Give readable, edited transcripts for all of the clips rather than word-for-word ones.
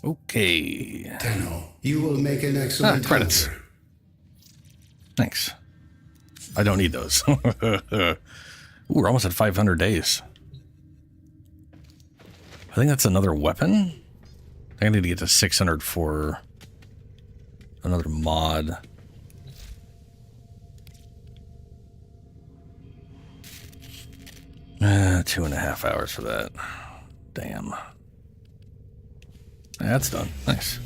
Okay. Daniel, you will make an excellent credits. hunter. Thanks. I don't need those. Ooh, we're almost at 500 days. I think that's another weapon. I think I need to get to 600 for another mod. Uh, 2.5 hours for that. Damn. That's done. Nice.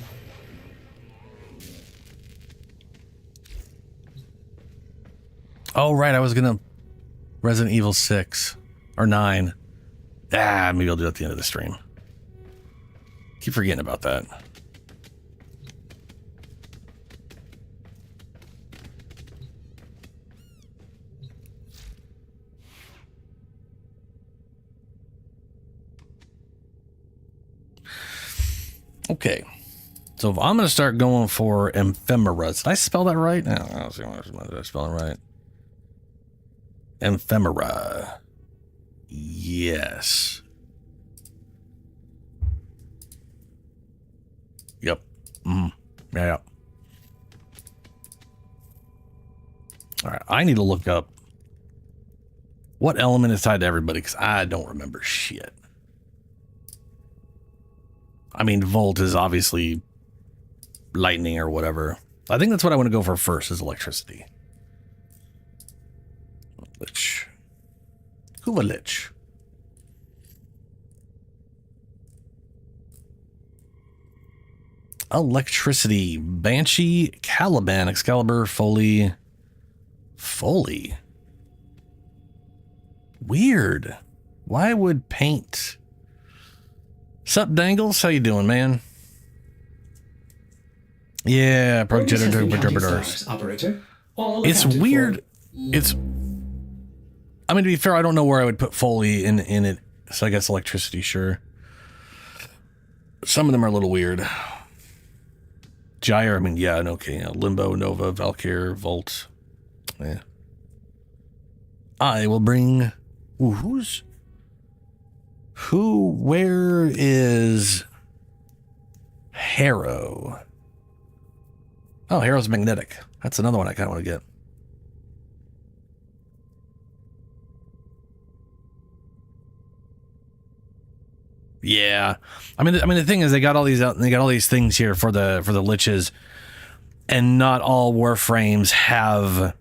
Oh, right. I was going to Resident Evil 6 or 9. Ah, maybe I'll do it at the end of the stream. Keep forgetting about that. Okay. So if I'm going to start going for Ephemeras. Did I spell that right? No, I don't see why did I spell it right. Ephemera. Yes. Yep. Yeah. All right. I need to look up what element is tied to everybody because I don't remember shit. I mean, Volt is obviously lightning or whatever. I think that's what I want to go for first is electricity. Lich. Who a Lich? Electricity. Banshee, Caliban, Excalibur, Foley. Foley? Weird. Why would paint... Sup, Dangles? How you doing, man? Yeah, Operator. It's weird. It's... I mean, to be fair, I don't know where I would put Foley in it. So I guess electricity, sure. Some of them are a little weird. Gyre, I mean, yeah, okay. Limbo, Nova, Valkyr, Volt. Yeah. I will bring... Ooh, where is Harrow? Oh, Harrow's magnetic. That's another one I kind of want to get. Yeah. I mean, the thing is they got all these out and they got all these things here for the Liches, and not all Warframes have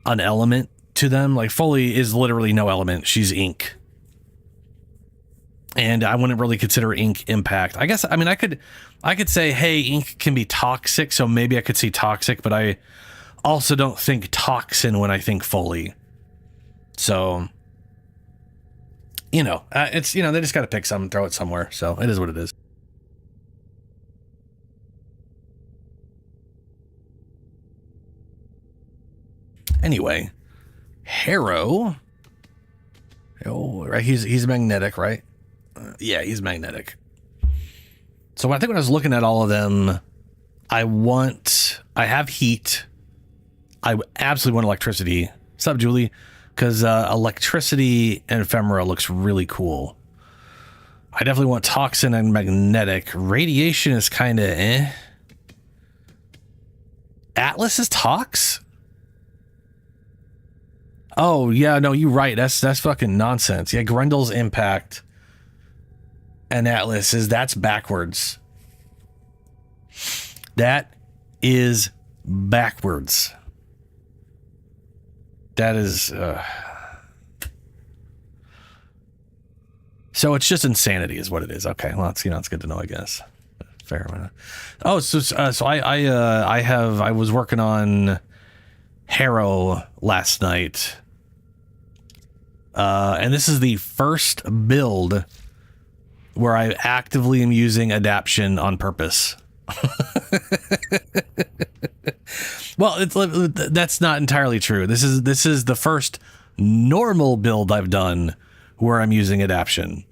an element to them. Like Foley is literally no element. She's ink. And I wouldn't really consider ink impact. I guess, I mean, I could say, hey, ink can be toxic, so maybe I could see toxic, but I also don't think toxin when I think Foley. So, you know, it's, you know, they just got to pick some, throw it somewhere. So it is what it is. Anyway, Harrow. Oh, right. He's magnetic, right? Yeah, he's magnetic. So I think when I was looking at all of them, I have heat. I absolutely want electricity. What's up, Julie? Because electricity and ephemera looks really cool. I definitely want toxin and magnetic. Radiation is kind of eh. Atlas is tox? Oh, yeah, no, you're right. That's fucking nonsense. Yeah, Grendel's impact and Atlas that's backwards. That is backwards. That is so it's just insanity is what it is. Okay, well, it's, you know, it's good to know, I guess. Fair. Oh, so I was working on Harrow last night. And this is the first build where I actively am using adaption on purpose. Well, that's not entirely true. This is the first normal build I've done where I'm using adaption.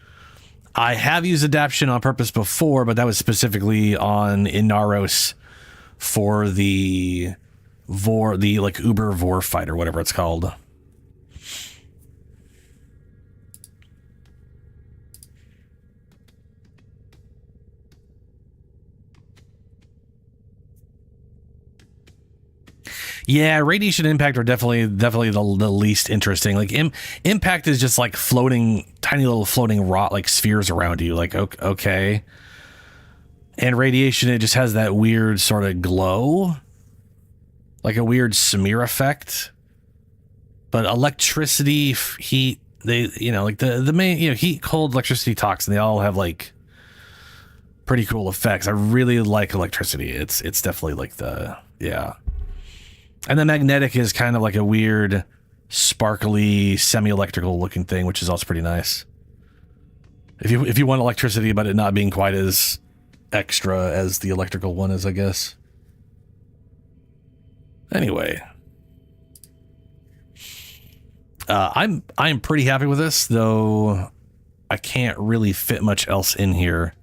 I have used adaption on purpose before, but that was specifically on Inaros for the like Uber Vor fight or whatever it's called. Yeah, radiation impact are definitely the least interesting. Like impact is just like tiny little floating rot like spheres around you. Like okay, and radiation, it just has that weird sort of glow, like a weird smear effect. But electricity, heat, they like the main heat, cold, electricity, toxin, they all have like pretty cool effects. I really like electricity. It's definitely like and the magnetic is kind of like a weird, sparkly, semi-electrical looking thing, which is also pretty nice. If you want electricity, but it not being quite as extra as the electrical one is, I guess. Anyway, I'm pretty happy with this, though. I can't really fit much else in here,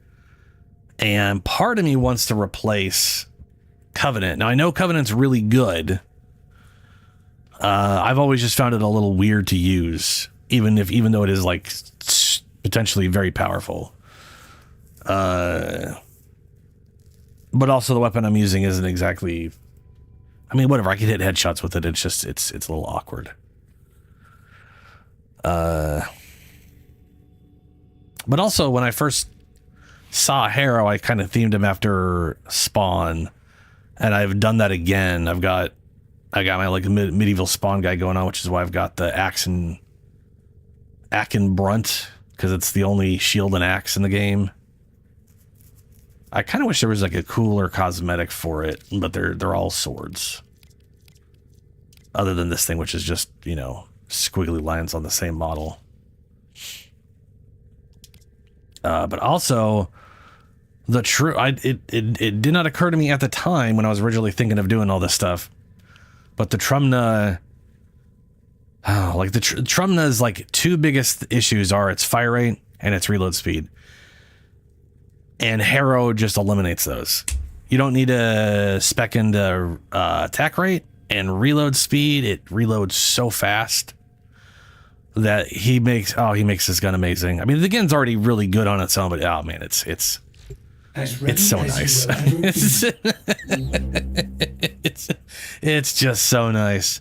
and part of me wants to replace Covenant. Now I know Covenant's really good. I've always just found it a little weird to use, even though it is like potentially very powerful. But also the weapon I'm using isn't exactly. I mean, whatever. I can hit headshots with it. It's just it's a little awkward. But also when I first saw Harrow, I kind of themed him after Spawn, and I've done that again. I got my like medieval Spawn guy going on, which is why I've got the axe and Brunt, because it's the only shield and axe in the game. I kind of wish there was like a cooler cosmetic for it, but they're all swords. Other than this thing, which is just, squiggly lines on the same model. But also, it did not occur to me at the time when I was originally thinking of doing all this stuff. But the Trumna, Trumna's like two biggest issues are its fire rate and its reload speed. And Harrow just eliminates those. You don't need to spec into attack rate and reload speed. It reloads so fast that he makes this gun amazing. I mean, the gun's already really good on its own, but oh man, it's so nice. It's just so nice.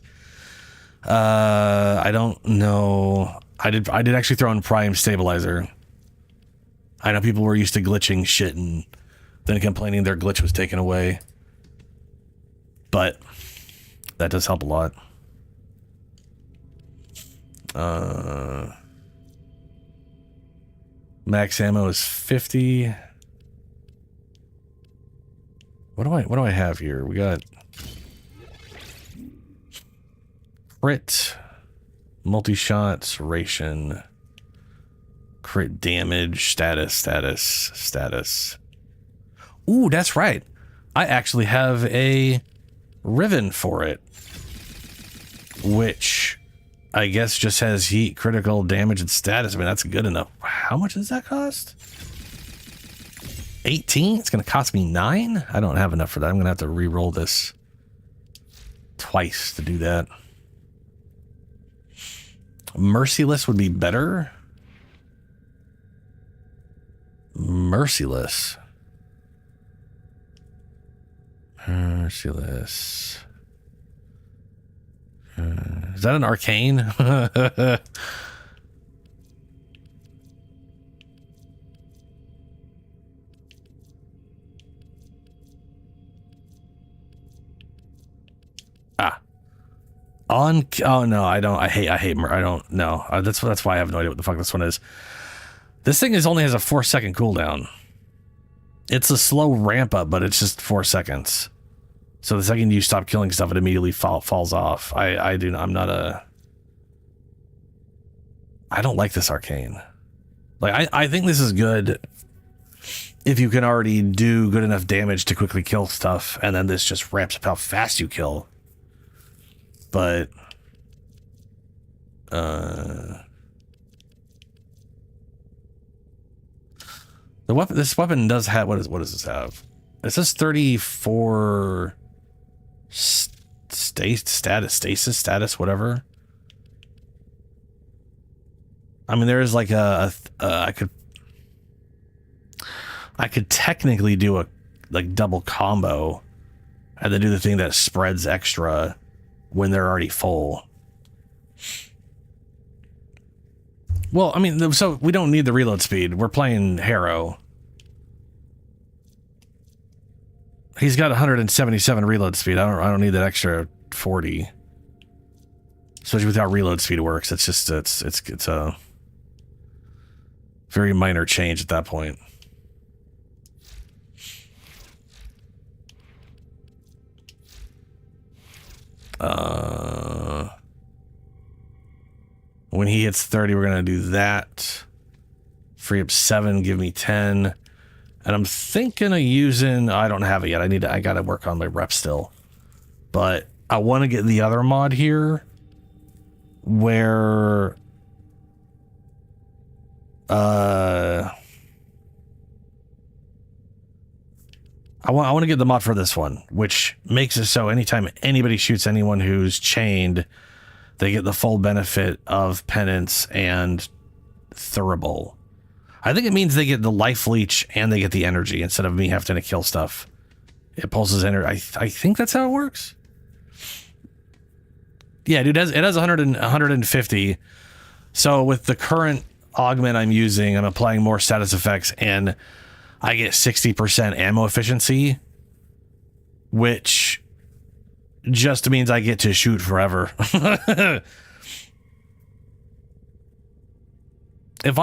I don't know. I did actually throw in Prime Stabilizer. I know people were used to glitching shit and then complaining their glitch was taken away. But that does help a lot. Max ammo is 50. What do I have here? We got crit, multi-shots, ration, crit damage, status. Ooh, that's right. I actually have a Riven for it, which I guess just has heat, critical damage, and status. I mean, that's good enough. How much does that cost? 18? It's going to cost me 9? I don't have enough for that. I'm going to have to re-roll this twice to do that. Merciless would be better. Merciless. Is that an arcane? Oh no, I don't. I hate. I don't know. That's why I have no idea what the fuck this one is. This thing only has a 4-second cooldown. It's a slow ramp up, but it's just 4 seconds. So the second you stop killing stuff, it immediately falls off. I don't like this arcane. Like I think this is good if you can already do good enough damage to quickly kill stuff, and then this just ramps up how fast you kill. But this weapon does have what does this have? It says 34 stasis status, whatever. I mean, there is like I could technically do a like double combo and then do the thing that spreads extra when they're already full. Well, I mean, so we don't need the reload speed. We're playing Harrow. He's got 177 reload speed. I don't need that extra 40. Especially with how reload speed works. It's just it's a very minor change at that point. When he hits 30, we're gonna do that. Free up 7, give me 10. And I'm thinking of using, I don't have it yet. I gotta work on my rep still. But I want to get the other mod here where I want to get the mod for this one, which makes it so anytime anybody shoots anyone who's chained, they get the full benefit of penance and thurible. I think it means they get the life leech and they get the energy instead of me having to kill stuff. It pulses energy. I think that's how it works. Yeah, dude, it has 150. So with the current augment I'm using, I'm applying more status effects and I get 60% ammo efficiency, which just means I get to shoot forever. If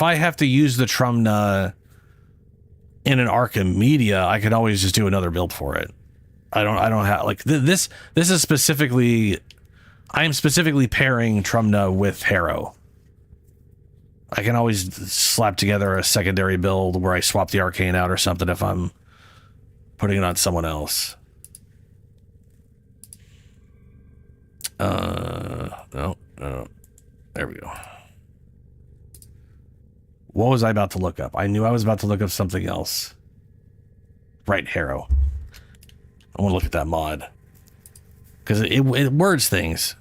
I have to use the Trumna in an Arkham Media, I could always just do another build for it. I don't have like this is specifically, I am specifically pairing Trumna with Harrow. I can always slap together a secondary build where I swap the arcane out or something if I'm putting it on someone else. No. There we go. What was I about to look up? I knew I was about to look up something else. Right, Harrow. I want to look at that mod. Because it words things.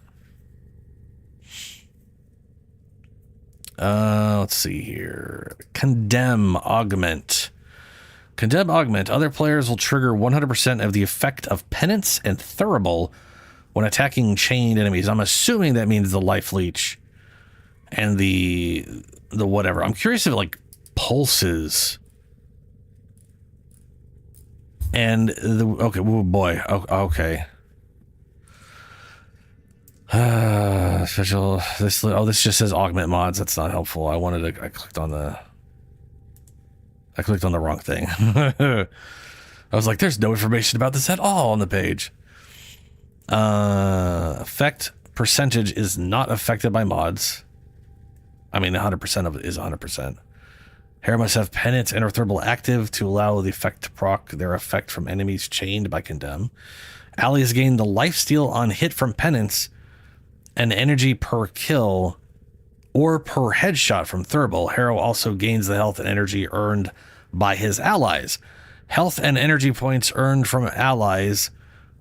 Let's see here. Condemn Augment. Condemn Augment. Other players will trigger 100% of the effect of Penance and Thurible when attacking chained enemies. I'm assuming that means the life leech and the whatever. I'm curious if it like pulses. And the okay, oh boy. Okay. Special this just says augment mods. That's not helpful. I clicked on the wrong thing. I was like, there's no information about this at all on the page. Effect percentage is not affected by mods. I mean, 100% of it is 100%. Hair must have penance and or thurible active to allow the effect to proc their effect from enemies chained by condemn. Allies gain the lifesteal on hit from penance and energy per kill or per headshot from thurible. Harrow also gains the health and energy earned by his allies. Health and energy points earned from allies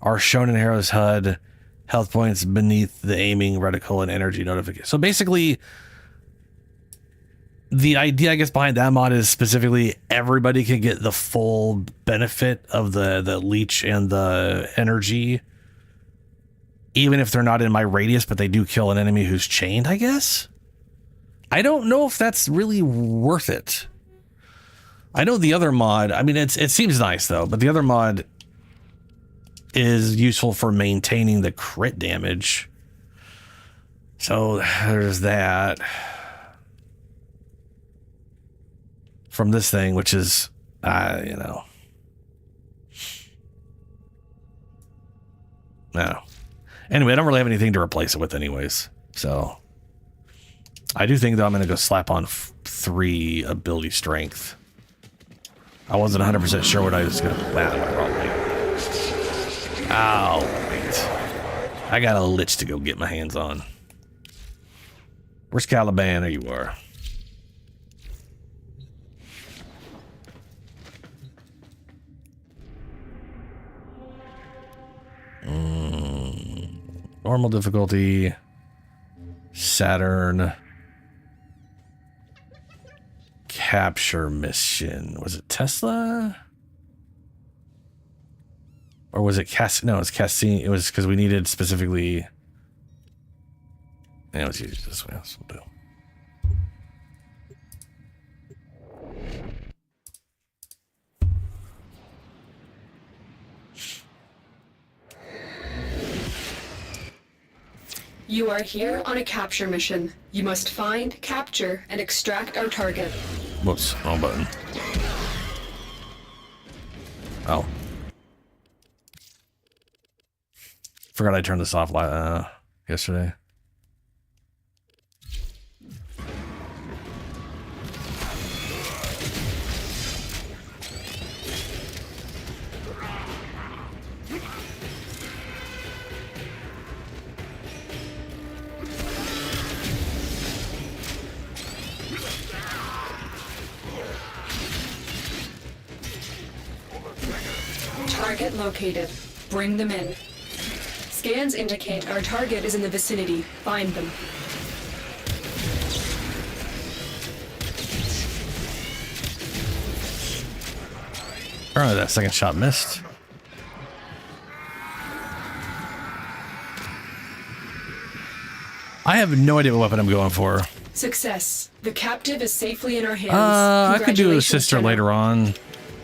are shown in Harrow's HUD. Health points beneath the aiming reticle and energy notification. So basically, the idea, I guess, behind that mod is specifically everybody can get the full benefit of the leech and the energy, even if they're not in my radius, but they do kill an enemy who's chained, I guess. I don't know if that's really worth it. I know the other mod, I mean, it seems nice though, but the other mod is useful for maintaining the crit damage. So there's that. From this thing, which is, no. Anyway, I don't really have anything to replace it with anyways. So I do think that I'm going to go slap on 3 ability strength. I wasn't 100% sure what I was going to... Ow, wait. I got a Lich to go get my hands on. Where's Caliban? There you are. Normal difficulty. Saturn. Capture mission. Was it Tesla? Or was it Cass? No, it's Cassine. It was because we needed specifically. Yeah, let's use this way. That's what we'll do. You are here on a capture mission. You must find, capture, and extract our target. Whoops, wrong button. Oh. Forgot I turned this off yesterday. Target located. Bring them in. Scans indicate our target is in the vicinity. Find them. Apparently that second shot missed. I have no idea what weapon I'm going for. Success. The captive is safely in our hands. I could do a Congratulations, sister General. later on.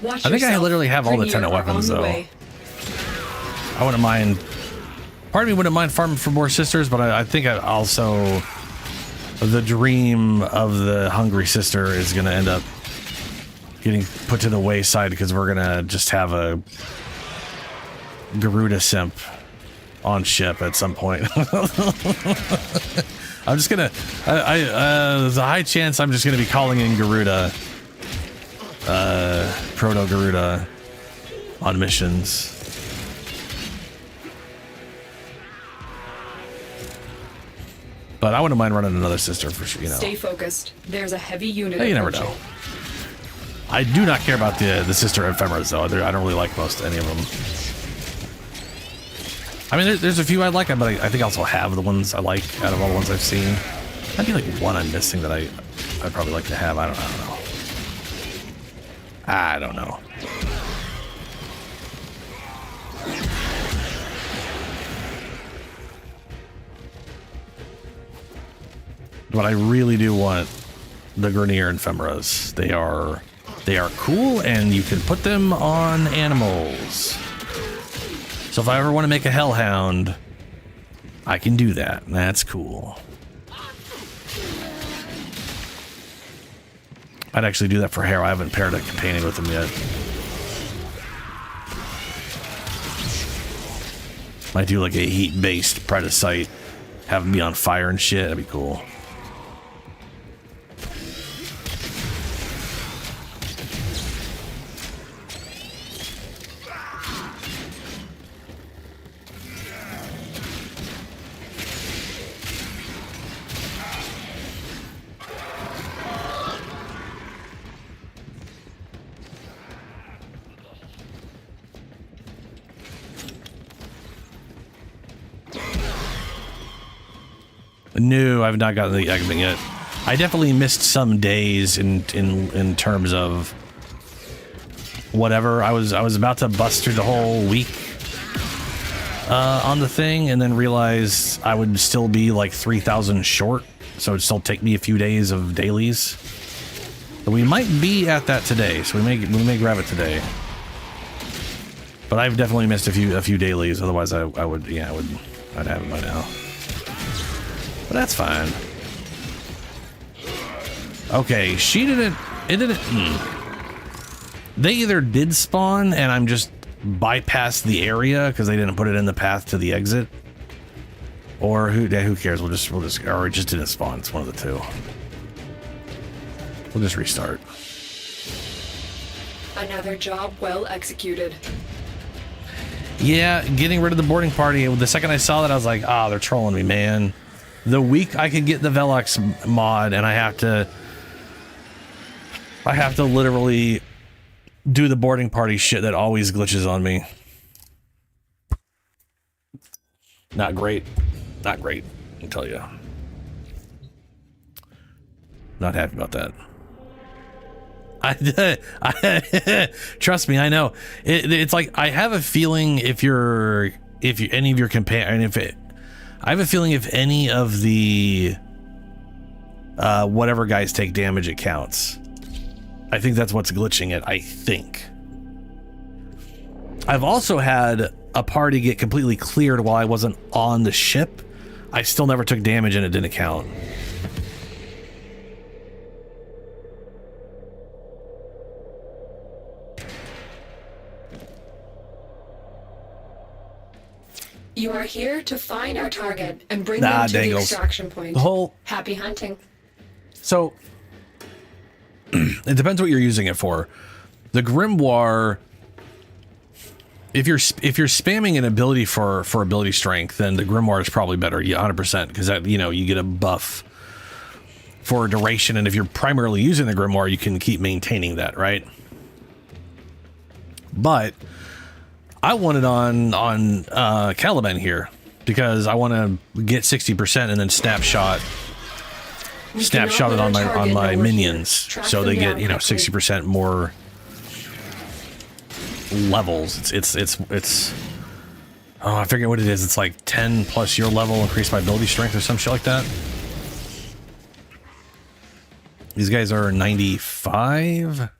Watch I think I yourself. literally have all the Premier tenant are weapons, on the though. way. I wouldn't mind. Part of me wouldn't mind farming for more sisters, but I think I also the dream of the hungry sister is going to end up getting put to the wayside because we're going to just have a Garuda simp on ship at some point. I'm just gonna. There's a high chance I'm just gonna be calling in Garuda, Proto Garuda, on missions. But I wouldn't mind running another sister for sure. You know. Stay focused. There's a heavy unit. Hey, you never approaching. know. I do not care about the sister Ephemeras though. I don't really like most any of them. I mean, there's a few I like, but I think I also have the ones I like out of all the ones I've seen. Might be like one I'm missing that I'd probably like to have. I don't know. I don't know. But I really do want the Grenier Ephemeras. They are cool, and you can put them on animals. So if I ever want to make a hellhound, I can do that. That's cool. I'd actually do that for Hero. I haven't paired a companion with him yet. Might do like a heat-based Predacite. Have him be on fire and shit. That'd be cool. No, I've not gotten the eggman yet. I definitely missed some days in terms of whatever. I was about to bust through the whole week on the thing, and then realized I would still be like 3,000 short, so it'd still take me a few days of dailies. But we might be at that today, so we may grab it today. But I've definitely missed a few dailies. Otherwise, I'd have it by now. But that's fine. Okay, she didn't. It didn't. They either did spawn, and I'm just bypassed the area because they didn't put it in the path to the exit, or who cares? We'll just, or it just didn't spawn. It's one of the two. We'll just restart. Another job well executed. Yeah, getting rid of the boarding party. The second I saw that, I was like, ah, they're trolling me, man. The week I could get the Velox mod, and I have to literally do the boarding party shit that always glitches on me. Not great. Not great, I can tell you. Not happy about that. Trust me, I know. It's like I have a feeling if any of your I have a feeling if any of the whatever guys take damage, it counts. I think that's what's glitching it. I think. I've also had a party get completely cleared while I wasn't on the ship. I still never took damage and it didn't count. You are here to find our target and bring them to the extraction point. The whole Happy hunting. So it depends what you're using it for. The Grimoire, if you're spamming an ability for ability strength, then the Grimoire is probably better. Yeah, 100%, because that, you know, you get a buff for a duration, and if you're primarily using the Grimoire, you can keep maintaining that, right? But I want it on Caliban here because I want to get 60% and then snapshot it on my minions, so they get, you know, 60% more levels. It's oh, I forget what it is. It's like 10 plus your level increased by ability strength or some shit like that. These guys are 95.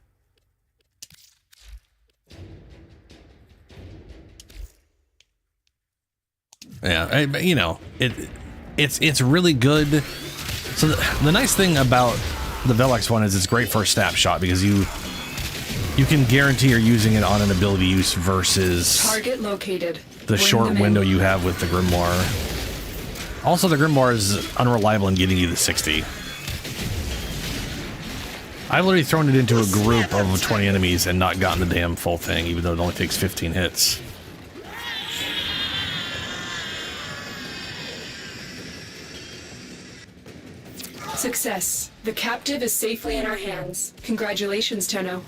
Yeah, you know, it's really good. So the nice thing about the Velox one is it's great for a snapshot because you can guarantee you're using it on an ability use versus Target located. The short window you have with the Grimoire. Also, the Grimoire is unreliable in getting you the 60. I've literally thrown it into a group of 20 enemies and not gotten the damn full thing, even though it only takes 15 hits. Success. The captive is safely in our hands. Congratulations, Tenno.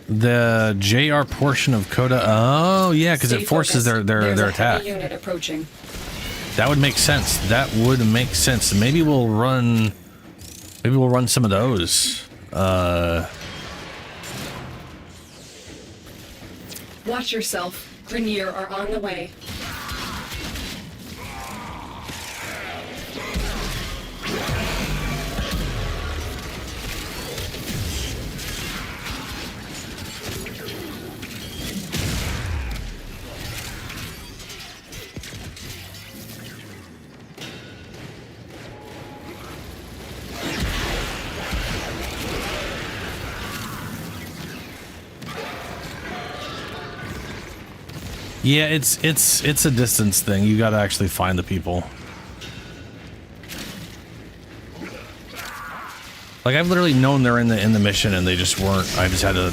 The JR portion of Coda. Oh yeah, because it forces their attack. Unit approaching. That would make sense. That would make sense. Maybe we'll run some of those. Watch yourself. Grineer are on the way. Yeah, it's a distance thing. You gotta actually find the people. Like, I've literally known they're in the mission and they just weren't. I just had to.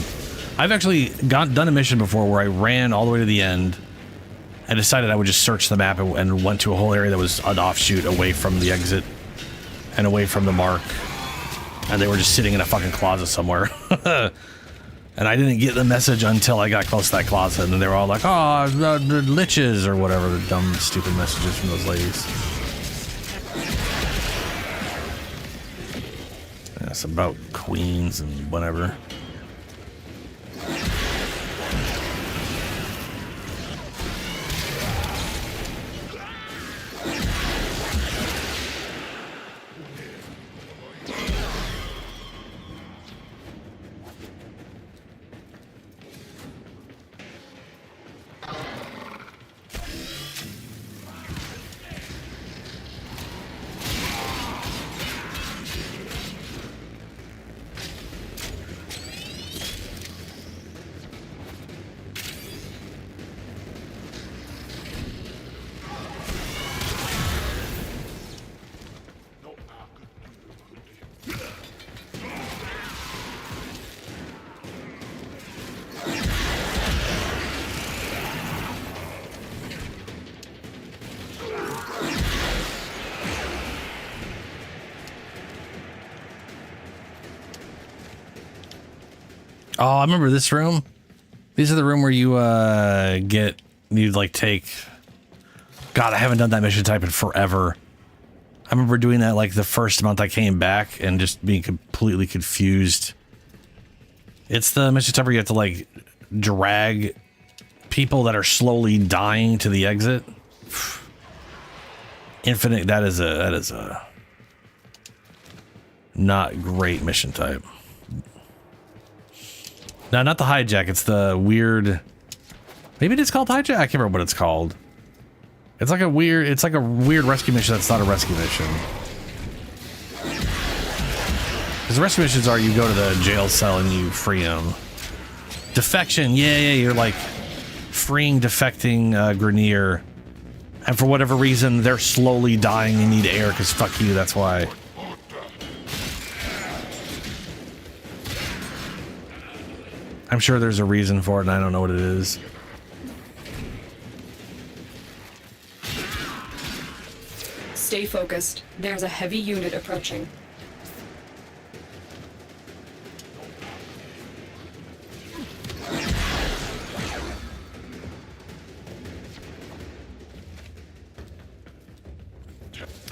I've actually done a mission before where I ran all the way to the end and decided I would just search the map and went to a whole area that was an offshoot away from the exit and away from the mark, and they were just sitting in a fucking closet somewhere. And I didn't get the message until I got close to that closet, and then they were all like, oh, the liches, or whatever, the dumb, stupid messages from those ladies. Yeah, it's about queens and whatever. Oh, I remember this room. These are the room where you take. God, I haven't done that mission type in forever. I remember doing that like the first month I came back and just being completely confused It's the mission type where you have to like drag people that are slowly dying to the exit. Infinite. That is a not great mission type. No, not the hijack. It's the weird. Maybe it is called hijack. I can't remember what it's called. It's like a weird. It's like a weird rescue mission. That's not a rescue mission. Because the rescue missions are you go to the jail cell and you free them. Defection. Yeah. You're like freeing defecting Grenier. And for whatever reason, they're slowly dying and need air because fuck you. That's why. I'm sure there's a reason for it and I don't know what it is. Stay focused. There's a heavy unit approaching.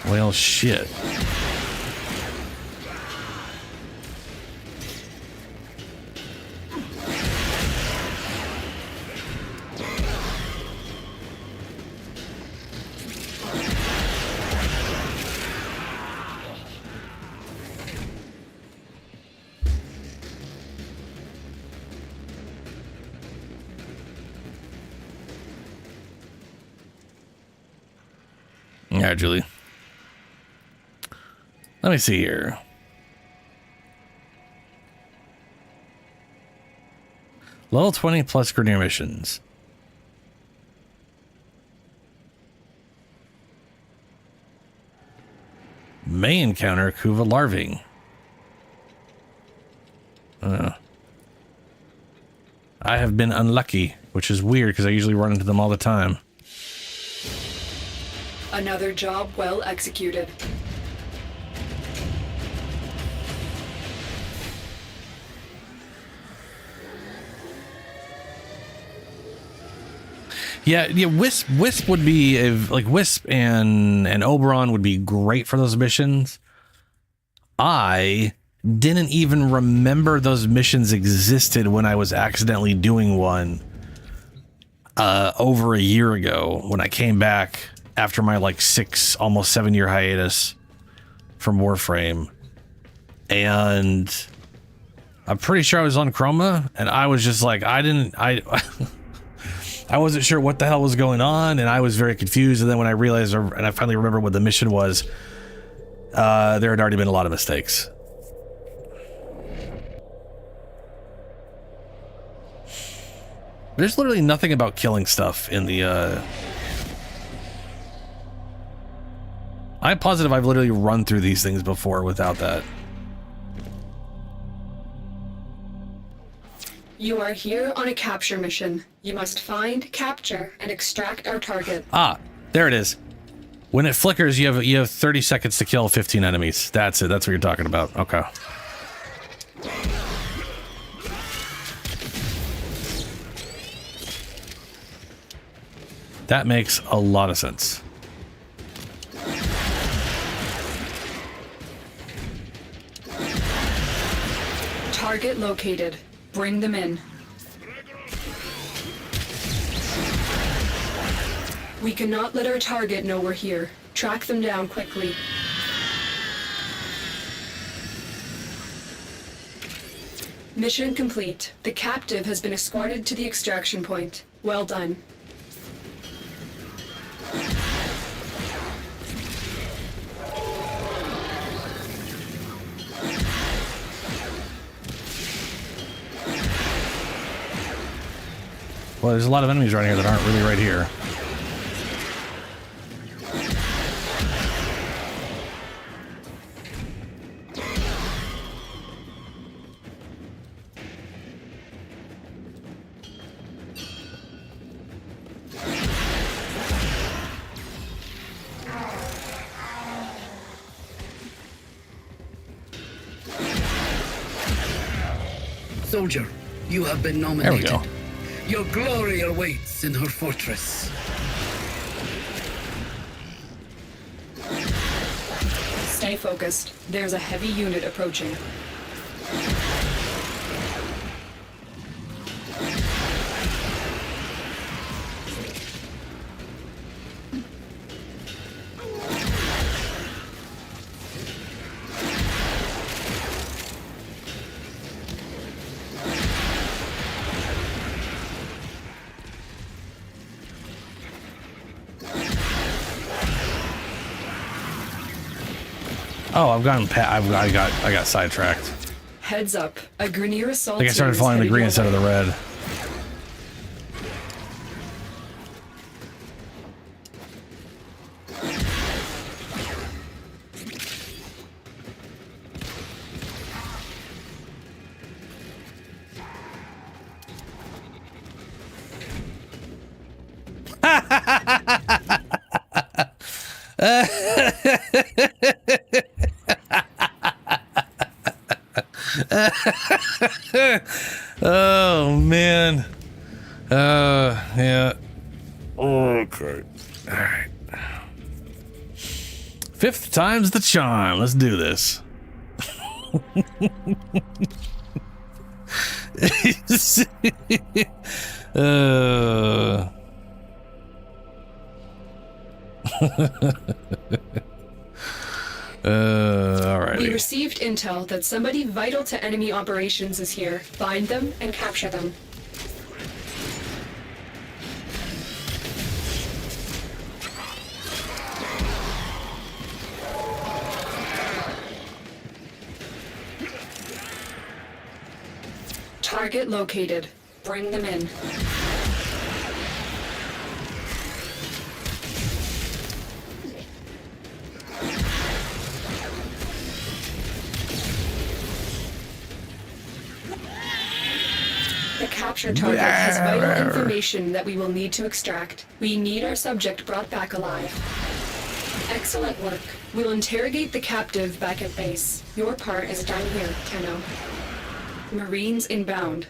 Well, shit. Yeah, Julie. Let me see here. Level 20 plus Grenier missions. May encounter Kuva larvae. I have been unlucky, which is weird because I usually run into them all the time. Another job well executed. Yeah, Wisp would be like Wisp and Oberon would be great for those missions. I didn't even remember those missions existed when I was accidentally doing one over a year ago when I came back after my like almost 7 year hiatus from Warframe. And I'm pretty sure I was on Chroma and I was just like, I wasn't sure what the hell was going on, and I was very confused. And then when I realized, and I finally remembered what the mission was, there had already been a lot of mistakes. There's literally nothing about killing stuff in the... I'm positive I've literally run through these things before without that. You are here on a capture mission. You must find, capture, and extract our target. Ah, there it is. When it flickers, you have 30 seconds to kill 15 enemies. That's it. That's what you're talking about. Okay. That makes a lot of sense. Target located. Bring them in. We cannot let our target know we're here. Track them down quickly. Mission complete. The captive has been escorted to the extraction point. Well done. Well, there's a lot of enemies right here that aren't really right here. Soldier, you have been There we nominated. go. Your glory awaits in her fortress. Stay focused. There's a heavy unit approaching. Oh, I've gotten I got sidetracked. Heads up. A Grineer assault I think I started team is following the headed green your instead of the way. red. Oh man. Yeah. Okay. All right. Fifth time's the charm. Let's do this. uh. Alrighty. We received intel that somebody vital to enemy operations is here. Find them and capture them. Target located. Bring them in. The capture target has vital information that we will need to extract. We need our subject brought back alive. Excellent work. We'll interrogate the captive back at base. Your part is done here, Tenno. Marines inbound.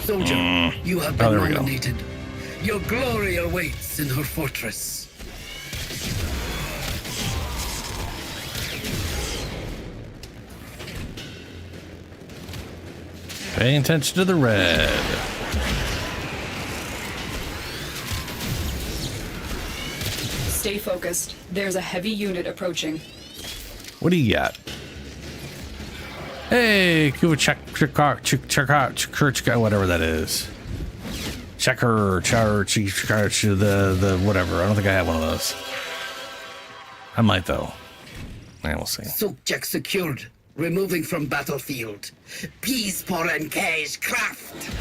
Soldier, you have been there we go. nominated. Your glory awaits in her fortress. Paying attention to the red. Stay focused. There's a heavy unit approaching. What do you got? Hey, Kuva check, whatever that is. Checker, the whatever. I don't think I have one of those. I might though. Yeah, we'll see. Subject secured. Removing from battlefield. Peace for engage craft.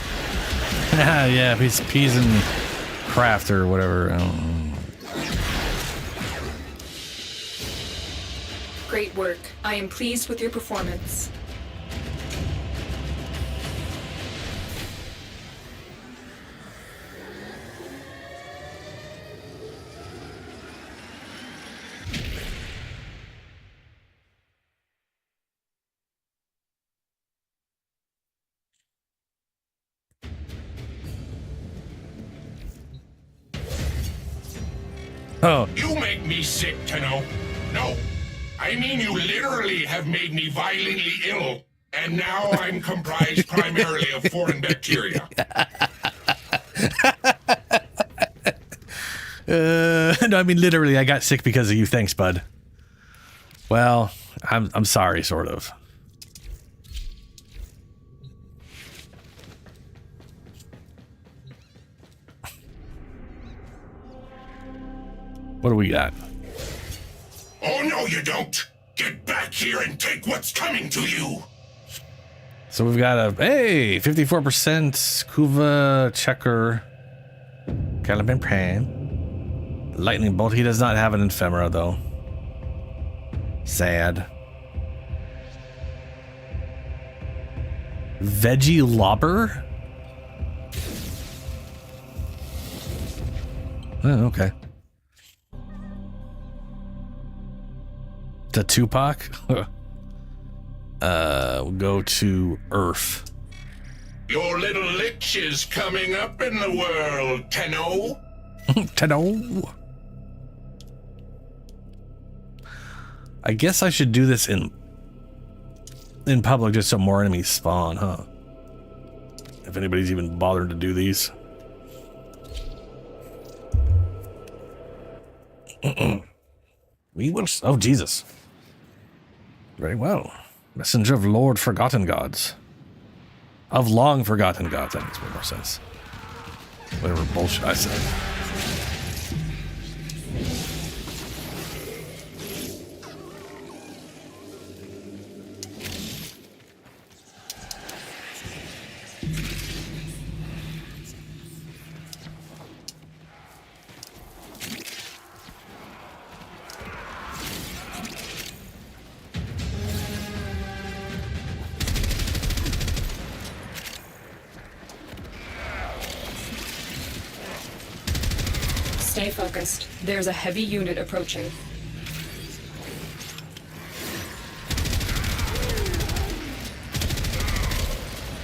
Yeah, peas and craft or whatever. I don't know. Great work. I am pleased with your performance. Oh, You make me sick, Tenno. No, I mean you literally have made me violently ill, and now I'm comprised primarily of foreign bacteria. no, I mean literally, I got sick because of you. Thanks, bud. Well, I'm sorry, sort of. What do we got? Oh, no, you don't. Get back here and take what's coming to you. So we've got a 54% Kuva checker, Caliban Pran, lightning bolt. He does not have an ephemera though. Sad. Veggie lobber. Oh, okay. The Tupac. We'll go to Earth. Your little Lich is coming up in the world, Tenno. Tenno. I guess I should do this in public just so more enemies spawn, huh? If anybody's even bothered to do these. We will. Oh, Jesus. Very well. Messenger of Lord Forgotten Gods. Of long forgotten gods. That makes more sense. Whatever bullshit I said. Stay focused. There's a heavy unit approaching.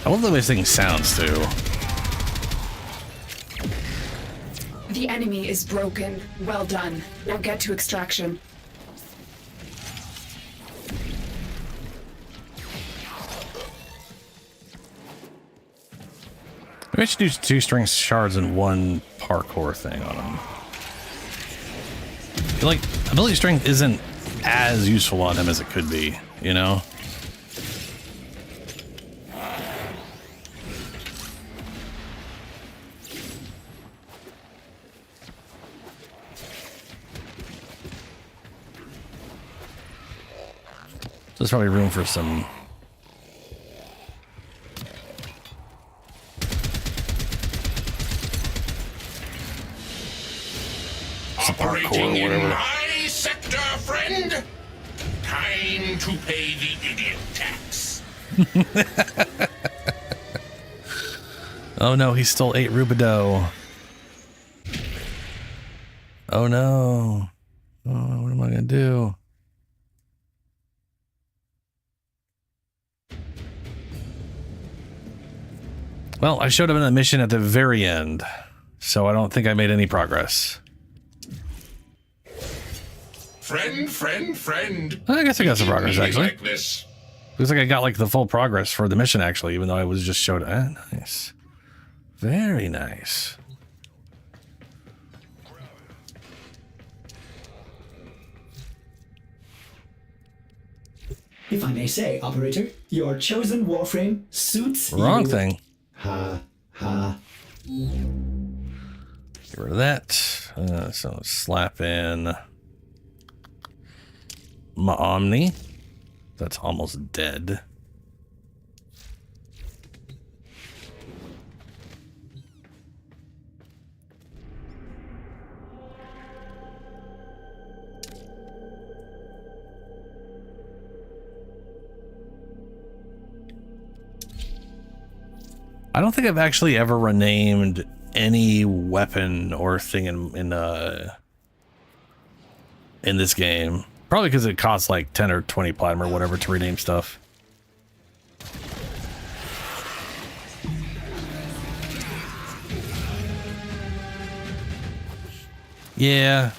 I love the way this thing sounds, too. The enemy is broken. Well done. Now get to extraction. Maybe I should do 2 string shards and 1 parkour thing on them. I feel like ability strength isn't as useful on him as it could be, you know? There's probably room for some... Operating in my sector, friend. Time to pay the idiot tax. Oh no, he stole 8 Rubidoux. Oh no. Oh, what am I gonna do? Well, I showed him in a mission at the very end, so I don't think I made any progress. Friend. I guess I got some progress, actually. Like this. Looks like I got like the full progress for the mission, actually, even though I was just showed. Nice. Very nice. If I may say, operator, your chosen Warframe suits Wrong you. thing. Ha, ha. Get rid of that. So slap in my Omni. That's almost dead. I don't think I've actually ever renamed any weapon or thing in this game. Probably because it costs like 10 or 20 platinum or whatever to rename stuff. Yeah.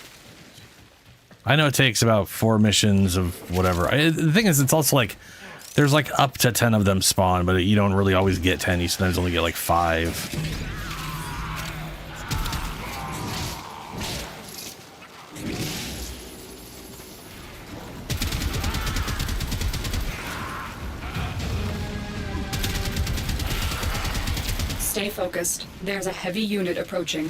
I know it takes about 4 missions of whatever. The thing is, it's also like, there's like up to 10 of them spawn, but you don't really always get 10. You sometimes only get like 5. Stay focused. There's a heavy unit approaching.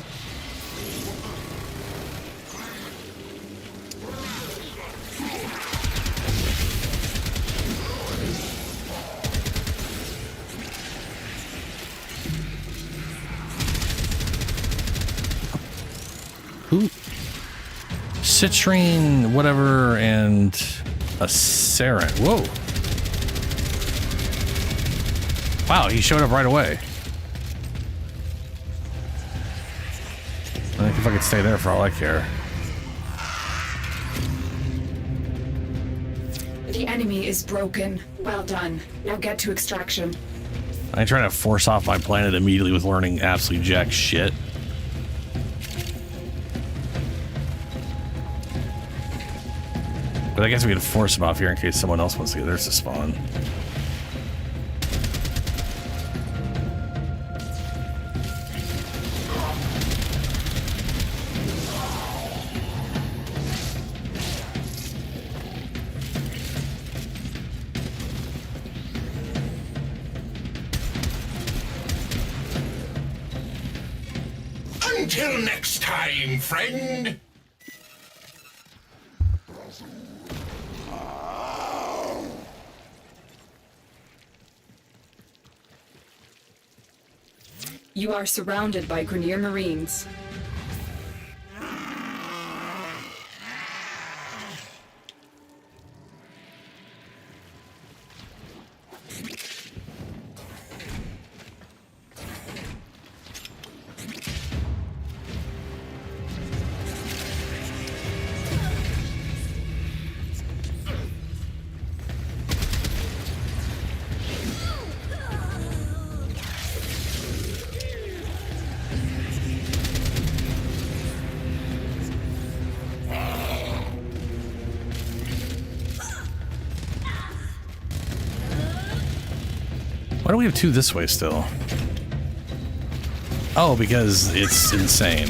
Who? Citrine, whatever, and a Sarin. Whoa. Wow, he showed up right away. I think if I could stay there for all I care. The enemy is broken. Well done. Now get to extraction. I ain't trying to force off my planet immediately with learning absolutely jack shit. But I guess we could force him off here in case someone else wants to get. There's the spawn. Until next time, friend. You are surrounded by Grineer Marines. Why do we have two this way still? Oh, because it's insane.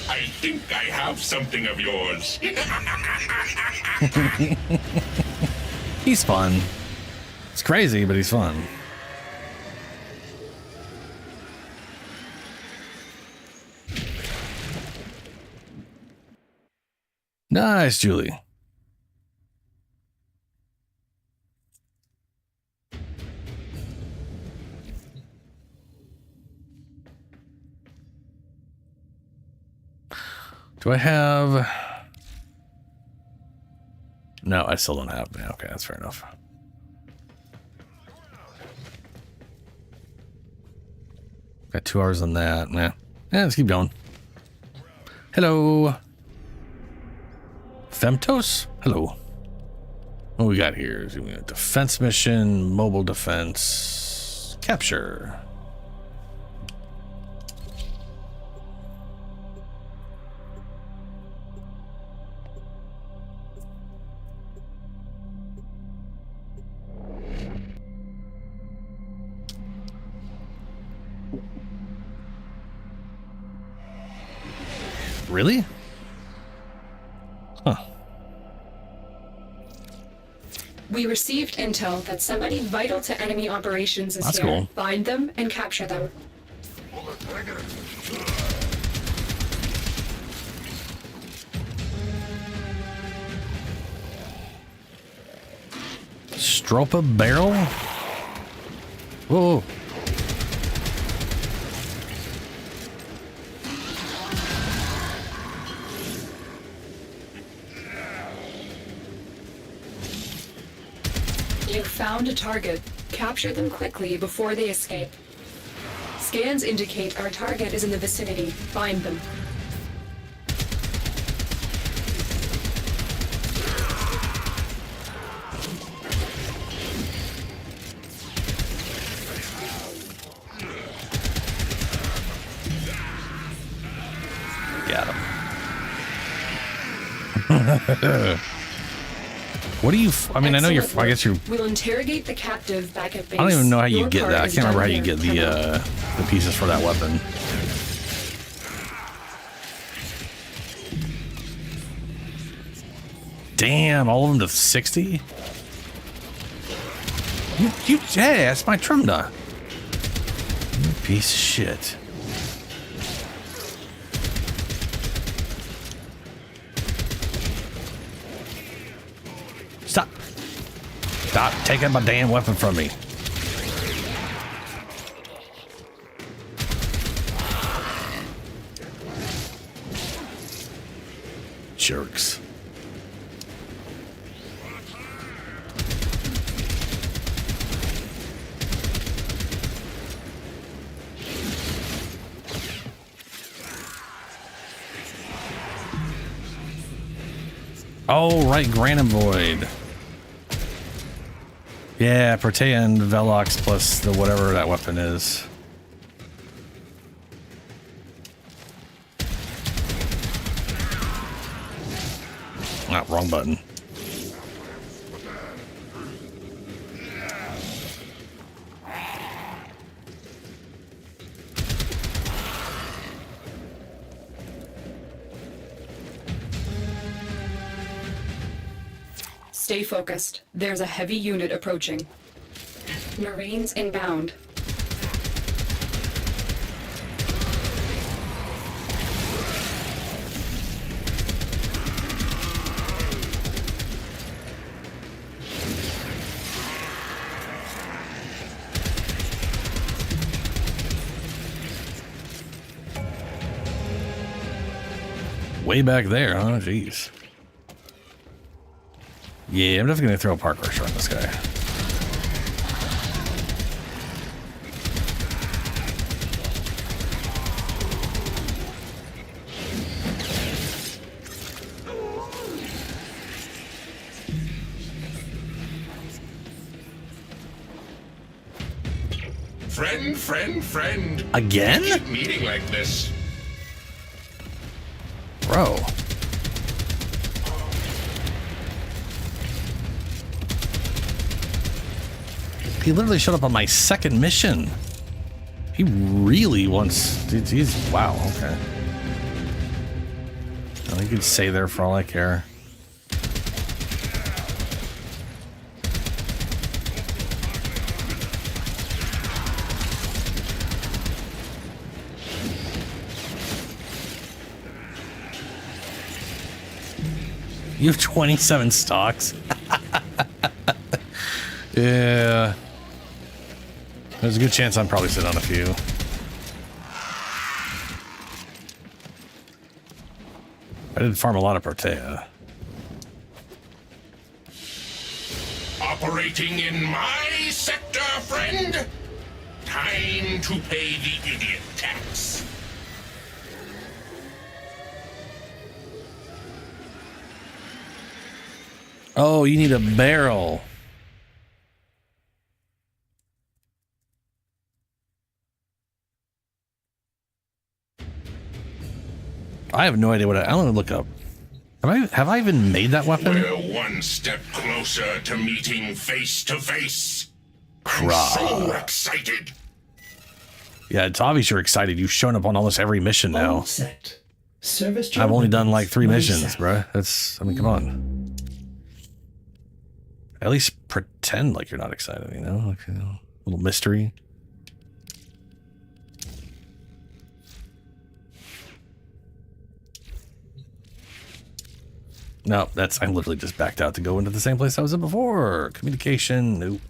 I think I have something of yours. He's fun. It's crazy, but he's fun. Nice, Julie. Do I have... No, I still don't have... Yeah, okay, that's fair enough. Got 2 hours on that. Nah. Yeah, let's keep going. Hello. Femtos? Hello. What we got here? We got defense mission, mobile defense, capture. Really? Huh. We received intel that somebody vital to enemy operations is That's here. cool. Find them and capture them. Stropa barrel? Whoa. You found a target. Capture them quickly before they escape. Scans indicate our target is in the vicinity. Find them. Got him. What do you... I mean, I know you're... I guess you're... We'll interrogate the captive back at base. I don't even know how you Your get part that. I is can't remember how done you get here. the pieces for that weapon. Damn, all of them to 60? Hey, that's my Trumda. You piece of shit. Stop. Stop taking my damn weapon from me. Jerks. Oh, right, Granite Void. Yeah, Protea and Velox plus the whatever that weapon is. Ah, wrong button. Stay focused. There's a heavy unit approaching. Marines inbound. Way back there, huh? Jeez. Yeah, I'm definitely gonna throw a park rusher on this guy. Friend. Again? Keep meeting like this. Bro. He literally showed up on my second mission. He really wants... He's... Wow, okay. Well, he could stay there for all I care. You have 27 stocks. Yeah. There's a good chance I'm probably sitting on a few. I did farm a lot of Protea. Operating in my sector, friend. Time to pay the idiot tax. Oh, you need a barrel. I have no idea what I want to look up. Have I even made that weapon? We're one step closer to meeting face to face. I'm Crap. so excited. Yeah, it's obvious you're excited. You've shown up on almost every mission now. All set. Service I've only done like 3 myself. missions, bruh. That's, I mean, come on. At least pretend like you're not excited, you know? Like, you know, a little mystery. No, I literally just backed out to go into the same place I was in before. Communication, nope.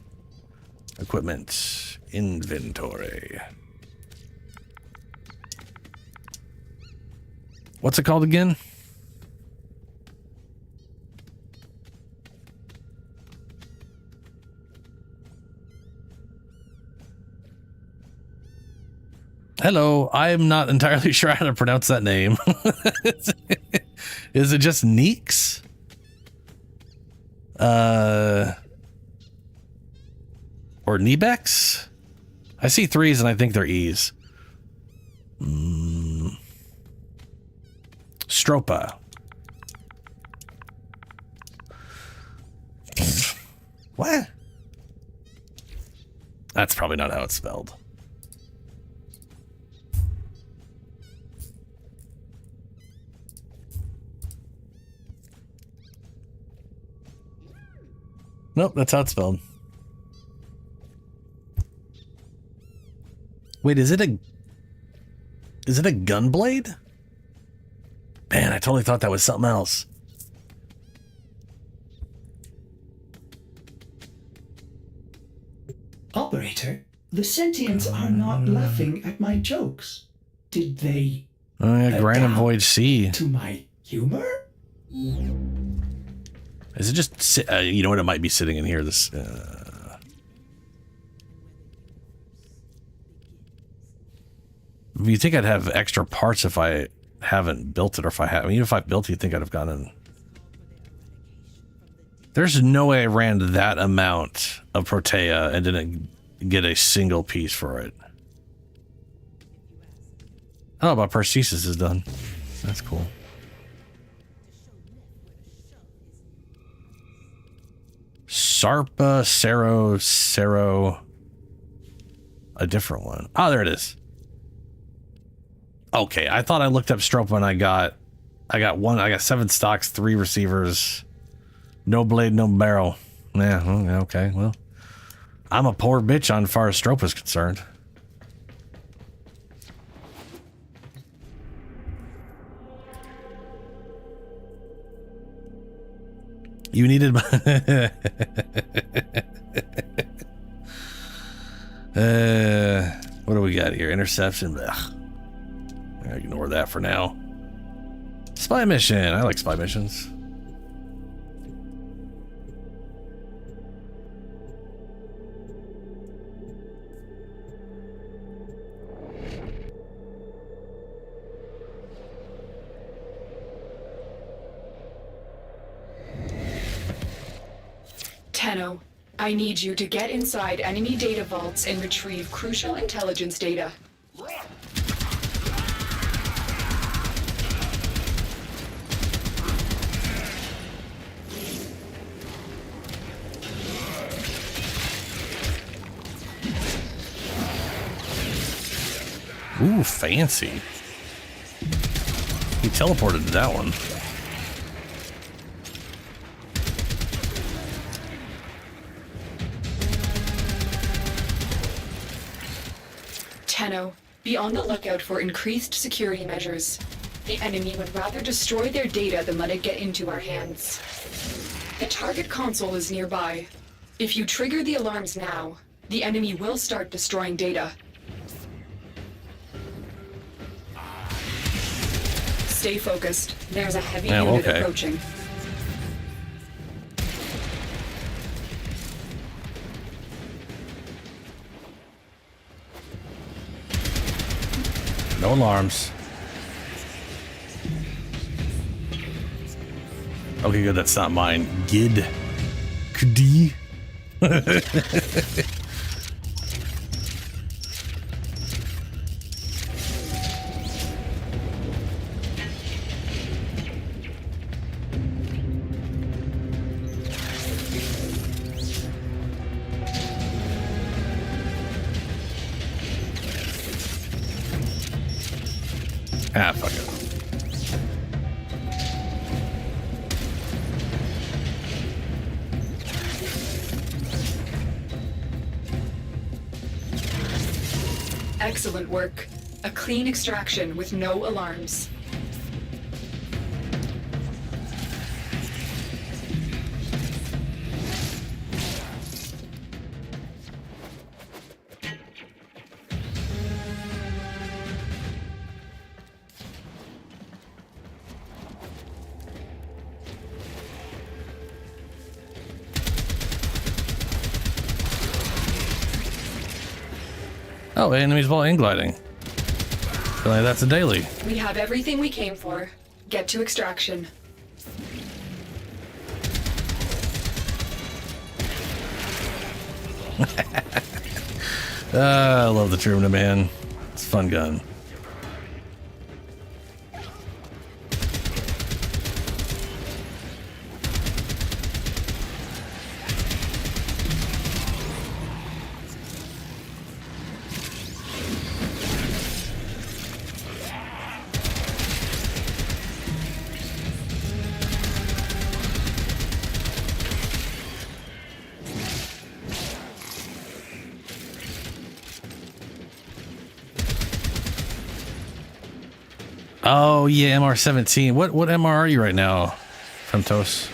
Equipment, inventory. What's it called again? Hello, I'm not entirely sure how to pronounce that name. Is it just Neeks? Or Nebex? I see 3s and I think they're E's. Stropa. What? That's probably not how it's spelled. Nope, that's how it's spelled. Wait, is it a gunblade? Man, I totally thought that was something else. Operator, the sentients are not laughing at my jokes. Did they Oh yeah, Granite adapt Void C. to my humor? Is it just, you know what, it might be sitting in here, this, you think I'd have extra parts if I haven't built it, or if I have, even if I built it, you think I'd have gone in. There's no way I ran that amount of Protea and didn't get a single piece for it. Oh, my prosthesis is done. That's cool. Sarpa, Cero, a different one. Oh, there it is. Okay, I thought I looked up Stropa and I got 7 stocks, 3 receivers, no blade, no barrel. Yeah, okay, well, I'm a poor bitch on far as Stropa's concerned. You needed what do we got here? Interception. Ugh. Ignore that for now. Spy mission. I like spy missions. Tenno, I need you to get inside enemy data vaults and retrieve crucial intelligence data. Ooh, fancy. He teleported to that one. Tenno, be on the lookout for increased security measures. The enemy would rather destroy their data than let it get into our hands. The target console is nearby. If you trigger the alarms now, the enemy will start destroying data. Stay focused. There's a heavy unit approaching. No alarms. Okay, good. That's not mine. Gid. Kd. Ah, fuck it. Excellent work. A clean extraction with no alarms. Oh, enemies while in gliding. Feel like that's a daily. We have everything we came for. Get to extraction. I love the Trumna, man. It's a fun gun. Oh yeah, MR17. What MR are you right now, Femtos?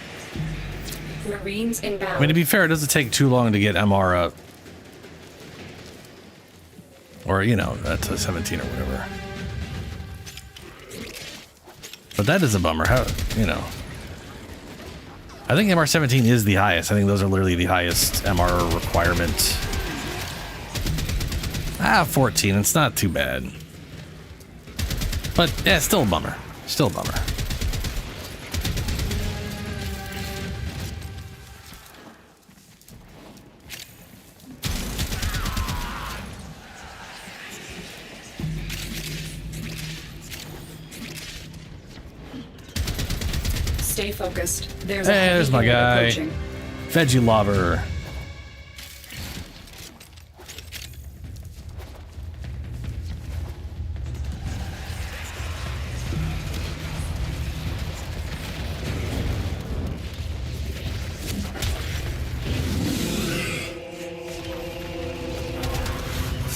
Marines inbound. I mean, to be fair, it doesn't take too long to get MR up. Or, you know, that's a 17 or whatever. But that is a bummer. How, you know. I think MR17 is the highest. I think those are literally the highest MR requirement. 14. It's not too bad. But, yeah, still a bummer. Still a bummer. Stay focused. There's There's my guy. approaching. Veggie Lobber.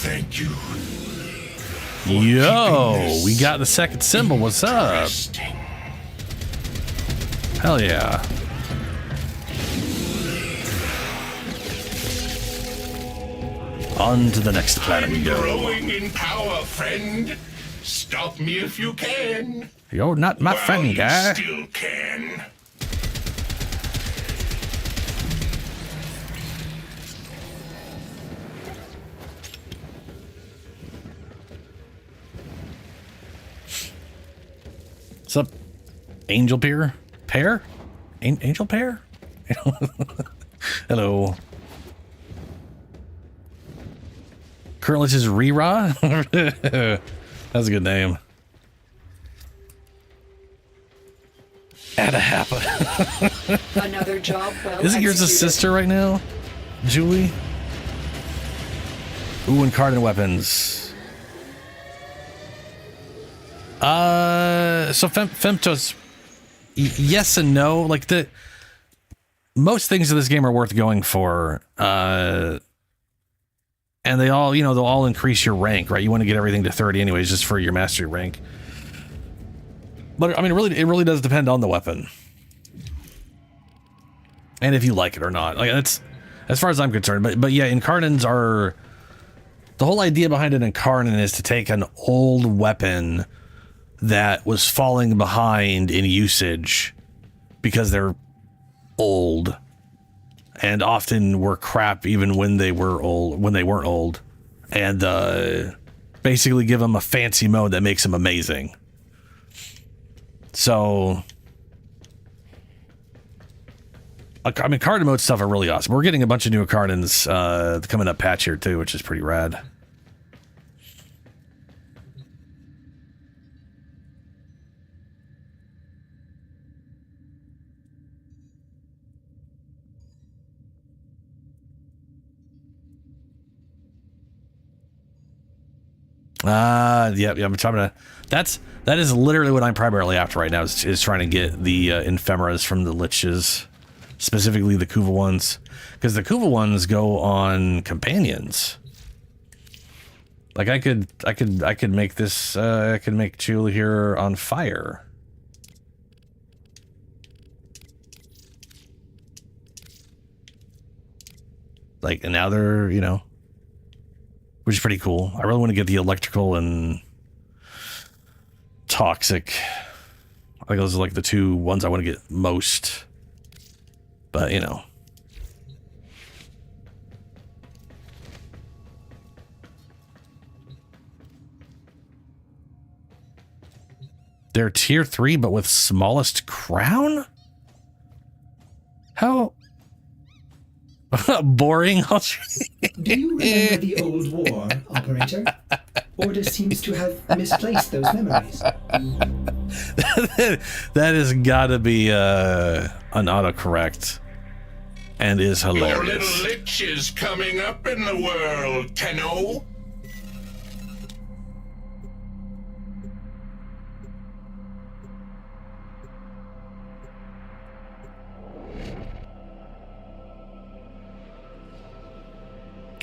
Thank you. Yo, we got the second symbol. What's up? Interesting. Hell yeah. On to the next planet we I'm go. growing in power, friend. Stop me if you can. You're not my friend, You guy. still can. What's up, Angel Pear? Pear? Angel Pear? Hello. Currently is Rira. That's a good name. Adahapa. Another job well Isn't yours a executed. sister right now? Julie? Ooh, and Cardin weapons. So Femtos, yes and no. Like most things in this game are worth going for. And they all, they'll all increase your rank, right? You want to get everything to 30 anyways, just for your mastery rank. But I mean, it really does depend on the weapon. And if you like it or not. Like that's as far as I'm concerned. But yeah, Incarnins are, the whole idea behind an Incarnin is to take an old weapon that was falling behind in usage because they're old and often were crap even when they were old, when they weren't old, and basically give them a fancy mode that makes them amazing. So I mean, Cardin mode stuff are really awesome. We're getting a bunch of new Cardins coming up patch here too, which is pretty rad. Yep. I'm trying to. That is literally what I'm primarily after right now. Is trying to get the Ephemeras from the Liches, specifically the Kuva ones, because the Kuva ones go on companions. Like I could make this. I could make Julie here on fire. Like, and now they're, which is pretty cool. I really want to get the electrical and toxic. I think those are like the two ones I want to get most. But, They're tier 3, but with smallest crown? How boring. Do you remember the old war, Operator? Order seems to have misplaced those memories. That has got to be an autocorrect, and is Your hilarious. little Lich is coming up in the world, Tenno.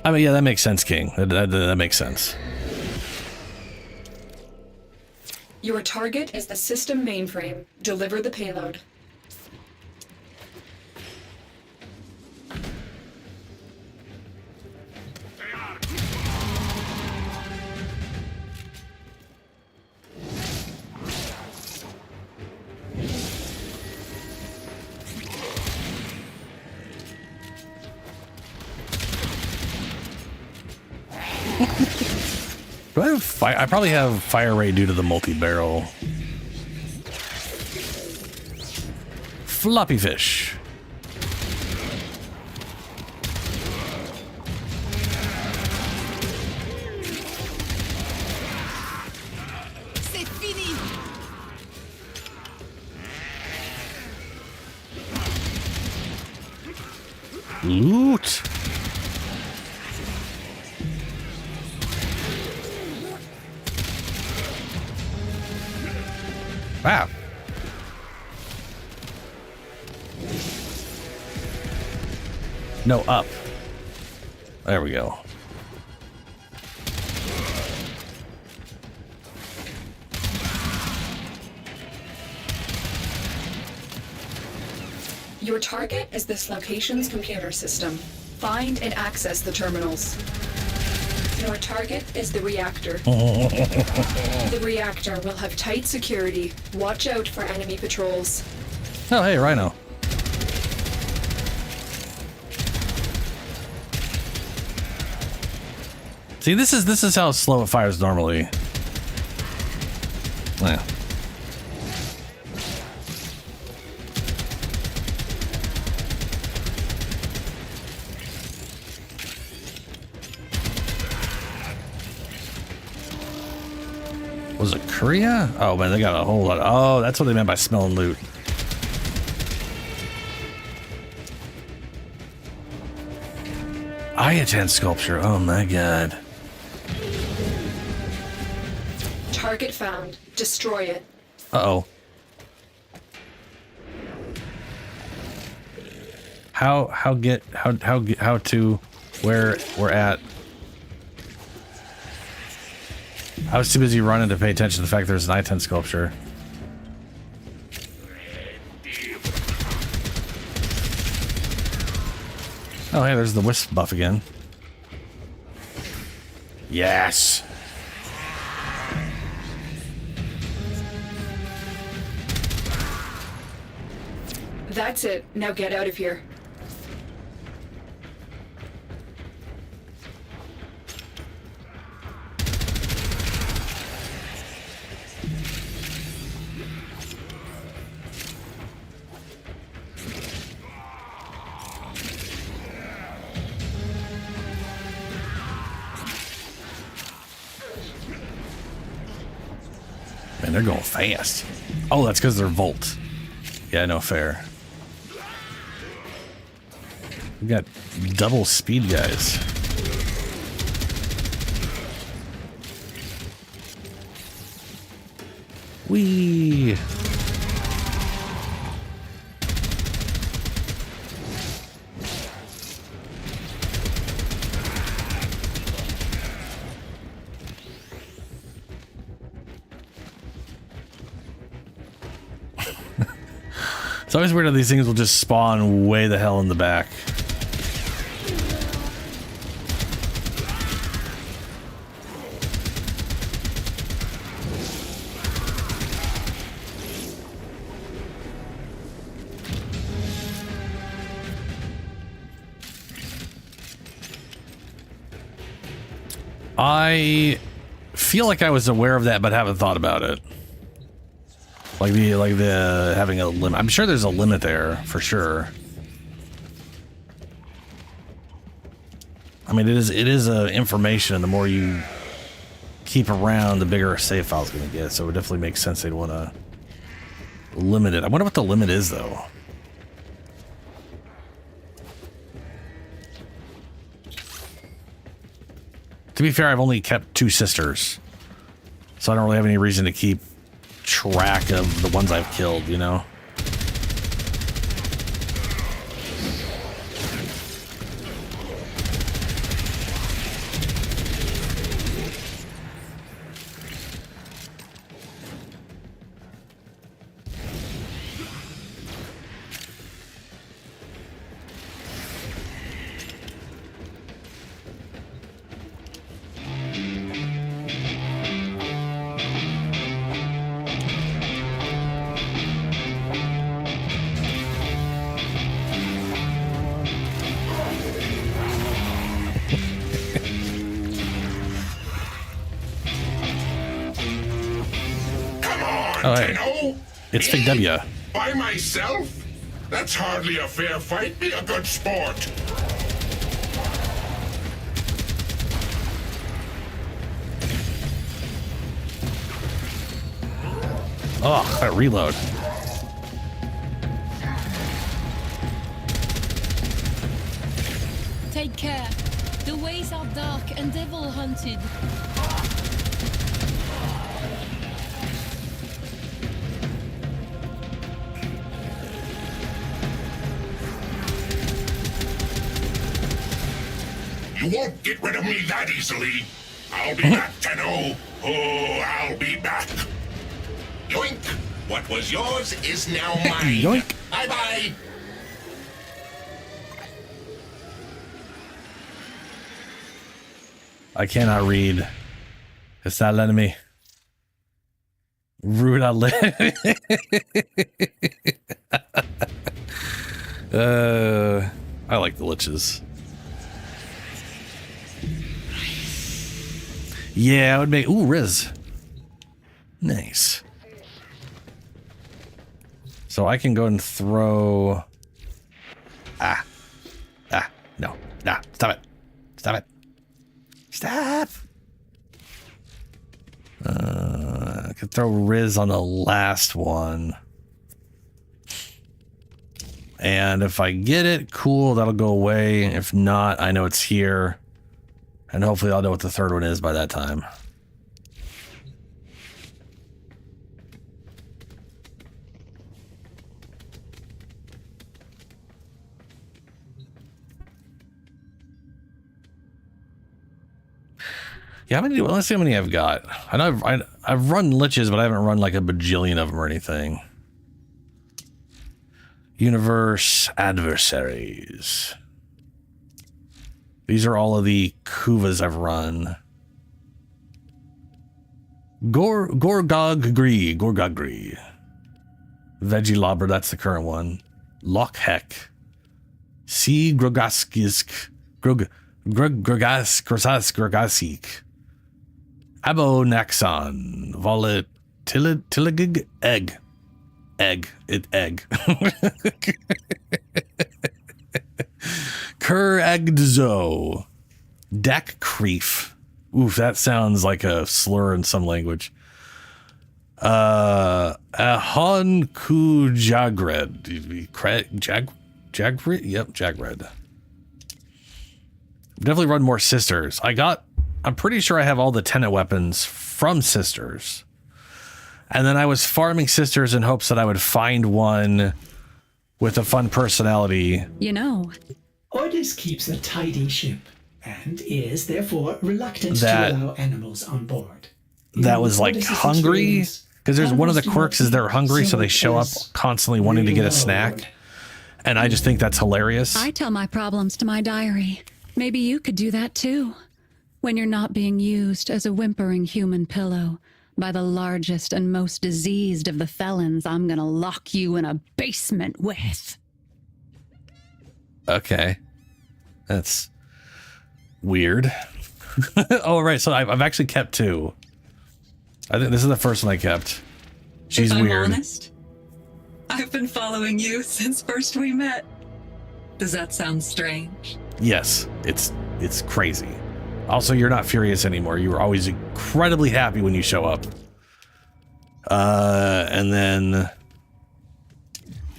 I mean, yeah, that makes sense, King. That makes sense. Your target is the system mainframe. Deliver the payload. Do I have fire? I probably have fire rate due to the multi-barrel. Floppy fish. C'est fini. Loot. Wow. No, up. There we go. Your target is this location's computer system. Find and access the terminals. Your target is the reactor. The reactor will have tight security. Watch out for enemy patrols. Oh, hey, Rhino. See, this is how slow it fires normally. Yeah. Was it Korea? Oh man, they got a whole lot. Oh, that's what they meant by smelling loot. Iatan sculpture. Oh my god. Target found. Destroy it. Uh-oh. How to where we're at. I was too busy running to pay attention to the fact there's an I-10 sculpture. Oh, hey, there's the wisp buff again. Yes. That's it. Now get out of here. Man, they're going fast. Oh, that's because they're Volt. Yeah, no fair. We got double speed guys. Whee! It's always weird how these things will just spawn way the hell in the back. I feel like I was aware of that, but haven't thought about it. Like the having a limit. I'm sure there's a limit there for sure. I mean, it is information, and the more you keep around, the bigger a save file's gonna get. So it definitely makes sense they'd want to limit it. I wonder what the limit is, though. To be fair, I've only kept 2 sisters, so I don't really have any reason to keep track of the ones I've killed, you know? Oh, hey. Tenno? It's Me? Big W. By myself? That's hardly a fair fight. Be a good sport. Oh, that reload. Take care. The ways are dark and devil hunted. You won't get rid of me that easily. I'll be back, Tenno. Oh, I'll be back. Yoink! What was yours is now mine. Yoink. Bye-bye. I cannot read. It's not letting me. Rude out let. I like the liches. Yeah, I would make. Ooh, Riz. Nice. So I can go and throw. No. Nah. Stop it. Stop it. Stop. I could throw Riz on the last one. And if I get it, cool, that'll go away. If not, I know it's here. And hopefully I'll know what the third one is by that time. Yeah, how many? Let's see how many I've got. I know I've run liches, but I haven't run like a bajillion of them or anything. Universe adversaries. These are all of the Kuvas I've run. Gorgagri. Veggie that's the current one. Lochheck. C. Grogaskisk. Grogasic. Abonaxon. Volatiligig. Egg. Kuragdzo. Dakcreef. Oof, that sounds like a slur in some language. Ahon Kujagred. Jagred? Yep, Jagred. Definitely run more sisters. I'm pretty sure I have all the tenet weapons from sisters. And then I was farming sisters in hopes that I would find one with a fun personality. You know, Ordis keeps a tidy ship and is therefore reluctant That- to allow animals on board. That was like Ordis' hungry. experience, Because there's one of the animals do quirks not is they're eat hungry, so so they much show up as constantly wanting to get a reload. snack. And I just think that's hilarious. I tell my problems to my diary. Maybe you could do that too. When you're not being used as a whimpering human pillow by the largest and most diseased of the felons I'm gonna lock you in a basement with. Okay. That's weird. Oh, right. So I've actually kept two. I think this is the first one I kept. She's if I'm weird. honest, I've been following you since first we met. Does that sound strange? Yes, it's crazy. Also, you're not furious anymore. You were always incredibly happy when you show up. And then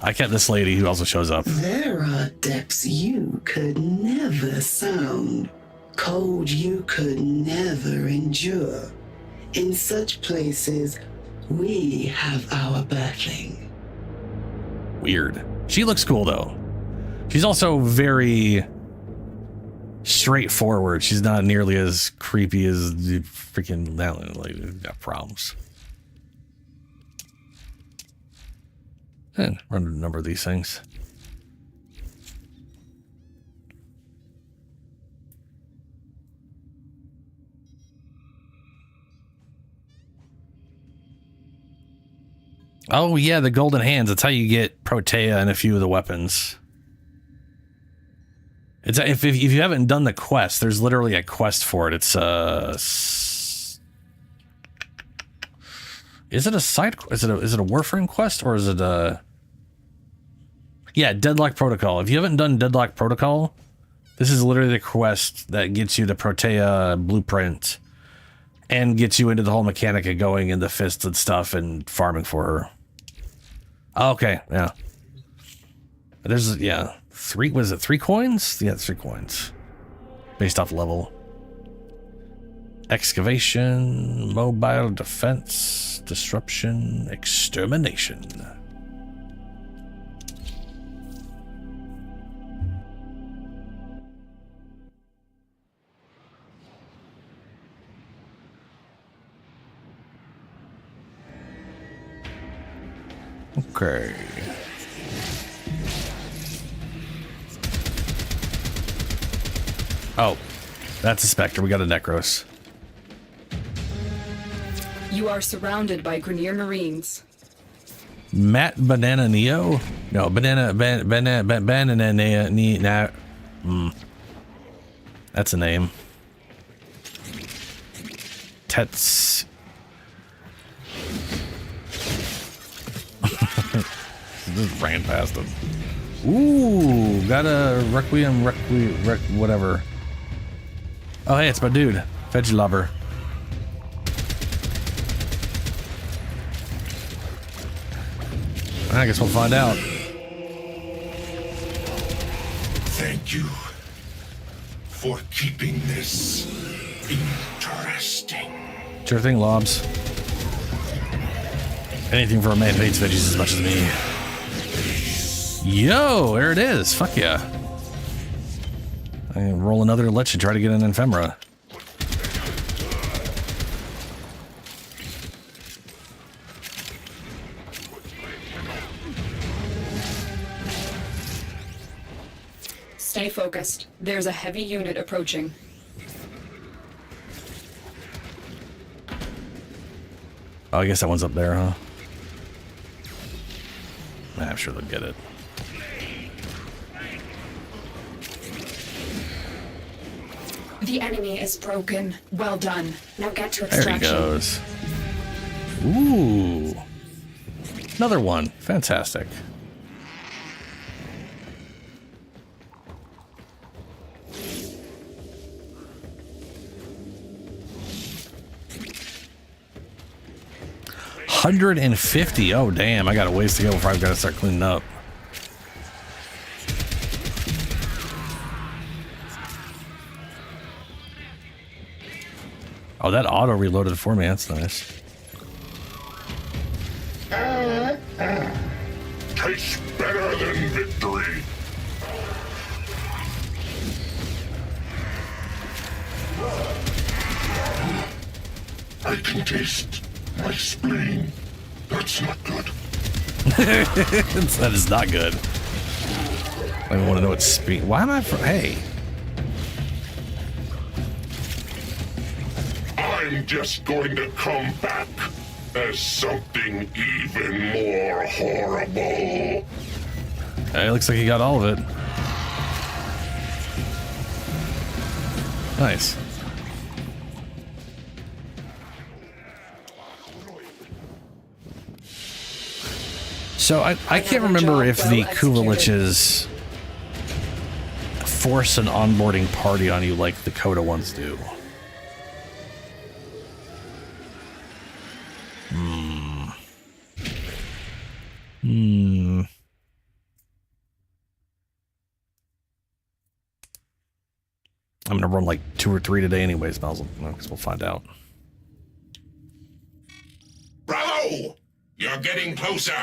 I kept this lady who also shows up. There are depths you could never sound, cold you could never endure. In such places, we have our birthing. Weird. She looks cool though. She's also very straightforward. She's not nearly as creepy as the freaking like got problems. And run a number of these things. Oh yeah, the golden hands. That's how you get Protea and a few of the weapons. It's if you haven't done the quest, there's literally a quest for it. It's Is it a side? Is it a Warframe quest or is it a? Yeah, Deadlock Protocol. If you haven't done Deadlock Protocol, this is literally the quest that gets you the Protea blueprint and gets you into the whole mechanic of going in the fists and stuff and farming for her. Okay, yeah. There's, yeah, was it 3 coins? Yeah, 3 coins. Based off level. Excavation, mobile defense, disruption, extermination. Okay. Oh, that's a Spectre. We got a Necros. You are surrounded by Grenier Marines. Matt Banana Neo? No, Banana Neo. That's a name. Tets. Just ran past him. Ooh, got a Requiem, whatever. Oh, hey, it's my dude, Veggie Lover. I guess we'll find out. Thank you for keeping this interesting. Sure thing, Lobs. Anything for a man who hates veggies as much as me. Yo, there it is. Fuck yeah. I can roll another Lich and try to get an Ephemera. Stay focused. There's a heavy unit approaching. Oh, I guess that one's up there, huh? I'm sure they'll get it. The enemy is broken. Well done. Now get to There extraction. he goes. Ooh. Another one. Fantastic. $150. Oh, damn. I got a ways to go before I've got to start cleaning up. Oh, that auto reloaded for me. That's nice. Tastes better than victory. I can taste my spleen. That's not good. That is not good. I don't even want to know what speed. Why am I from? Hey. I'm just going to come back as something even more horrible. It looks like he got all of it. Nice. So I can't remember if the Kuvaliches force an onboarding party on you like the Coda ones do. I'm gonna run like 2 or 3 today anyways, Basil. Because we'll find out. Bravo! You're getting closer.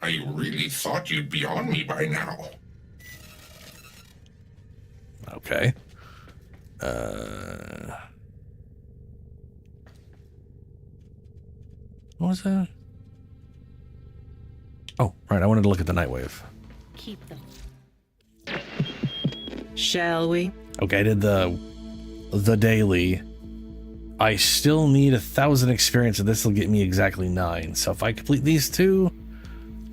I really thought you'd be on me by now. Okay. What was that? Oh, right. I wanted to look at the Nightwave. Keep them. Shall we? Okay, I did the daily. I still need 1,000 experience, and this will get me exactly 9. So if I complete these 2,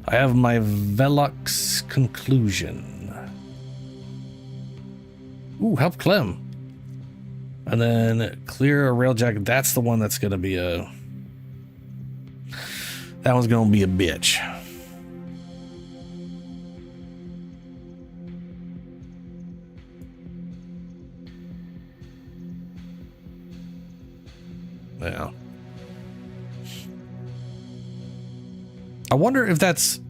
I have my Velox conclusion. Ooh, help Clem. And then clear a railjack. That's the one that's going to be a... That one's gonna be a bitch. Yeah. I wonder if that's...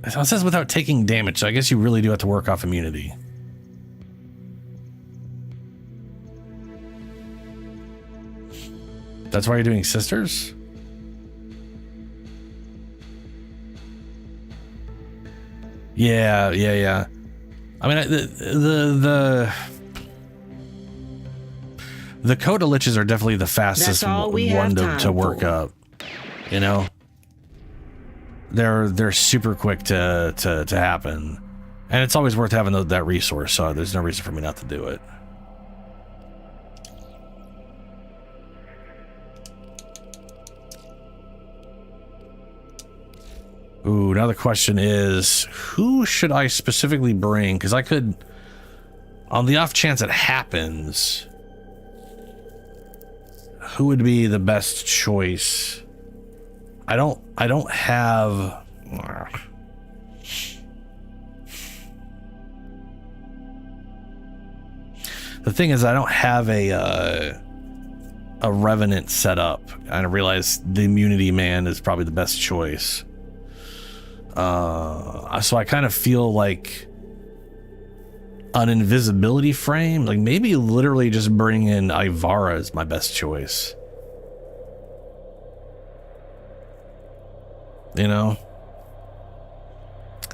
It says without taking damage, so I guess you really do have to work off immunity. That's why you're doing sisters? Yeah. I mean, the Coda Liches are definitely the fastest one to work up. You know, they're super quick to happen, and it's always worth having that resource. So there's no reason for me not to do it. Ooh, now the question is, who should I specifically bring? Because I could, on the off chance it happens, who would be the best choice? I don't have... The thing is, I don't have a Revenant set up. I realize the Immunity Man is probably the best choice. So I kind of feel like an invisibility frame, like maybe literally just bring in Ivara is my best choice. You know?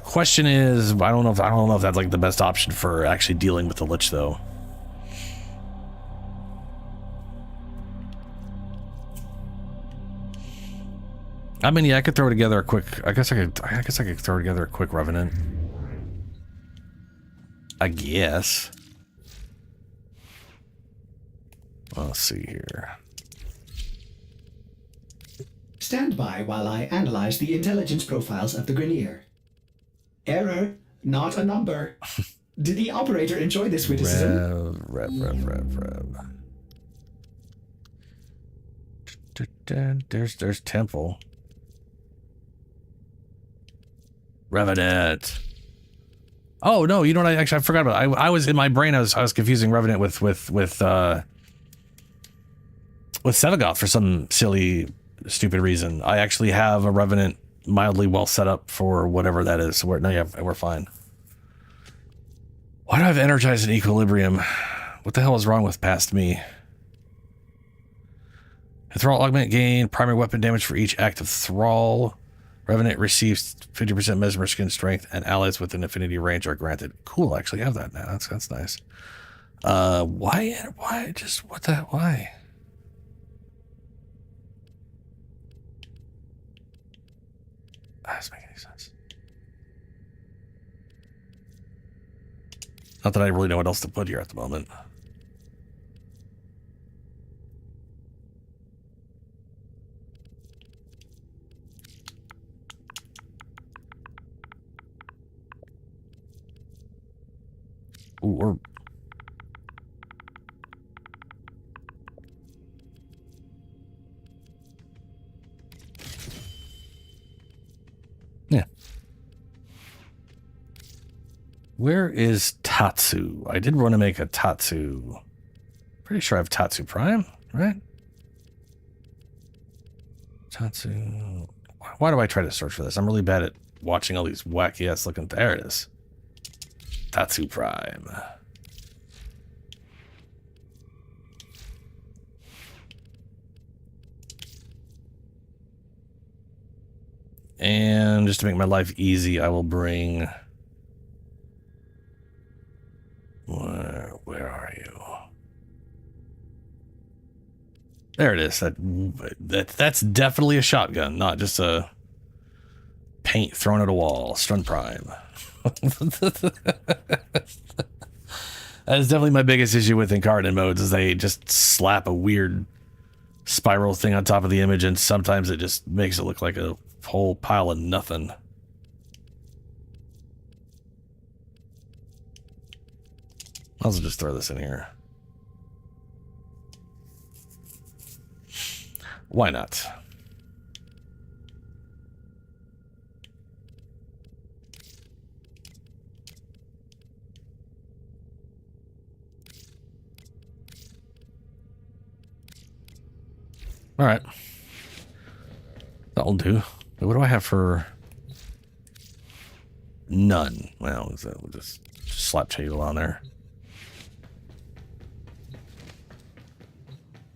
Question is, I don't know if that's like the best option for actually dealing with the Lich though. I mean, yeah, I could throw together a quick... I guess I could throw together a quick Revenant. I guess. Let's see here. Stand by while I analyze the intelligence profiles of the Grineer. Error, not a number. Did the operator enjoy this witticism? Rev. There's Temple. Revenant. Oh no, you know what? I forgot about. I was in my brain. I was confusing Revenant with Sevagoth for some silly, stupid reason. I actually have a Revenant mildly well set up for whatever that is. So we're fine. Why do I have Energized and Equilibrium? What the hell is wrong with past me? Thrall augment gain primary weapon damage for each active Thrall. Revenant receives 50% Mesmer skin strength, and allies within affinity range are granted. Cool, I actually have that now. That's nice. Why? What the? Why? That doesn't make any sense. Not that I really know what else to put here at the moment. Ooh, or yeah. Where is Tatsu? I did want to make a Tatsu. Pretty sure I have Tatsu Prime, right? Tatsu. Why do I try to search for this? I'm really bad at watching all these wacky ass looking. There it is. Tatsu Prime. And just to make my life easy, I will bring... Where are you? There it is. That's definitely a shotgun, not just a paint thrown at a wall. Stun Prime. That is definitely my biggest issue with incarnate modes, is they just slap a weird spiral thing on top of the image, and sometimes it just makes it look like a whole pile of nothing. I'll also just throw this in here. Why not? All right. That'll do. What do I have for... None. Well, we'll just slap table on there.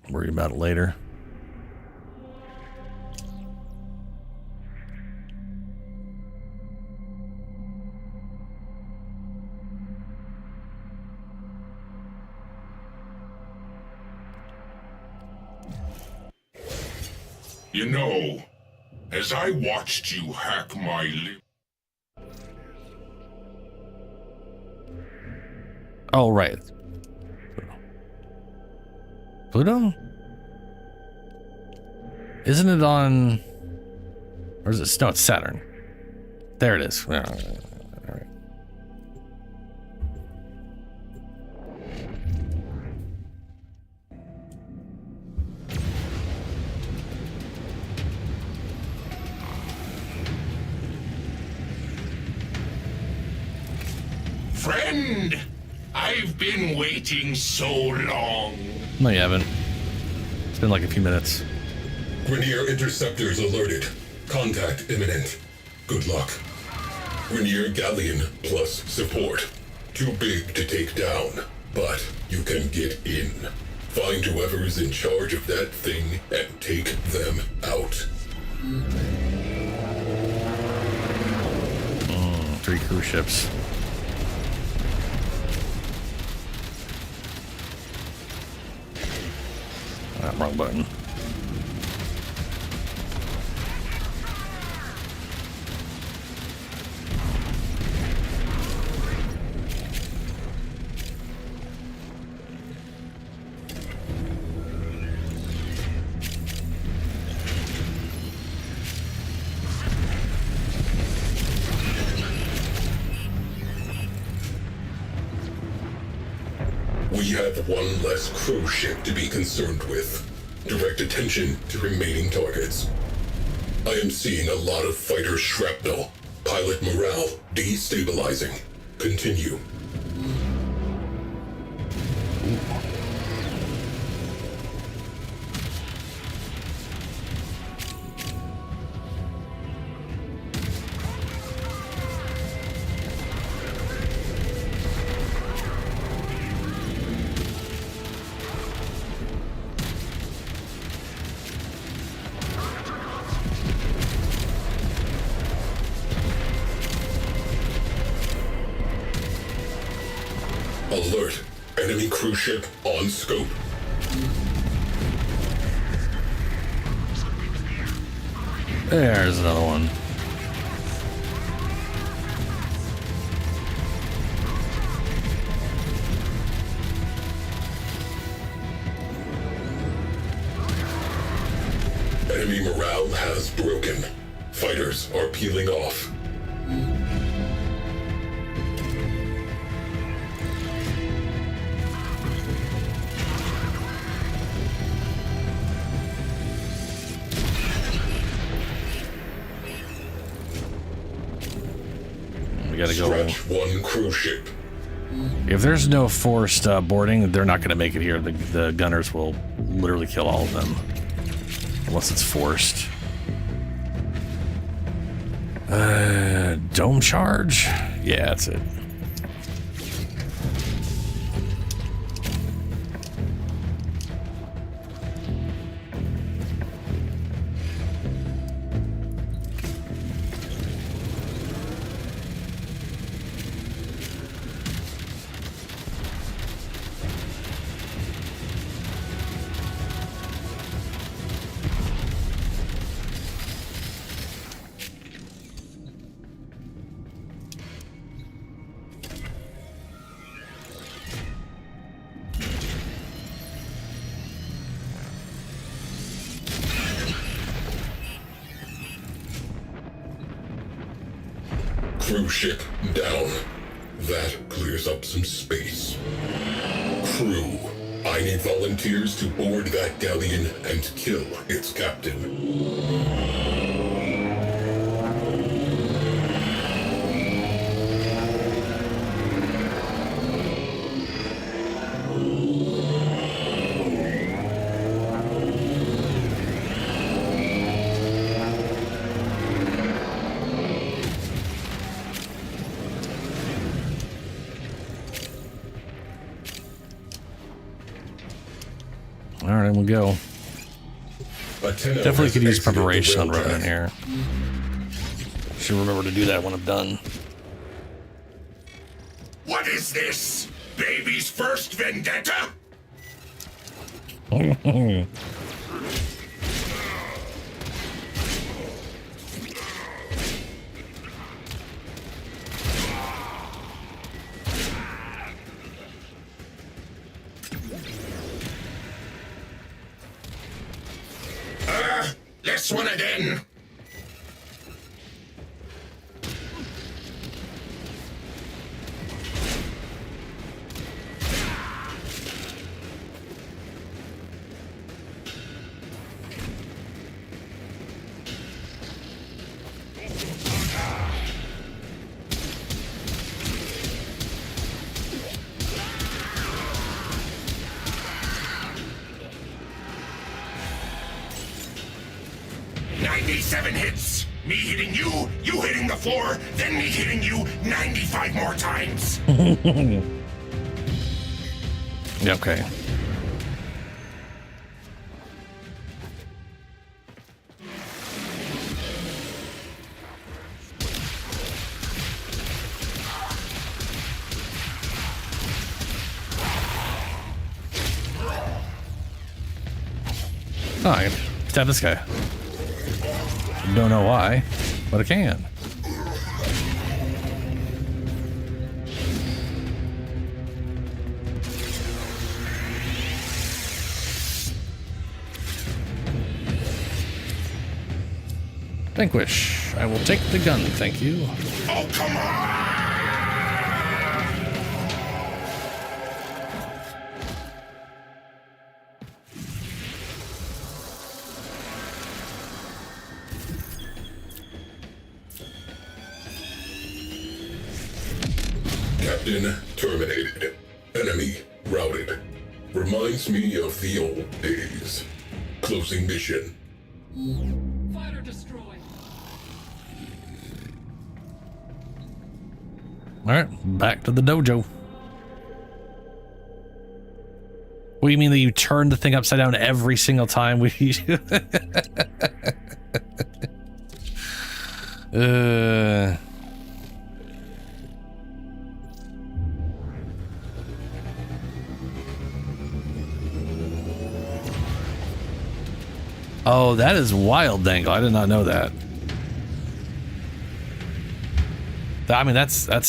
Worry about it later. You know, as I watched you hack my lip. Oh, right. Pluto? Isn't it on... Or is it... No, it's Saturn. There it is. All right. Friend, I've been waiting so long. No, you haven't. It's been like a few minutes. Grenier interceptors alerted. Contact imminent. Good luck. Grenier galleon plus support. Too big to take down, but you can get in. Find whoever's in charge of that thing and take them out. 3 cruise ships. Wrong button. We have one less cruise ship to be concerned with. Direct attention to remaining targets. I am seeing a lot of fighter shrapnel. Pilot morale destabilizing. Continue. Alert. Enemy cruise ship on scope. There's another one. Enemy morale has broken. Fighters are peeling off. We gotta go. Stretch one cruise ship. If there's no forced boarding, they're not gonna make it here. The gunners will literally kill all of them. Unless it's forced. Dome charge? Yeah, that's it. Cruise ship down. That clears up some space. Crew, I need volunteers to board that galleon and kill its captain. Alright, we'll go. A Tenno Definitely has could use exited the preparation on rail Ronan track. here. Should remember to do that when I'm done. What is this? Baby's first vendetta? This one again. Hits. Me hitting you, you hitting the floor, then me hitting you 95 more times. Okay. Oh, I can stab this guy. Don't know why, but I can. Vanquish. I will take the gun, thank you. Oh, come on! Captain terminated. Enemy routed. Reminds me of the old days. Closing mission. Fighter destroyed. Alright, back to the dojo. What do you mean that you turn the thing upside down every single time we Oh, that is wild, Dangle. I did not know that. I mean, that's that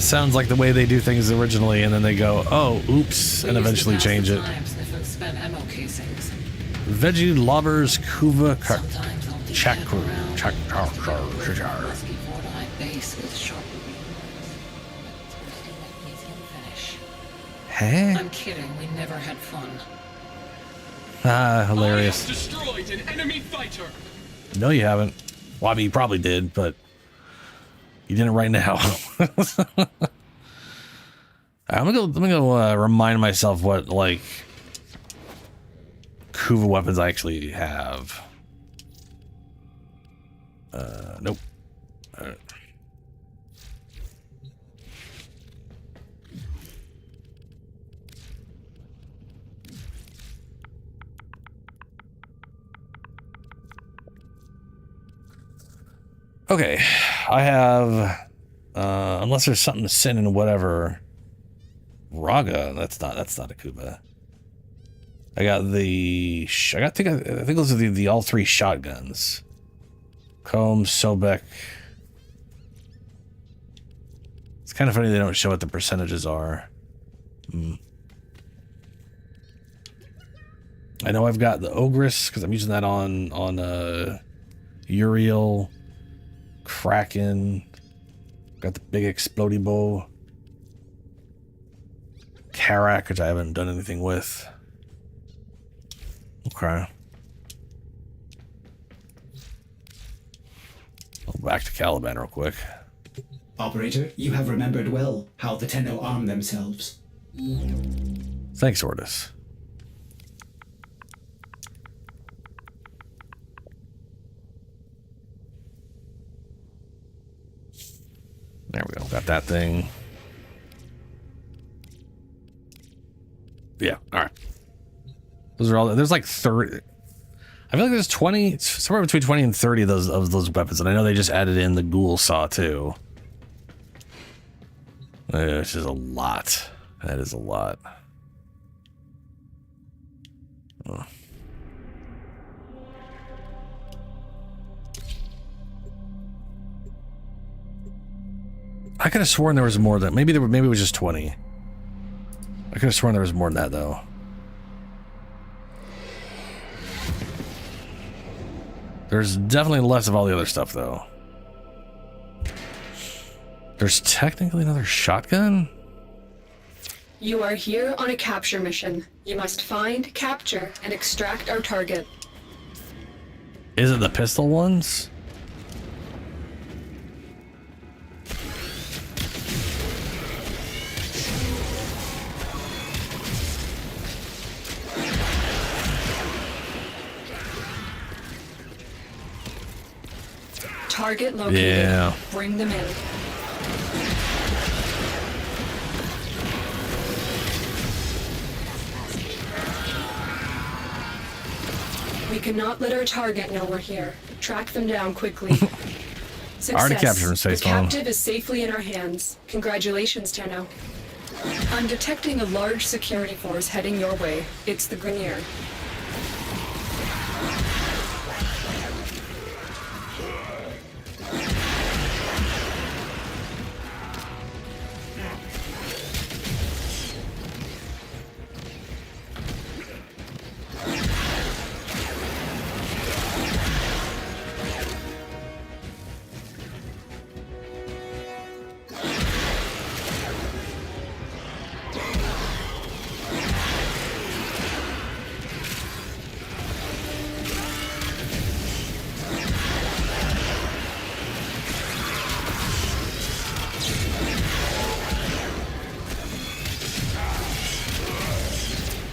sounds like the way they do things originally, and then they go, oh, oops, and eventually change it. Veggie lobbers kuva chakru. Huh? I'm kidding. We never had fun. Ah, hilarious. I have destroyed an enemy fighter. No, you haven't. Well, I mean, you probably did, but you didn't right now. I'm gonna go remind myself what like Kuva weapons I actually have. Nope. Okay, I have, unless there's something to send in whatever, Raga, that's not a Kuba. I got the, I think those are the all three shotguns. Combe, Sobek. It's kind of funny they don't show what the percentages are. I know I've got the Ogress, because I'm using that on Uriel. Kraken, got the big explodey bow, Karak, which I haven't done anything with. Okay. I'll back to Caliban real quick. Operator, you have remembered well how the Tenno arm themselves. Thanks, Ordis. There we go. Got that thing. Yeah, all right. Those are all. There's like 30. I feel like there's 20, somewhere between 20 and 30 of those weapons, and I know they just added in the ghoul saw too. Which is a lot. That is a lot. Oh. I could have sworn there was more than maybe it was just 20. I could have sworn there was more than that though. There's definitely less of all the other stuff though. There's technically another shotgun? You are here on a capture mission. You must find, capture, and extract our target. Is it the pistol ones? Target located. Yeah. Bring them in. We cannot let our target know we're here. Track them down quickly. Success. Already captured him, The captive is safely in our hands. Congratulations, Tenno. I'm detecting a large security force heading your way. It's the Grenier.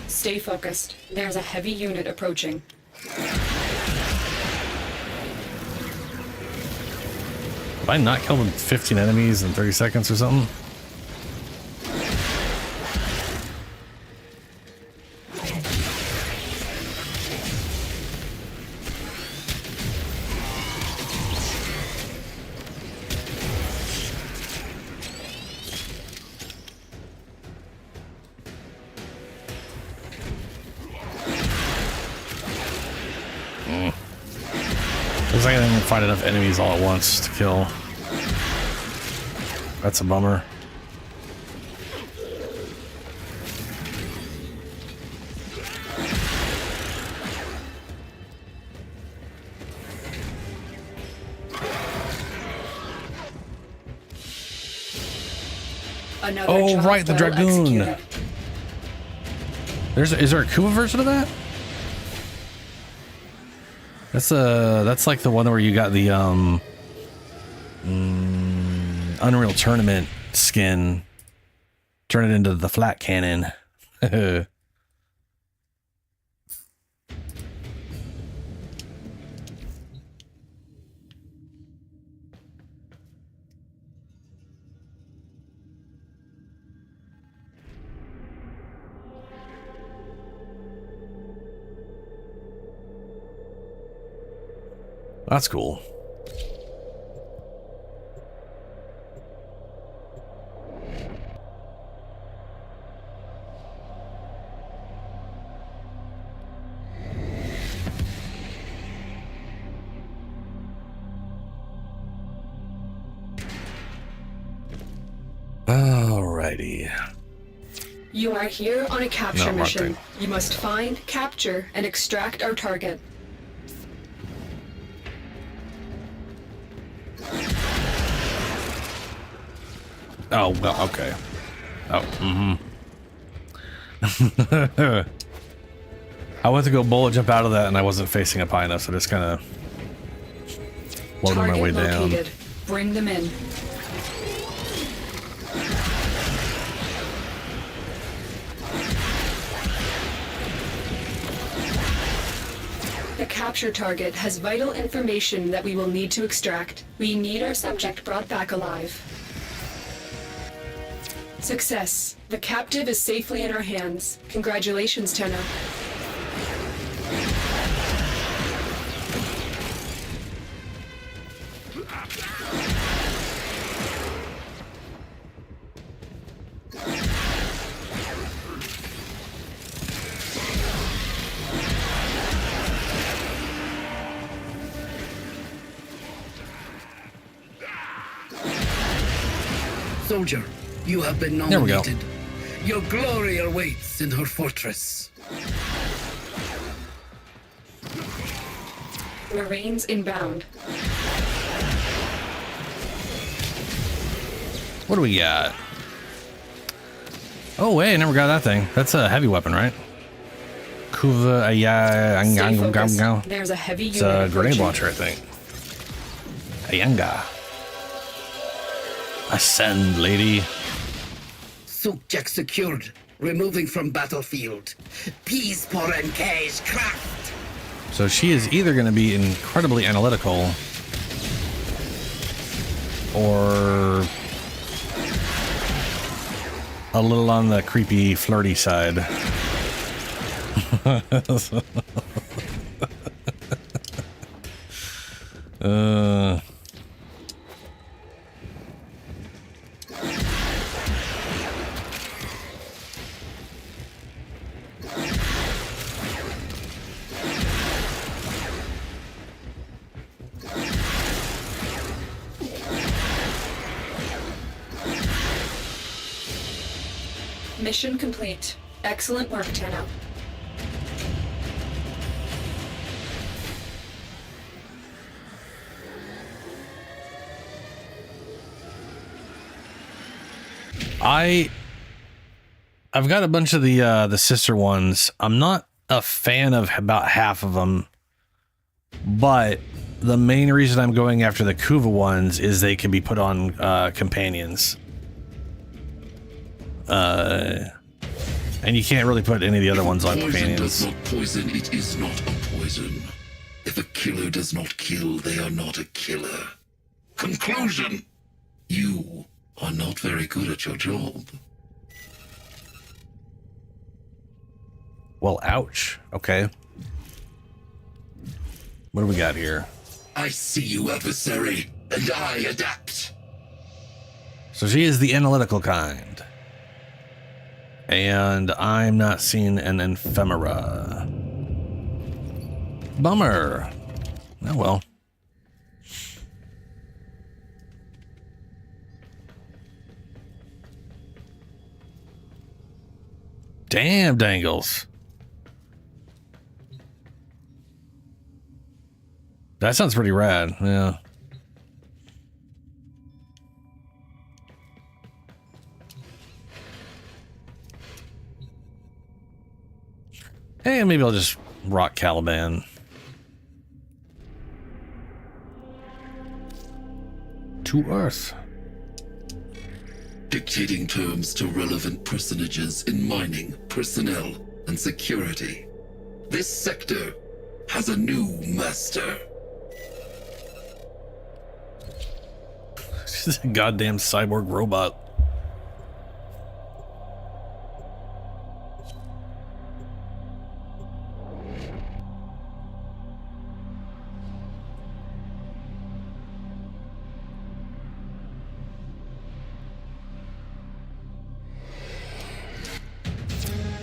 Stay focused. There's a heavy unit approaching. Have I not killed 15 enemies in 30 seconds or something? Looks like I didn't find enough enemies all at once to kill. That's a bummer. Another Oh, job right, the well Dragoon. executed. Is there a Kuva version of that? That's like the one where you got the Unreal Tournament skin. Turn it into the flat cannon. That's cool. Alrighty. You are here on a capture No, wrong mission. thing. You must find, capture, and extract our target. Oh, well, okay. Oh, I went to go bullet jump out of that and I wasn't facing up high enough, so I just kind of loaded my way down. Located. Bring them in. The capture target has vital information that we will need to extract. We need our subject brought back alive. Success. The captive is safely in our hands. Congratulations, Tenno. Soldier, you have been There we go. nominated. Your glory awaits in her fortress. Marines inbound. What do we got? Oh, wait, I never got that thing. That's a heavy weapon, right? Kuva, Stay focused. There's a heavy it's unit a grenade approaching. launcher, I think. Ayanga. Ascend, lady. Subject secured. Removing from battlefield. Peace for Enkei's craft. So she is either going to be incredibly analytical or a little on the creepy, flirty side. Mission complete. Excellent work, Tenno. I've got a bunch of the sister ones. I'm not a fan of about half of them, but the main reason I'm going after the Kuva ones is they can be put on companions. And you can't really put any of the other ones on companions. Does not poison, it is not a poison. If a killer does not kill, they are not a killer. Conclusion! You are not very good at your job. Well, ouch. Okay. What do we got here? I see you, adversary, and I adapt. So she is the analytical kind. And I'm not seeing an ephemera. Bummer. Oh well. Damn dangles. That sounds pretty rad, yeah. Hey, maybe I'll just rock Caliban. To Earth. Dictating terms to relevant personages in mining, personnel, and security. This sector has a new master. She's a goddamn cyborg robot.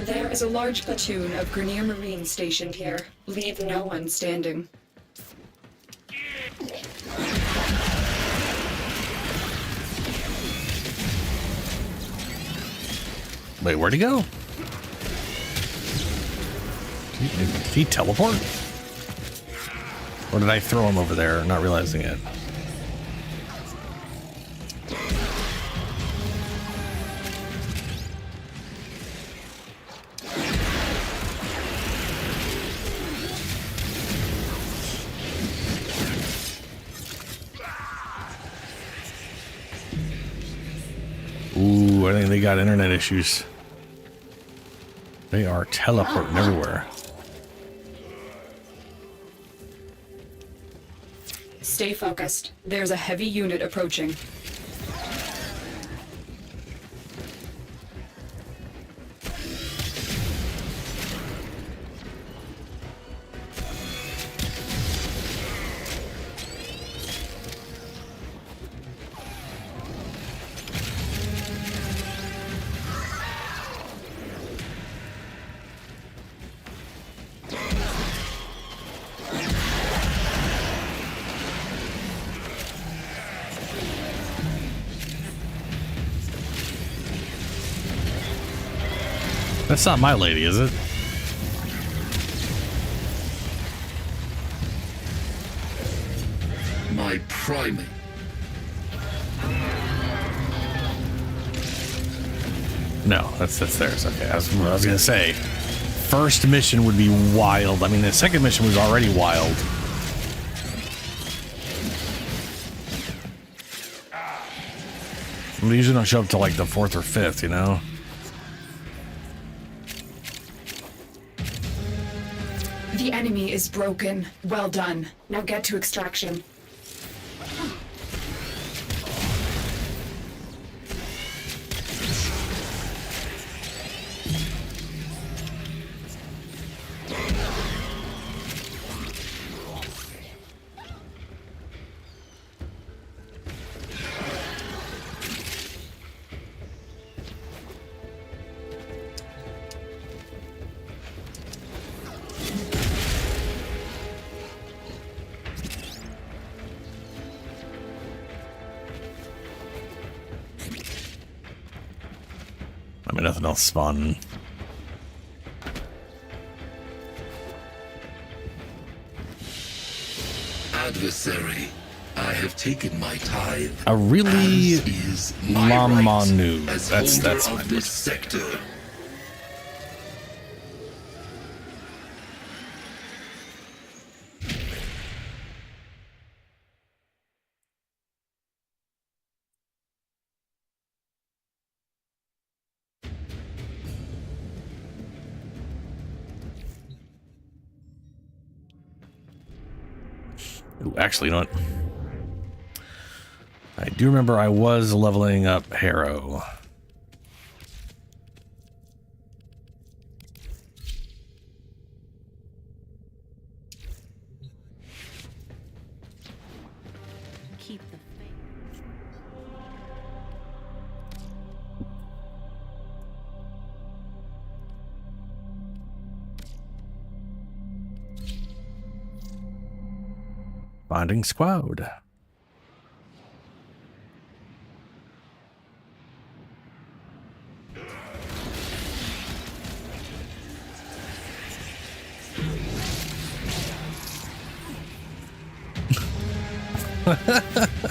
There is a large platoon of Grenier Marines stationed here. Leave no one standing. Wait, where'd he go? Did he teleport? Or did I throw him over there, not realizing it? Ooh, I think they got internet issues. They are teleporting everywhere. Stay focused. There's a heavy unit approaching. That's not my lady, is it? My primate. No, that's theirs. Okay, I was gonna say, first mission would be wild. I mean, the second mission was already wild. They usually don't show up till like the 4th or 5th, you know? The enemy is broken. Well done. Now get to extraction. I mean, nothing else fun. Adversary, I have taken my tithe. A really as is my Lamanu. right as That's holder my of this sector. Ooh, actually, you know what? I do remember I was leveling up Harrow. Keep the faith. Bonding squad.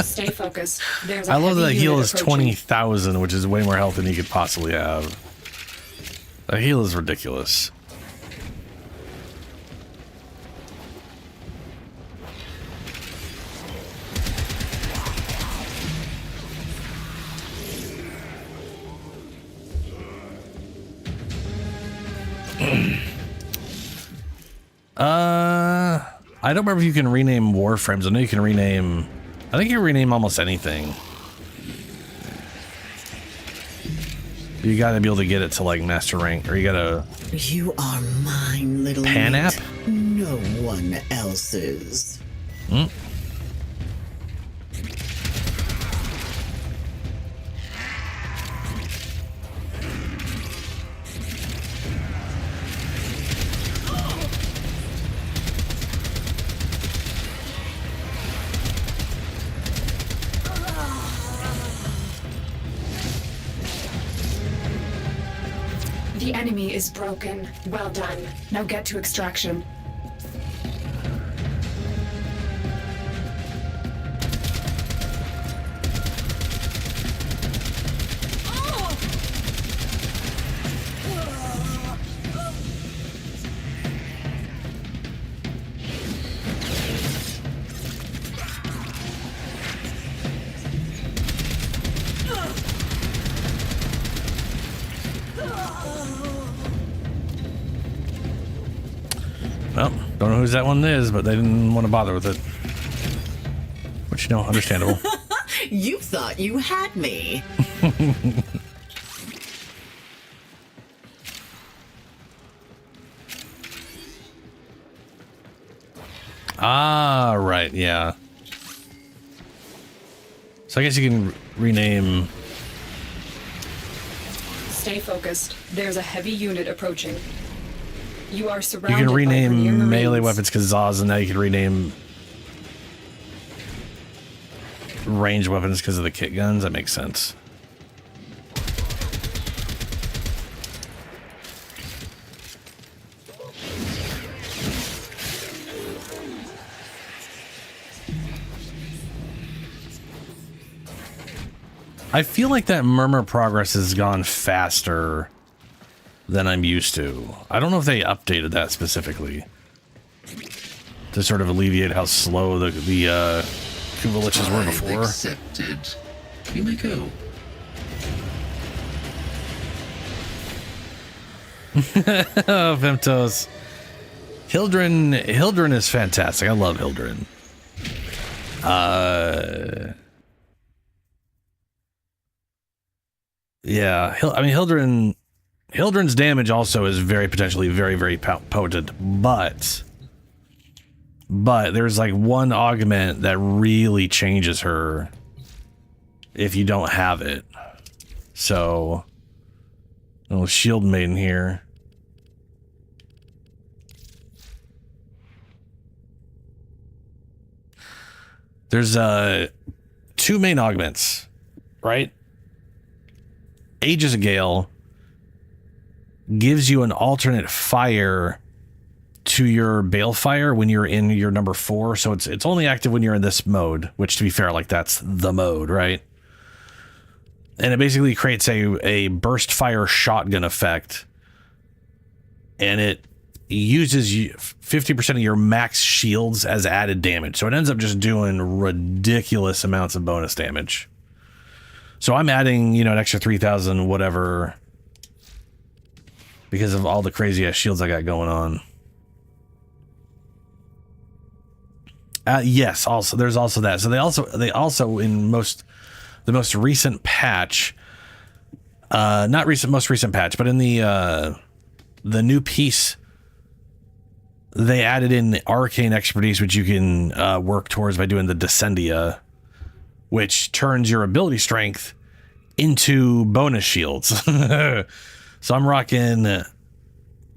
Stay focused. There's a I love that heavy heal unit is approaching. 20,000, which is way more health than you could possibly have. The heal is ridiculous. I don't remember if you can rename Warframes. I know you can rename... I think you can rename almost anything. You gotta be able to get it to, like, master rank, or you gotta... You are mine, little Pan-app? mate. No one else's. Hmm? The enemy is broken. Well done. Now get to extraction. Well, don't know whose that one is, but they didn't want to bother with it. Which, you know, understandable. You thought you had me. Ah, right, yeah. So I guess you can rename... Stay focused. There's a heavy unit approaching. You are You surrounded can by Grineer rename melee Marines. weapons Kazaz, and now you can rename ranged weapons because of the kit guns. That makes sense. I feel like that murmur progress has gone faster than I'm used to. I don't know if they updated that specifically to sort of alleviate how slow the Kuva Liches were before. Accepted. You may go. Oh, Vimtos. Hildren is fantastic. I love Hildren. Yeah, I mean, Hildren's damage also is potentially very, very potent, but there's like one augment that really changes her if you don't have it. So, little shield maiden here. There's two main augments, right? Aegis of Gale gives you an alternate fire to your Balefire when you're in your number 4, so it's only active when you're in this mode, which, to be fair, like, that's the mode, right? And it basically creates a burst fire shotgun effect, and it uses 50% of your max shields as added damage, so it ends up just doing ridiculous amounts of bonus damage. So I'm adding, an extra 3,000 whatever because of all the crazy ass shields I got going on. Yes, also there's also that. So they also in the most recent patch, most recent patch, but in the new piece, they added in the arcane expertise, which you can work towards by doing the Descendia, which turns your ability strength into bonus shields. So I'm rocking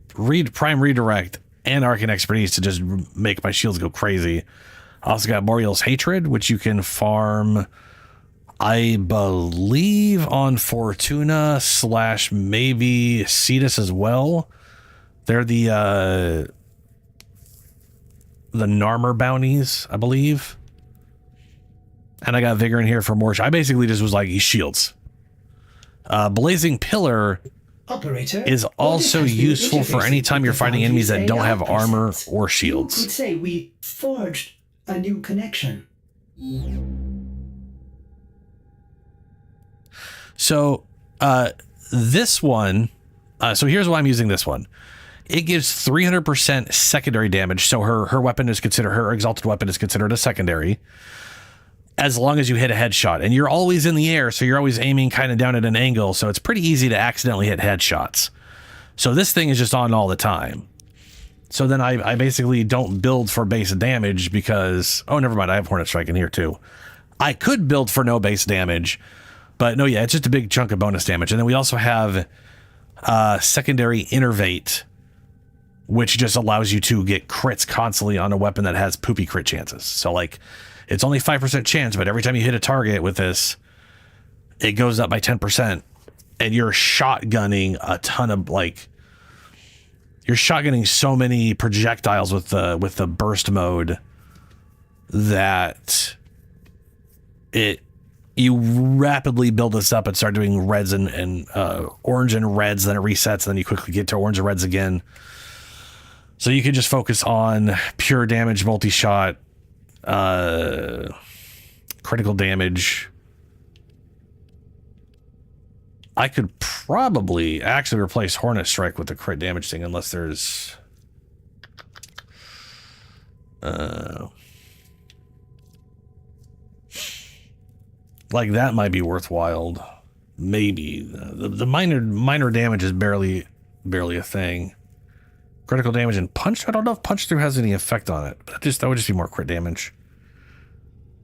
Prime Redirect and Arcane Expertise to just make my shields go crazy. I also got Boreal's Hatred, which you can farm, I believe, on Fortuna / maybe Cetus as well. They're the Narmer bounties, I believe. And I got Vigor in here for more. I basically just was like, shields. Blazing Pillar Operator, is also useful for any time you're fighting enemies that don't have armor or shields. You could say we forged a new connection. So this one, so here's why I'm using this one. It gives 300% secondary damage. So her weapon is considered, her exalted weapon is considered a secondary, as long as you hit a headshot, and you're always in the air, so you're always aiming kind of down at an angle, so it's pretty easy to accidentally hit headshots. So this thing is just on all the time. So then I basically don't build for base damage because, oh, never mind, I have Hornet Strike in here too. I could build for no base damage, but no, yeah, it's just a big chunk of bonus damage. And then we also have secondary Innervate, which just allows you to get crits constantly on a weapon that has poopy crit chances. So like, it's only 5% chance, but every time you hit a target with this, it goes up by 10%, and you're shotgunning a ton of, like, you're shotgunning so many projectiles with the burst mode that you rapidly build this up and start doing reds and orange and reds, then it resets, and then you quickly get to orange and reds again. So you can just focus on pure damage, multi-shot, critical damage. I could probably actually replace Hornet Strike with the crit damage thing, unless there's like, that might be worthwhile. Maybe the minor damage is barely a thing. Critical damage and punch. I don't know if punch through has any effect on it. That would just be more crit damage.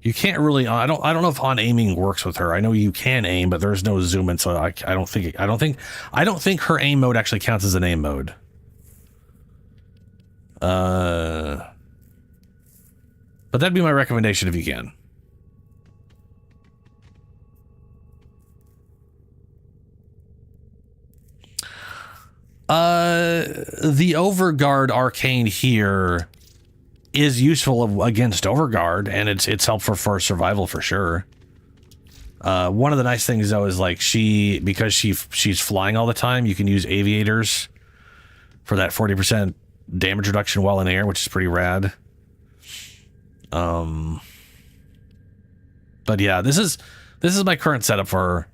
You can't really. I don't know if on aiming works with her. I know you can aim, but there's no zoom in, so I don't think her aim mode actually counts as an aim mode. But that'd be my recommendation if you can. The Overguard Arcane here is useful against Overguard, and it's helpful for survival for sure. One of the nice things though is like because she's flying all the time, you can use aviators for that 40% damage reduction while in air, which is pretty rad. But yeah, this is my current setup for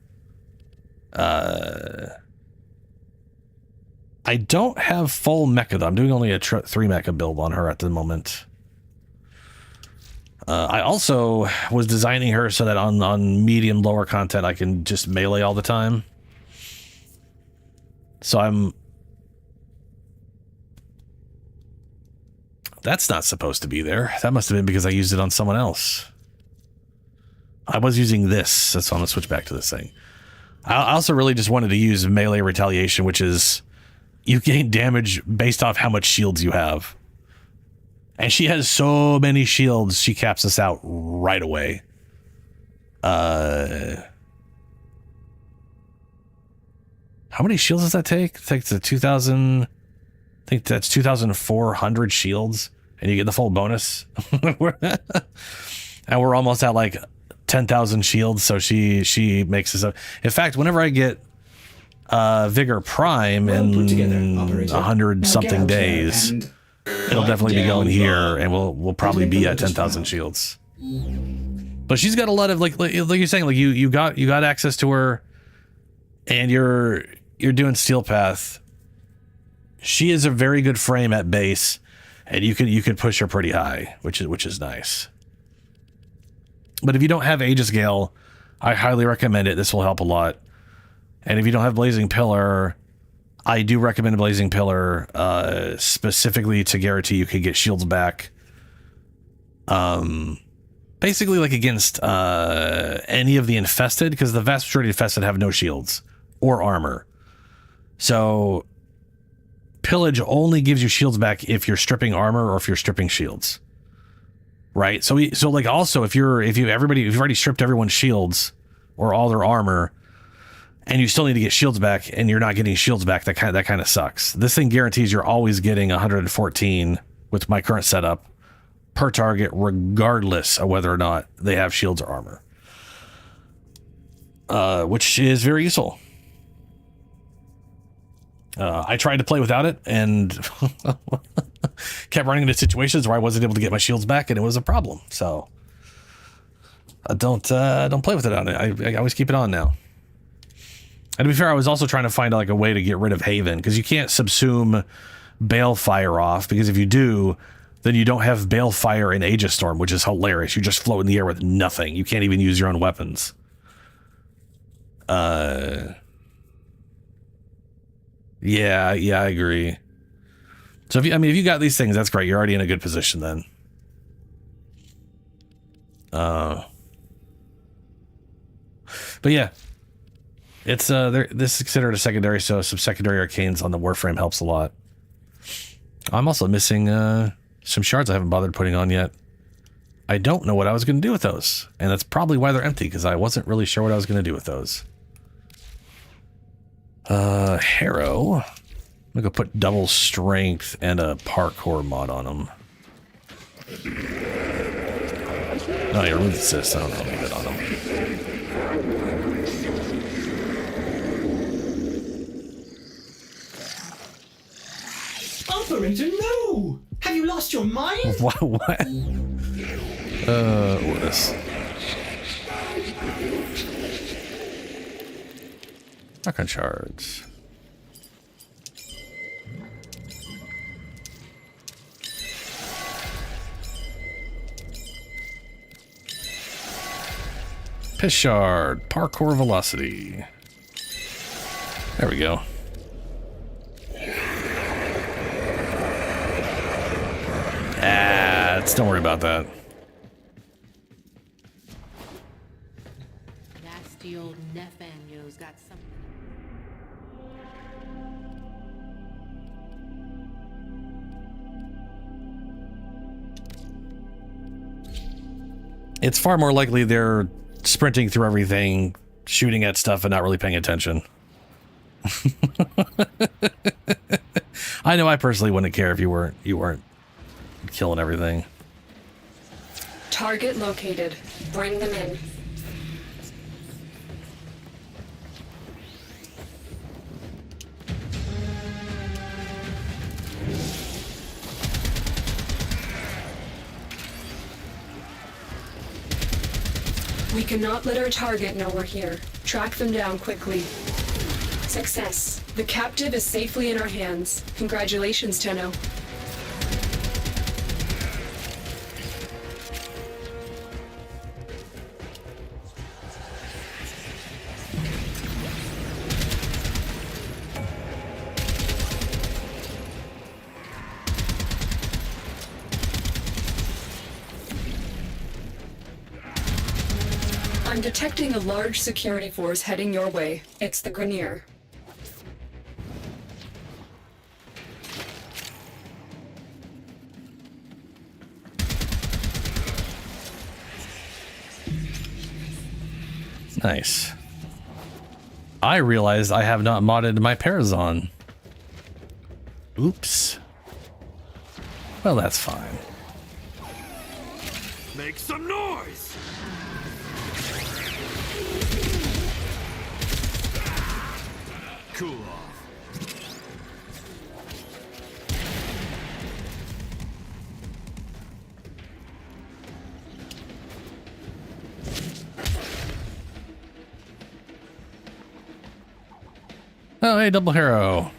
I don't have full mecha though. I'm doing only a 3 mecha build on her at the moment. I also was designing her so that on medium lower content I can just melee all the time. So that's not supposed to be there. That must have been because I used it on someone else. I was using this, so I'm gonna switch back to this thing. I also really just wanted to use melee retaliation, which is you gain damage based off how much shields you have. And she has so many shields, she caps us out right away. How many shields does that take? It takes a 2,000... I think that's 2,400 shields, and you get the full bonus. And we're almost at like 10,000 shields, so she makes us up. In fact, whenever I get Vigor Prime in 100-something days, it'll definitely be going here, and we'll probably be at 10,000 shields. But she's got a lot of like you're saying, like you got access to her, and you're doing Steel Path. She is a very good frame at base, and you can push her pretty high, which is nice. But if you don't have Aegis Gale, I highly recommend it. This will help a lot. And if you don't have Blazing Pillar, I do recommend Blazing Pillar specifically to guarantee you can get shields back. Basically like against any of the infested, because the vast majority of infested have no shields or armor. So Pillage only gives you shields back if you're stripping armor or if you're stripping shields. Right? So like also if you've already stripped everyone's shields or all their armor, and you still need to get shields back, and you're not getting shields back, that kind of sucks. This thing guarantees you're always getting 114 with my current setup per target, regardless of whether or not they have shields or armor, which is very useful. I tried to play without it and kept running into situations where I wasn't able to get my shields back, and it was a problem. So don't play with it on it. I always keep it on now. And to be fair, I was also trying to find like a way to get rid of Haven, because you can't subsume Balefire off, because if you do, then you don't have Balefire in Aegis Storm, which is hilarious. You just float in the air with nothing. You can't even use your own weapons. Yeah, I agree. So if you got these things, that's great. You're already in a good position then. But yeah. It's this is considered a secondary, so some secondary arcanes on the Warframe helps a lot. I'm also missing some shards I haven't bothered putting on yet. I don't know what I was going to do with those, and that's probably why they're empty, because I wasn't really sure what I was going to do with those. Harrow. I'm going to go put double strength and a parkour mod on them. Oh yeah, root assist. I don't know, leave it on them. Operator, no! Have you lost your mind? What? This. Archon shards. Piss shard, parkour velocity. There we go. Don't worry about that. Nasty old Nefanyo's got something. It's far more likely they're sprinting through everything, shooting at stuff, and not really paying attention. I know I personally wouldn't care if you weren't killing everything. Target located. Bring them in. We cannot let our target know we're here. Track them down quickly. Success. The captive is safely in our hands. Congratulations, Tenno. I'm detecting a large security force heading your way. It's the Grenier. Nice. I realized I have not modded my Parazon. Oops. Well, that's fine. Make some noise! Cool off. Oh, hey, double hero.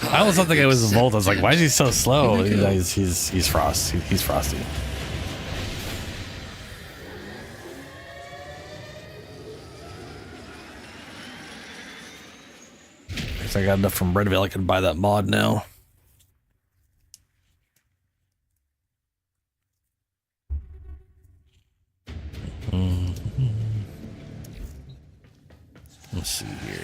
I almost thought the guy was Volt. I was like, why is he so slow? He's Frost. He's Frosty. Guess I got enough from Redville. I can buy that mod now. Let's see here.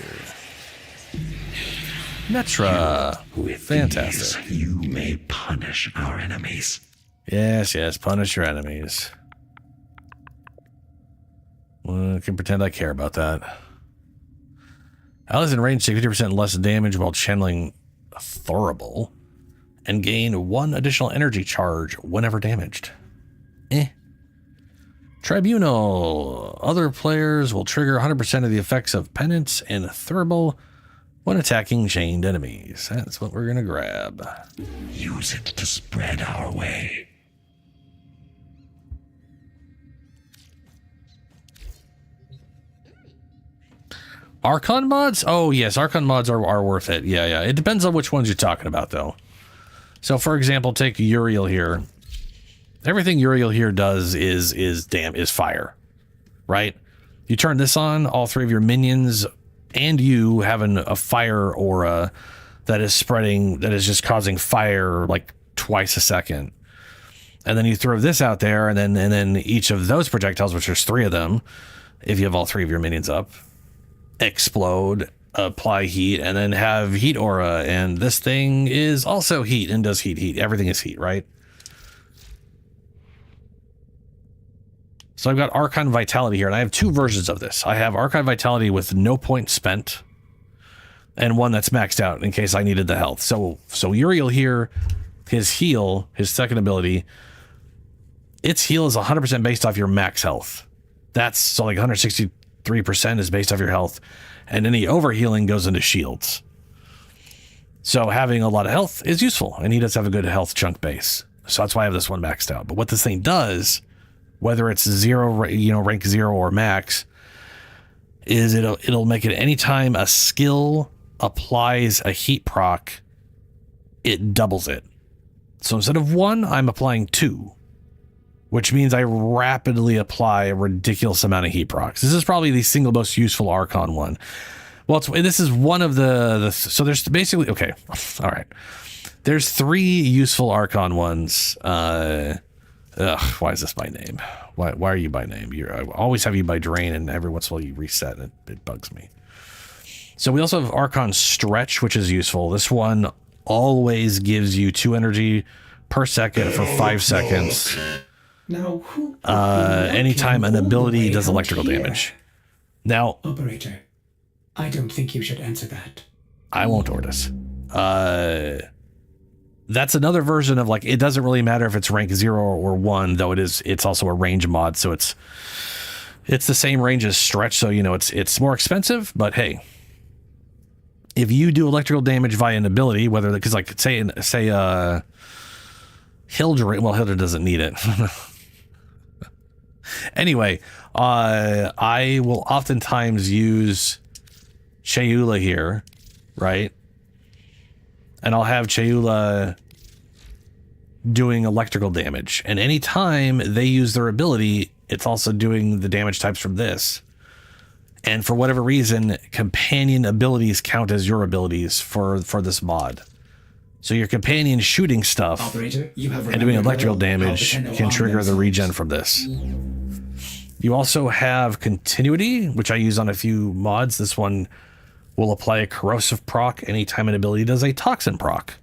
Netra. Fantastic. You may punish our enemies. Yes, yes. Punish your enemies. Well, I can pretend I care about that. Allies in range take 50% less damage while channeling Thorable and gain 1 additional energy charge whenever damaged. Tribunal. Other players will trigger 100% of the effects of Penance and Thorable when attacking chained enemies. That's what we're going to grab. Use it to spread our way. Archon mods? Oh, yes. Archon mods are worth it. Yeah, yeah. It depends on which ones you're talking about, though. So, for example, take Uriel here. Everything Uriel here does is fire, right? You turn this on, all 3 of your minions and you having a fire aura that is spreading, that is just causing fire like twice a second. And then you throw this out there, and then each of those projectiles, which there's 3 of them, if you have all 3 of your minions up, explode, apply heat, and then have heat aura. And this thing is also heat and does heat. Everything is heat, right? So I've got Archon Vitality here, and I have 2 versions of this. I have Archon Vitality with no point spent, and one that's maxed out in case I needed the health. So Uriel here, his heal, his second ability, its heal is 100% based off your max health. That's so like 163% is based off your health, and any overhealing goes into shields. So having a lot of health is useful, and he does have a good health chunk base. So that's why I have this one maxed out. But what this thing does, whether it's 0, rank 0 or max, is it'll make it anytime a skill applies a heat proc, it doubles it. So instead of 1, I'm applying 2, which means I rapidly apply a ridiculous amount of heat procs. This is probably the single most useful Archon one. Well, this is one of so there's basically, okay, all right. There's 3 useful Archon ones. Why is this by name? Why are you by name? I always have you by drain, and every once in a while you reset, and it bugs me. So we also have Archon Stretch, which is useful. This one always gives you 2 energy per second for 5 seconds. Now, anytime an ability does electrical damage. Now, Operator, I don't think you should answer that. I won't, Ordis. that's another version of like, it doesn't really matter if it's rank 0 or 1, though it's also a range mod, so it's the same range as stretch, so it's more expensive, but hey, if you do electrical damage via an ability, whether because like say Hildred, well, Hildred doesn't need it. Anyway, I will oftentimes use Chayula here, right? And I'll have Chayula doing electrical damage. And anytime they use their ability, it's also doing the damage types from this. And for whatever reason, companion abilities count as your abilities for this mod. So your companion shooting stuff Operator, you have and doing electrical remembered well damage how the can trigger the Tenno regen from this. You also have continuity, which I use on a few mods. This one will apply a corrosive proc anytime an ability does a toxin proc.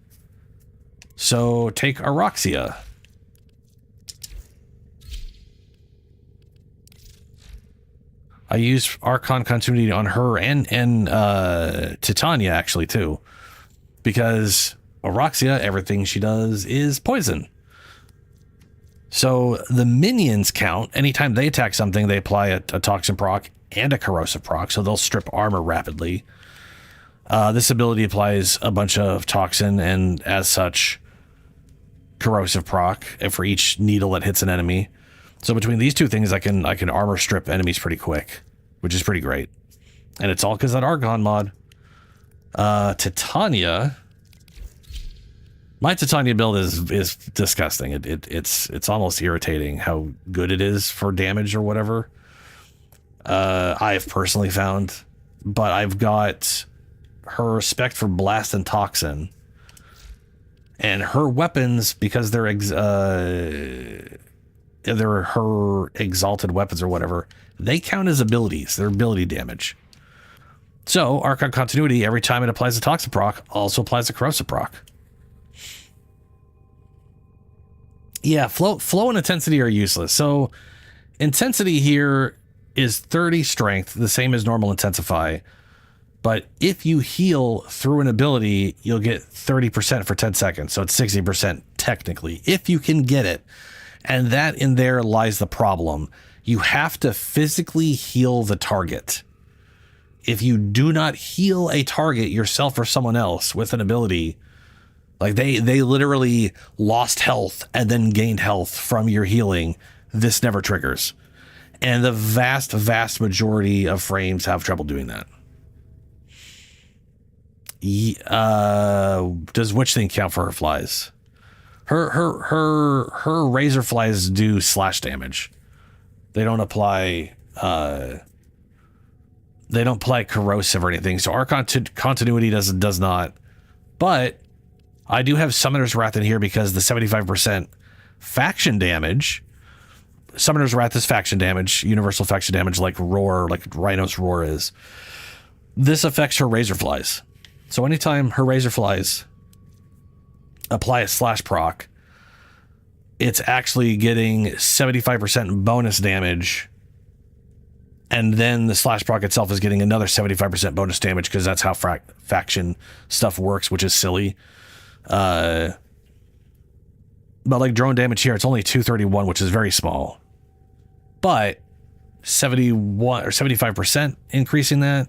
So take Aroxia. I use Archon Continuity on her and Titania actually too, because Aroxia, everything she does is poison. So the minions count. Anytime they attack something, they apply a toxin proc and a corrosive proc, so they'll strip armor rapidly. This ability applies a bunch of toxin and, as such, corrosive proc for each needle that hits an enemy. So between these two things, I can armor strip enemies pretty quick, which is pretty great. And it's all because of that Argon mod. Titania. My Titania build is disgusting. It's almost irritating how good it is for damage or whatever. I've personally found, but I've got her respect for blast and toxin, and her weapons, because they're her exalted weapons or whatever, they count as abilities. They're ability damage. So Archon Continuity, every time it applies a toxin proc, also applies a corrosive proc. Yeah, flow and intensity are useless. So intensity here is 30 strength, the same as normal intensify. But if you heal through an ability, you'll get 30% for 10 seconds. So it's 60% technically, if you can get it. And that in there lies the problem. You have to physically heal the target. If you do not heal a target, yourself or someone else, with an ability, like they literally lost health and then gained health from your healing, this never triggers. And the vast majority of frames have trouble doing that. Does Witch Thing count for her flies? Her razor flies do slash damage. They don't apply corrosive or anything. So our continuity does not. But I do have Summoner's Wrath in here because the 75% faction damage. Summoner's Wrath is faction damage, universal faction damage, like Roar, like Rhino's Roar is. This affects her razor flies. So anytime her razor flies apply a slash proc, it's actually getting 75% bonus damage. And then the slash proc itself is getting another 75% bonus damage because that's how faction stuff works, which is silly. But like drone damage here, it's only 231, which is very small. But 71 or 75% increasing that.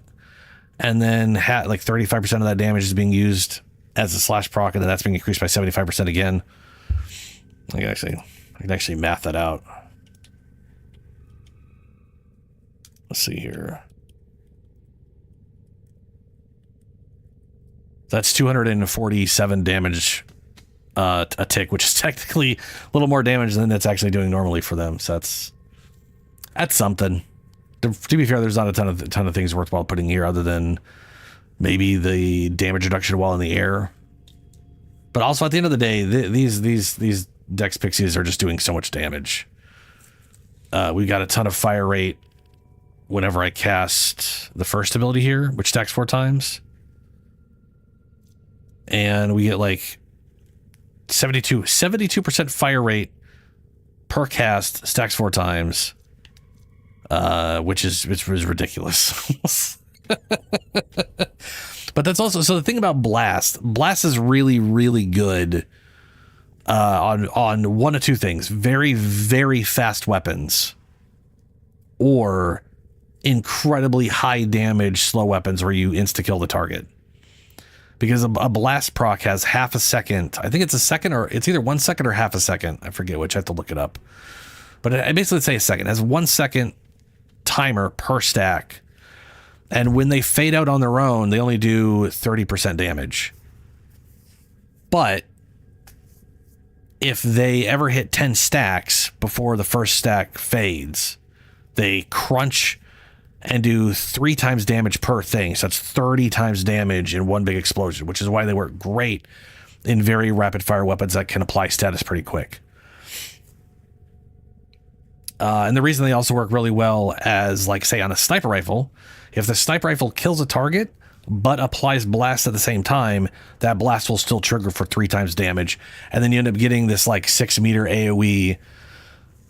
And then like 35% of that damage is being used as a slash proc, and then that's being increased by 75% again. I can actually math that out. Let's see here. That's 247 damage a tick, which is technically a little more damage than it's actually doing normally for them. So that's something. To be fair, there's not a ton of things worthwhile putting here other than maybe the damage reduction while in the air. But also at the end of the day, these Dex Pixies are just doing so much damage. We got a ton of fire rate whenever I cast the first ability here, which stacks 4 times. And we get like 72% fire rate per cast, stacks 4 times. Which is ridiculous. But that's also, so the thing about Blast is really, really good on one of two things: very, very fast weapons, or incredibly high damage slow weapons where you insta kill the target. Because a blast proc has half a second. I think it's a second, or it's either 1 second or half a second. I forget which. I have to look it up. But I basically say a second. It has 1 second timer per stack. And when they fade out on their own, they only do 30% damage. But if they ever hit 10 stacks before the first stack fades, they crunch and do 3 times damage per thing. So that's 30 times damage in one big explosion, which is why they work great in very rapid fire weapons that can apply status pretty quick. And the reason they also work really well as, like, say, on a sniper rifle, if the sniper rifle kills a target but applies blast at the same time, that blast will still trigger for 3 times damage. And then you end up getting this, like, 6-meter AoE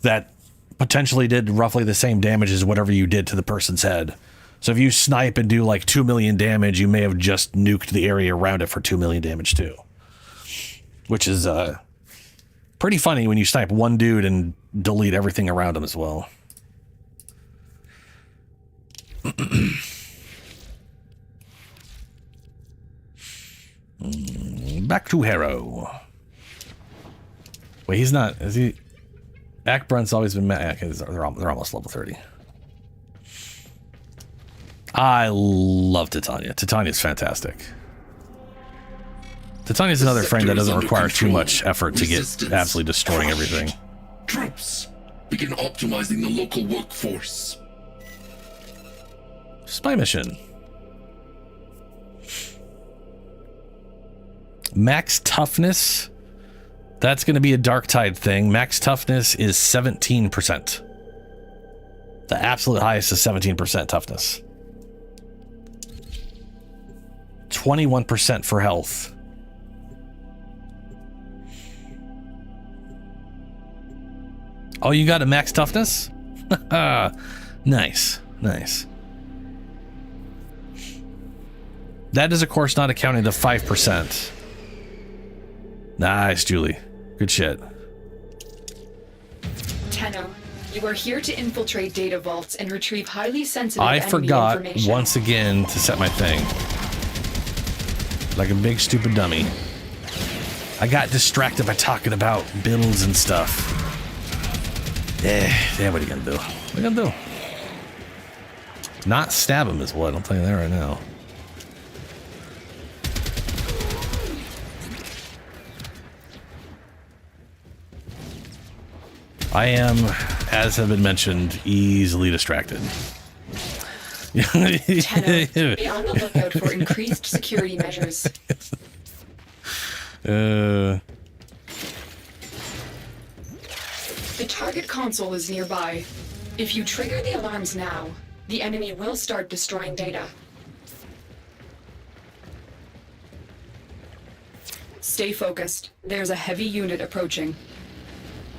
that potentially did roughly the same damage as whatever you did to the person's head. So if you snipe and do like 2 million damage, you may have just nuked the area around it for 2 million damage too. Which is pretty funny when you snipe one dude and delete everything around him as well. Back to Harrow. Wait, he's not, is he? Akbrunt's always been mad. Okay, they're almost level 30. I love Titania. Titania's fantastic. Titania's another frame that doesn't require too much effort to get absolutely destroying everything. Troops, begin optimizing the local workforce. Spy mission. Max toughness. That's going to be a Dark Tide thing. Max toughness is 17%. The absolute highest is 17% toughness. 21% for health. Oh, you got a max toughness? Nice, nice. That is, of course, not accounting the 5%. Nice, Julie. Good shit. Tenno, you are here to infiltrate data vaults and retrieve highly sensitive I enemy forgot information. once again to set my thing. Like a big stupid dummy. I got distracted by talking about builds and stuff. Yeah, what are you gonna do? What are you gonna do? Not stab him is what, I'll tell you that right now. I am, as have been mentioned, easily distracted. Tenno, be on the lookout for increased security measures. The target console is nearby. If you trigger the alarms now, the enemy will start destroying data. Stay focused. There's a heavy unit approaching.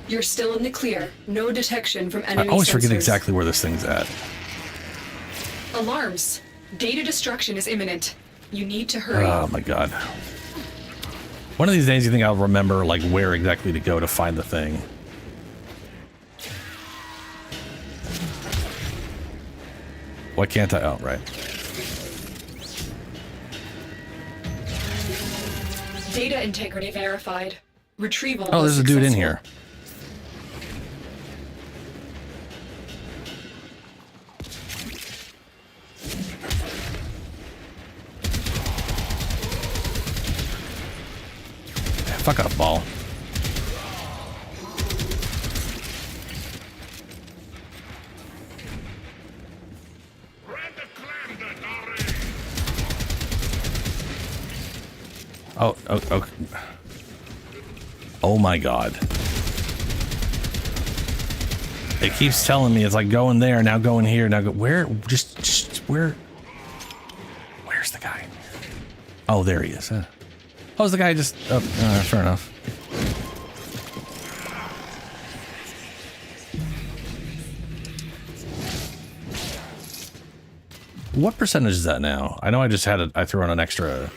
You're still in the clear. No detection from enemy I always sensors. forget exactly where this thing's at. Alarms. Data destruction is imminent. You need to hurry. Oh my god. One of these days you think I'll remember like where exactly to go to find the thing. Why can't I? Oh, right. Data integrity verified. Retrieval. Oh, there's a dude in successful. here. Fuck off, ball. Oh, oh my god. It keeps telling me it's like going there, now going here, now go where? Just where? Where's the guy? Oh, there he is. Oh, is the guy just? Oh, fair enough. What percentage is that now? I know I just had it. I threw on an extra,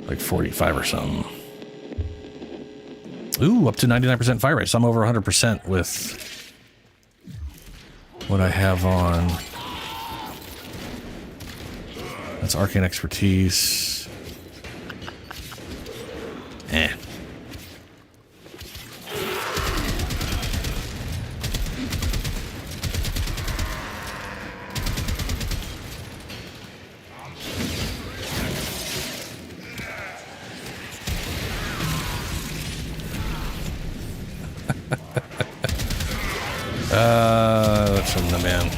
like 45 or something. Ooh, up to 99% fire rate. So I'm over 100% with what I have on. That's arcane expertise. Eh. That's from the man.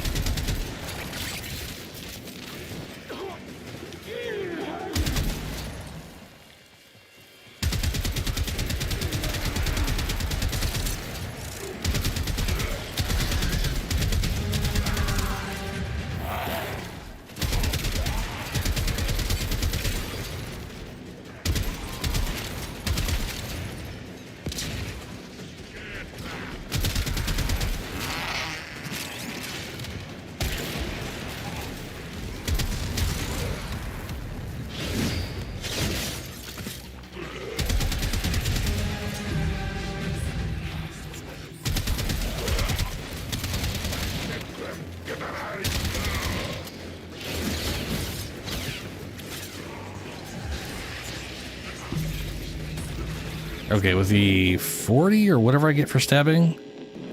Okay, with the 40 or whatever I get for stabbing,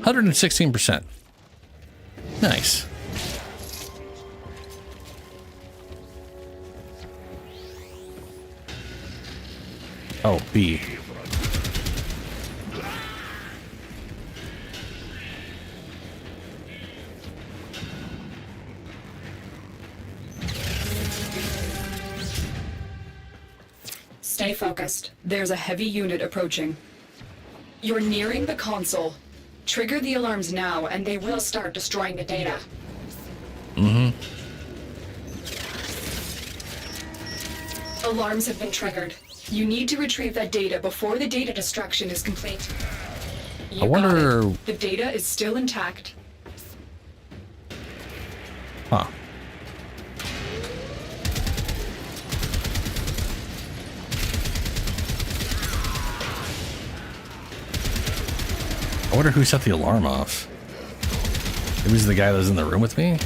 116%. Nice. Oh, B. Stay focused. There's a heavy unit approaching. You're nearing the console. Trigger the alarms now, and they will start destroying the data. Mm-hmm. Alarms have been triggered. You need to retrieve that data before the data destruction is complete. I wonder... The data is still intact. Huh. I wonder who set the alarm off. It was the guy that was in the room with me?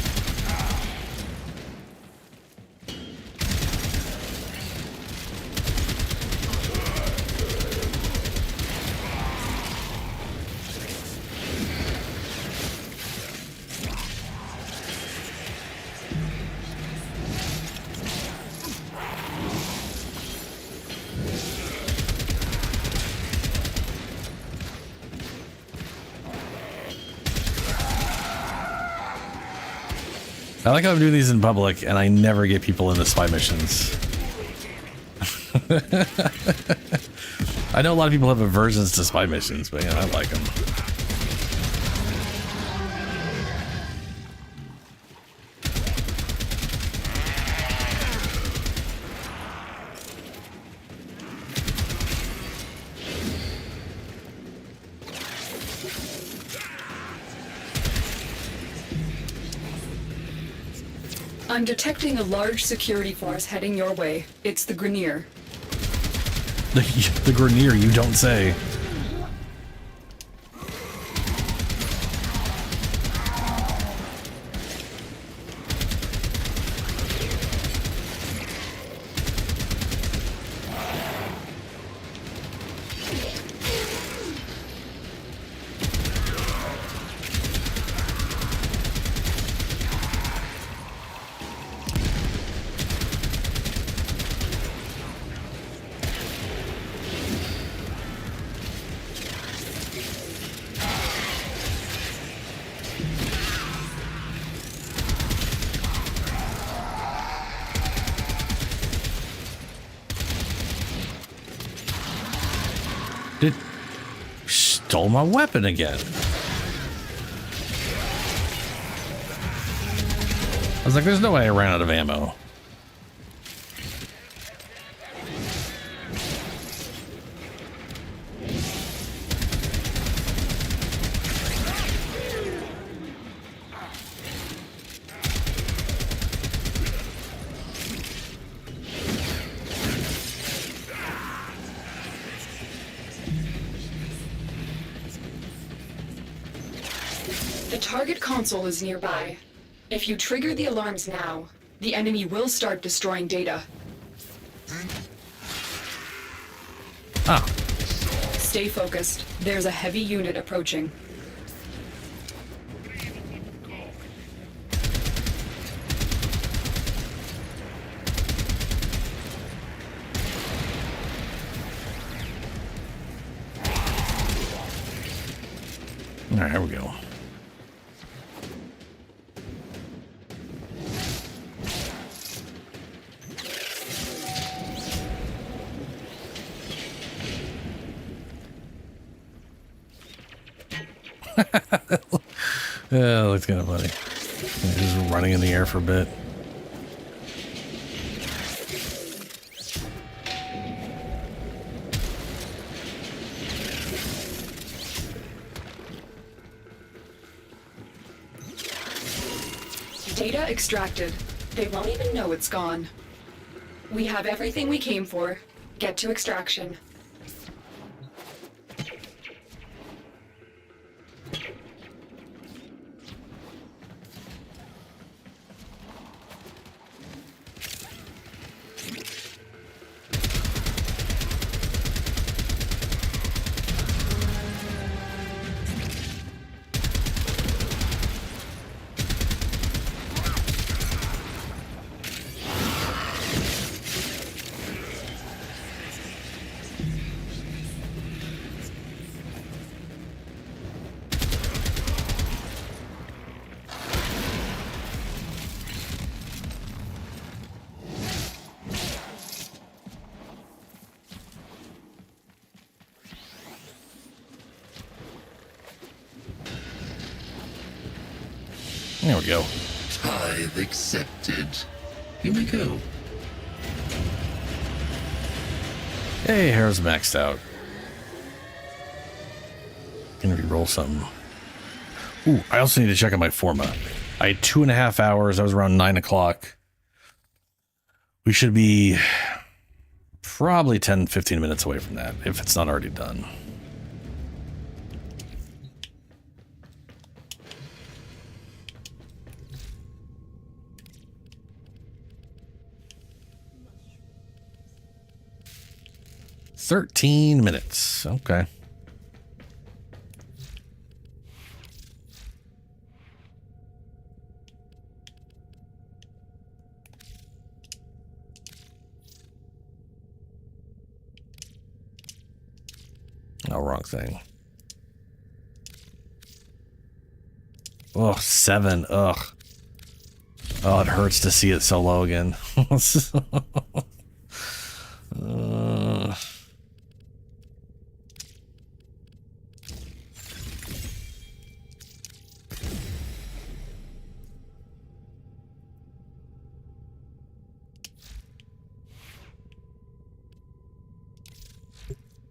I like how I'm doing these in public and I never get people into spy missions. I know a lot of people have aversions to spy missions, but yeah, I like them. I'm detecting a large security force heading your way. It's the Grenier. The Grenier, you don't say. Stole my weapon again. I was like, there's no way I ran out of ammo. The target console is nearby. If you trigger the alarms now, the enemy will start destroying data. Ah. Stay focused. There's a heavy unit approaching. All right, here we go. Oh, it's kind of funny. Just running in the air for a bit. Data extracted. They won't even know it's gone. We have everything we came for. Get to extraction. There we go. Tithe accepted. You may go. Hey, Harrow's maxed out. Gonna re-roll something. Ooh, I also need to check on my forma. I had 2.5 hours. I was around 9 o'clock. We should be probably 10, 15 minutes away from that, if it's not already done. "13 minutes. Okay. Oh, wrong thing. Oh, 7. Ugh. Oh, it hurts to see it so low again.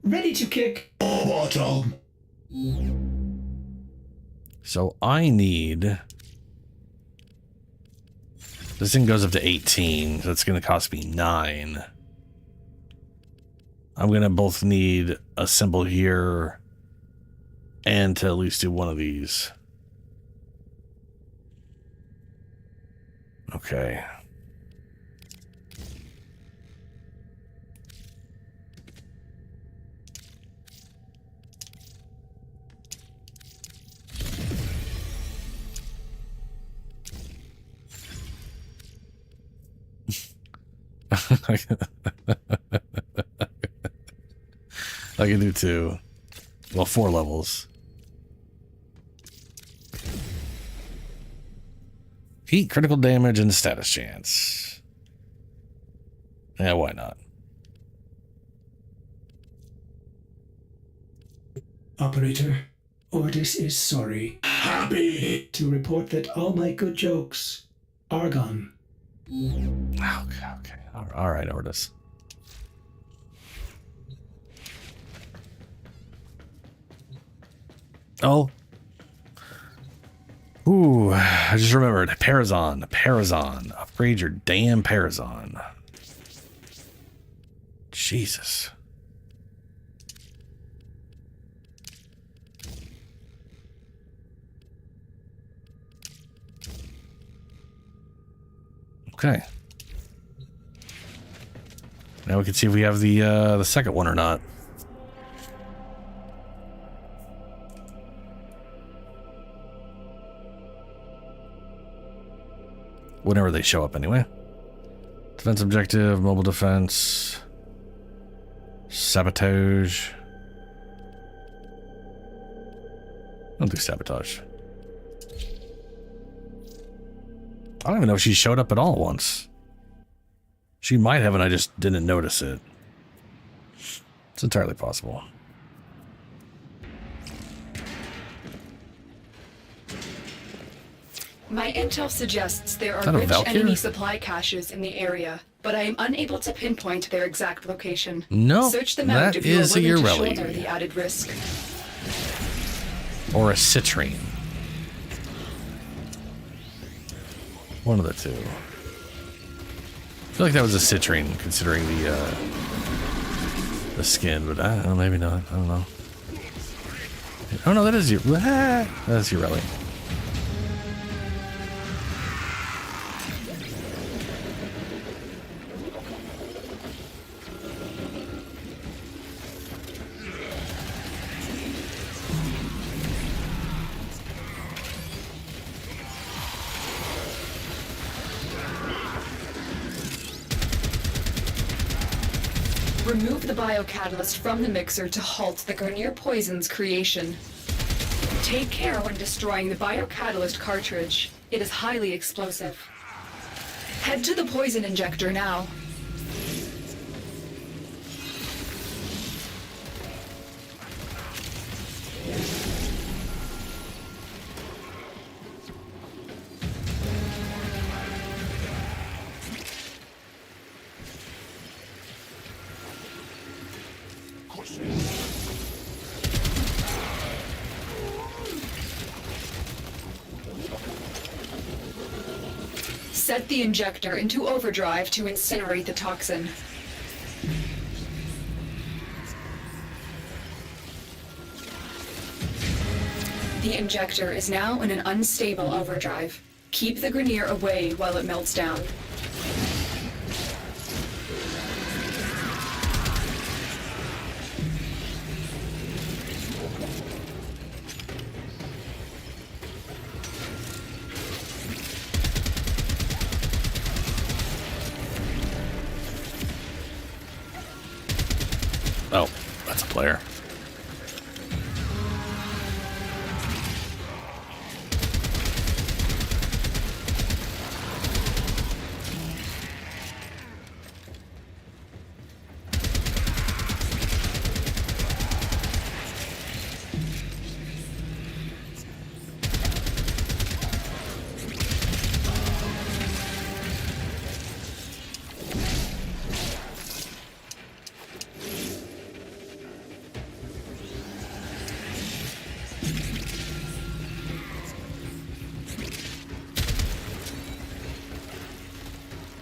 Ready to kick. Bottom. So I need... This thing goes up to 18. So it's going to cost me 9. I'm going to both need a symbol here and to at least do one of these. Okay. I can do 2. Well, 4 levels. Heat, critical damage, and status chance. Yeah, why not? Operator, Ordis is sorry. Happy to report that all my good jokes are gone. Okay. All right, Ordis. Oh. Ooh, I just remembered. Parazon. Upgrade your damn Parazon. Jesus. Okay. Now we can see if we have the second one or not. Whenever they show up, anyway. Defense objective, mobile defense, sabotage. Don't do sabotage. I don't even know if she showed up at all once. She might have, and I just didn't notice it. It's entirely possible. My intel suggests there Is are that a rich Valkyr? enemy supply caches in the area, but I am unable to pinpoint their exact location. No, Search them out that if you are is a willing to Ureli. shoulder the added risk. Or a citrine. One of the two. I feel like that was a citrine, considering the skin, but I don't know, maybe not. I don't know. Oh no, that is that's Ureli. Remove the biocatalyst from the mixer to halt the Grenier poison's creation. Take care when destroying the biocatalyst cartridge. It is highly explosive. Head to the poison injector now. Set the injector into overdrive to incinerate the toxin. The injector is now in an unstable overdrive. Keep the Grenier away while it melts down. Oh, that's a player.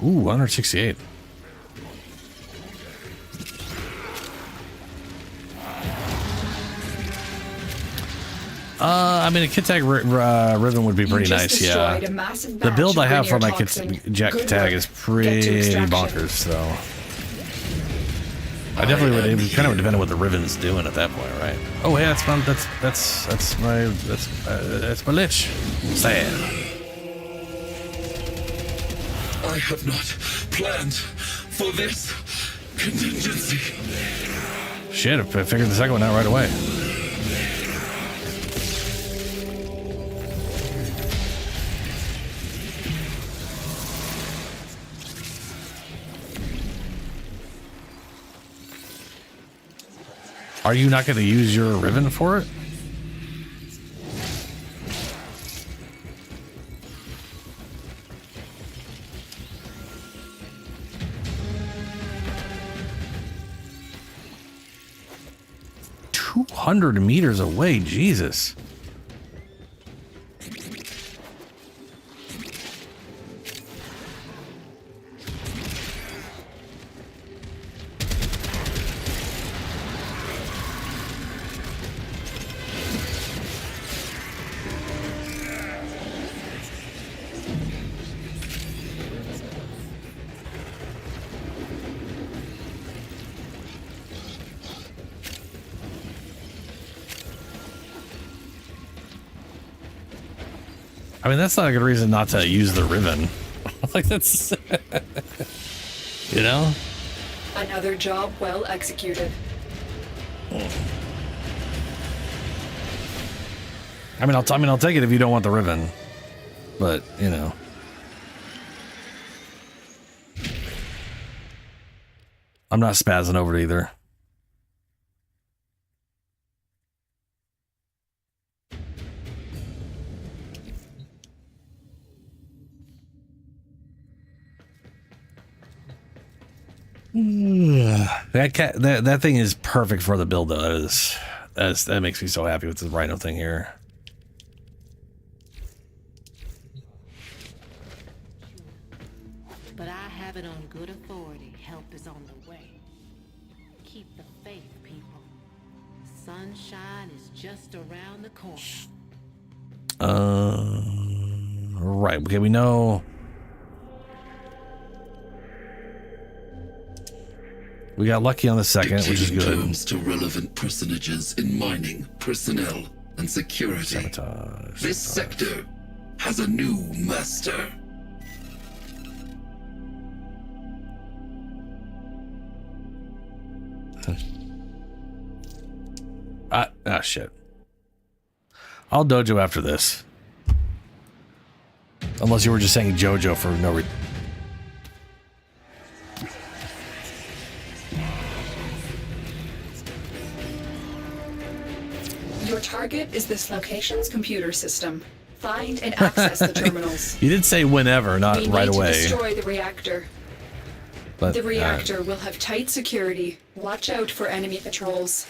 Ooh, 168. I mean, a kit tag ribbon would be pretty nice, yeah. The build I have for my kit tag is pretty bonkers, so I definitely would. It kind of would depend on what the ribbon's doing at that point, right? Oh, hey, that's my Lich. Sad. I have not planned for this contingency. Shit, I figured the second one out right away. Are you not going to use your ribbon for it? $200 meters away, Jesus. I mean, that's not a good reason not to use the ribbon. Like, that's... you know? Another job well executed. I mean, I'll take it if you don't want the ribbon. But, you know. I'm not spazzing over it either. That thing is perfect for the build though. That makes me so happy with the rhino thing here. But I have it on good authority. Help is on the way. Keep the faith, people. Sunshine is just around the corner. Right. Okay, we know. We got lucky on the second, which is good. Terms to relevant personages in mining, personnel, and security. Sabotage. This sector has a new master. Shit. I'll dojo after this. Unless you were just saying Jojo for no reason. Your target is this location's computer system. Find and access the terminals. You did say whenever, not we right need away. To destroy the reactor. But, the reactor will have tight security. Watch out for enemy patrols.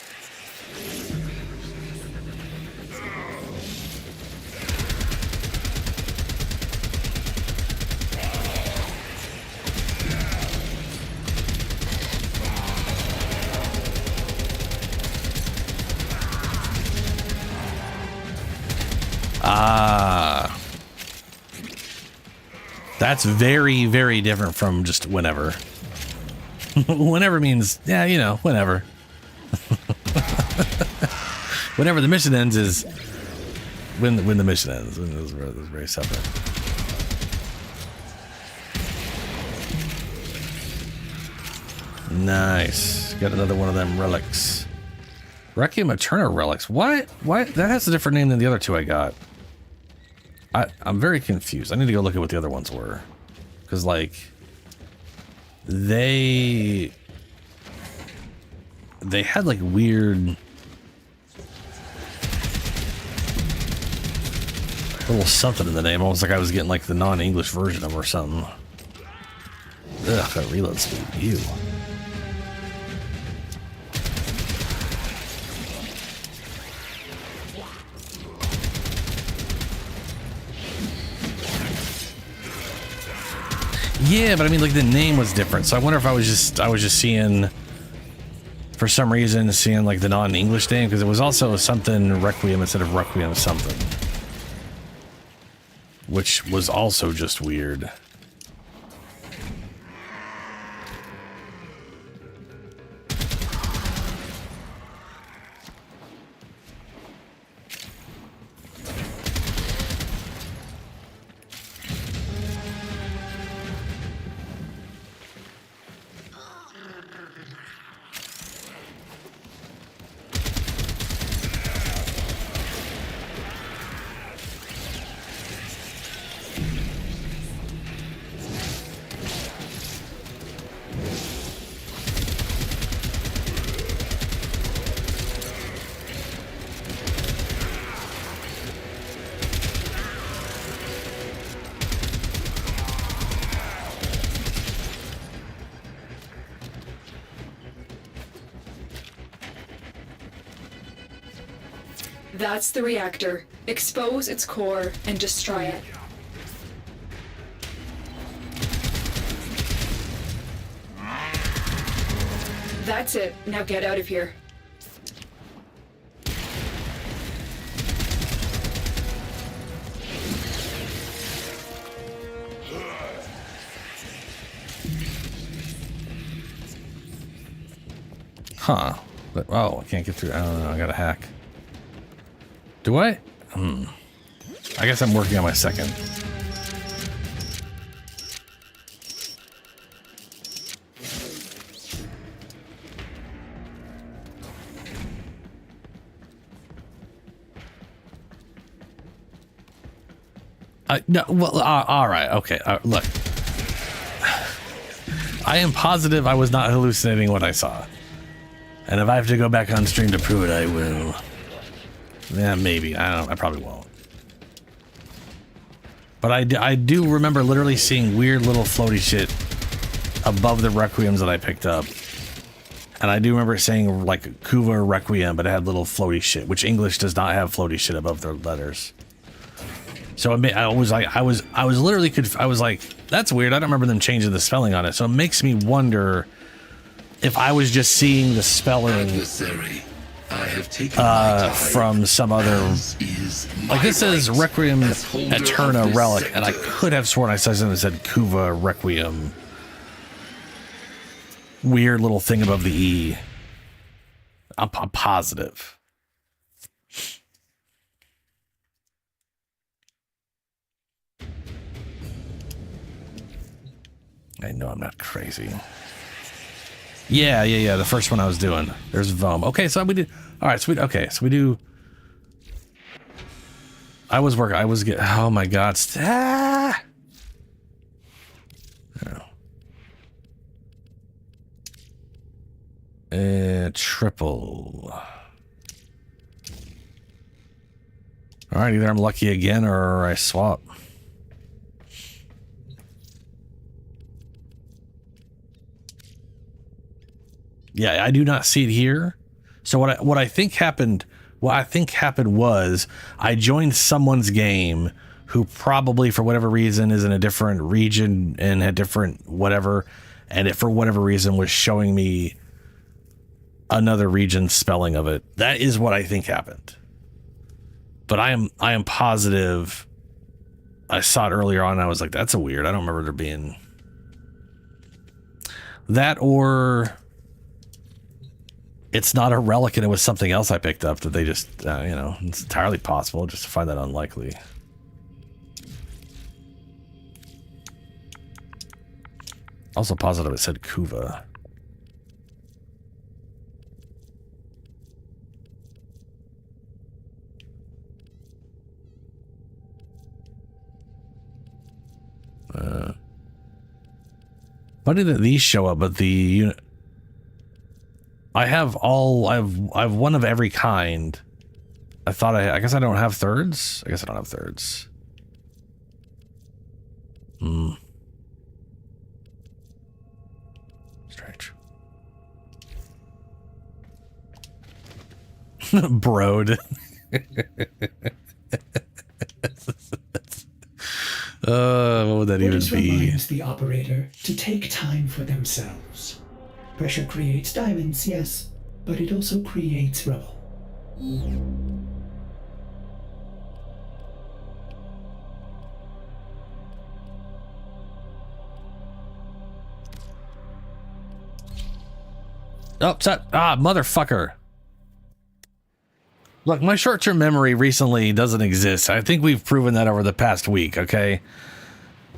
That's very, very different from just whenever. Whenever means, yeah, you know, whenever. Whenever the mission ends is when the mission ends. Those are very separate. Nice. Got another one of them relics. Requiem Eterna relics. What? What? That has a different name than the other two I got. I'm very confused. I need to go look at what the other ones were. Because, like, they had, like, weird little something in the name. Almost like I was getting, like, the non-English version of them or something. Ugh, that reload speed. Ew. Yeah, but I mean, like, the name was different, so I wonder if I was just seeing, for some reason, seeing like the non-English name, because it was also something Requiem instead of Requiem something, which was also just weird. That's the reactor. Expose its core and destroy it. That's it. Now get out of here. Huh. But, oh, I can't get through. I don't know. I got to hack. Do I? I guess I'm working on my second. No, well, all right, okay. Look, I am positive I was not hallucinating what I saw, and if I have to go back on stream to prove it, I will. Yeah, maybe. I don't know. I probably won't. But I do remember literally seeing weird little floaty shit above the requiems that I picked up, and I do remember saying like Kuva Requiem, but it had little floaty shit, which English does not have floaty shit above their letters. So I was like, I was literally, I was like, that's weird. I don't remember them changing the spelling on it. So it makes me wonder if I was just seeing the spelling from some other, like this says Requiem Eterna Relic, and I could have sworn I saw something that said Kuva Requiem. Weird little thing above the E. I'm positive. I know I'm not crazy. Yeah. The first one I was doing. There's Vom. Okay, so we did. All right, so we do. I was working. I was getting. Oh my God. Oh. Triple. All right, either I'm lucky again or I swap. Yeah, I do not see it here. So what I think happened was I joined someone's game who probably for whatever reason is in a different region and a different whatever, and it for whatever reason was showing me another region's spelling of it. That is what I think happened. But I am positive I saw it earlier on and I was like, that's a weird. I don't remember there being that, or it's not a relic and it was something else I picked up that they just, it's entirely possible. Just to find that unlikely. Also positive it said Kuva. Funny that these show up, but the unit. I have one of every kind. I guess I don't have thirds. I guess I don't have thirds. Strange. Broed. What would that even be? Reminds the operator to take time for themselves. Pressure creates diamonds, yes, but it also creates rubble. Oh, motherfucker. Look, my short-term memory recently doesn't exist. I think we've proven that over the past week, okay?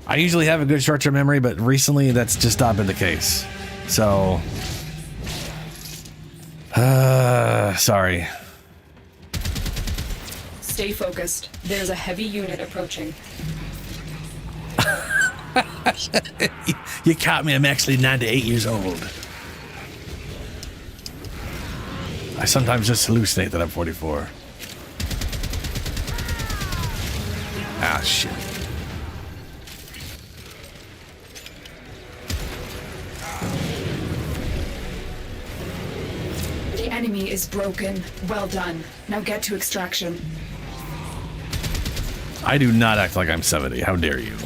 I usually have a good short-term memory, but recently that's just not been the case. So, sorry. Stay focused. There's a heavy unit approaching. You caught me. I'm actually 9 to 8 years old. I sometimes just hallucinate that I'm 44. Ah, shit. The enemy is broken. Well done. Now get to extraction. I do not act like I'm 70. How dare you?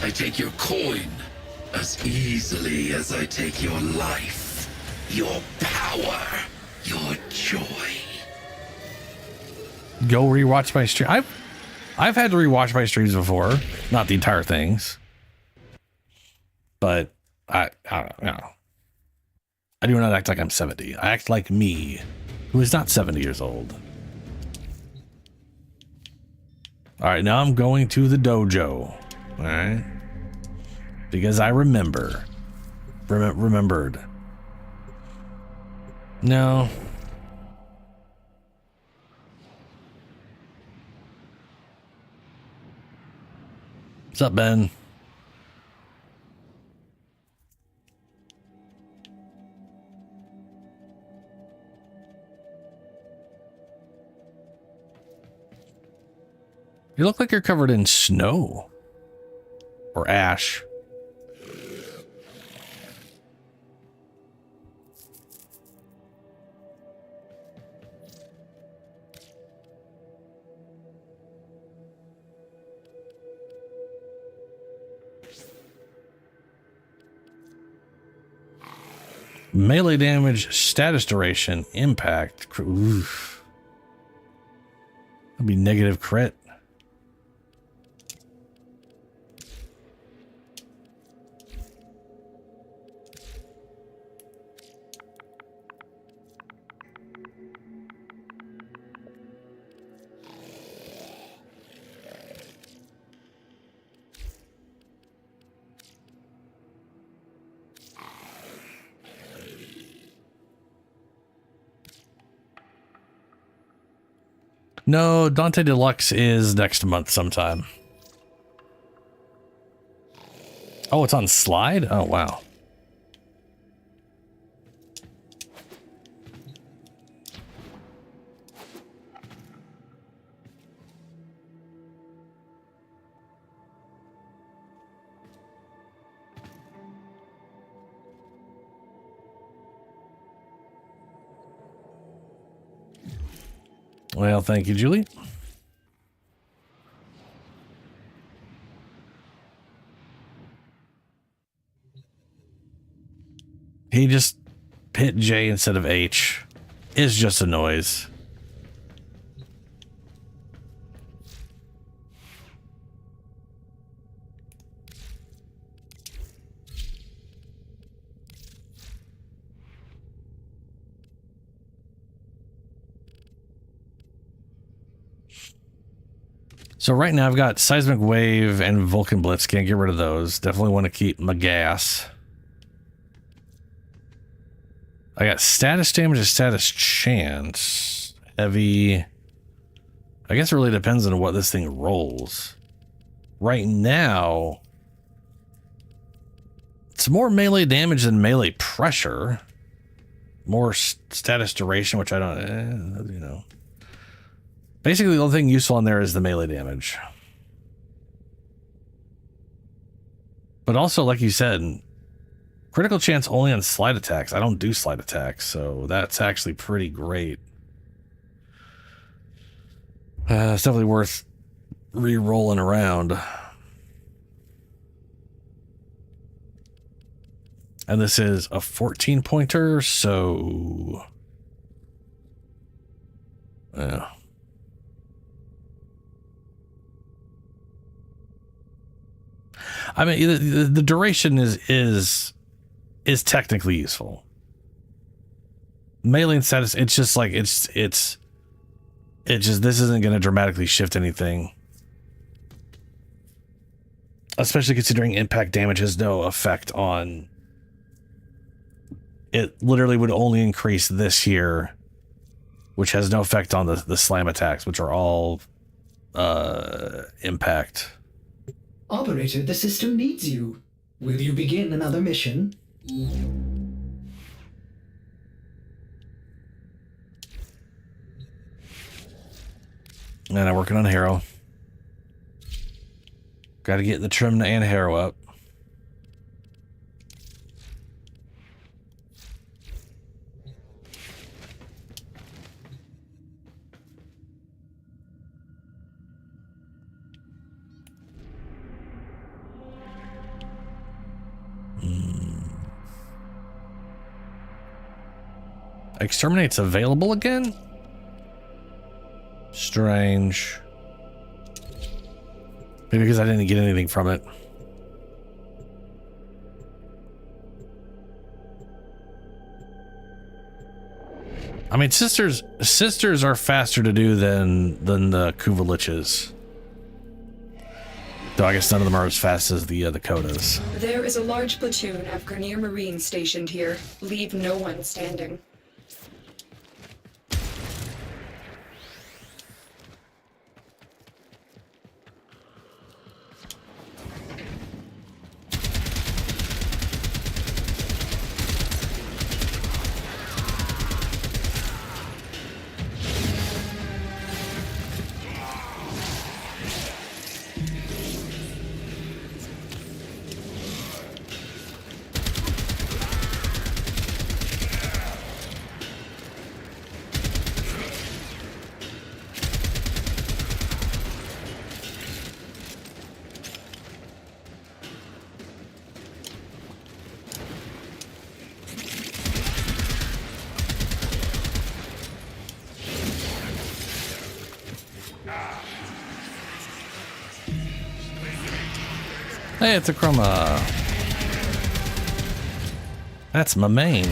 I take your coin As easily as I take your life, your power, your joy. Go rewatch my stream. I've had to rewatch my streams before, not the entire things, but I don't know. I do not act like I'm 70. I act like me, who is not 70 years old. All right, now I'm going to the dojo. All right, because I remembered. No. What's up, Ben? You look like you're covered in snow or ash. Melee damage, status duration, impact. Oof. That'd be negative crit. No, Dante Deluxe is next month sometime. Oh, it's on Slide? Oh, wow. Well, thank you, Julie. He just hit J instead of H. It's just a noise. So right now I've got Seismic Wave and Vulcan Blitz. Can't get rid of those. Definitely want to keep my gas. I got status damage and status chance. Heavy. I guess it really depends on what this thing rolls. Right now, it's more melee damage than melee pressure. More status duration, which I don't, you know. Basically, the only thing useful on there is the melee damage. But also, like you said, critical chance only on slide attacks. I don't do slide attacks, so that's actually pretty great. It's definitely worth re-rolling around. And this is a 14-pointer, so... yeah. I mean, the duration is technically useful. Melee and status, it's just like, it's just, this isn't going to dramatically shift anything. Especially considering impact damage has no effect on... It literally would only increase this here, which has no effect on the slam attacks, which are all impact. Operator, the system needs you. Will you begin another mission? And I'm working on Harrow. Got to get the trim and Harrow up. Exterminate's available again? Strange. Maybe because I didn't get anything from it. I mean, sisters are faster to do than the Kuva Liches. Though I guess none of them are as fast as the Kodas. There is a large platoon of Grenier Marines stationed here. Leave no one standing. Hey, it's a chroma. That's my main.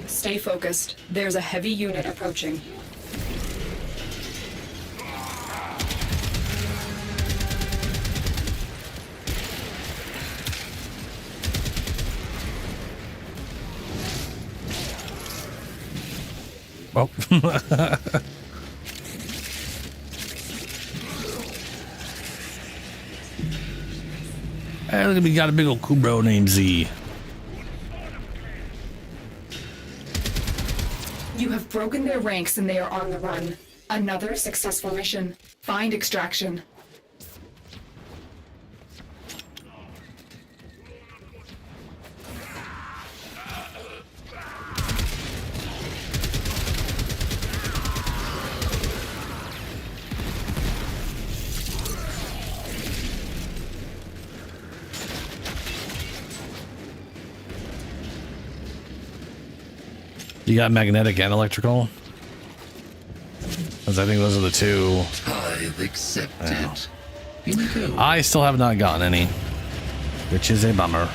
Stay focused. There's a heavy unit approaching. Oh. Hey, look at me, got a big old cool bro named Z. You have broken their ranks and they are on the run. Another successful mission. Find extraction. You got magnetic and electrical? Because I think those are the two. I've accepted. Yeah. You may go. I still have not gotten any, which is a bummer.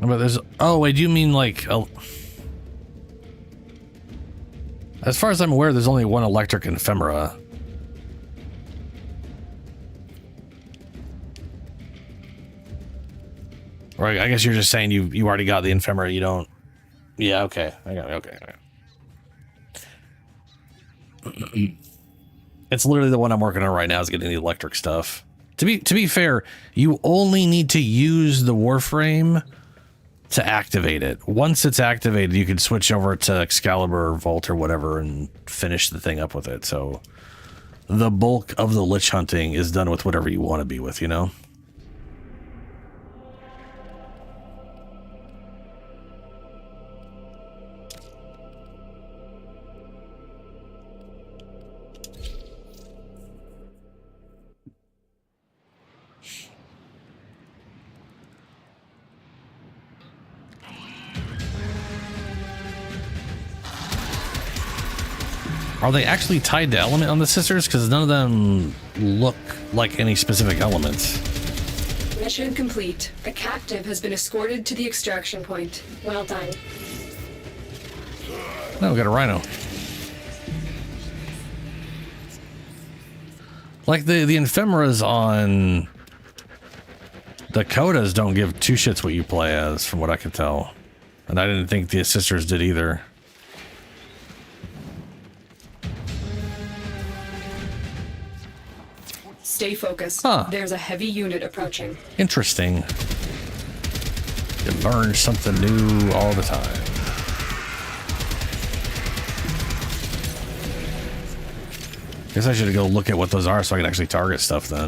But there's, oh wait, do you mean like, as far as I'm aware, there's only one electric ephemera. Right, I guess you're just saying you already got the ephemera, you don't. Yeah, okay. I got it, okay. It's literally the one I'm working on right now is getting the electric stuff. To be fair, you only need to use the Warframe to activate it. Once it's activated, you can switch over to Excalibur or Vault or whatever and finish the thing up with it. So the bulk of the Lich hunting is done with whatever you want to be with, you know? Are they actually tied to element on the sisters? Because none of them look like any specific elements. Mission complete. The captive has been escorted to the extraction point. Well done. No, we got a rhino. Like the Ephemeras on the Codas don't give two shits what you play as, from what I can tell. And I didn't think the Sisters did either. Stay focused. Huh. There's a heavy unit approaching. Interesting. You learn something new all the time. Guess I should go look at what those are so I can actually target stuff then.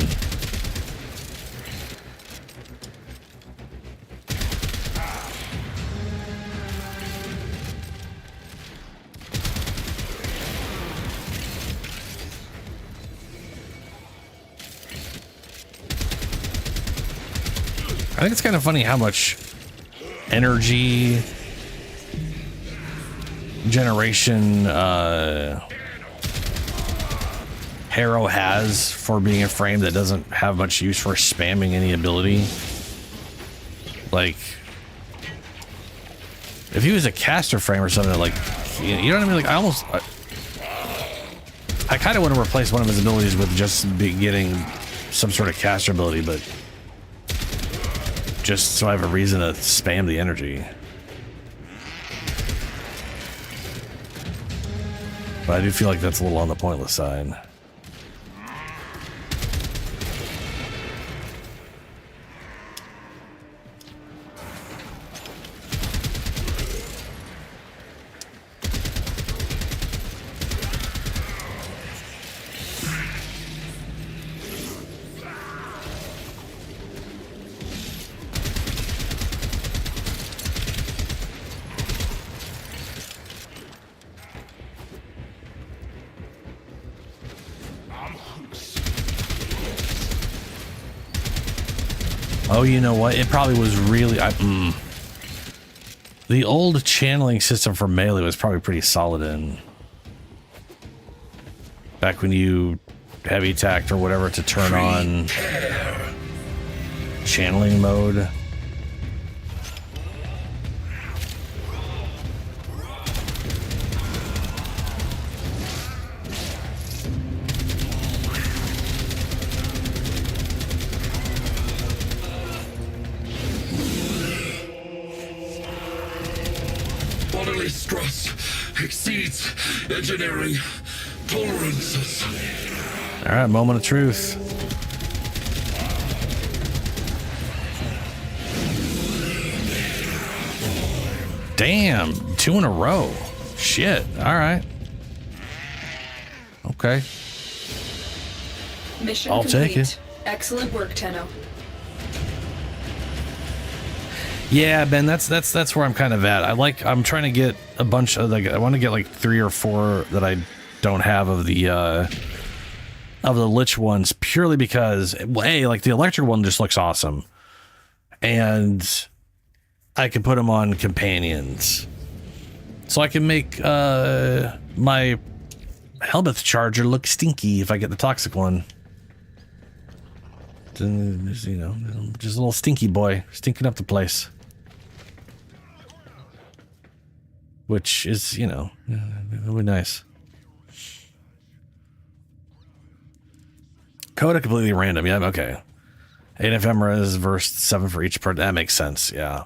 I think it's kind of funny how much energy generation Harrow has for being a frame that doesn't have much use for spamming any ability. Like, if he was a caster frame or something, like, you know what I mean? Like, I kind of want to replace one of his abilities with just getting some sort of caster ability, but just so I have a reason to spam the energy. But I do feel like that's a little on the pointless side. Oh, you know what? It probably was really... The old channeling system for melee was probably pretty solid in... Back when you heavy attacked or whatever to turn on... channeling mode. Bodily stress exceeds engineering tolerances. All right, moment of truth. Damn, 2 in a row. Shit. All right. Okay. Mission I'll complete. take it. Excellent work, Tenno. Yeah, Ben, that's where I'm kind of at. I'm trying to get a bunch of, like, I want to get like 3 or 4 that I don't have of the Lich ones, purely because, well, A, like the electric one just looks awesome, and I can put them on companions, so I can make my Helmuth charger look stinky if I get the toxic one. Just, you know, just a little stinky boy stinking up the place. Which is, you know, really nice. Coda completely random. Yeah, okay. 8 Ephemeras versus 7 for each part. That makes sense, yeah.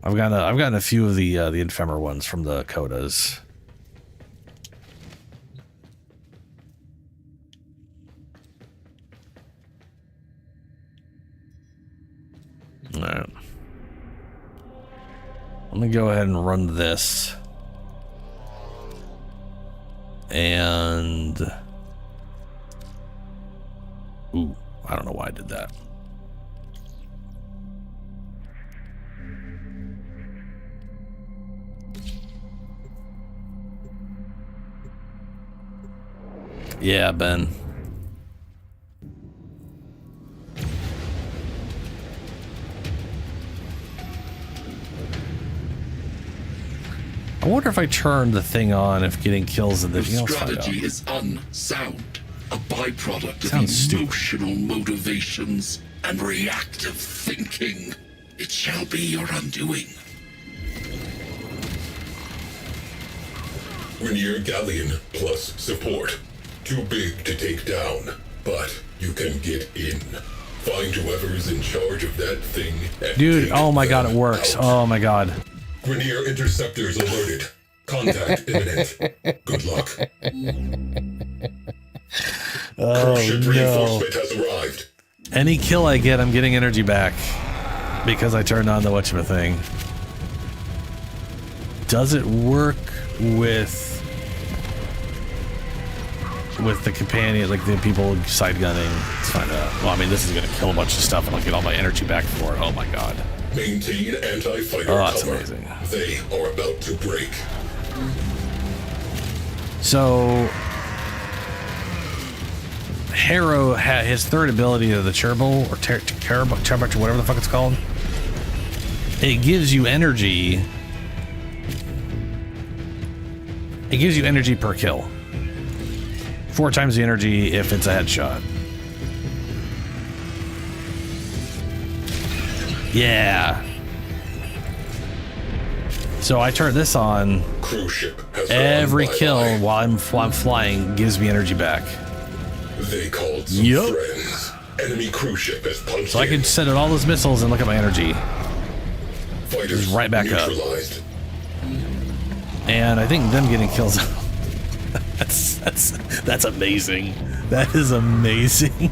I've gotten a few of the Ephemera ones from the Codas. All right. Let me go ahead and run this. And... Ooh, I don't know why I did that. Yeah, Ben. I wonder if I turn the thing on, if getting kills in the... Your strategy is unsound, a byproduct of emotional motivations and reactive thinking. It shall be your undoing. Grineer Galleon plus support. Too big to take down, but you can get in. Find whoever is in charge of that thing. Dude, oh my god, it works. Oh my god. Grineer interceptors alerted. Contact imminent. Good luck. Oh Cruise no. reinforcement has arrived. Any kill I get, I'm getting energy back. Because I turned on the whatchamacallit. Does it work with the companion, like the people side gunning? Let's find out. Well, I mean, this is gonna kill a bunch of stuff and I'll get all my energy back for it. Oh my god. Maintain anti-fighter that's cover. amazing. They are about to break. So Harrow had his third ability of the Cherbil or Cherbil, whatever the fuck it's called. It gives you energy. It gives you energy per kill. 4 times the energy if it's a headshot. Yeah. So I turn this on. Cruise ship has Every gone kill bye-bye. while I'm flying gives me energy back. They called some friends. Enemy cruise ship has punched So I in. can send out all those missiles and look at my energy. Fighters Just right back neutralized. up. And I think them getting kills. that's amazing. That is amazing.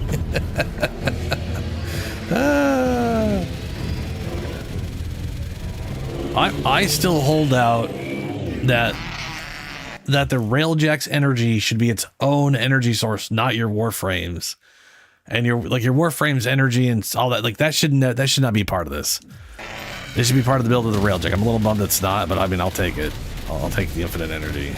I still hold out that the Railjack's energy should be its own energy source, not your Warframes. And your Warframe's energy and all that, like that should not be part of this. It should be part of the build of the Railjack. I'm a little bummed it's not, but I mean, I'll take it. I'll take the infinite energy.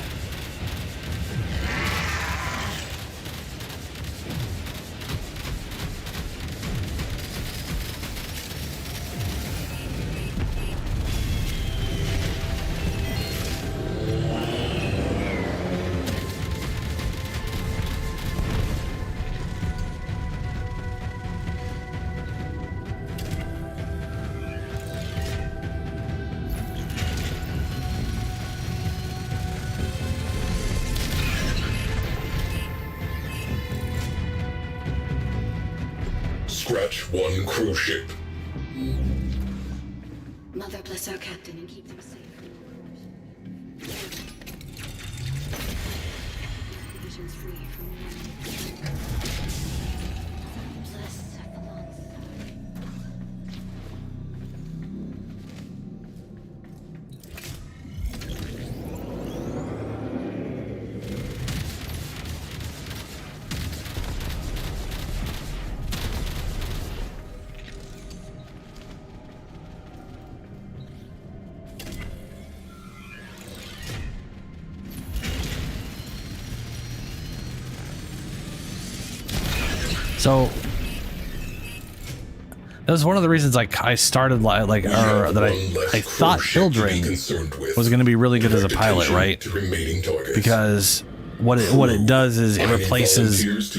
Scratch one cruise ship. Mother bless our captain and keep them safe. Divisions free from bless Cephalon's So that was one of the reasons I started that I thought Hildring was going to be really good as a pilot, right? Because what it does is it replaces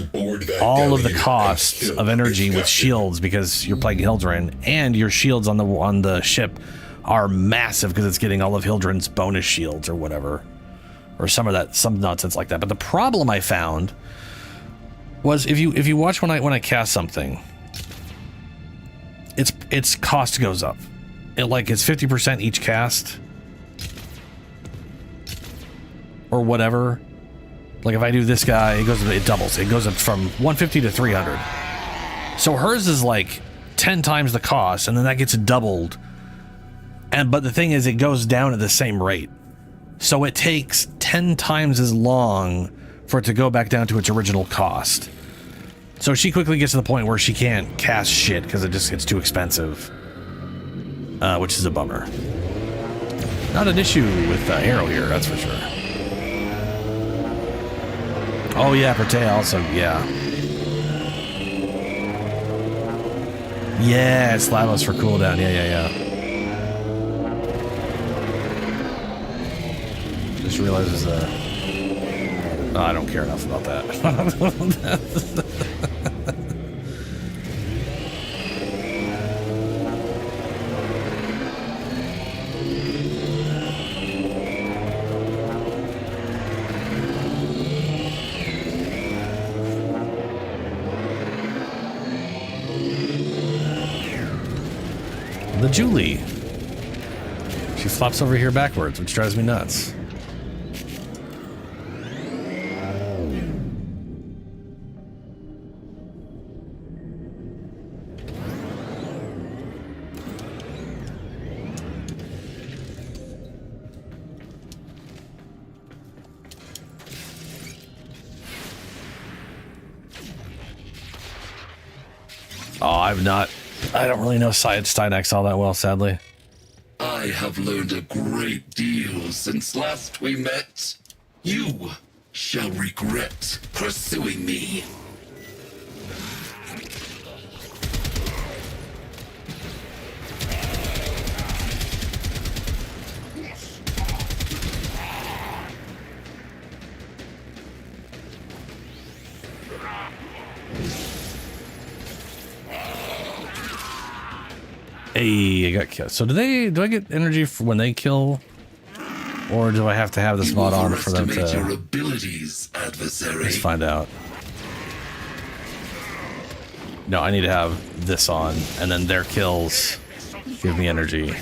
all of the costs of energy with shields because you're playing Hildren, and your shields on the ship are massive because it's getting all of Hildren's bonus shields or whatever, or some nonsense like that. But the problem I found was if you watch when I cast something, its cost goes up. It's 50% each cast or whatever. Like if I do this guy, it doubles. It goes up from 150 to 300. So hers is like 10 times the cost, and then that gets doubled. But the thing is, it goes down at the same rate. So it takes 10 times as long for it to go back down to its original cost. So she quickly gets to the point where she can't cast shit because it just gets too expensive, which is a bummer. Not an issue with Arrow here, that's for sure. Oh yeah, Protea also, yeah. Yeah, it's Slavos for cooldown, yeah. Just realizes I don't care enough about that. The Julie. She flops over here backwards, which drives me nuts. Oh, I don't really know Stynex all that well, sadly. I have learned a great deal since last we met. You shall regret pursuing me. Hey, I got killed. So do I get energy for when they kill? Or do I have to have this mod on for them to... your abilities, adversary. Let's find out. No, I need to have this on, and then their kills give me energy.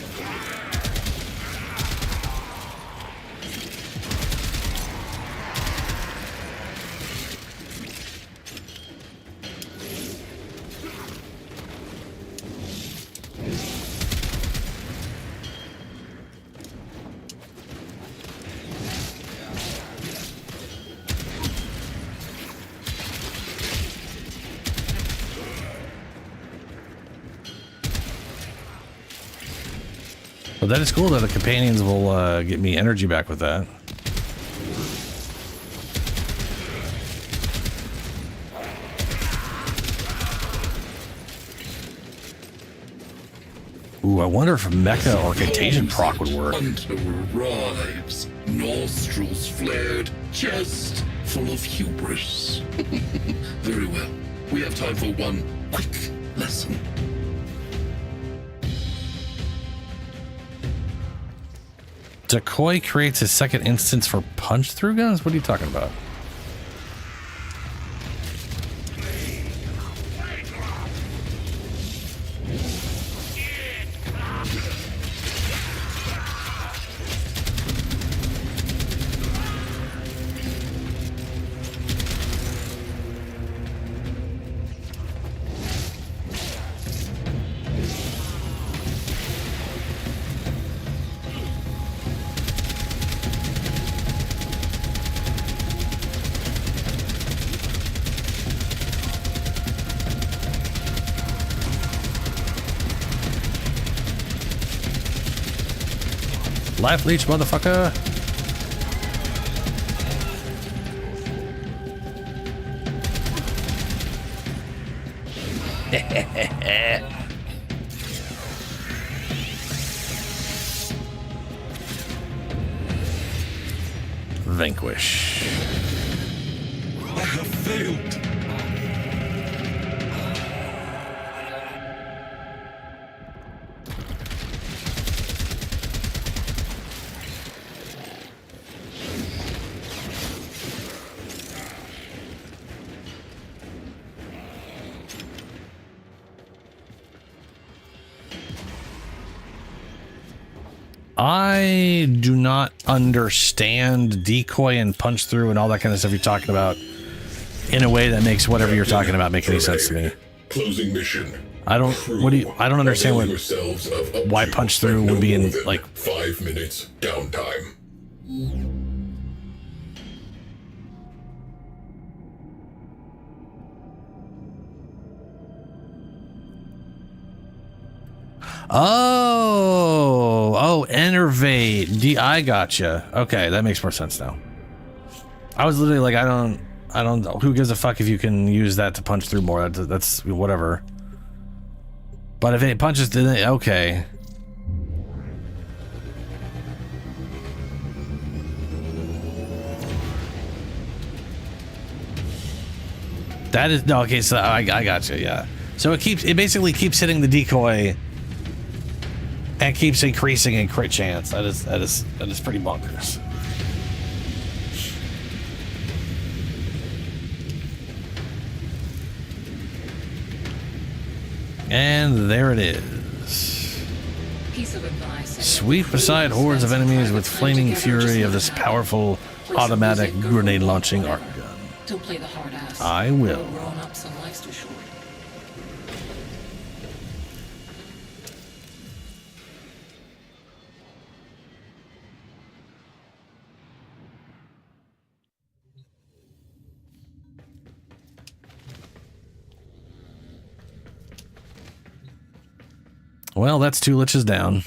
But that is cool that the companions will get me energy back with that. Ooh, I wonder if Mecha or Contagion proc would work. Hunter arrives, nostrils flared, chest full of hubris. Very well. We have time for one quick lesson. Decoy creates a second instance for punch-through guns? What are you talking about? Life leech, motherfucker. Vanquish. I have failed. I do not understand decoy and punch through and all that kind of stuff you're talking about in a way that makes whatever you're talking about make any sense to me. Closing mission. I don't understand why punch through would be in like 5 minutes downtime. Oh, enervate. I gotcha. Okay, that makes more sense now. I was literally like, I don't know. Who gives a fuck if you can use that to punch through more? That's whatever. But if it punches, okay. That is no, okay. So I gotcha. Yeah. So it basically keeps hitting the decoy. And keeps increasing in crit chance. That is pretty bonkers. And there it is. piece of advice. Sweep aside hordes of enemies with flaming fury of this powerful automatic grenade launching arc gun. Don't play the hard ass. I will. Grown up, some life's too short. Well, that's 2 liches down.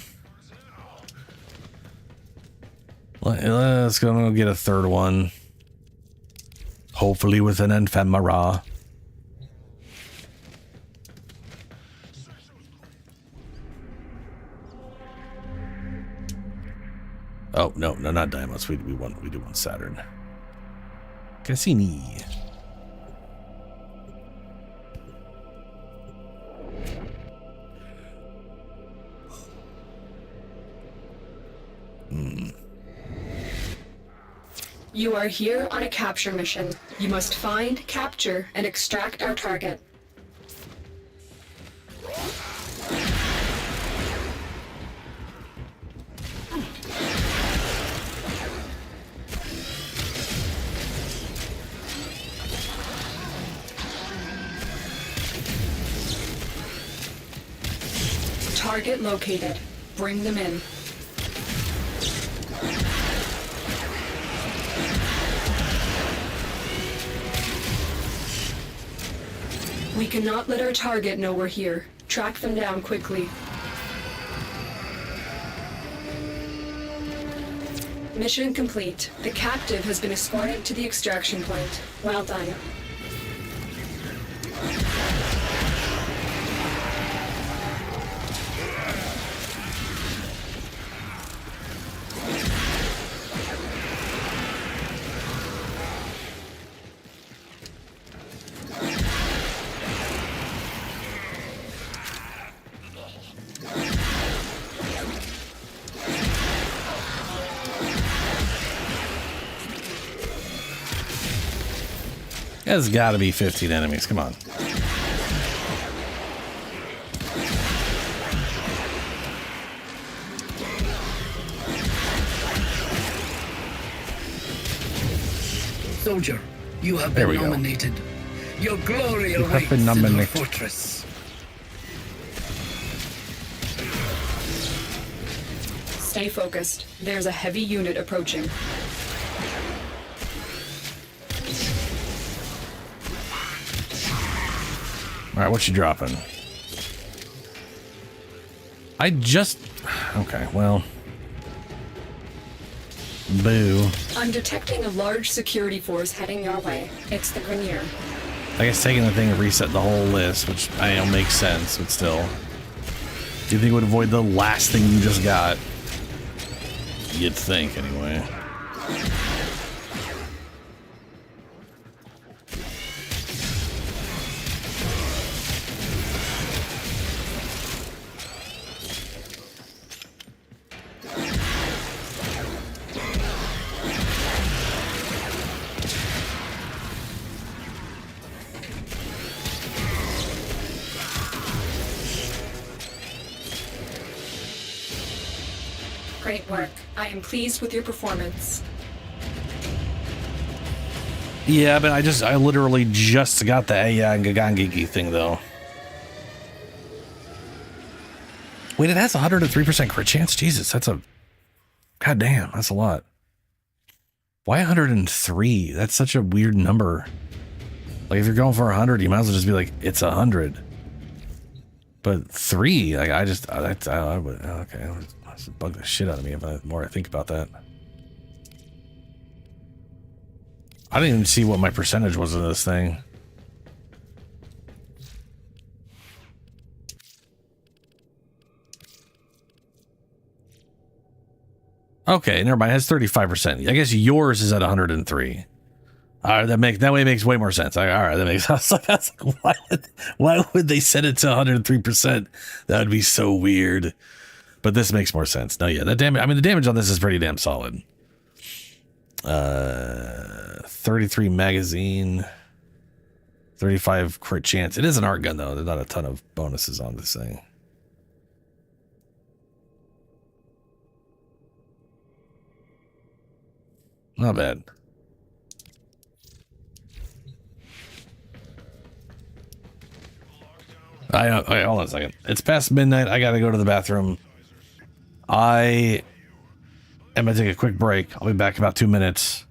Let's go get a third one. Hopefully with an Ephemera. Oh, no, not Deimos. We do want Saturn. Cassini. You are here on a capture mission. You must find, capture, and extract our target. Target located. Bring them in. We cannot let our target know we're here. Track them down quickly. Mission complete. The captive has been escorted to the extraction point. Well done. There's got to be 15 enemies. Come on. Soldier, you have been nominated. Your glory awaits in the fortress. Stay focused. There's a heavy unit approaching. All right, what you dropping? Okay, well. Boo. I'm detecting a large security force heading your way. It's the Grenier. I guess taking the thing and reset the whole list, which I know makes sense, but still. Do you think it would avoid the last thing you just got? You'd think, anyway. Great work. I am pleased with your performance. Yeah, but I literally just got the Aya and Gagangigi thing, though. Wait, it has 103% crit chance? Jesus, that's a... God damn, that's a lot. Why 103? That's such a weird number. Like, if you're going for 100, you might as well just be like, it's 100. But 3, like, I would, okay, that's bug the shit out of me the more I think about that. I didn't even see what my percentage was of this thing. Okay, never mind. It has 35%. I guess yours is at 103. That way it makes way more sense. All right, that makes sense. I was like, why would they set it to 103%? That would be so weird. But this makes more sense. No, yeah, that damage. I mean, the damage on this is pretty damn solid. 33 magazine, 35 crit chance. It is an art gun though. There's not a ton of bonuses on this thing. Not bad. Okay, hold on a second. It's past midnight. I gotta go to the bathroom. I am gonna take a quick break. I'll be back in about 2 minutes.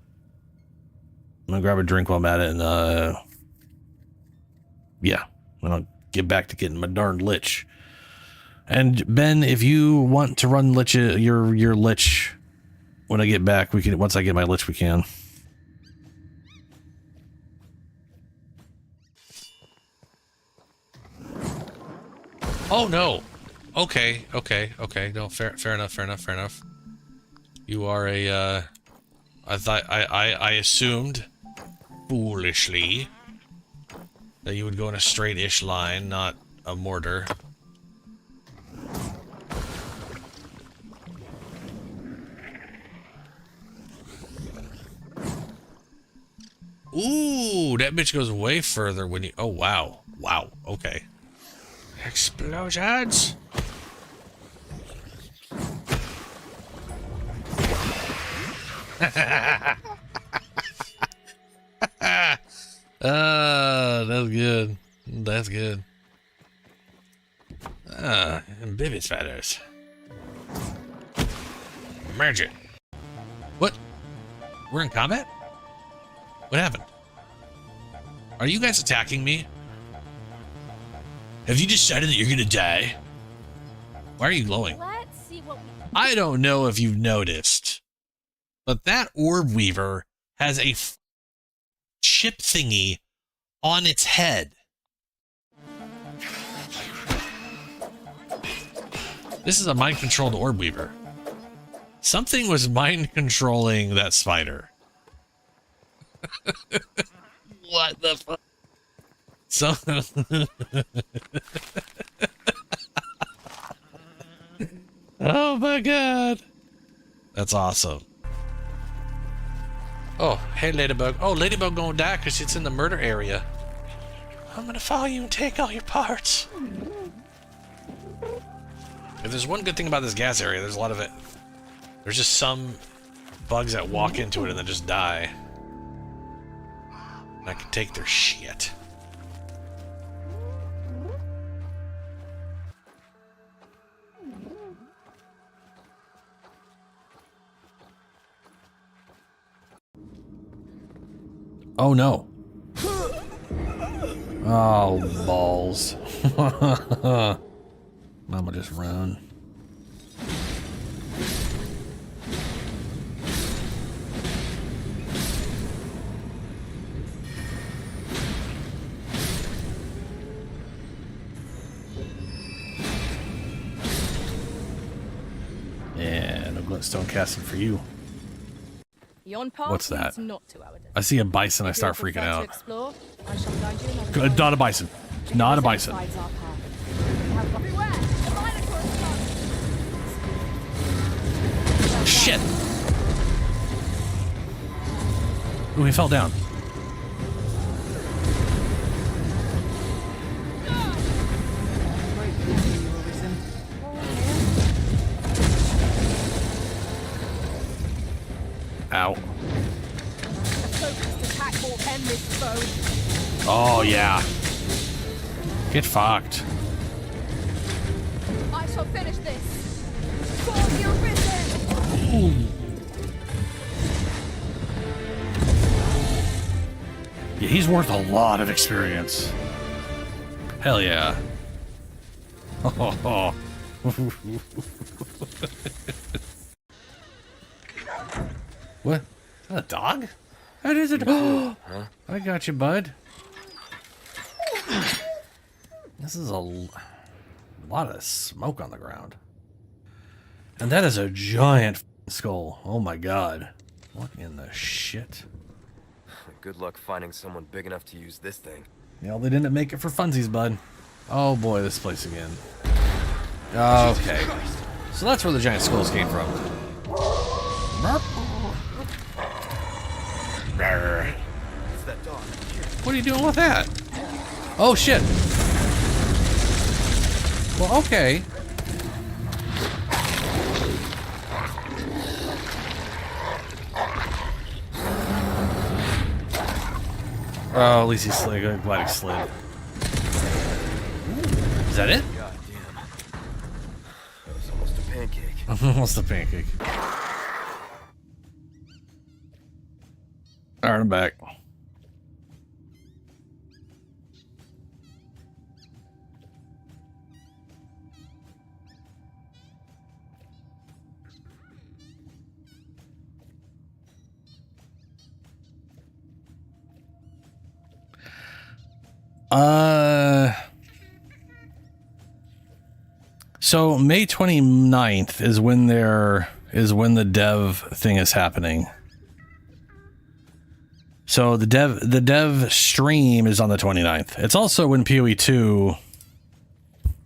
I'm gonna grab a drink while I'm at it, and yeah, I'm gonna get back to getting my darn Lich. And Ben, if you want to run Lich, your Lich, when I get back, we can. Once I get my Lich, we can. Oh no. Okay. No, fair enough. You are a. I assumed, foolishly, that you would go in a straight-ish line, not a mortar. Ooh, that bitch goes way further when you... Oh, wow. Wow, okay. Explosions! That's good. That's good. Baby spiders. Merge it. What? We're in combat? What happened? Are you guys attacking me? Have you decided that you're gonna die? Why are you glowing? Let's see what we... I don't know if you've noticed, but that orb weaver has a chip thingy on its head. This is a mind-controlled orb weaver. Something was mind-controlling that spider. What the fuck? So... Oh my god. That's awesome. Oh, hey Ladybug. Oh, Ladybug gonna die because it's in the murder area. I'm gonna follow you and take all your parts. If there's one good thing about this gas area, there's a lot of it. There's just some bugs that walk into it and then just die. And I can take their shit. Oh no. Oh, balls. Mama just run. Yeah, no glintstone casting for you. What's that? I see a bison, I start freaking out. Not a bison. Not a bison. Shit! Ooh, he fell down. Ow. Oh, yeah. Get fucked. I shall finish this. For your risen. Yeah, he's worth a lot of experience. Hell yeah. Oh. What? Is that a dog? That is a dog. Huh? I got you, bud. This is a lot of smoke on the ground. And that is a giant skull. Oh my god. What in the shit? Good luck finding someone big enough to use this thing. Yeah, they didn't make it for funsies, bud. Oh boy, this place again. Okay. So that's where the giant skulls came from. What are you doing with that? Oh shit. Well, okay. Oh, at least he slid. I'm glad he slid. Is that it? God damn. That was almost a pancake. Almost a pancake. Alright, I'm back. So May 29th is when the dev thing is happening. So the dev stream is on the 29th. It's also when PoE 2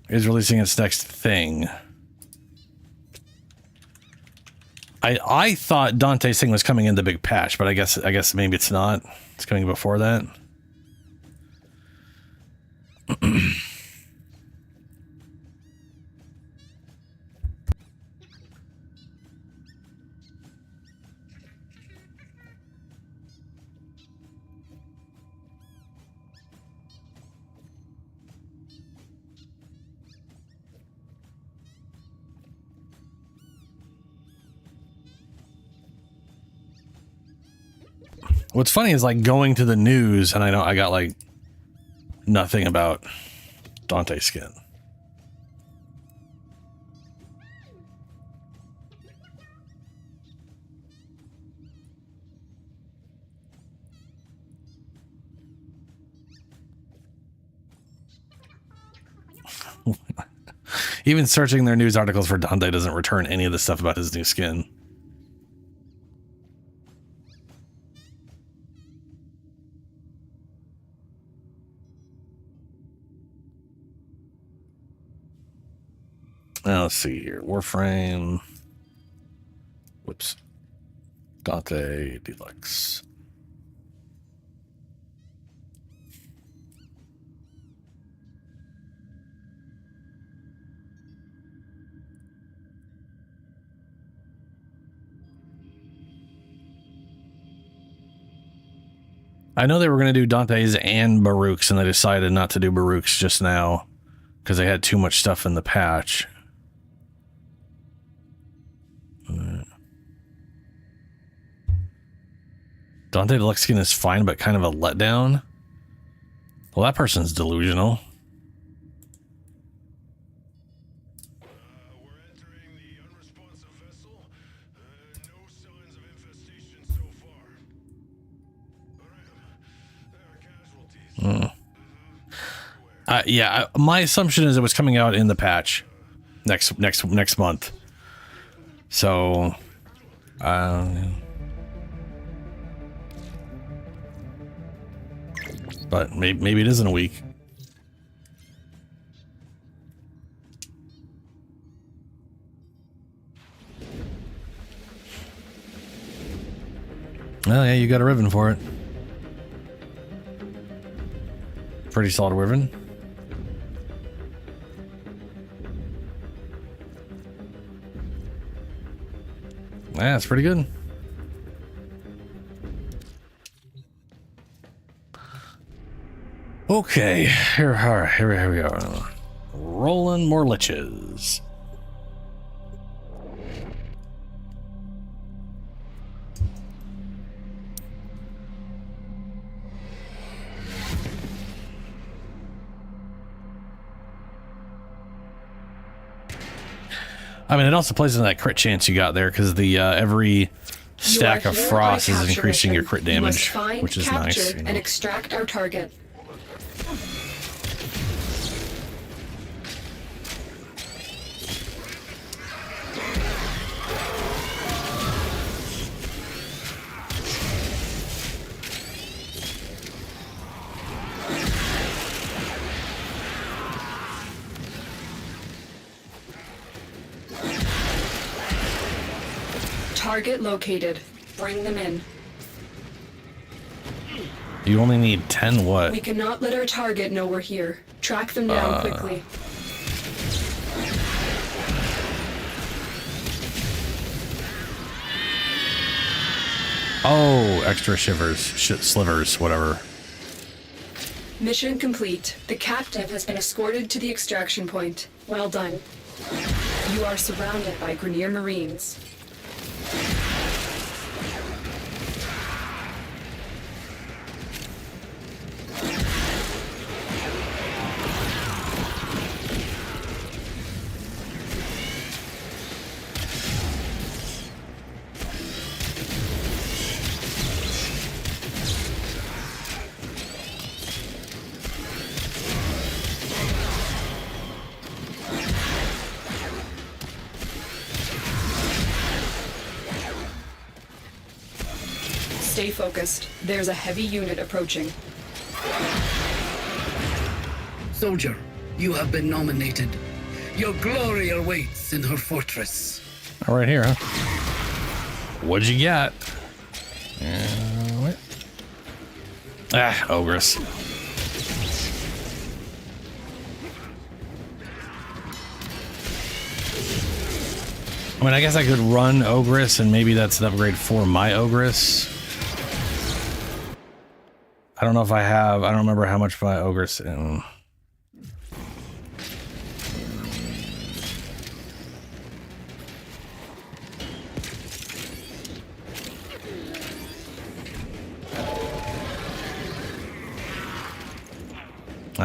is releasing its next thing. I thought Dante's thing was coming in the big patch, but I guess maybe it's not. It's coming before that. What's funny is like going to the news, and I know I got like nothing about Dante skin. Even searching their news articles for Dante doesn't return any of the stuff about his new skin. Now let's see here. Warframe. Whoops. Dante Deluxe. I know they were going to do Dante's and Baruch's, and they decided not to do Baruch's just now because they had too much stuff in the patch. Dante Deluxe skin is fine, but kind of a letdown. Well, that person's delusional. Yeah, my assumption is it was coming out in the patch next month. So, but maybe it isn't a week. Oh yeah, you got a ribbon for it. Pretty solid ribbon. Yeah, that's pretty good. Okay, here we are. Rolling more liches. I mean, it also plays into that crit chance you got there because the every stack of frost is increasing your crit damage, which is nice. You know. And extract our target. Target located. Bring them in. You only need 10 what? We cannot let our target know we're here. Track them down quickly. Oh, extra shivers, slivers, whatever. Mission complete. The captive has been escorted to the extraction point. Well done. You are surrounded by Grenier Marines. Stay focused. There's a heavy unit approaching. Soldier, you have been nominated. Your glory awaits in her fortress. All right, here, huh? What'd you got? What? Ah, Ogress. I mean, I guess I could run Ogress, and maybe that's an upgrade for my Ogress. I don't know if I have. I don't remember how much my Ogress. I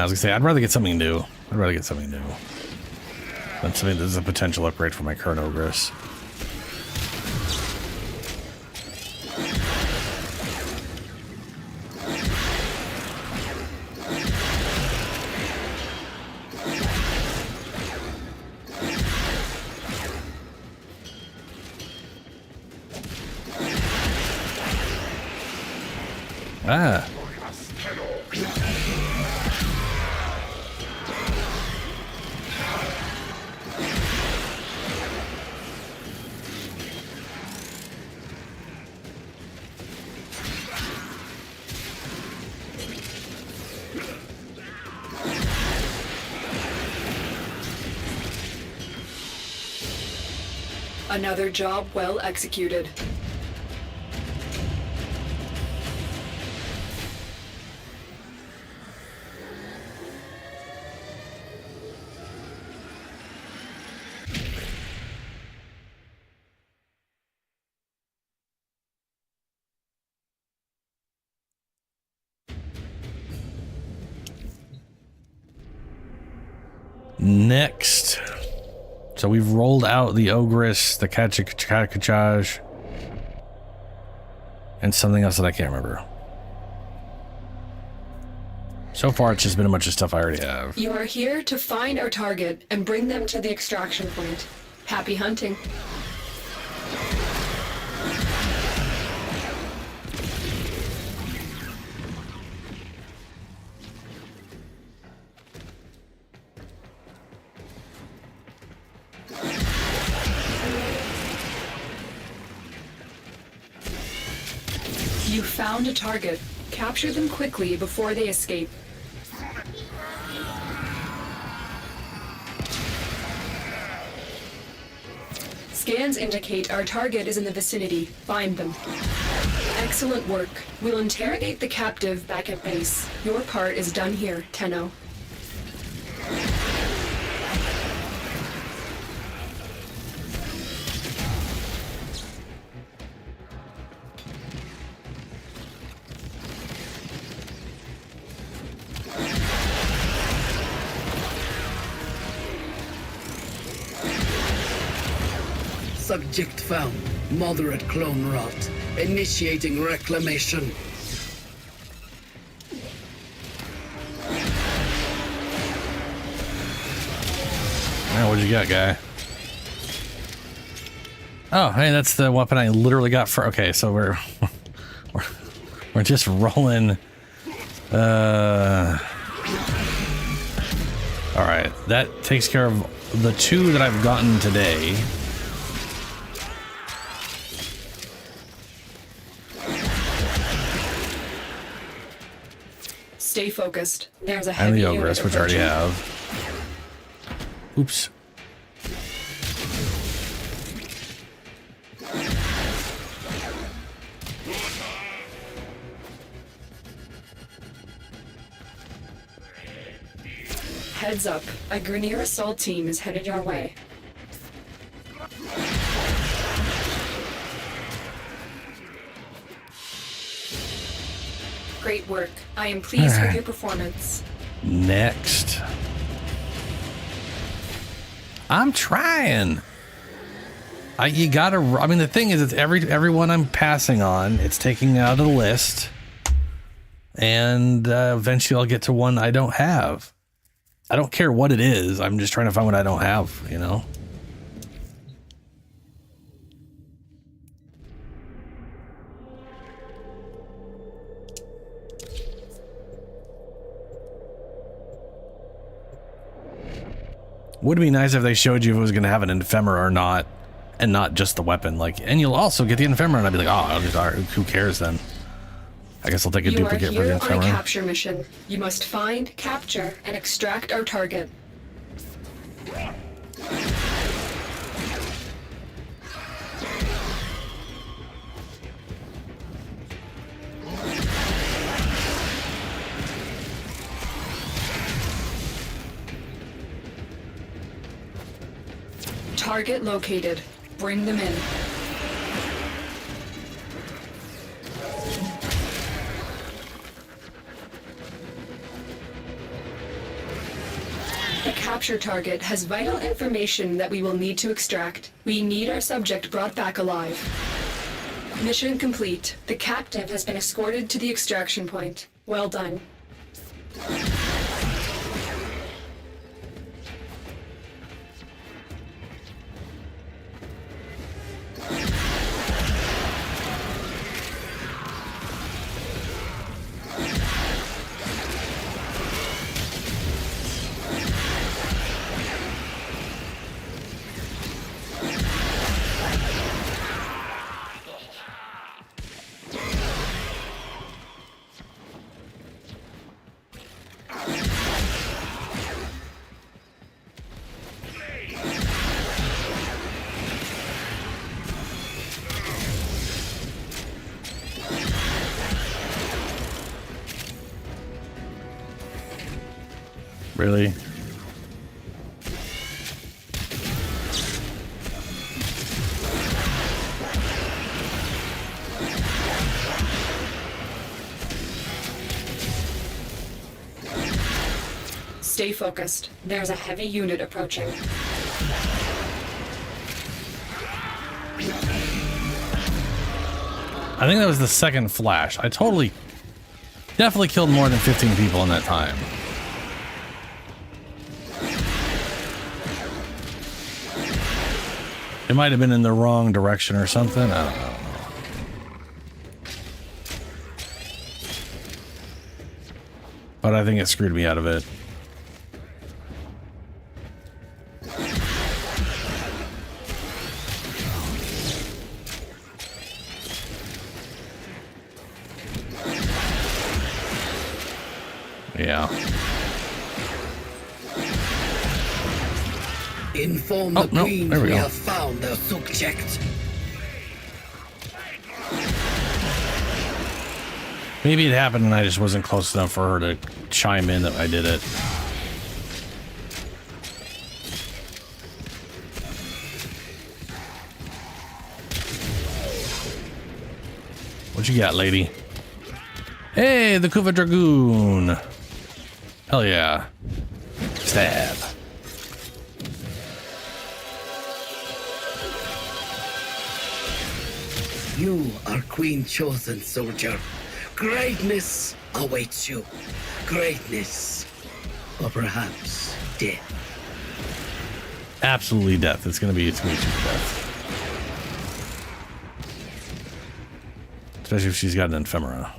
was gonna say, I'd rather get something new. I'd rather get something new. That's something that's a potential upgrade for my current Ogress. Ah. Another job well executed. Next. So we've rolled out the Ogress, the Kachaj, and something else that I can't remember. So far, it's just been a bunch of stuff I already have. You are here to find our target and bring them to the extraction point. Happy hunting. You found a target. Capture them quickly before they escape. Scans indicate our target is in the vicinity. Find them. Excellent work. We'll interrogate the captive back at base. Your part is done here, Tenno. Subject found. Moderate clone rot. Initiating reclamation. Now, what you got, guy? Oh, hey, that's the weapon I literally got for. Okay, so we're just rolling. All right, that takes care of the two that I've gotten today. Stay focused. There's a And heavy the Ogress, which I already have. Oops. Heads up, a Grenier assault team is headed your way. Great work. I am pleased with your performance. Next. I'm trying. You gotta. I mean, the thing is, it's everyone I'm passing on. It's taking out of the list, and eventually I'll get to one I don't have. I don't care what it is. I'm just trying to find what I don't have. You know. Would be nice if they showed you if it was going to have an ephemera or not, and not just the weapon. Like, and you'll also get the ephemera, and I'd be like, oh, who cares then? I guess I'll take a duplicate for the ephemera. You are here on a capture mission. You must find, capture, and extract our target. Target located. Bring them in. The capture target has vital information that we will need to extract. We need our subject brought back alive. Mission complete. The captive has been escorted to the extraction point. Well done. Really? Stay focused. There's a heavy unit approaching. I think that was the second flash. I definitely killed more than 15 people in that time. It might have been in the wrong direction or something. I don't know. But I think it screwed me out of it. Yeah. Inform the queen we have found the subject. Maybe it happened and I just wasn't close enough for her to chime in that I did it. What you got, lady? Hey, the Kuva Dragoon. Hell yeah. Stab. You are queen chosen, soldier. Greatness awaits you. Greatness. Or perhaps death. Absolutely death. It's gonna be death. Especially if she's got an ephemera.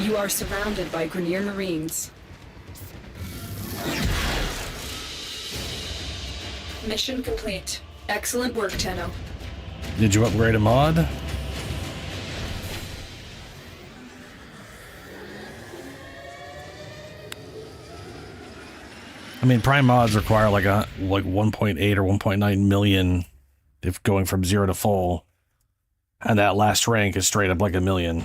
You are surrounded by Grenier Marines. Mission complete. Excellent work, Tenno. Did you upgrade a mod? I mean, prime mods require like 1.8 or 1.9 million if going from 0 to full, and that last rank is straight up like 1 million.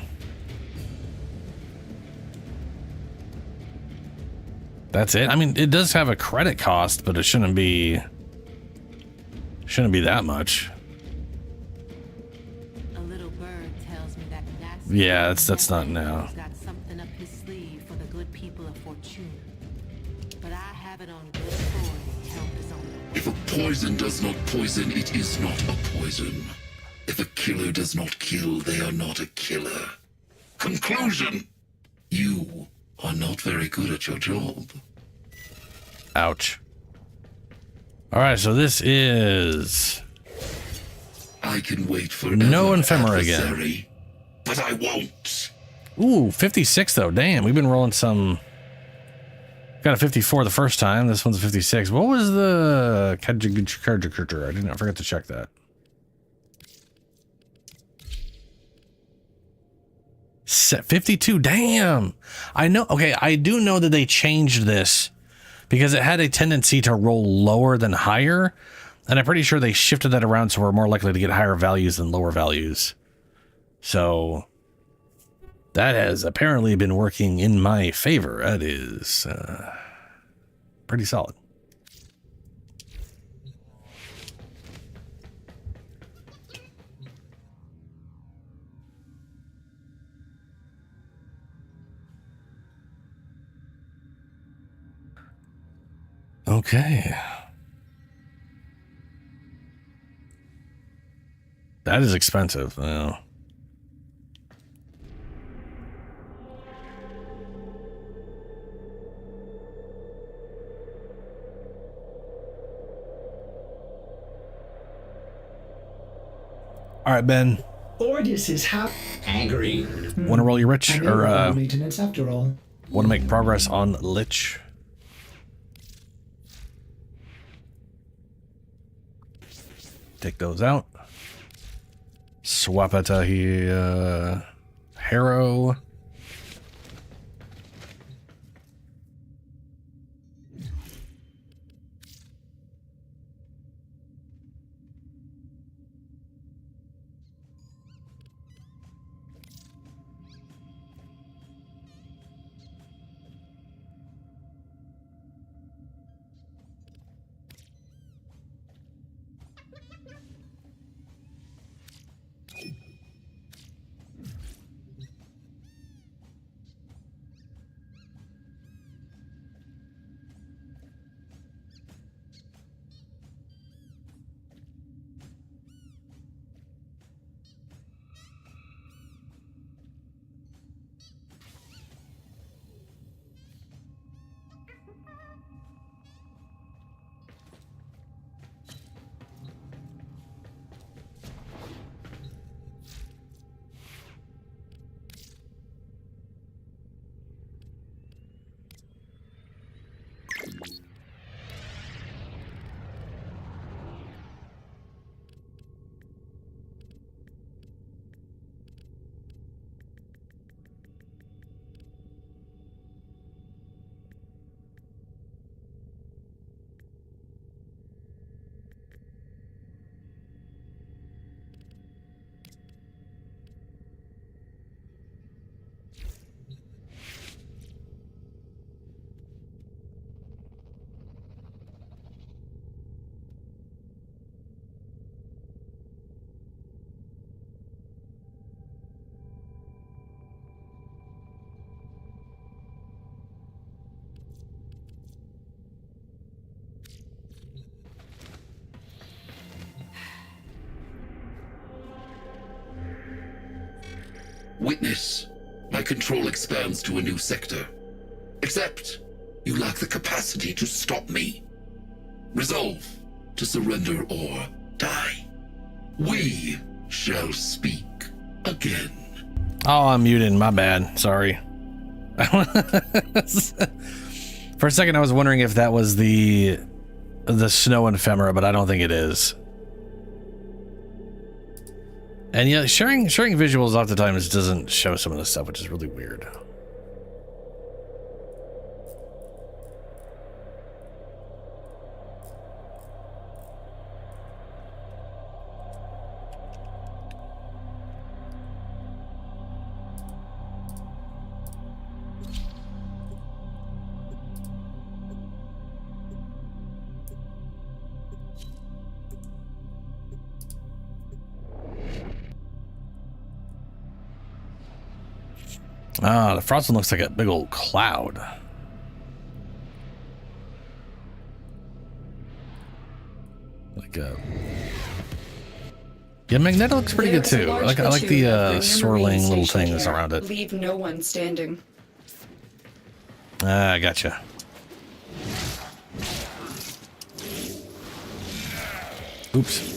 That's it. I mean, it does have a credit cost, but it shouldn't be that much. A little bird tells me that Yeah, that's not now. got something up his sleeve for the good people of Fortuna. But I have it on good authority. Help is on the way. If a poison does not poison, it is not a poison. If a killer does not kill, they are not a killer. Conclusion! You are not very good at your job. Ouch. All right, so this is... I can wait for no Ephemera again. But I won't. Ooh, 56 though. Damn, we've been rolling some... Got a 54 the first time. This one's a 56. What was the... I forgot to check that. Set 52. Damn. I know. Okay, I do know that they changed this because it had a tendency to roll lower than higher. And I'm pretty sure they shifted that around so we're more likely to get higher values than lower values. So that has apparently been working in my favor. That is pretty solid. Okay. That is expensive. Well, all right, Ben. Ordis is angry. Want to roll your rich or maintenance after all. Want to make progress on Lich? Take those out. Swap it to here. Harrow. Witness, my control expands to a new sector. Except, you lack the capacity to stop me. Resolve to surrender or die. We shall speak again. Oh, I'm muted. My bad. Sorry. For a second, I was wondering if that was the snow ephemera, but I don't think it is. And yeah, sharing visuals oftentimes doesn't show some of this stuff, which is really weird. Ah, the frost one looks like a big old cloud. Like a... Yeah, Magneto looks pretty good too. I like the swirling little things around it. Leave no one standing. I gotcha. Oops.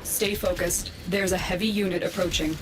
Stay focused. There's a heavy unit approaching.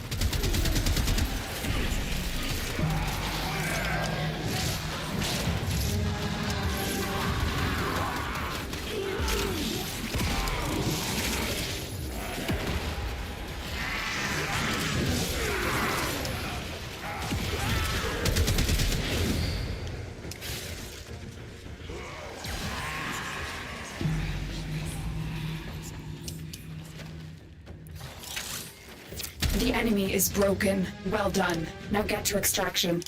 The enemy is broken. Well done. Now get to extraction.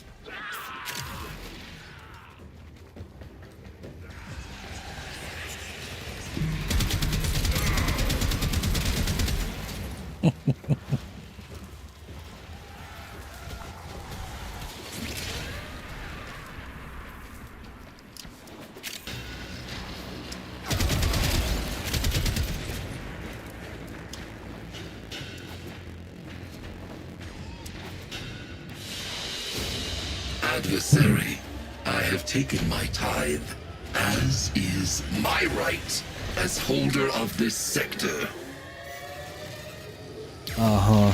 Adversary, I have taken my tithe, as is my right as holder of this sector. Uh-huh.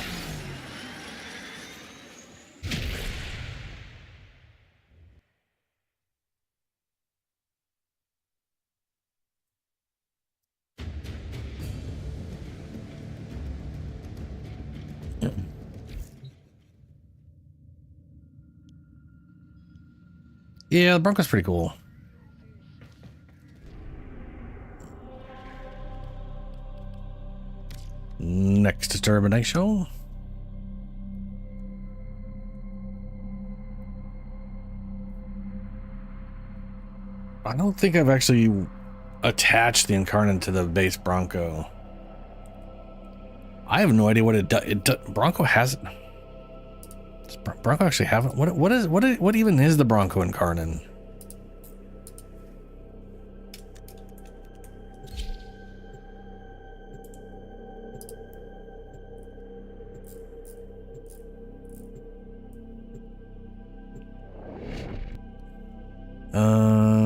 Yeah, the Bronco's pretty cool. Next determination. I don't think I've actually attached the Incarnate to the base Bronco. I have no idea what it does. Bronco has it. Does Bronco actually have it? What even is the Bronco Incarnate?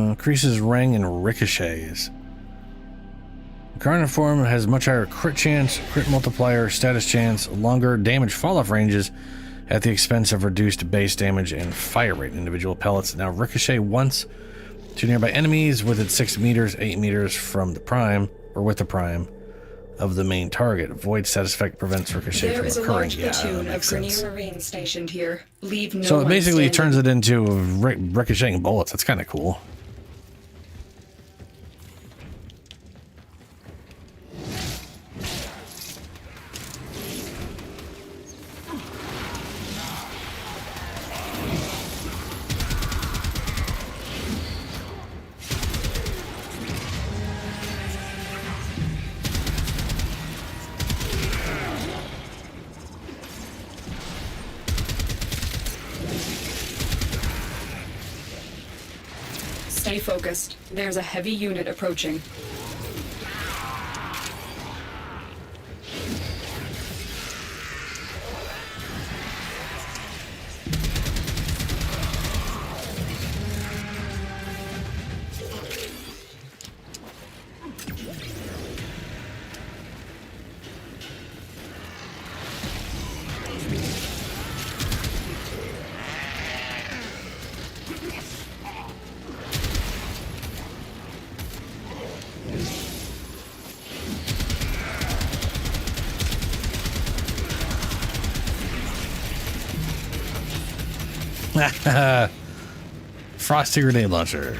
Increases ring and ricochets. Incarnate form has much higher crit chance, crit multiplier, status chance, longer damage fall-off ranges at the expense of reduced base damage and fire rate. Individual pellets now ricochet once to nearby enemies within 6 meters, 8 meters from the prime, or with the prime of the main target. Void status effect prevents ricochet There from is a occurring. large Yeah, that platoon of makes sense. Grenier Marines stationed here. Leave no So it one basically standing. turns it into ricocheting bullets. That's kind of cool. Stay focused. There's a heavy unit approaching. Frosty grenade launcher.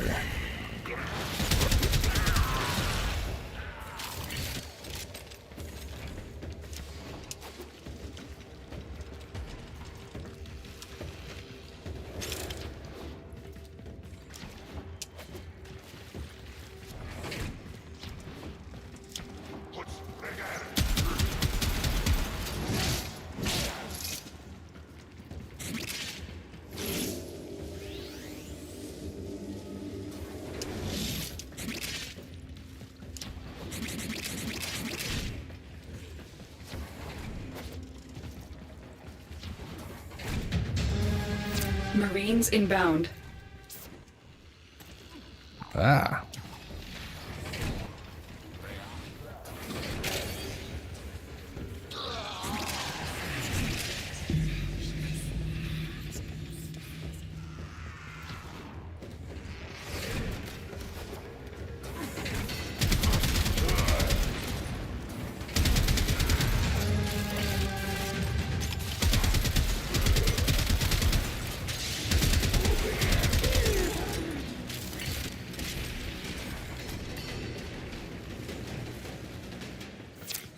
Marines inbound. Ah.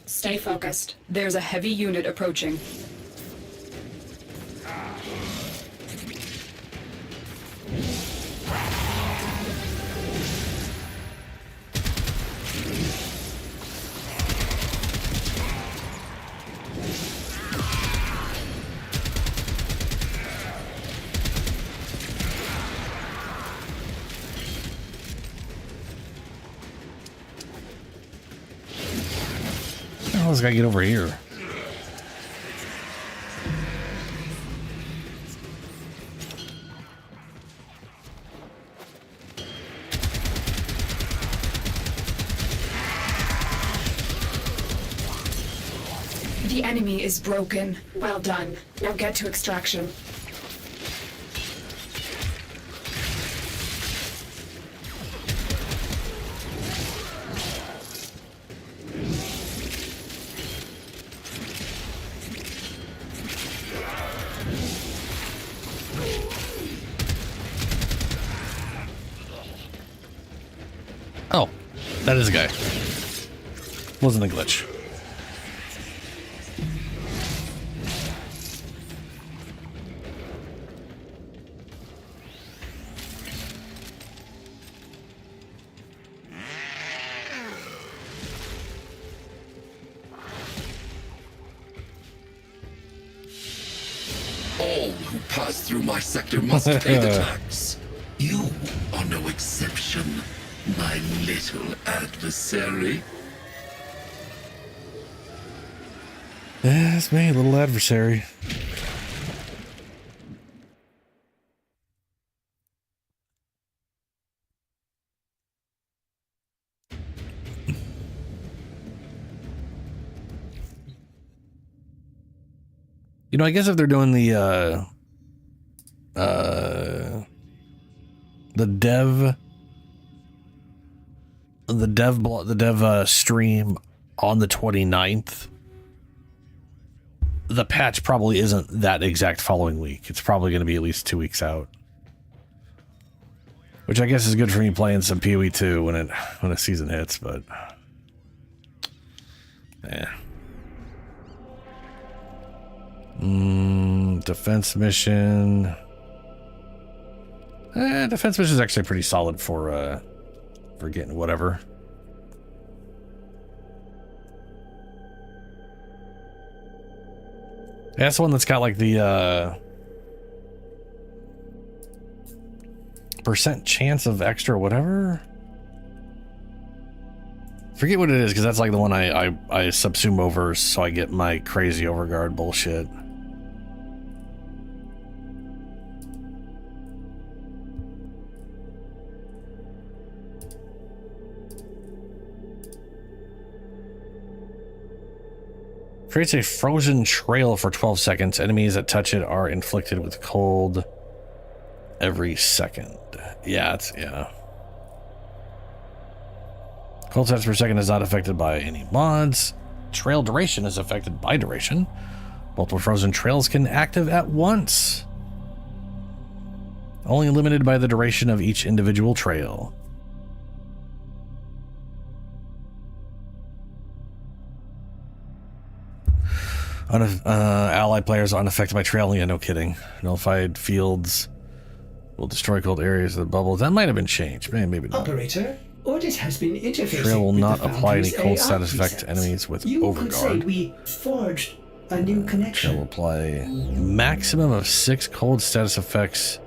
Stay focused. There's a heavy unit approaching. How does this guy get over here? The enemy is broken. Well done. Now get to extraction. Oh, that is a guy. Wasn't a glitch. All who pass through my sector must pay the tax. You are no exception, my little adversary. That's me, little adversary. You know, I guess if they're doing the dev stream on the 29th, the patch probably isn't that exact following week. It's probably going to be at least 2 weeks out, which I guess is good for me playing some PoE 2 when a season hits. But yeah. Defense mission. Defense mission is actually pretty solid for getting whatever. Yeah, that's the one that's got like the percent chance of extra whatever. Forget what it is, because that's like the one I subsume over so I get my crazy overguard bullshit. Creates a frozen trail for 12 seconds. Enemies that touch it are inflicted with cold every second. Yeah, yeah. Cold touch per second is not affected by any mods. Trail duration is affected by duration. Multiple frozen trails can active at once. Only limited by the duration of each individual trail. Allied players are unaffected by trail. Yeah, no kidding. Nullified fields will destroy cold areas of the bubbles. That might have been changed. Maybe not. Operator, audit has been interfacing. Trail will with not the apply any Foundry's cold AI status effect to presets. enemies with You could say Overguard. we forged a new connection. Trail will apply maximum of 6 cold status effects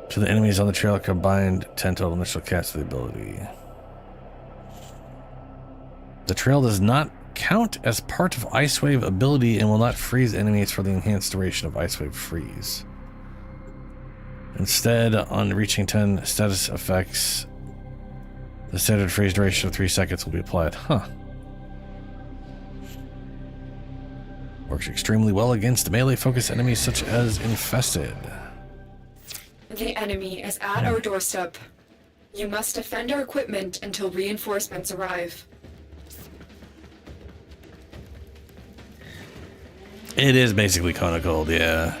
to the enemies on the trail, combined 10 total initial cast of the ability. The trail does not count as part of Ice Wave ability and will not freeze enemies for the enhanced duration of Ice Wave freeze. Instead, on reaching 10 status effects, the standard freeze duration of 3 seconds will be applied. Huh. Works extremely well against melee-focused enemies such as Infested. The enemy is at our doorstep. You must defend our equipment until reinforcements arrive. It is basically Kona Cold, yeah.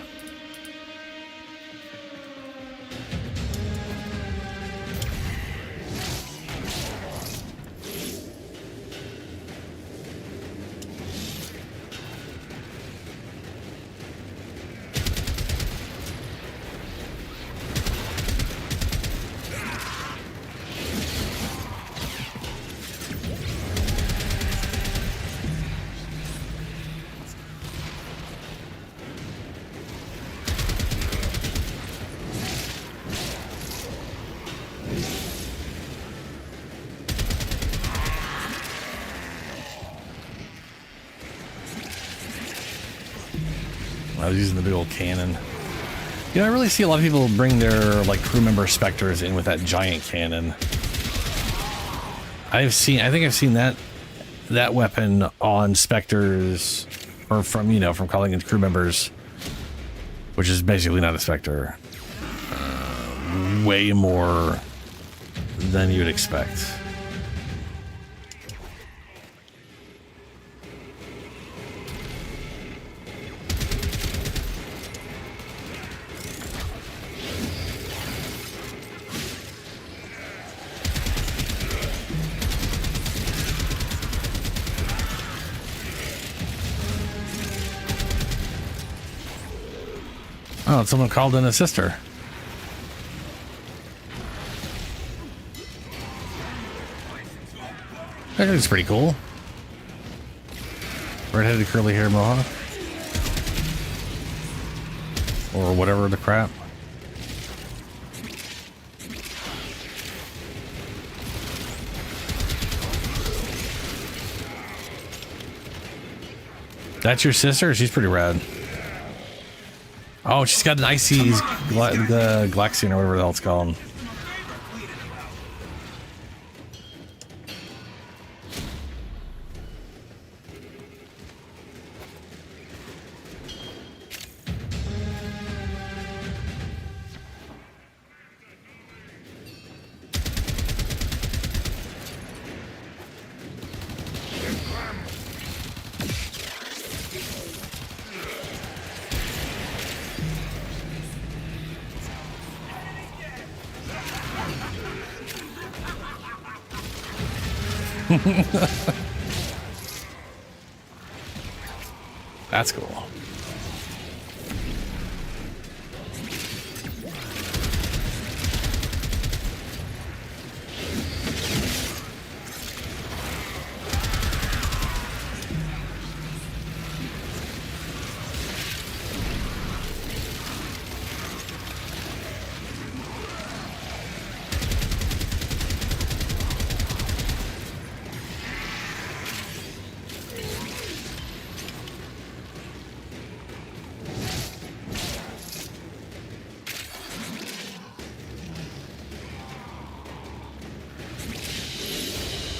I was using the big old cannon. You know, I really see a lot of people bring their like crew member Spectres in with that giant cannon. I think I've seen that weapon on Spectres, or from, you know, from calling in crew members, which is basically not a Spectre. Way more than you'd expect. Oh, someone called in a sister. That looks pretty cool. Red-headed curly hair mohawk. Or whatever the crap. That's your sister? She's pretty rad. Oh, she's got an icy the Glaxion or whatever the hell it's called. That's cool.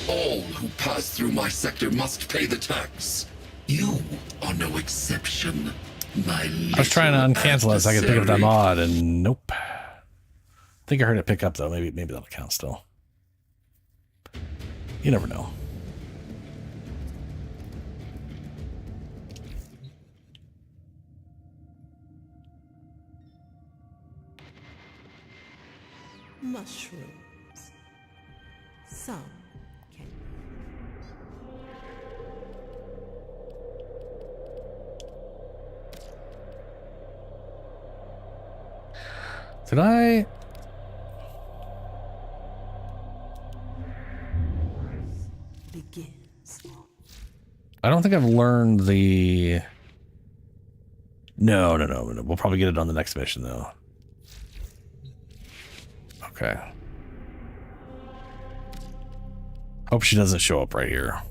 All who pass through my sector must pay the tax. You are no exception, my I was trying to uncancel it so I could pick up that mod, and nope. I think I heard it pick up though. Maybe that'll count still. You never know. mushrooms. Some can. Did I? Begins. I don't think I've learned the... No. We'll probably get it on the next mission, though. Okay. Hope she doesn't show up right here.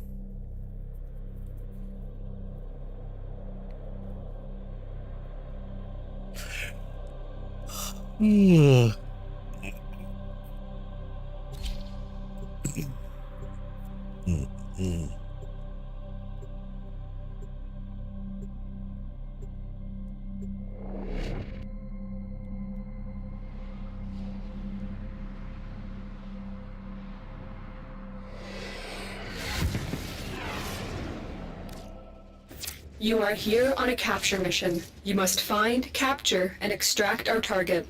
You are here on a capture mission. You must find, capture, and extract our target.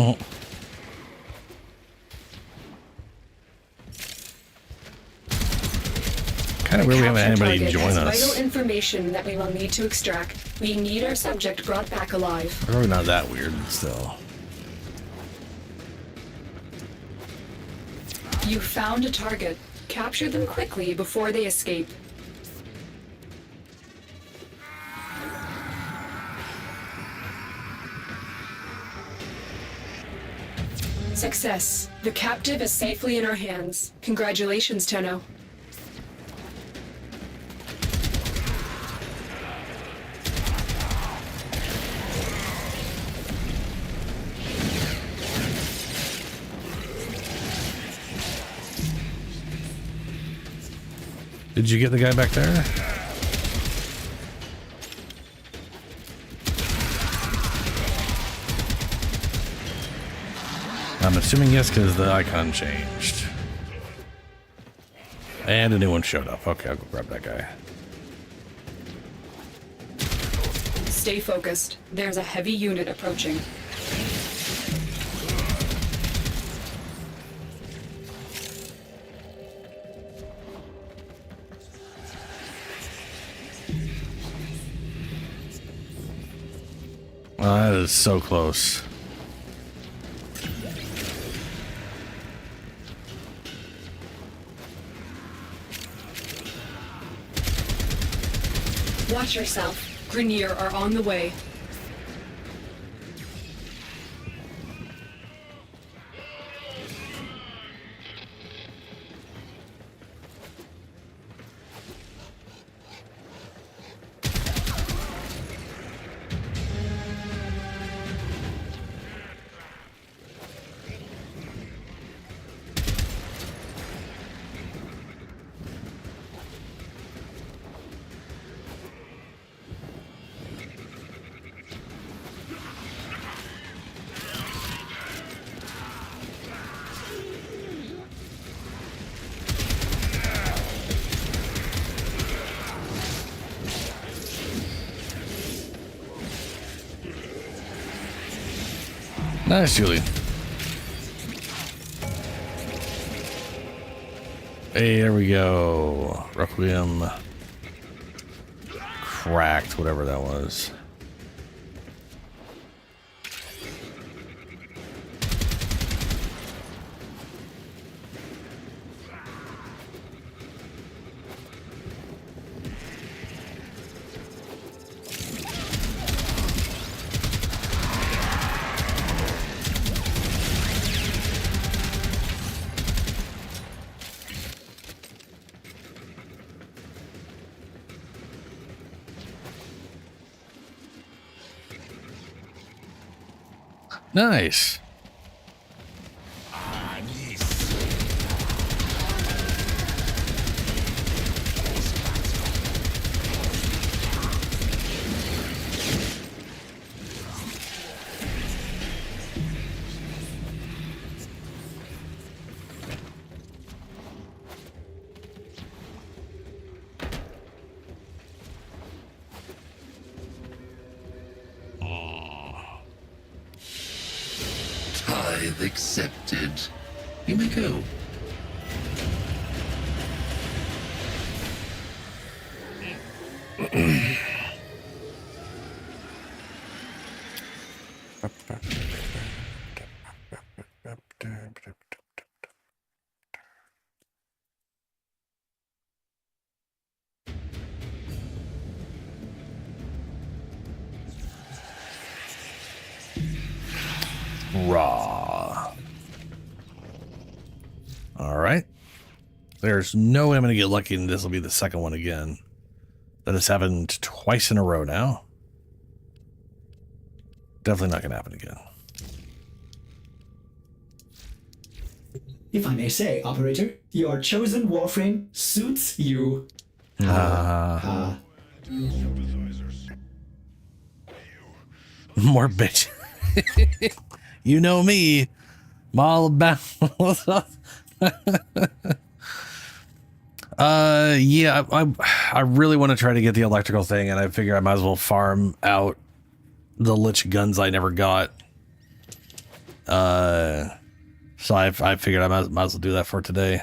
Oh. Kind of weird we haven't had anybody join us. Vital information that we will need to extract. We need our subject brought back alive. Probably not that weird, still. You found a target. Capture them quickly before they escape. Success. The captive is safely in our hands. Congratulations, Tenno. Did you get the guy back there? I'm assuming yes, because the icon changed. And a new one showed up. Okay, I'll go grab that guy. Stay focused. There's a heavy unit approaching. Oh, that is so close. Watch yourself. Grenier are on the way. Nice, Julie. Hey, there we go. Requiem. Cracked, whatever that was. Nice. accepted. You may go. Raw. All right. There's no way I'm going to get lucky, and this will be the second one again. That has happened twice in a row now. Definitely not going to happen again. If I may say, Operator, your chosen Warframe suits you. More bitch. You know me. I'm all about. Yeah, I really want to try to get the electrical thing, and I figure I might as well farm out the Lich guns I never got. So I figured I might as well do that for today.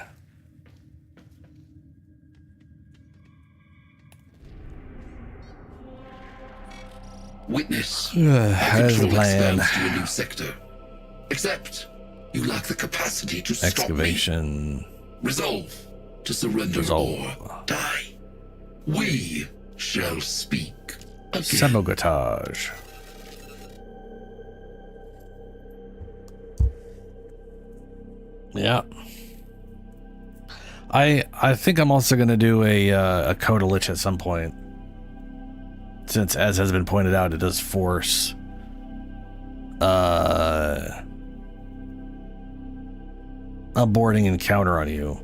Witness. That is the plan. To a new sector. Except you lack the capacity to Excavation. stop me. Resolve to surrender or die. We shall speak again. Sabotage. Yeah. I think I'm also going to do a Code of Lich at some point. Since, as has been pointed out, it does force a boarding encounter on you.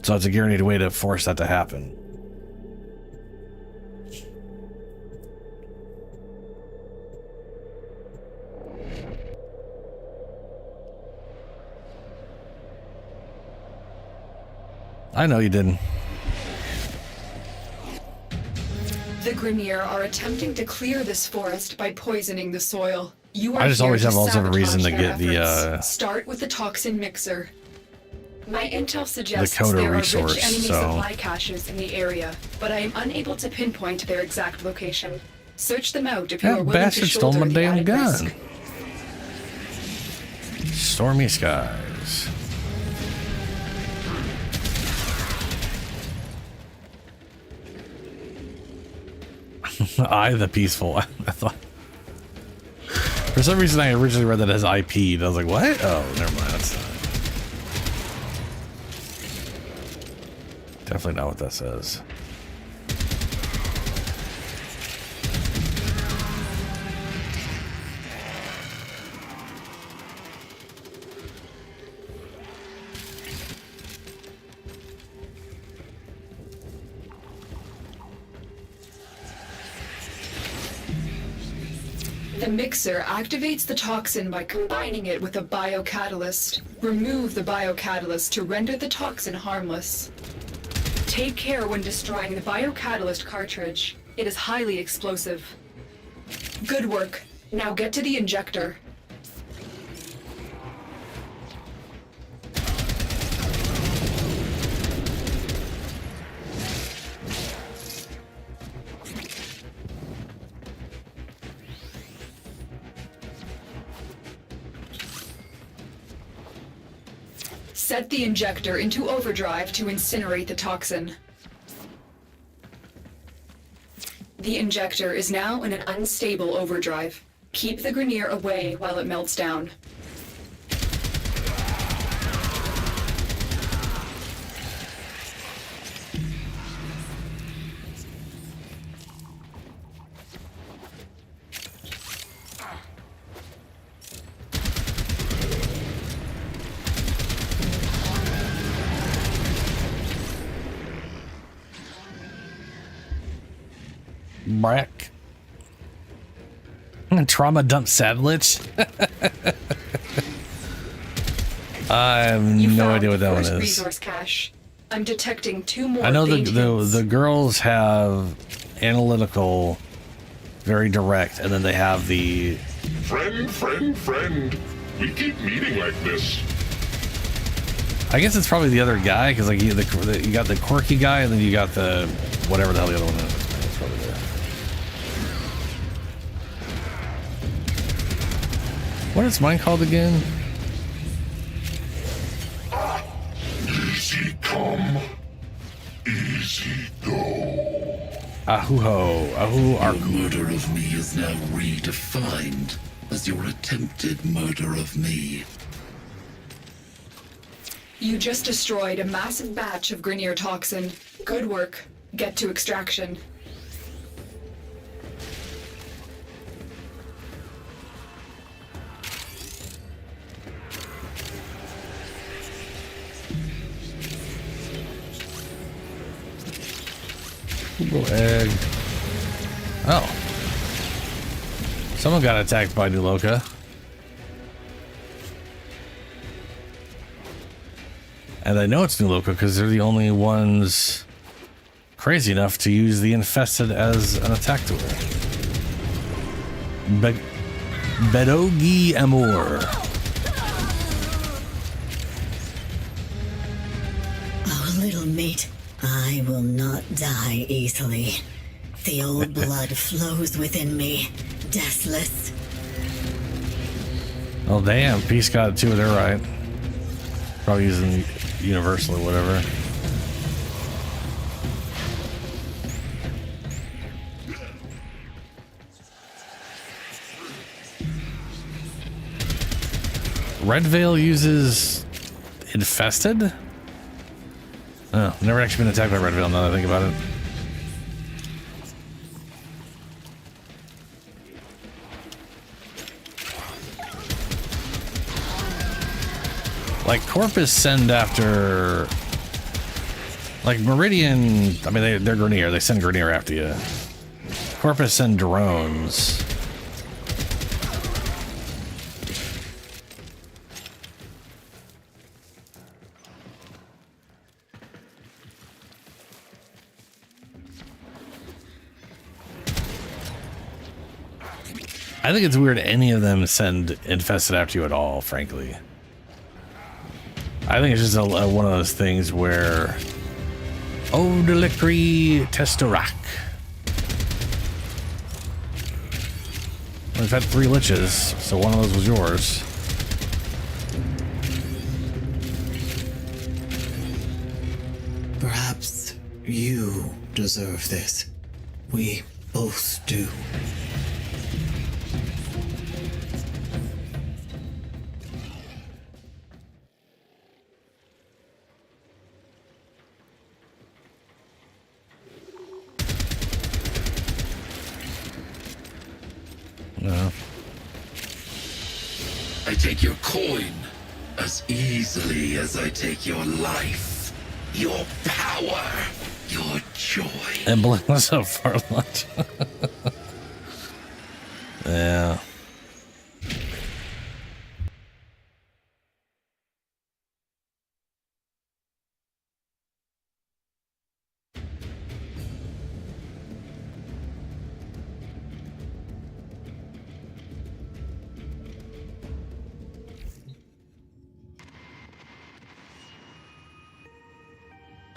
So it's a guaranteed way to force that to happen. I know you didn't. The Grineer are attempting to clear this forest by poisoning the soil. You are I just here always to have also a sabotage reason to their get the efforts. Start with the toxin mixer. My intel suggests Coda there resource, are rich enemy so- supply caches in the area, but I am unable to pinpoint their exact location. Search them out if you are That willing to bastard stole shoulder my the damn added gun. risk. Stormy skies. I the peaceful. I thought. For some reason, I originally read that as IP. And I was like, what? Oh, never mind. That's definitely not what that says. The mixer activates the toxin by combining it with a biocatalyst. Remove the biocatalyst to render the toxin harmless. Take care when destroying the biocatalyst cartridge. It is highly explosive. Good work. Now get to the injector. Set the injector into overdrive to incinerate the toxin. The injector is now in an unstable overdrive. Keep the Grineer away while it melts down. Brack. Trauma dump Lich. I have no idea what that one First is. resource cache. I'm detecting 2 more. I know faint hints. the girls have analytical, very direct, and then they have the Friend. We keep meeting like this. I guess it's probably the other guy, because like you got the quirky guy, and then you got the whatever the hell the other one is. It's probably the... What is mine called again? Easy come, easy go. Ahuho, ahu Your murder of me is now redefined as your attempted murder of me. You just destroyed a massive batch of Grineer toxin. Good work. Get to extraction. Egg. Oh. Someone got attacked by Nuloka. And I know it's Nuloka because they're the only ones crazy enough to use the infested as an attack tool. Bedogi Amor. Oh, little mate, I will not die easily. The old blood flows within me, deathless. Oh, damn. Peace God too, they're right. Probably using Universal or whatever. Red Veil uses Infested? Oh, never actually been attacked by Red Veil now that I think about it. Like Corpus send after, like Meridian. I mean, they're Grineer. They send Grineer after you. Corpus send drones. I think it's weird any of them send infested after you at all, frankly. I think it's just one of those things where... Oh, Delicry Testorak. We've had 3 liches, so one of those was yours. Perhaps you deserve this. We both do. No. I take your coin as easily as I take your life, your power, your joy. Emblems of Farlot. Yeah.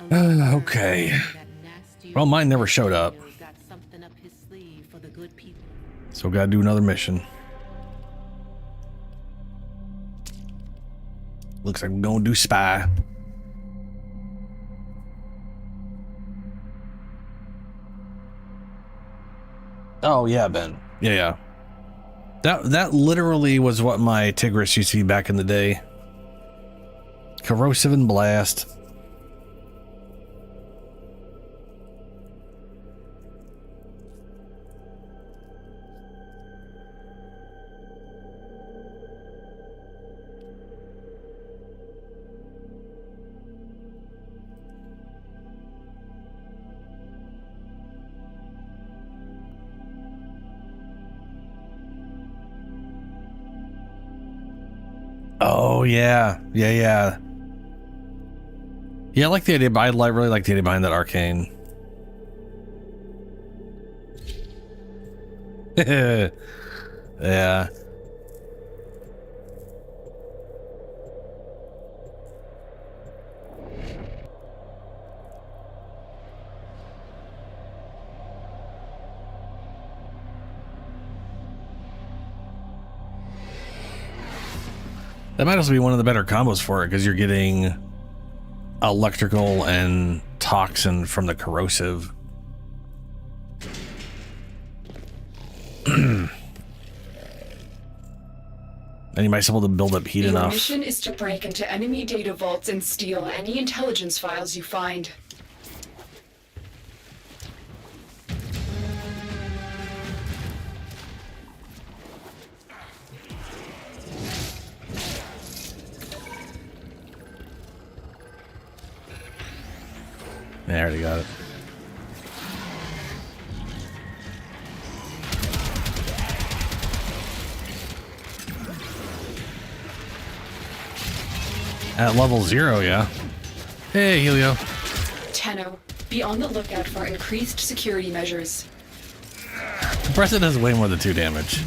Okay. Well, mine never showed up. So gotta do another mission. Looks like we're gonna do spy. Oh yeah, Ben. Yeah. That literally was what my Tigris used to be back in the day. Corrosive and blast. Oh yeah. Yeah, I like the idea, but I really like the idea behind that arcane. Yeah. That might also be one of the better combos for it, because you're getting electrical and toxin from the corrosive. And you might be able to build up heat enough. Your mission is to break into enemy data vaults and steal any intelligence files you find. Yeah, I already got it. At level 0, yeah. Hey, Helio. Tenno, be on the lookout for increased security measures. Compressor does way more than 2 damage.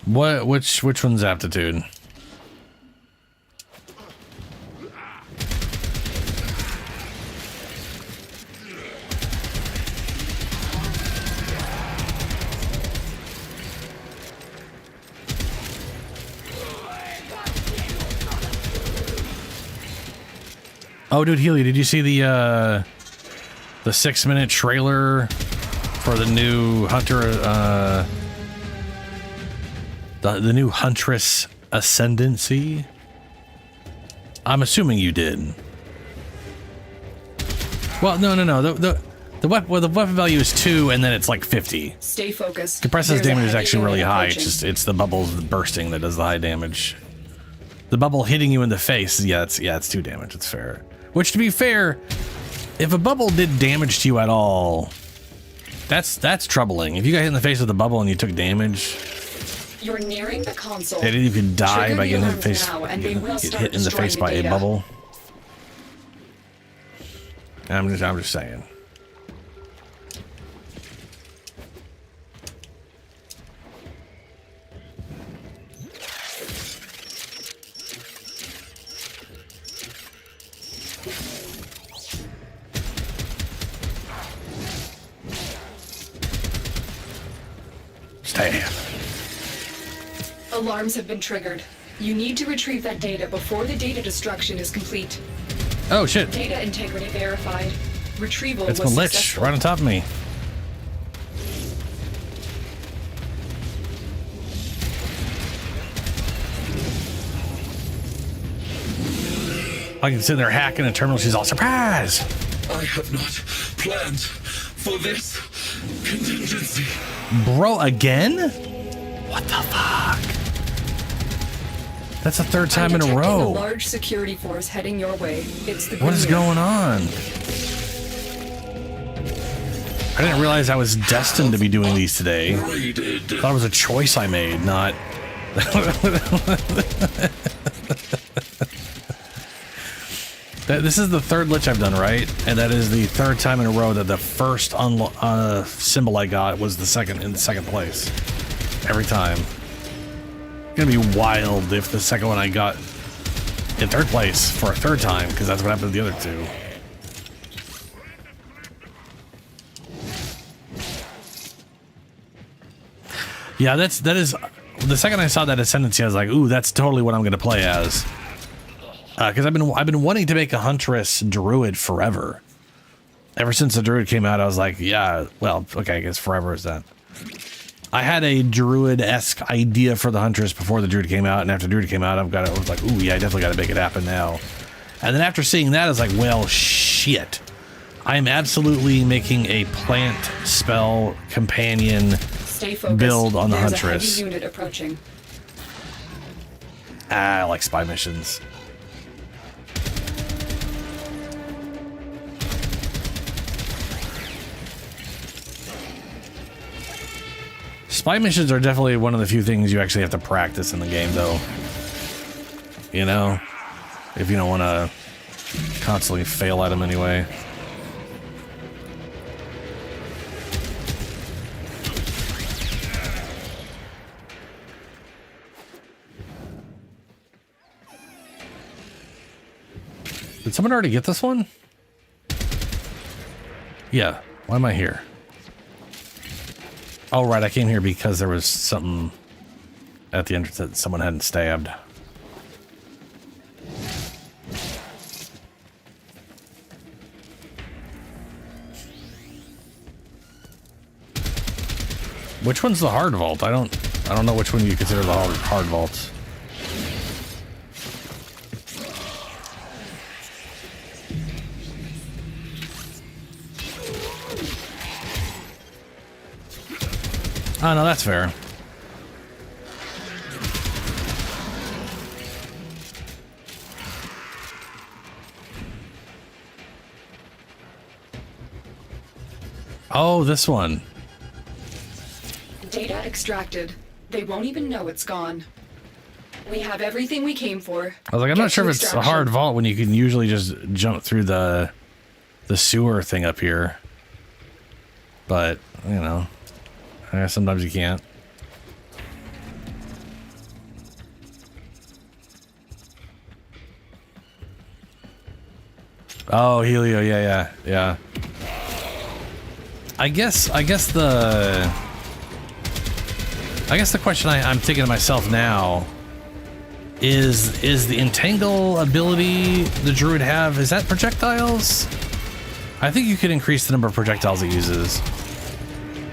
Which one's aptitude? Oh, dude, Healy, did you see the 6-minute trailer for the new Hunter, the new Huntress Ascendancy? I'm assuming you did. Well, no. The weapon value is 2, and then it's like 50. Stay focused. Compressive damage is actually really high. Approaching. It's the bubbles bursting that does the high damage. The bubble hitting you in the face, it's 2 damage. It's fair. Which, to be fair, if a bubble did damage to you at all, that's troubling. If you got hit in the face with a bubble and you took damage, You're nearing the console. you could die by getting hit in the face. Now, and they will Get start hit in the face by destroying a data. bubble. I'm just saying. Stay. Alarms have been triggered. You need to retrieve that data before the data destruction is complete. Oh shit! Data integrity verified. Retrieval It's my was Lich successful. right on top of me. I can sit there hacking a terminal. She's all surprise. I have not planned for this contingency. Bro, again? What the fuck? That's the 3rd time in a A row. large security force heading your way. It's the What is Grenier. going on? I didn't realize I was destined to be doing these today. Thought it was a choice I made, not. This is the 3rd Lich I've done, right? And that is the 3rd time in a row that the first symbol I got was the second in second place. Every time. It's gonna be wild if the second one I got in 3rd place for a 3rd time, because that's what happened to the other 2. Yeah, that is the second I saw that Ascendancy, I was like, ooh, that's totally what I'm gonna play as. Because I've been wanting to make a Huntress Druid forever. Ever since the Druid came out, I was like, yeah, well, okay, I guess forever is that. I had a Druid-esque idea for the Huntress before the Druid came out, and after the Druid came out, I was like, ooh, yeah, I definitely got to make it happen now. And then after seeing that, I was like, well, shit. I'm absolutely making a plant spell companion Stay focused. build on the There's Huntress. A heavy unit approaching. I like spy missions. Spy missions are definitely one of the few things you actually have to practice in the game, though. You know? If you don't want to constantly fail at them anyway. Did someone already get this one? Yeah. Why am I here? Oh, right, I came here because there was something at the entrance that someone hadn't stabbed. Which one's the hard vault? I don't know which one you consider the hard vault. Oh, no, that's fair. Oh, this one. Data extracted. They won't even know it's gone. We have everything we came for. I was like, I'm not sure if it's a hard vault when you can usually just jump through the sewer thing up here. But, you know, sometimes you can't. Oh, Helio, yeah. I guess the question I'm thinking to myself now is the entangle ability the druid have, is that projectiles? I think you could increase the number of projectiles it uses.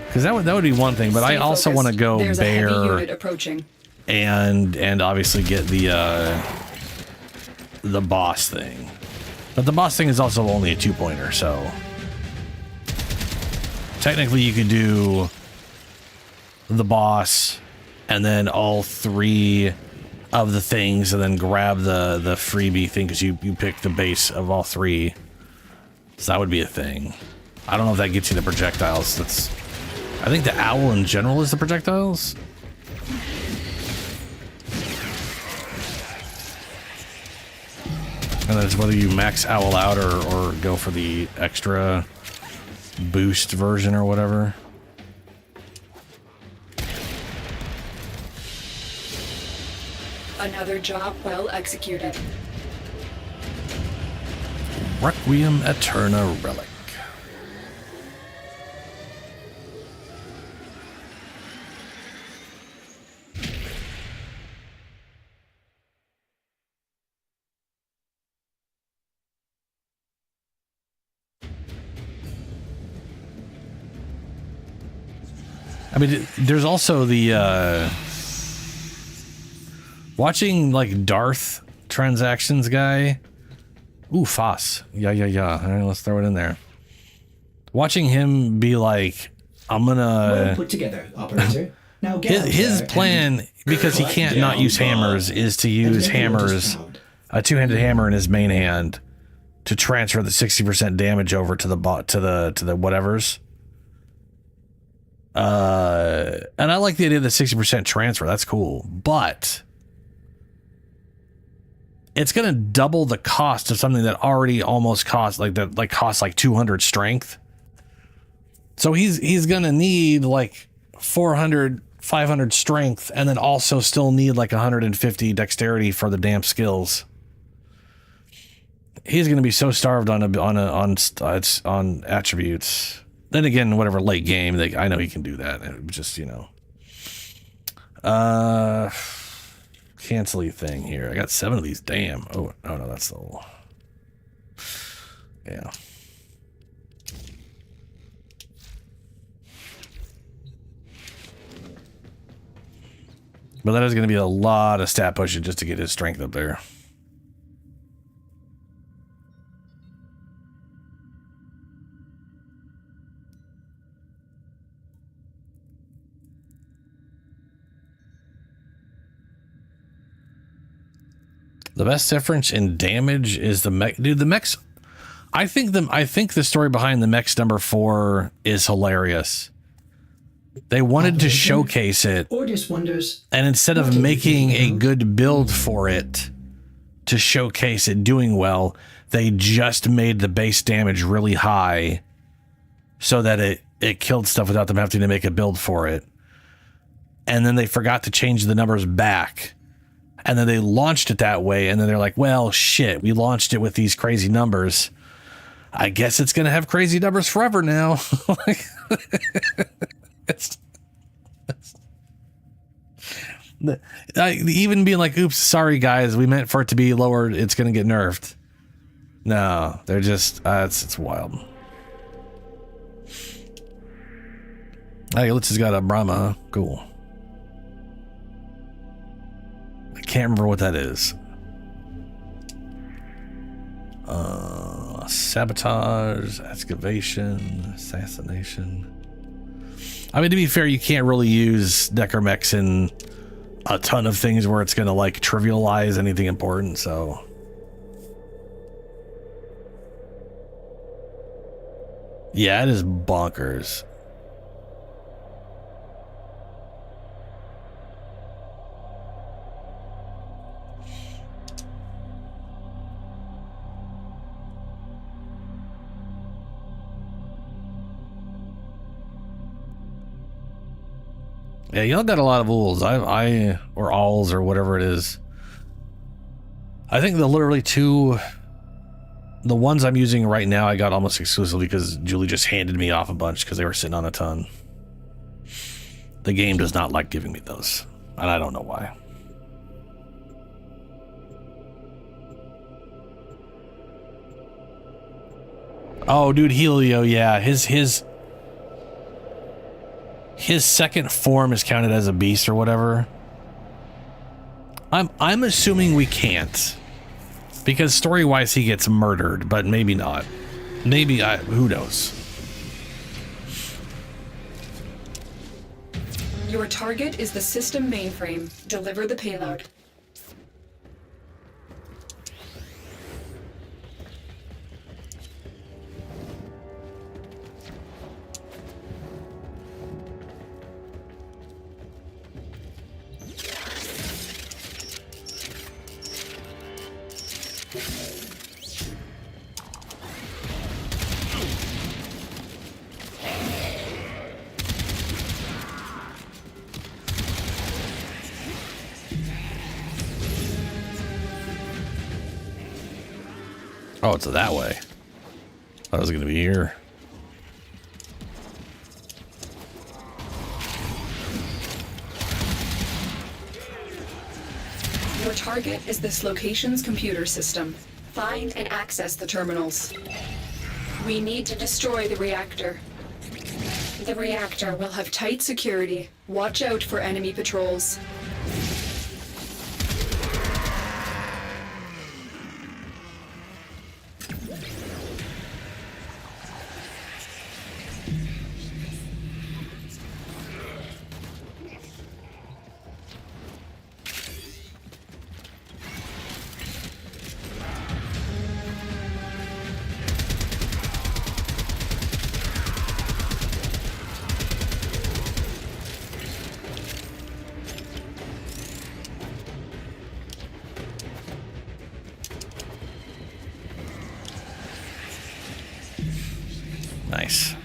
Because that would be one thing, but I also want to go There's bear a heavy unit approaching. and obviously get the boss thing. But the boss thing is also only a 2-pointer, so technically you could do the boss and then all 3 of the things and then grab the freebie thing because you pick the base of all 3. So that would be a thing. I don't know if that gets you the projectiles. I think the owl in general is the projectiles. And then it's whether you max owl out or go for the extra boost version or whatever. Another job well executed. Requiem Aeterna Relic. I mean, there's also the watching like Darth transactions guy. Ooh, Foss. Yeah. All right, let's throw it in there. Watching him be like, I'm gonna Well put together, operator. Now get his plan, because he can't not use hammers, is to use hammers, a 2-handed hammer in his main hand, to transfer the 60% damage over to the to the whatevers. And I like the idea of the 60% transfer. That's cool, but it's gonna double the cost of something that already almost costs costs like 200 strength. So he's gonna need like 400, 500 strength, and then also still need like 150 dexterity for the damn skills. He's gonna be so starved on attributes. Then again, whatever late game, I know he can do that. It was just, you know, cancel thing here. I got 7 of these. Damn. Oh no, that's the whole. Yeah. But that is going to be a lot of stat pushing just to get his strength up there. The best difference in damage is the mech. Dude, the mechs. I think the story behind the mechs number 4 is hilarious. They wanted to showcase it, and instead of making a good build for it to showcase it doing well, they just made the base damage really high so that it killed stuff without them having to make a build for it. And then they forgot to change the numbers back. And then they launched it that way, and then they're like, well, shit, we launched it with these crazy numbers. I guess it's going to have crazy numbers forever now. Even being like, oops, sorry guys, we meant for it to be lowered, it's gonna get nerfed. No, they're just it's wild. Hey, Lich has got a Brahma. Cool. I can't remember what that is. Sabotage, excavation, assassination. I mean, to be fair, you can't really use necromechs in a ton of things where it's gonna like trivialize anything important, so. Yeah, it is bonkers. Yeah, y'all got a lot of ools. Or alls or whatever it is. I think the literally the ones I'm using right now, I got almost exclusively because Julie just handed me off a bunch because they were sitting on a ton. The game does not like giving me those, and I don't know why. Oh, dude, Helio, yeah, his second form is counted as a beast or whatever. I'm assuming we can't, because story-wise he gets murdered, but maybe not. Maybe who knows? Your target is the system mainframe. Deliver the payload. Oh, it's that way. I was gonna be here. Your target is this location's computer system. Find and access the terminals. We need to destroy the reactor. The reactor will have tight security. Watch out for enemy patrols. Nice.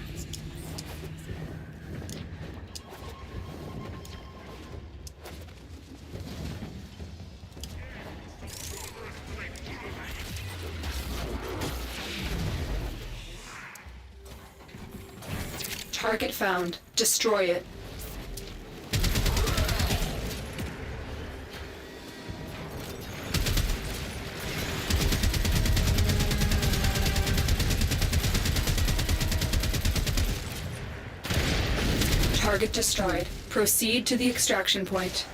Target found. Destroy it. Target destroyed. Proceed to the extraction point.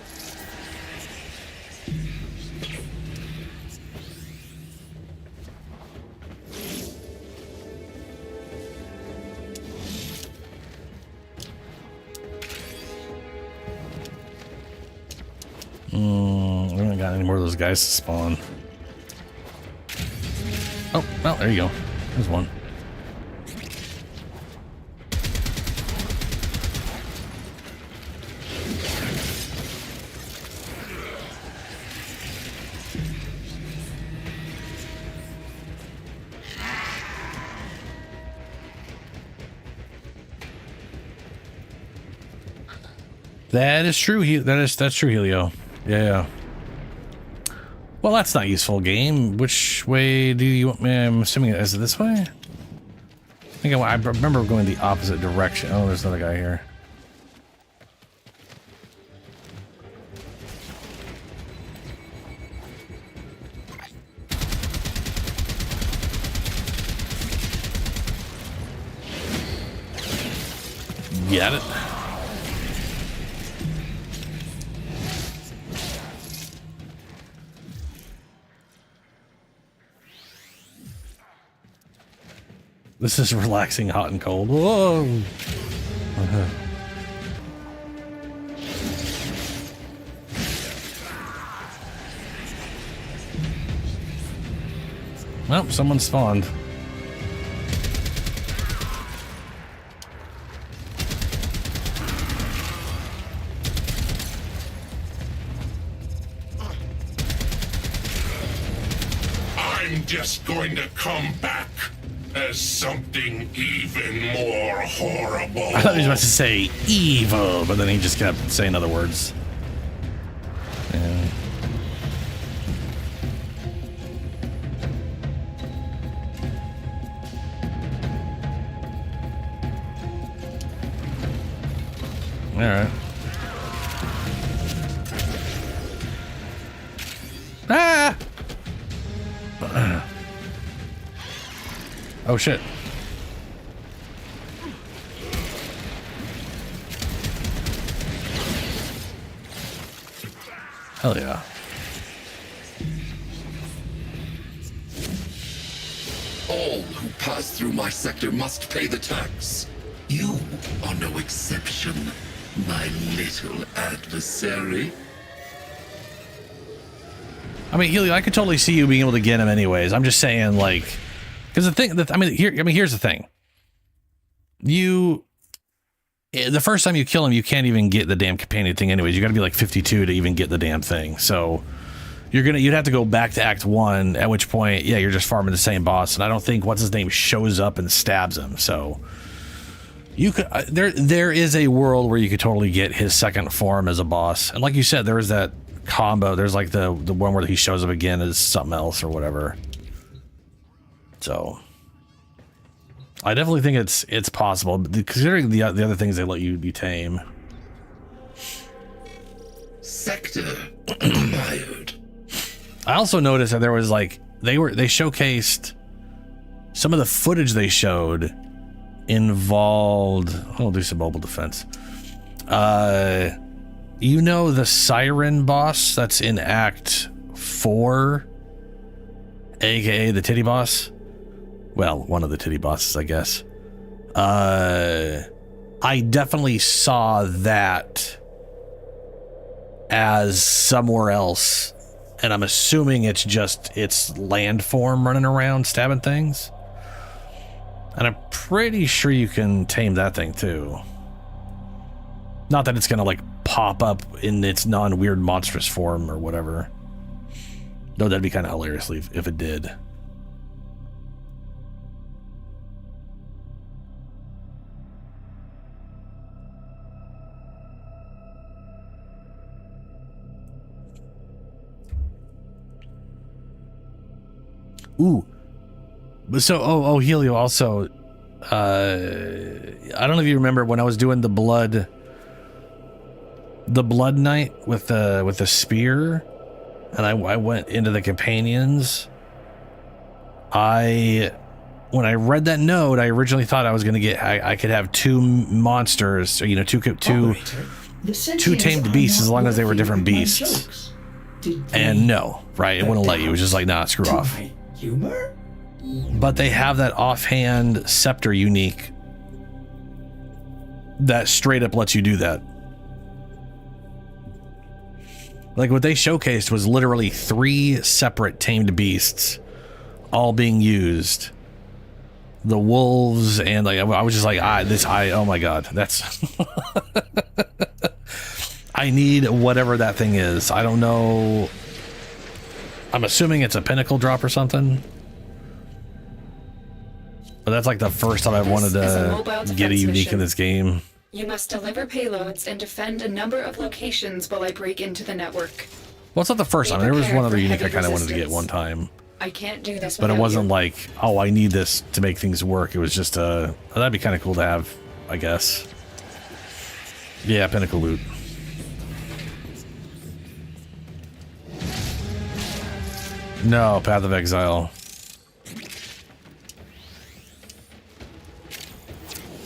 We haven't got any more of those guys to spawn. Oh, well, there you go. There's one. That is true. That's true, Helio. Yeah. Well, that's not useful, game. Which way do you want me? I'm assuming is it this way? I remember going the opposite direction. Oh, there's another guy here. Get it? This is relaxing, hot and cold. Whoa! Well, someone spawned. I'm just going to come back as something even more horrible. I thought he was about to say evil, but then he just kept saying other words. Yeah. All right. Ah! Oh shit. Hell yeah. All who pass through my sector must pay the tax. You are no exception, my little adversary. I mean, Helio, I could totally see you being able to get him anyways. I'm just saying, like, because the thing that here's the thing. The first time you kill him, you can't even get the damn companion thing anyways. You got to be like 52 to even get the damn thing. So you'd have to go back to Act 1, at which point, yeah, you're just farming the same boss. And I don't think what's his name shows up and stabs him. So you could there is a world where you could totally get his second form as a boss. And like you said, there is that combo. There's like the one where he shows up again as something else or whatever. So I definitely think it's possible, considering the other things they let you tame. Sector acquired. I also noticed that there was like they showcased some of the footage they showed involved. I'll do some mobile defense. You know the Siren boss that's in Act 4, aka the titty boss? Well, one of the titty bosses, I guess. I definitely saw that as somewhere else, and I'm assuming it's just its land form running around stabbing things. And I'm pretty sure you can tame that thing too. Not that it's gonna like pop up in its non-weird monstrous form or whatever. Though that'd be kind of hilarious if it did. Ooh. So, Helio, also, I don't know if you remember when I was doing the blood knight with the spear, and I went into the companions. When I read that note, I originally thought I was going to I could have two monsters, or, two tamed beasts, as long as they were different beasts. And no, right? It wouldn't let you. It was just like, nah, screw off. Humor? But they have that offhand scepter unique that straight up lets you do that. Like what they showcased was literally 3 separate tamed beasts all being used. The wolves and like I was just like, oh my god, that's I need whatever that thing is. I don't know. I'm assuming it's a pinnacle drop or something. But that's like the first time I've wanted to get a unique in this game. You must deliver payloads and defend a number of locations while I break into the network. Well, it's not the first time. There was one other unique I kind of wanted to get one time. I can't do this but it wasn't like, oh, I need this to make things work. It was just that'd be kind of cool to have, I guess. Yeah, pinnacle loot. No, Path of Exile.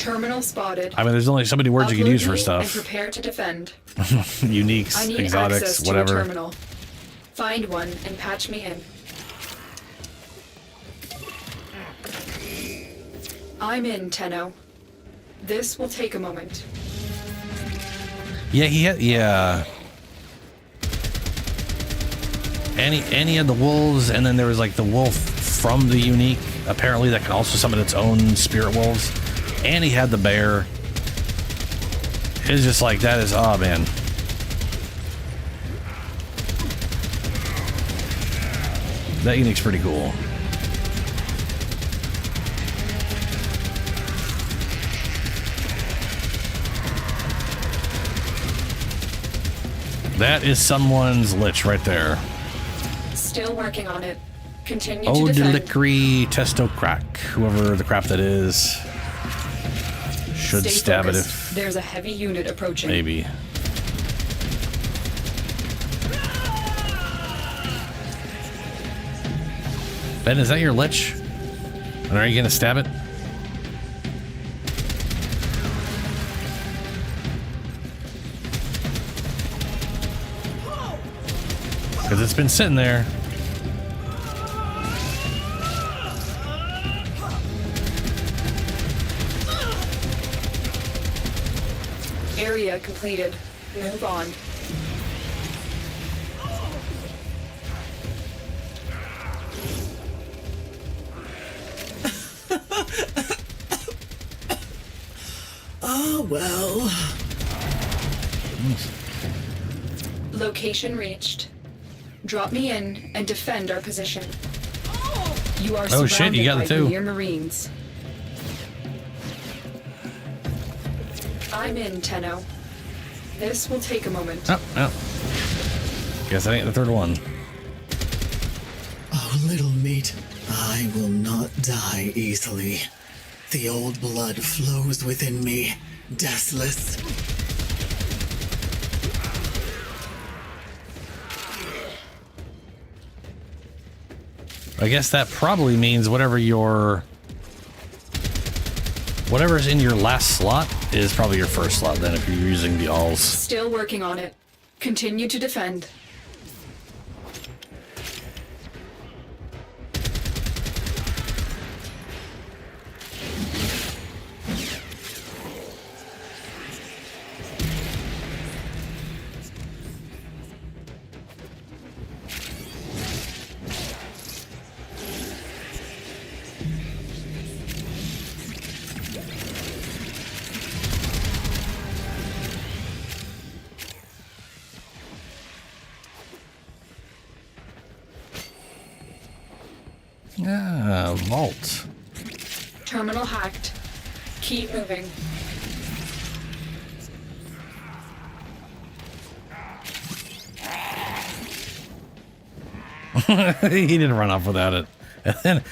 Terminal spotted. I mean, there's only so many words you can use for And stuff. prepare to defend. Uniques, I need exotics, access whatever. To a terminal. Find one and patch me in. I'm in, Tenno. This will take a moment. Yeah, he had, yeah. Annie had the wolves, and then there was like the wolf from the unique, apparently, that can also summon its own spirit wolves. Annie had the bear. It's just like, that is, oh man. That unique's pretty cool. That is someone's Lich right there. Still working on it. Continue Oh, to defend. Delicry Testo Crack. Whoever the crap that is. Should Stay stab focused. it if... There's a heavy unit approaching. Maybe. Ben, is that your Lich? And are you gonna stab it? Because it's been sitting there. Area completed. Move on. Oh, well. Location reached. Drop me in and defend our position. You are Oh shit, you got by it too. Grineer Marines. I'm in, Tenno. This will take a moment. Oh, oh. Guess that ain't the third one. Oh, little meat, I will not die easily. The old blood flows within me, deathless. I guess that probably means whatever's in your last slot is probably your first slot then if you're using the alls. Still working on it. Continue to defend. Ah, vault. Terminal hacked. Keep moving. He didn't run off without it. And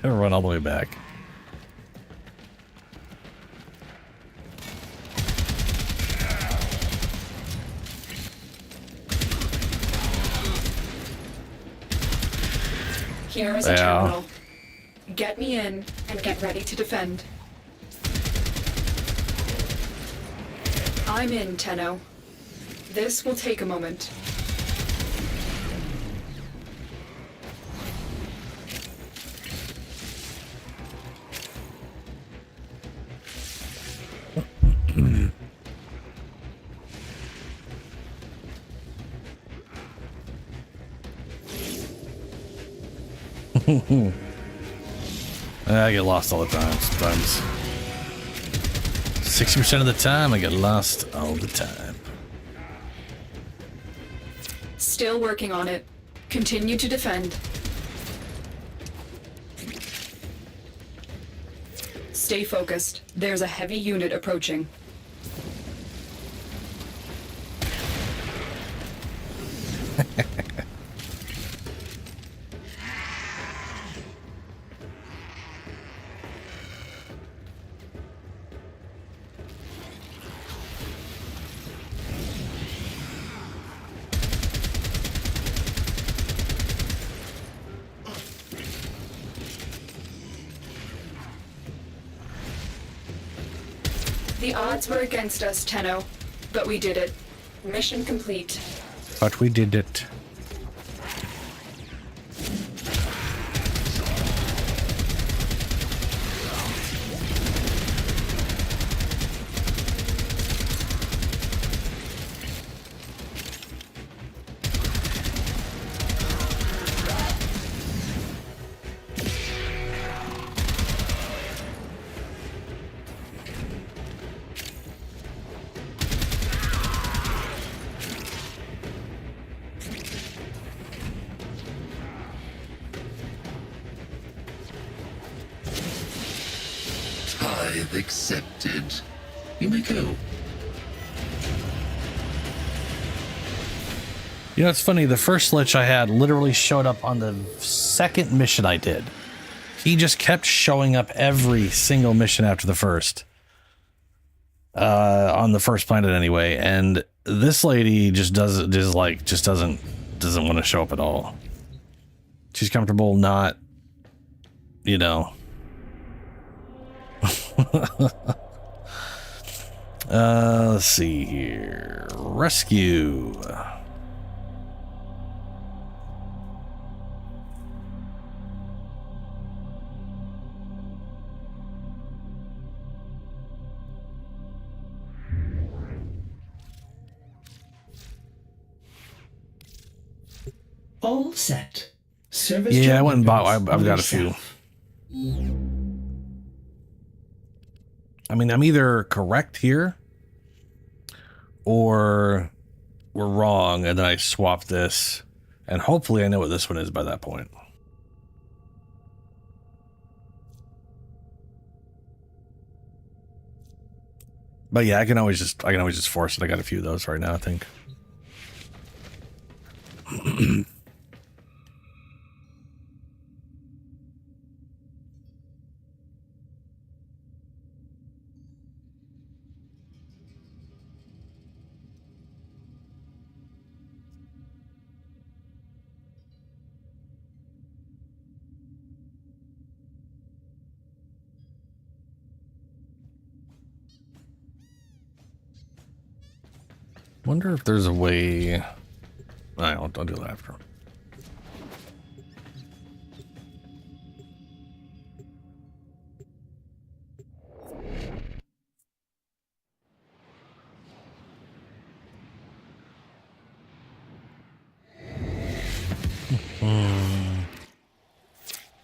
then run all the way back. Here is a terminal. Get me in and get ready to defend. I'm in, Tenno. This will take a moment. I get lost all the time sometimes. 60% of the time, I get lost all the time. Still working on it. Continue to defend. Stay focused. There's a heavy unit approaching. The odds were against us, Tenno, but we did it. Mission complete. But we did it. Tithe accepted. You may go. You know, it's funny. The first Lich I had literally showed up on the second mission I did. He just kept showing up every single mission after the first. On the first planet anyway. And this lady just doesn't want to show up at all. She's comfortable not, you know. Let's see here. Rescue. All set. Service. Yeah, I went and bought. I've got a few. I mean, I'm either correct here or we're wrong, and then I swap this, and hopefully I know what this one is by that point. But yeah, I can always just force it. I got a few of those right now, I think. Wonder if there's a way. I'll do that after.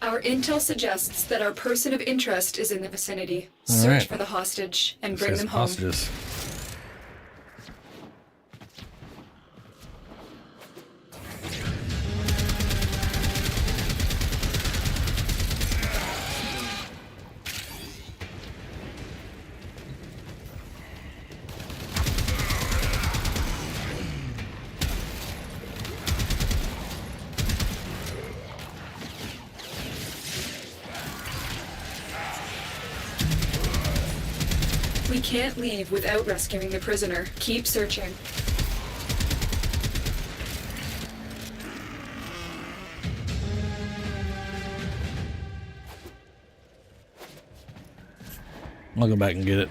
Our intel suggests that our person of interest is in the vicinity. Search for the hostage and bring them home. Hostages. We can't leave without rescuing the prisoner. Keep searching. I'll go back and get it.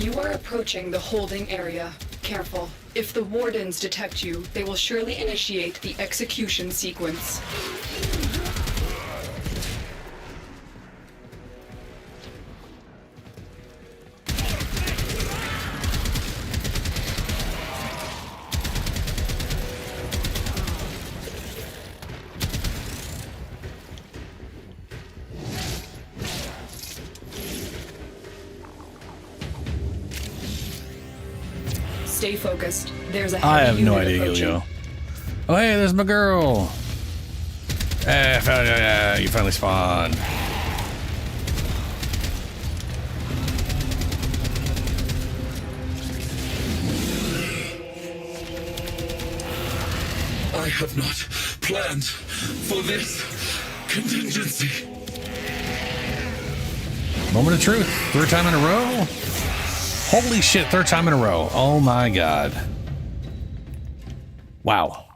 You are approaching the holding area. Careful. If the wardens detect you, they will surely initiate the execution sequence. Stay focused. There's a heavy I have no unit idea, approaching. Helio. Oh, hey, there's my girl. You finally spawned. I have not planned for this contingency. Moment of truth. Third time in a row. Holy shit, third time in a row. Oh my god. Wow.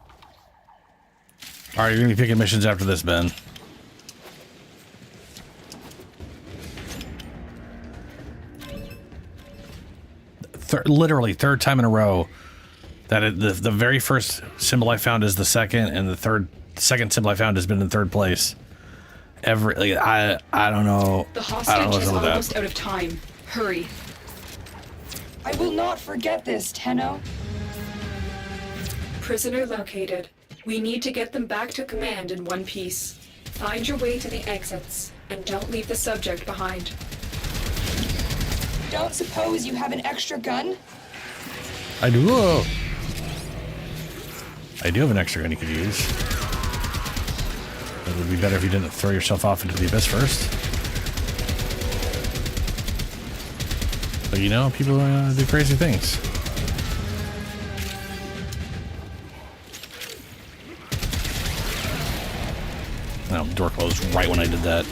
All right, you're gonna be picking missions after this, Ben. Literally third time in a row that the very first symbol I found is the second, and the second symbol I found has been in third place. I don't know. The I don't know hostage what's is up with that. almost out of time. Hurry. I will not forget this, Tenno. Prisoner located. We need to get them back to command in one piece. Find your way to the exits, and don't leave the subject behind. Don't suppose you have an extra gun? I do. I do have an extra gun you could use. It would be better if you didn't throw yourself off into the abyss first. But you know, people do crazy things. Oh, door closed right when I did that.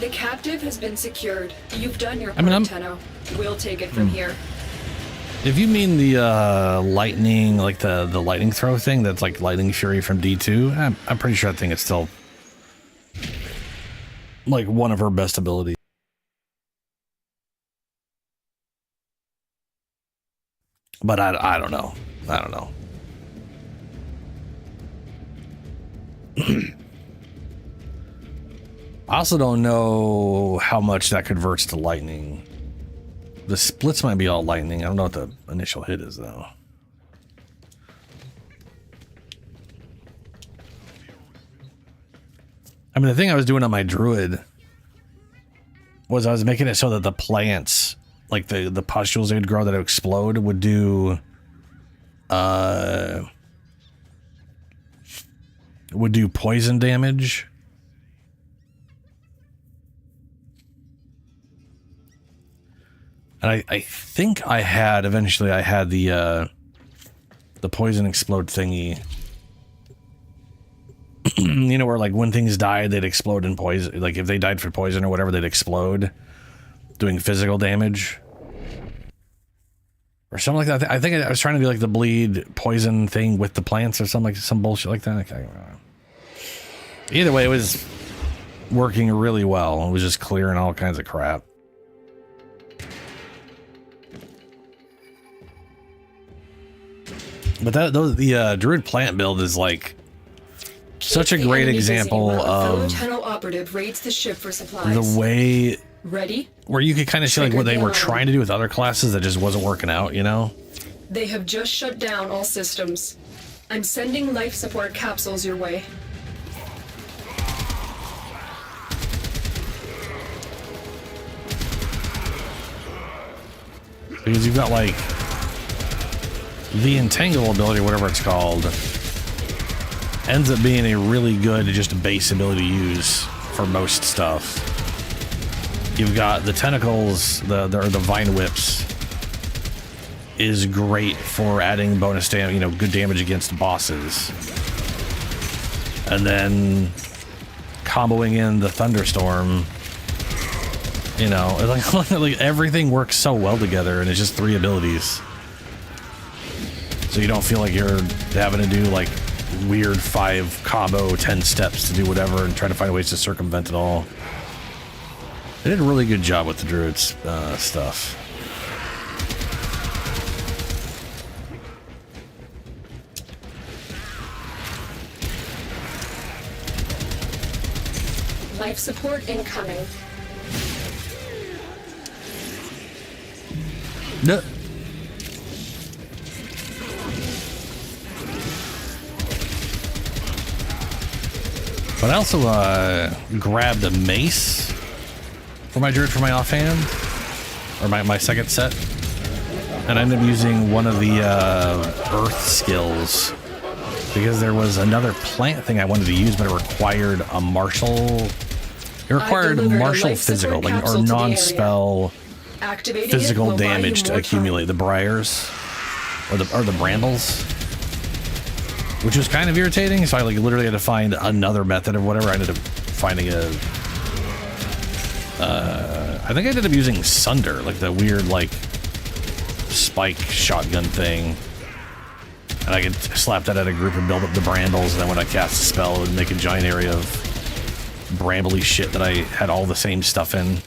The captive has been secured. You've done your part, Tenno. We'll take it from here. If you mean the lightning, like the lightning throw thing, that's like lightning fury from D2, I'm pretty sure that thing is still like one of her best abilities. But I don't know. I don't know. I also don't know how much that converts to lightning. The splits might be all lightning. I don't know what the initial hit is, though. I mean, the thing I was doing on my druid was I was making it so that the plants, like the pustules that would grow that would explode, would do poison damage. And I think I had the poison explode thingy. You know, where like when things died, they'd explode in poison. Like if they died for poison or whatever, they'd explode, doing physical damage. Or something like that. I think I was trying to do like the bleed poison thing with the plants or something, like some bullshit like that. I don't know. Either way, it was working really well. It was just clearing all kinds of crap. But the druid plant build is like such a great example of Tenno operative raids the ship for supplies. the way Ready? where you could kind of see like what they were trying to do with other classes that just wasn't working out, you know? They have just shut down all systems. I'm sending life support capsules your way. Because you've got like the entangle ability, whatever it's called, ends up being a really good just base ability to use for most stuff. You've got the tentacles, the vine whips is great for adding bonus damage, you know, good damage against bosses. And then comboing in the thunderstorm, you know, like everything works so well together, and it's just 3 abilities. So you don't feel like you're having to do like weird 5 combo 10 steps to do whatever and try to find ways to circumvent it all. They did a really good job with the druids stuff. Life support incoming. No. But I also grabbed a mace for my druid for my offhand, or my second set, and I ended up using one of the earth skills because there was another plant thing I wanted to use, but it required a martial. It required martial physical, like, or non-spell physical damage to accumulate the briars or the brambles, which was kind of irritating. So I like literally had to find another method of whatever. I ended up finding a. I think I ended up using Sunder, like the weird like spike shotgun thing, and I could slap that at a group and build up the brambles. And then when I cast a spell, it would make a giant area of brambly shit that I had all the same stuff in.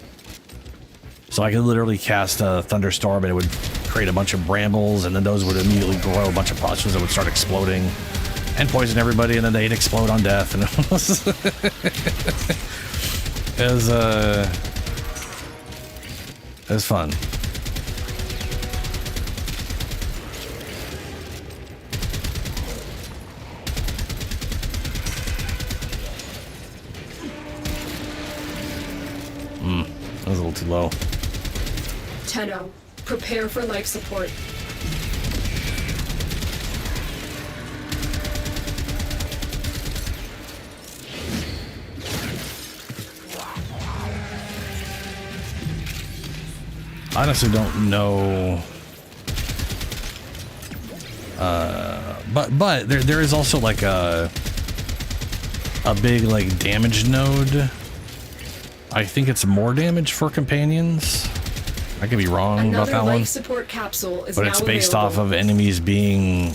So I could literally cast a thunderstorm and it would create a bunch of brambles, and then those would immediately grow a bunch of potions that would start exploding and poison everybody, and then they'd explode on death. And it was fun. That was a little too low. Tenno, prepare for life support. I honestly don't know. But there is also like a big like damage node. I think it's more damage for companions. I could be wrong about that one. Support capsule is but it's based off of enemies being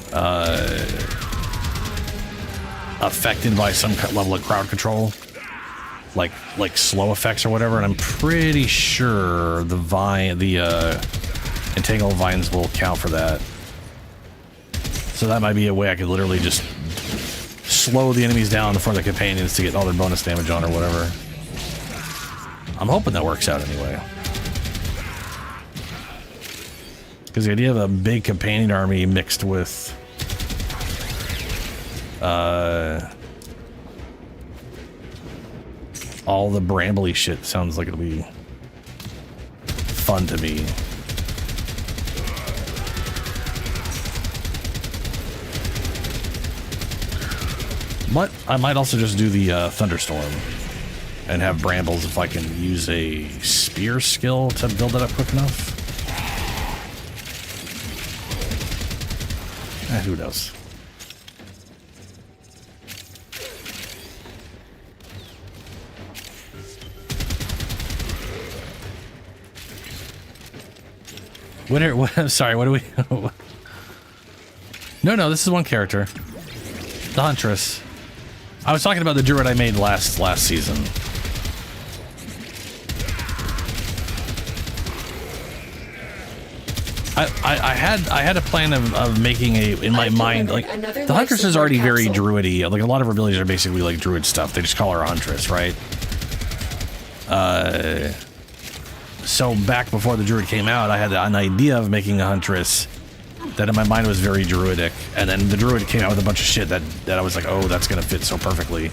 affected by some level of crowd control, like slow effects or whatever. And I'm pretty sure the entangled vines will count for that. So that might be a way I could literally just slow the enemies down before the companions to get all their bonus damage on or whatever. I'm hoping that works out anyway. Because the idea of a big companion army mixed with all the brambly shit sounds like it'll be fun to me. But I might also just do the thunderstorm and have brambles if I can use a spear skill to build it up quick enough. Who knows? Sorry, what do we... No, this is one character. The Huntress. I was talking about the druid I made last season. I had a plan of making in my mind, like, the Huntress is already very druidy. Like, a lot of her abilities are basically like druid stuff. They just call her a Huntress, right? So back before the druid came out, I had an idea of making a Huntress that in my mind was very druidic, and then the druid came out with a bunch of shit that I was like, oh, that's gonna fit so perfectly.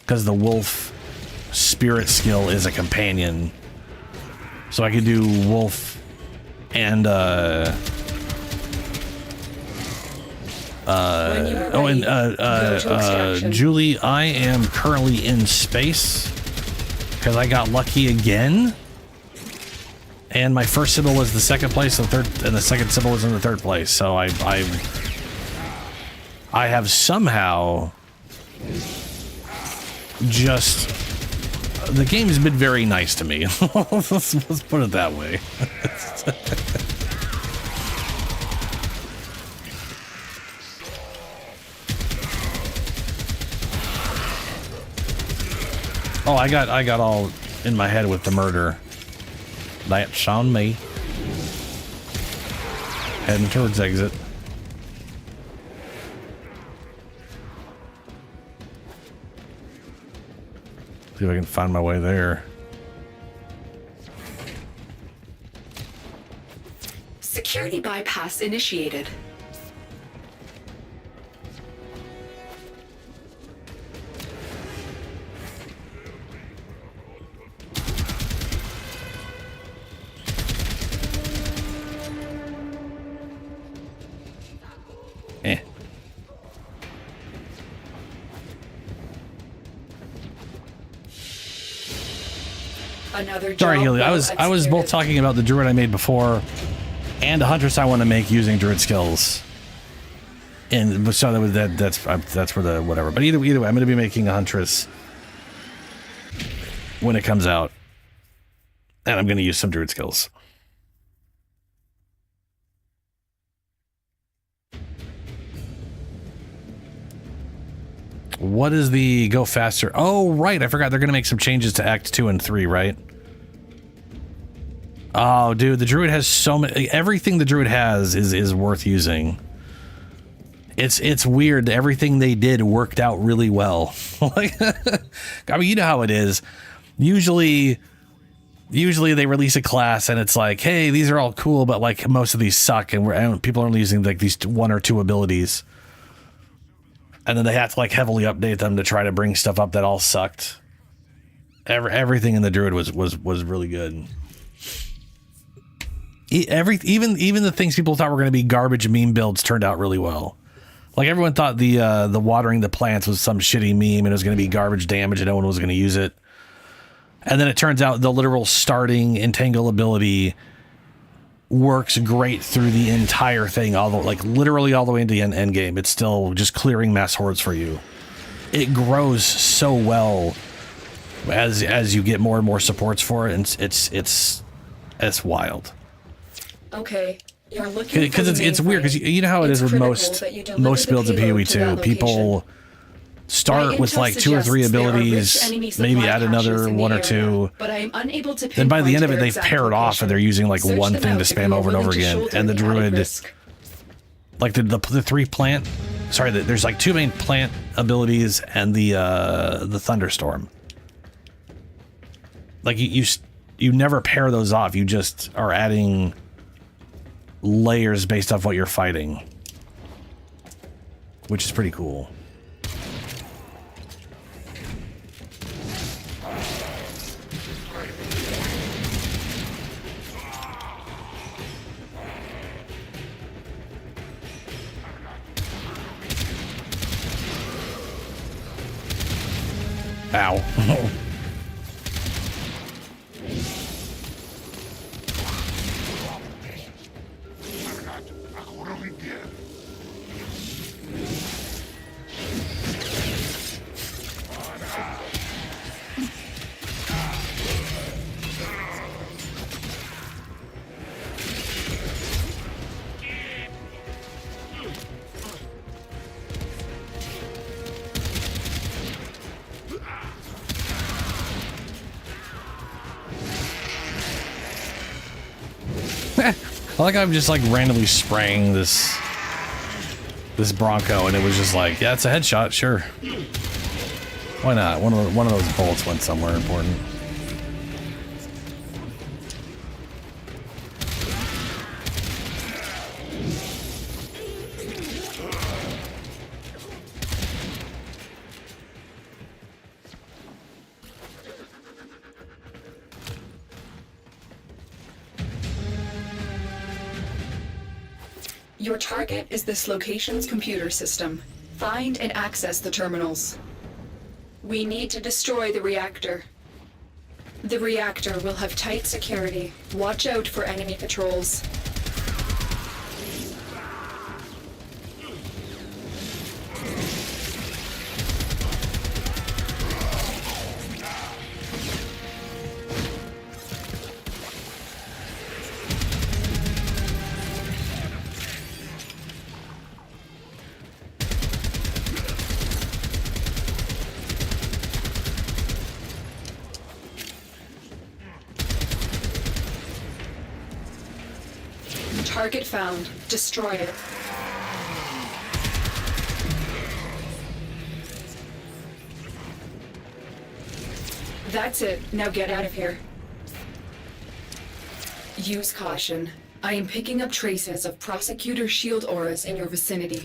Because the wolf spirit skill is a companion. So I could do wolf and Julie, I am currently in space because I got lucky again, and my first symbol was the second place, and the second symbol was in the third place. So I have somehow just, the game's been very nice to me. let's put it that way. Oh, I got all in my head with the murder. That's on me. Heading towards exit. See if I can find my way there. Security bypass initiated. Another Sorry, job Healy. well I was both executed. talking about the druid I made before and a huntress I want to make using druid skills. And so that's for the whatever. But either way, I'm going to be making a huntress when it comes out, and I'm going to use some druid skills. What is the go faster? Oh, right. I forgot they're going to make some changes to Act 2 and 3, right? Oh, dude, the druid has so many. Everything the druid has is worth using. It's weird. Everything they did worked out really well. Like, I mean, you know how it is. Usually they release a class and it's like, hey, these are all cool, but like most of these suck, and people are only using like these 1 or 2 abilities. And then they have to like heavily update them to try to bring stuff up that all sucked. Everything in the druid was really good. Even the things people thought were going to be garbage meme builds turned out really well. Like everyone thought the watering the plants was some shitty meme and it was going to be garbage damage and no one was going to use it. And then it turns out the literal starting entangle ability works great through the entire thing, literally all the way into the end game. It's still just clearing mass hordes for you. It grows so well as you get more and more supports for it, and it's wild. Okay, you're looking Because it's weird because you know how it is with most builds of PoE 2. People start with like 2 or 3 abilities, maybe add another 1 or 2. But I am unable to Then by the end of it, pinpoint they've their paired exact off and they're using like location. one Search thing them to out if spam you are over and over willing to again. shoulder And the the added druid, risk. like the 3 plant, there's like 2 main plant abilities and the thunderstorm. Like you never pair those off. You just are adding layers based off what you're fighting, which is pretty cool. Ow. I like I'm just like randomly spraying this Bronco and it was just like, yeah, it's a headshot, sure. Why not? One of those bullets went somewhere important. Your target is this location's computer system. Find and access the terminals. We need to destroy the reactor. The reactor will have tight security. Watch out for enemy patrols. Target found. Destroy it. That's it. Now get out of here. Use caution. I am picking up traces of prosecutor shield auras in your vicinity.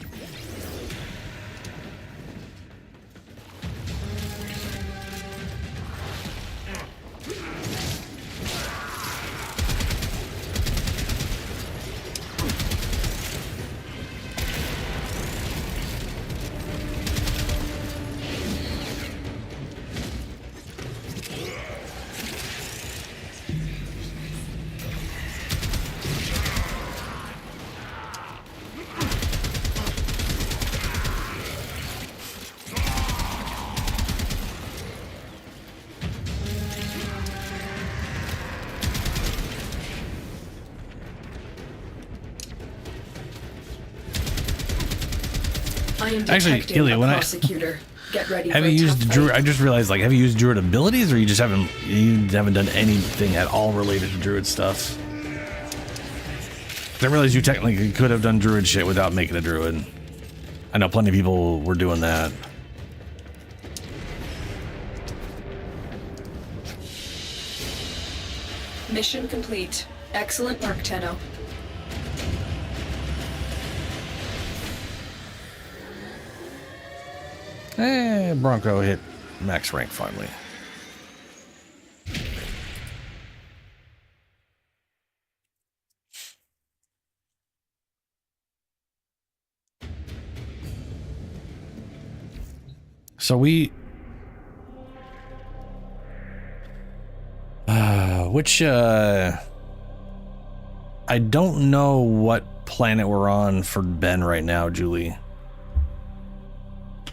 I am Actually, detecting Ilya, a when prosecutor. Get ready have for you a used tough druid? fight. I just realized, like, have you used druid abilities, or you haven't done anything at all related to druid stuff? I realized you technically could have done druid shit without making a druid. I know plenty of people were doing that. Mission complete. Excellent work, Tenno. Bronco hit max rank finally. So we I don't know what planet we're on for Ben right now, Julie.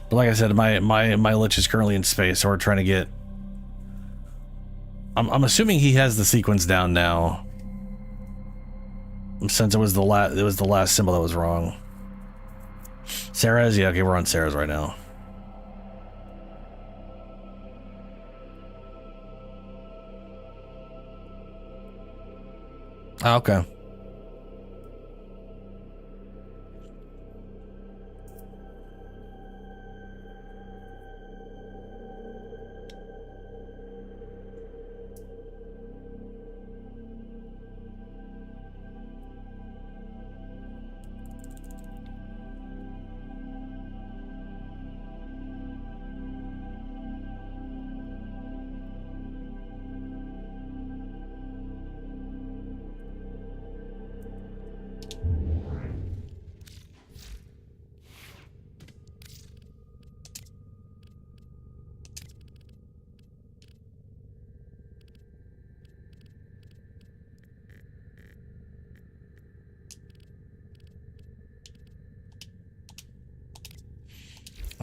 But like I said, my Lich is currently in space, so we're trying to get. I'm assuming he has the sequence down now, since it was the last symbol that was wrong. Sarah's, yeah, okay, we're on Sarah's right now. Okay.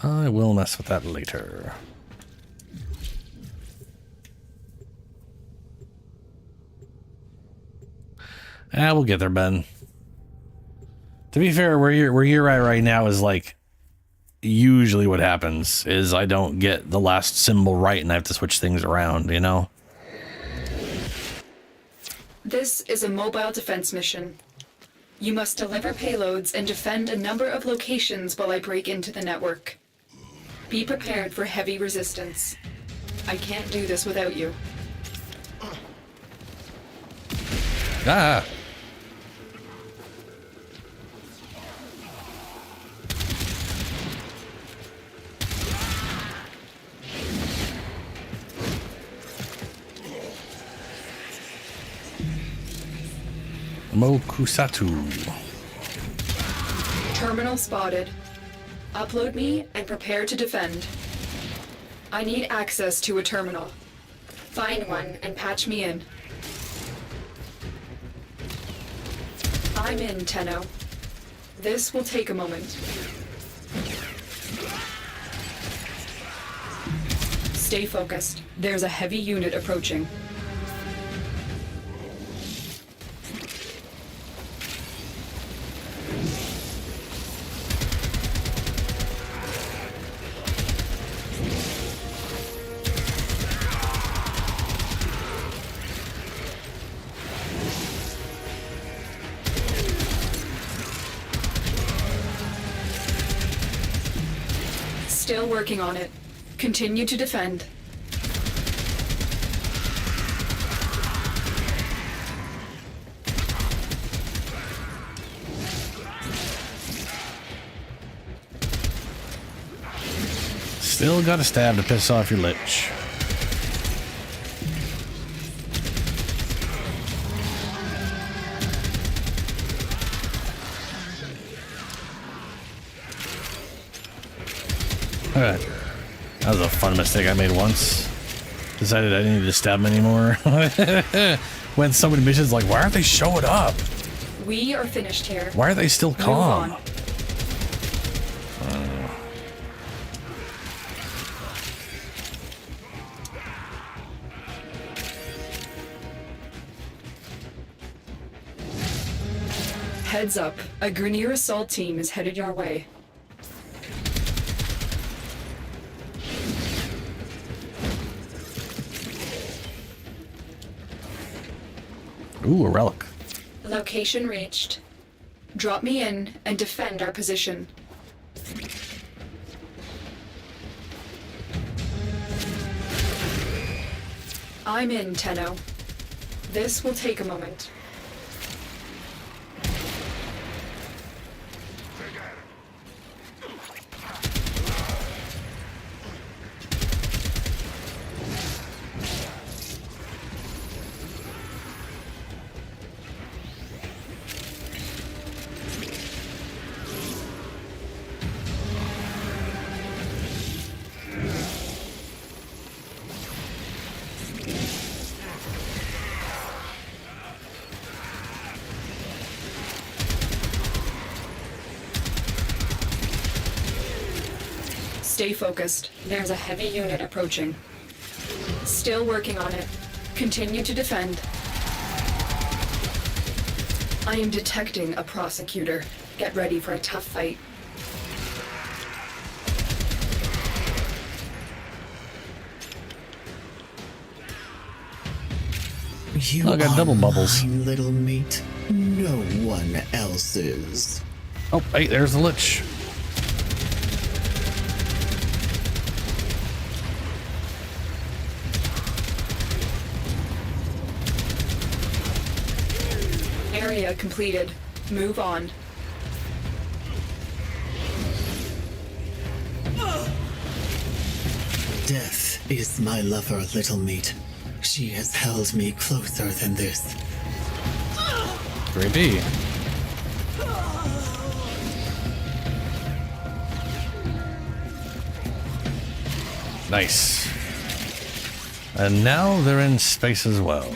I will mess with that later. We'll get there, Ben. To be fair, where you're at right now is like usually what happens is I don't get the last symbol right and I have to switch things around, you know? This is a mobile defense mission. You must deliver payloads and defend a number of locations while I break into the network. Be prepared for heavy resistance. I can't do this without you. Ah. Mokusatu. Terminal spotted. Upload me and prepare to defend. I need access to a terminal. Find one and patch me in. I'm in, Tenno. This will take a moment. Stay focused. There's a heavy unit approaching. Still working on it. Continue to defend. Still got a stab to piss off your Lich. Alright. That was a fun mistake I made once. Decided I didn't need to stab him anymore. When so many missions, like, why aren't they showing up? We are finished here. Why are they still calm? Heads up, a Grineer assault team is headed your way. Ooh, a relic. Location reached. Drop me in and defend our position. I'm in, Tenno. This will take a moment. Stay focused. There's a heavy unit approaching. Still working on it. Continue to defend. I am detecting a prosecutor. Get ready for a tough fight. You I got double bubbles. Mine, little meat. No one else's. Oh, hey, there's the Lich. Area completed. Move on. Death is my lover, little meat. She has held me closer than this. 3B. Nice. And now they're in space as well.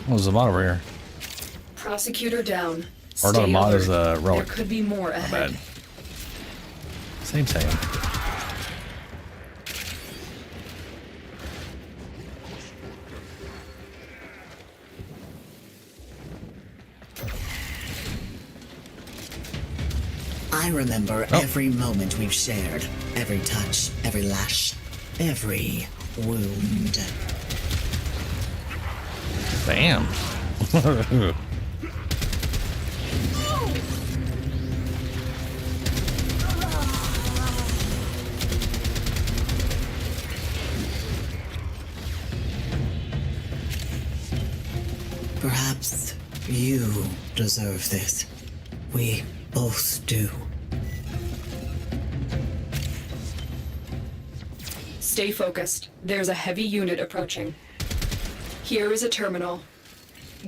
What was the mod over here? Prosecutor down. Or not a Stay mod, alert. is a relic. There could be more ahead. Bad. Same. I remember every moment we've shared, every touch, every lash, every wound. Bam. Perhaps you deserve this. We both do. Stay focused. There's a heavy unit approaching. Here is a terminal.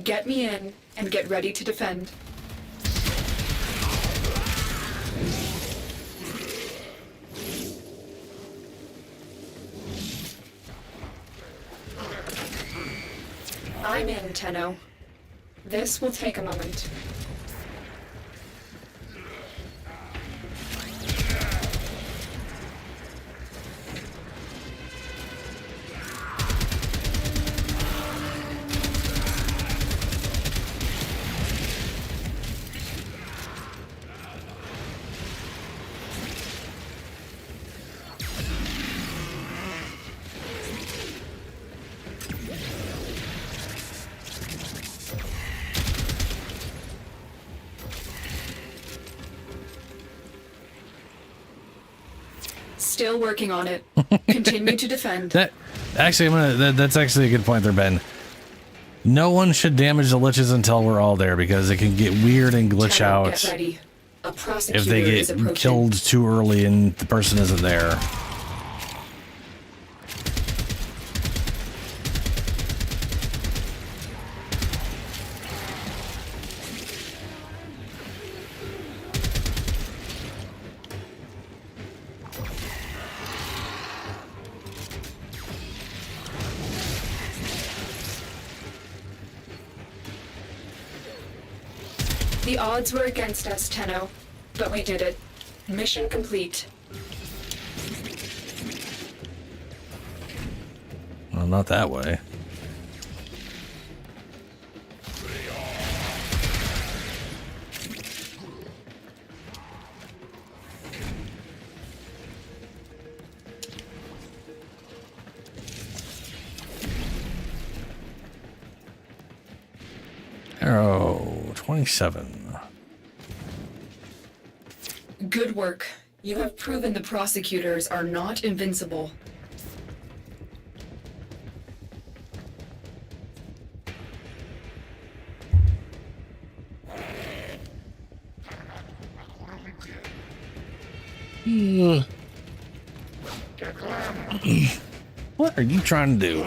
Get me in and get ready to defend. I'm in, Tenno. This will take a moment. Still working on it. Continue to defend. That's actually a good point there, Ben. No one should damage the liches until we're all there because it can get weird and glitch Tenno, out get ready. A prosecutor if they is get approaching. killed too early and the person isn't there. The odds were against us, Tenno, but we did it. Mission complete. Well, not that way. Arrow 27. Good work. You have proven the prosecutors are not invincible. What are you trying to do?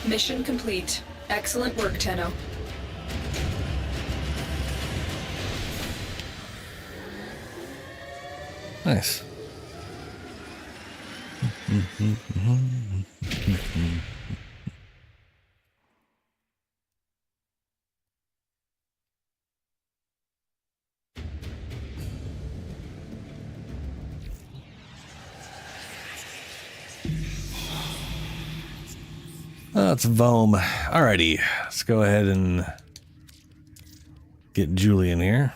Mission complete. Excellent work, Tenno. Nice. That's Vohm. Alrighty, let's go ahead and get Julian here.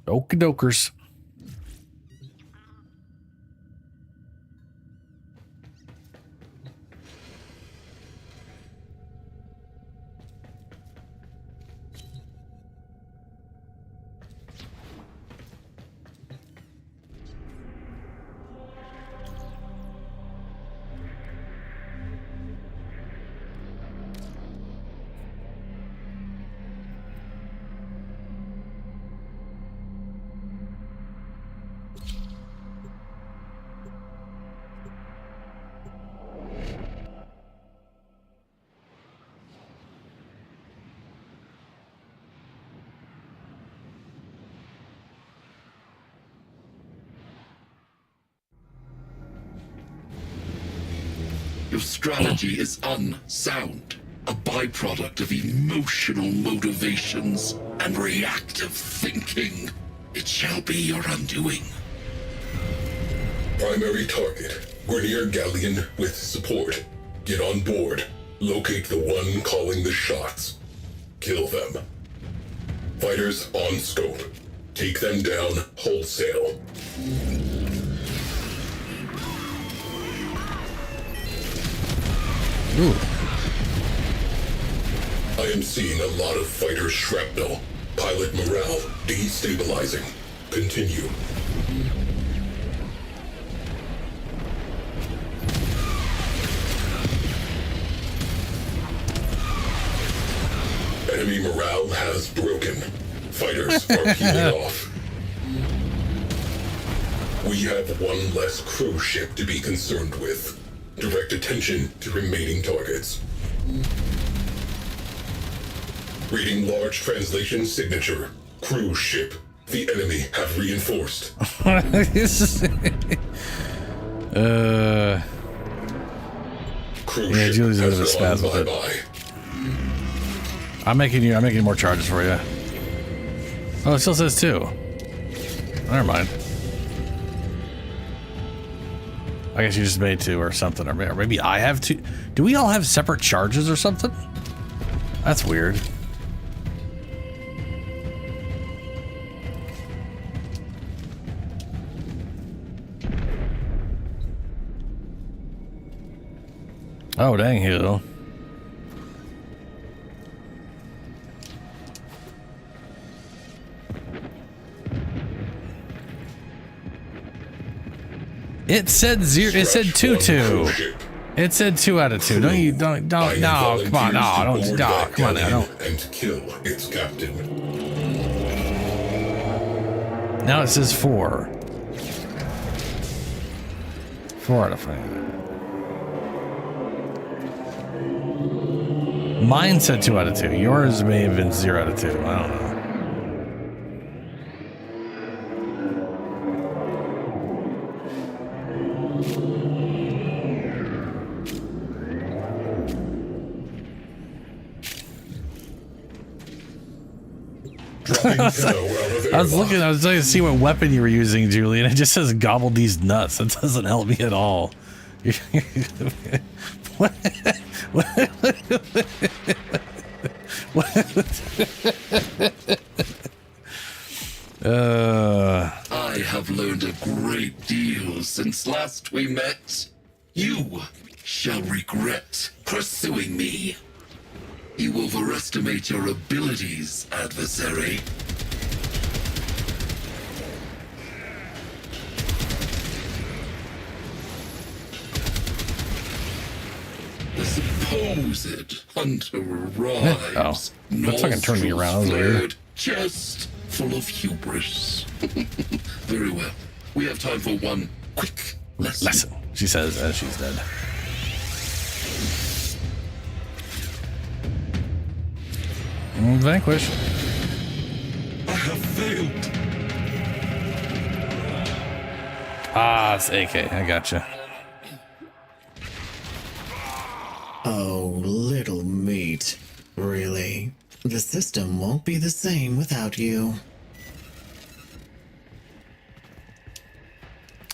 Okie dokers. Your strategy is unsound, a byproduct of emotional motivations and reactive thinking. It shall be your undoing. Primary target, Grenier Galleon with support. Get on board. Locate the one calling the shots. Kill them. Fighters on scope. Take them down wholesale. Ooh. I am seeing a lot of fighter shrapnel. Pilot morale destabilizing. Continue. Enemy morale has broken. Fighters are peeling off. We have one less crew ship to be concerned with. Direct attention to remaining targets. Reading large translation signature. Cruise ship. The enemy have reinforced. Cruise yeah, ship Julie's a bit of a has spaz gone with bye-bye. it. I'm making more charges for you. Oh, it still says 2. Never mind. I guess you just made 2 or something, or maybe I have 2. Do we all have separate charges or something? That's weird. Oh, dang, Hilo. It said 0. It said 2-2. It said 2 out of 2. Don't. No, come on, no, come on now, don't. And kill its captain. Now it says 4. 4 out of 5. Mine said 2 out of 2. Yours may have been 0 out of 2. I don't know. I was looking, I was trying to see what weapon you were using, Julie, and it just says gobble these nuts. That doesn't help me at all. I have learned a great deal since last we met. You shall regret pursuing me. You overestimate your abilities, adversary. The supposed hunter arrives. Oh, that fucking turned me around. That was weird. Just full of hubris. Very well. We have time for one quick lesson. She says as she's dead. Vanquish. I have failed. Ah, it's AK. I gotcha. Oh, little meat. Really? The system won't be the same without you.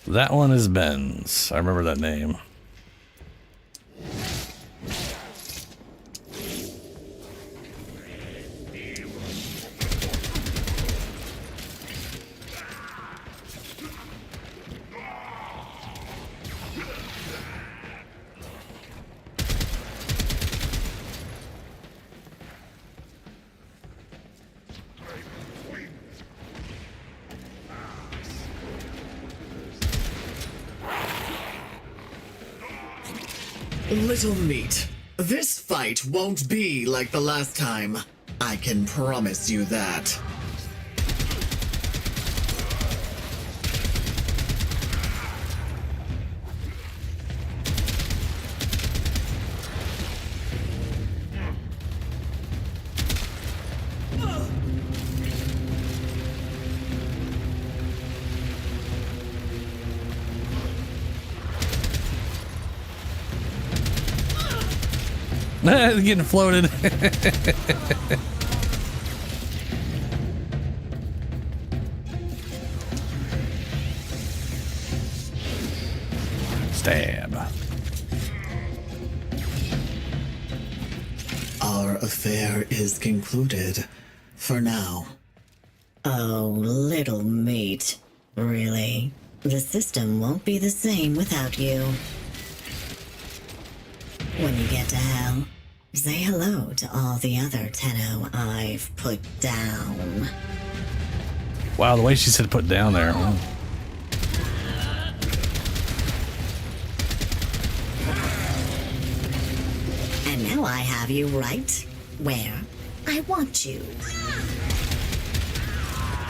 That one is Ben's. I remember that name. Little meat, this fight won't be like the last time. I can promise you that. Getting floated. Stab. Our affair is concluded. For now. Oh, little meat. Really? The system won't be the same without you. When you get to hell, say hello to all the other Tenno I've put down. Wow, the way she said put down there. And now I have you right where I want you.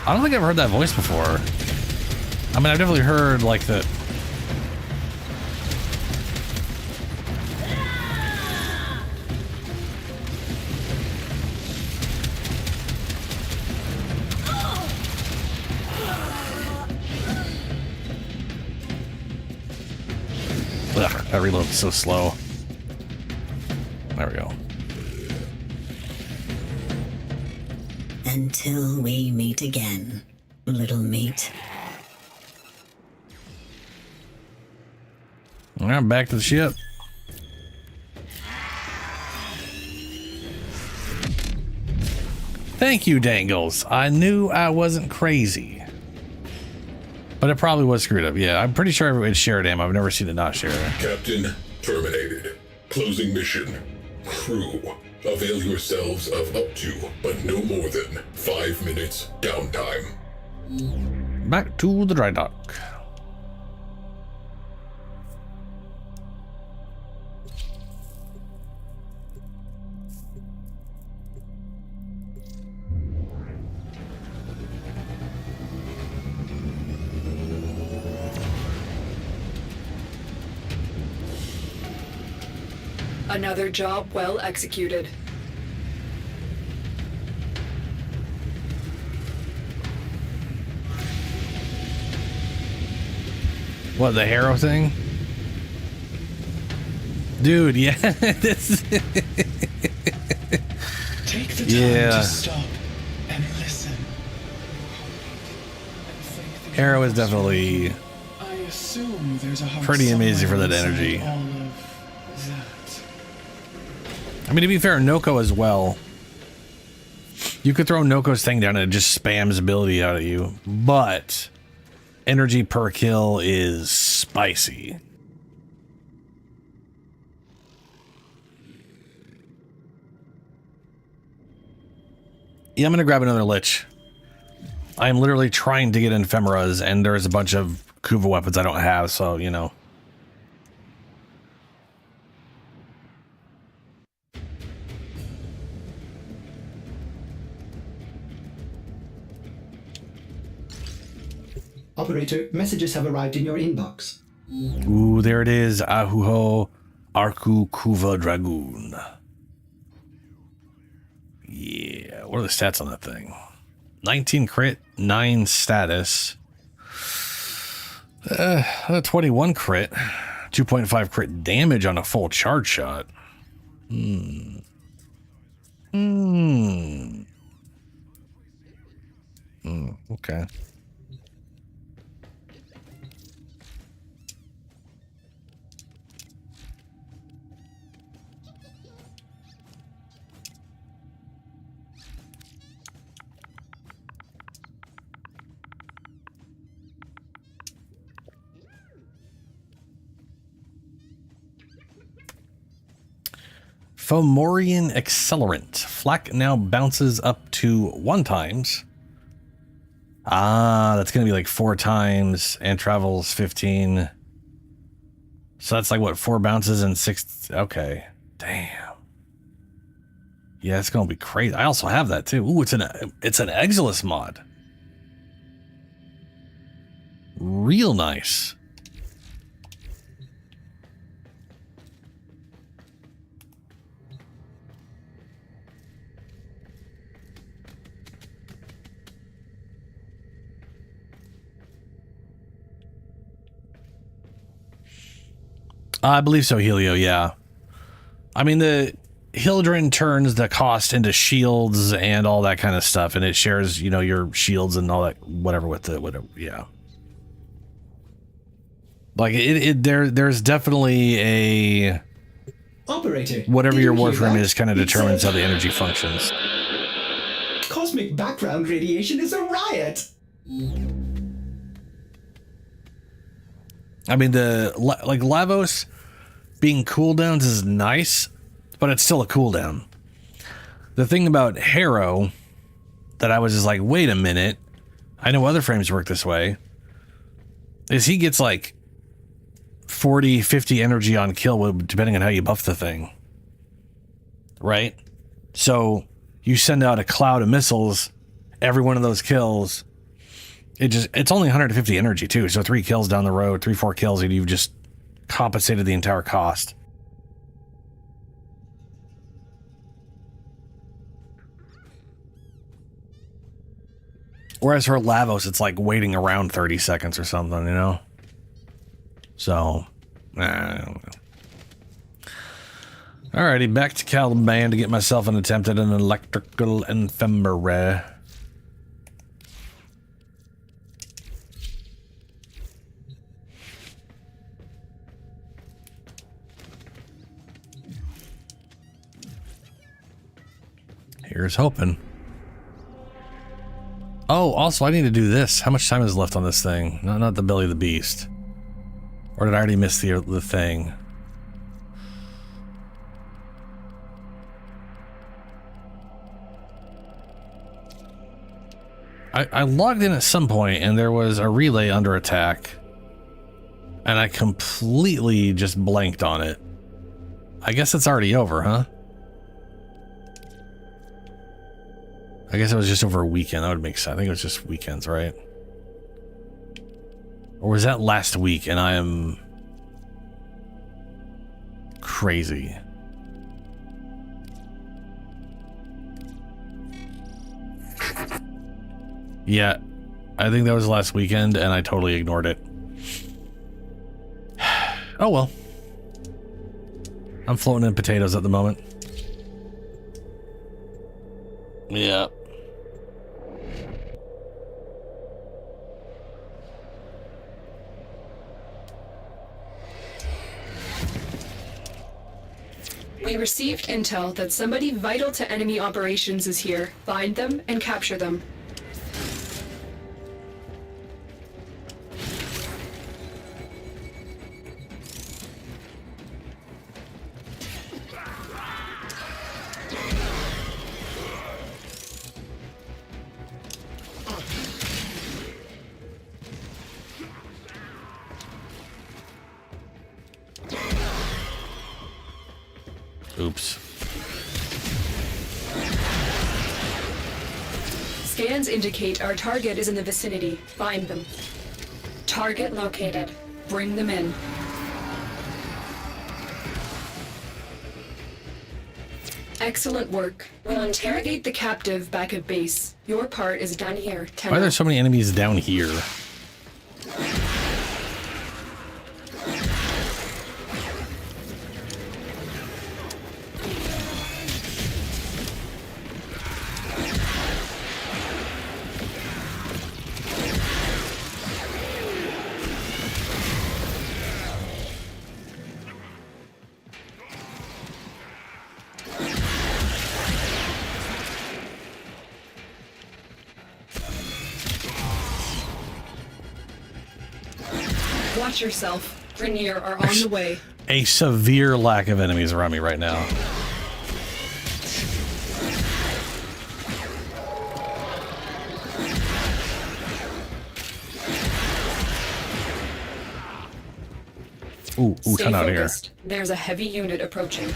I don't think I've heard that voice before. I mean, I've definitely heard like the... Ugh, that reload is so slow. There we go. Until we meet again, little meat. All right, back to the ship. Thank you, Dangles. I knew I wasn't crazy. But it probably was screwed up. Yeah, I'm pretty sure it's shared ammo. I've never seen it not shared. Captain terminated. Closing mission. Crew, avail yourselves of up to, but no more than, 5 minutes downtime. Back to the dry dock. Another job well executed. What, the Harrow thing? Dude, yeah. This Take the time yeah. to stop and listen. Harrow is definitely I assume there's a heart pretty amazing for that somewhere energy. inside all of that. I mean, to be fair, Noko as well. You could throw Noko's thing down and it just spams ability out at you, but energy per kill is spicy. Yeah, I'm gonna grab another Lich. I'm literally trying to get Ephemeras, and there's a bunch of Kuva weapons I don't have, so, you know. Operator, messages have arrived in your inbox. Ooh, there it is. Ahuho Arku Kuva Dragoon. Yeah, what are the stats on that thing? 19 crit, 9 status. 21 crit, 2.5 crit damage on a full charge shot. Okay. Fomorian Accelerant. Flak now bounces up to 1 times. Ah, that's going to be like 4 times and travels 15. So that's like what, 4 bounces and 6. Okay. Damn. Yeah, it's going to be crazy. I also have that too. Ooh, it's an Exilus mod. Real nice. I believe so, Helio, yeah. I mean, the Hildren turns the cost into shields and all that kind of stuff, and it shares, you know, your shields and all that, whatever, with the, whatever, yeah. Like, there's definitely a... Operator, whatever did your you hear Warframe that? is kind of It determines says- how the energy functions. Cosmic background radiation is a riot! I mean, like Lavos being cooldowns is nice, but it's still a cooldown. The thing about Harrow that I was just like, wait a minute, I know other frames work this way, is he gets like 40, 50 energy on kill, depending on how you buff the thing. Right? So you send out a cloud of missiles, every one of those kills, it's only 150 energy too. So 3 kills down the road, 3-4 kills, and you've just compensated the entire cost. Whereas for Lavos, it's like waiting around 30 seconds or something, you know? So, I don't know. Alrighty, back to Caliban to get myself an attempt at an electrical ephemera. Here's hoping. Oh, also, I need to do this. How much time is left on this thing? Not the belly of the beast. Or did I already miss the thing? I logged in at some point and there was a relay under attack. And I completely just blanked on it. I guess it's already over, huh? I guess it was just over a weekend. That would make sense. I think it was just weekends, right? Or was that last week and I am crazy? Yeah, I think that was last weekend and I totally ignored it. Oh well. I'm floating in potatoes at the moment. Yeah. We received intel that somebody vital to enemy operations is here. Find them and capture them. Oops. Scans indicate our target is in the vicinity. Find them. Target located. Bring them in. Excellent work. We'll interrogate the captive back at base. Your part is done here. Why are there so many enemies down here? Watch yourself. Grenier are on the way. A severe lack of enemies around me right now. Ooh, Stay come out here. focused. There's a heavy unit approaching.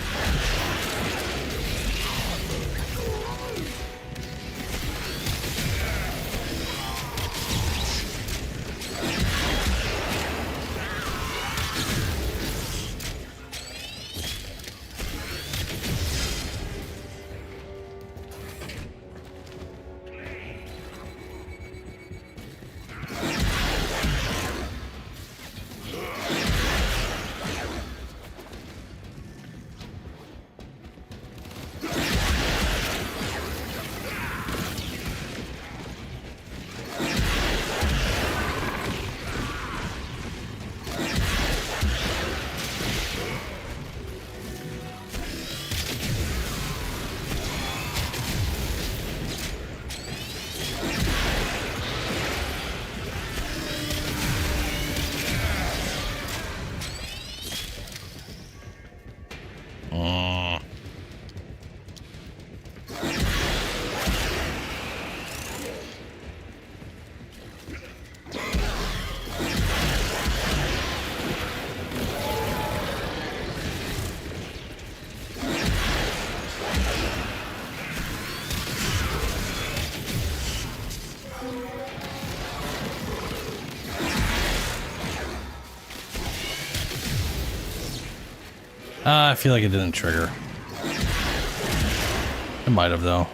I feel like it didn't trigger. It might have, though.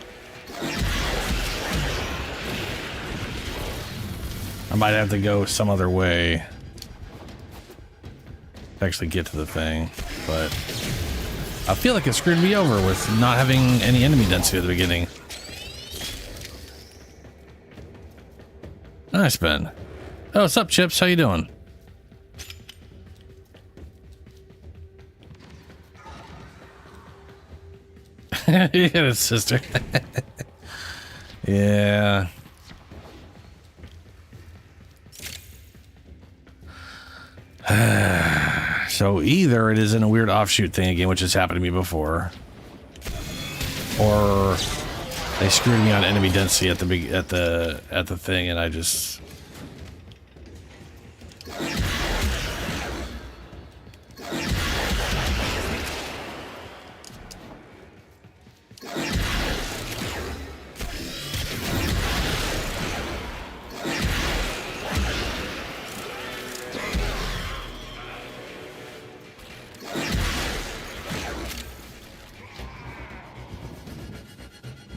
I might have to go some other way to actually get to the thing, but I feel like it screwed me over with not having any enemy density at the beginning. Nice, Ben. Oh, what's up, Chips? How you doing? Yeah, sister. Yeah. So either it is in a weird offshoot thing again, which has happened to me before, or They screwed me on enemy density at the thing, and I just.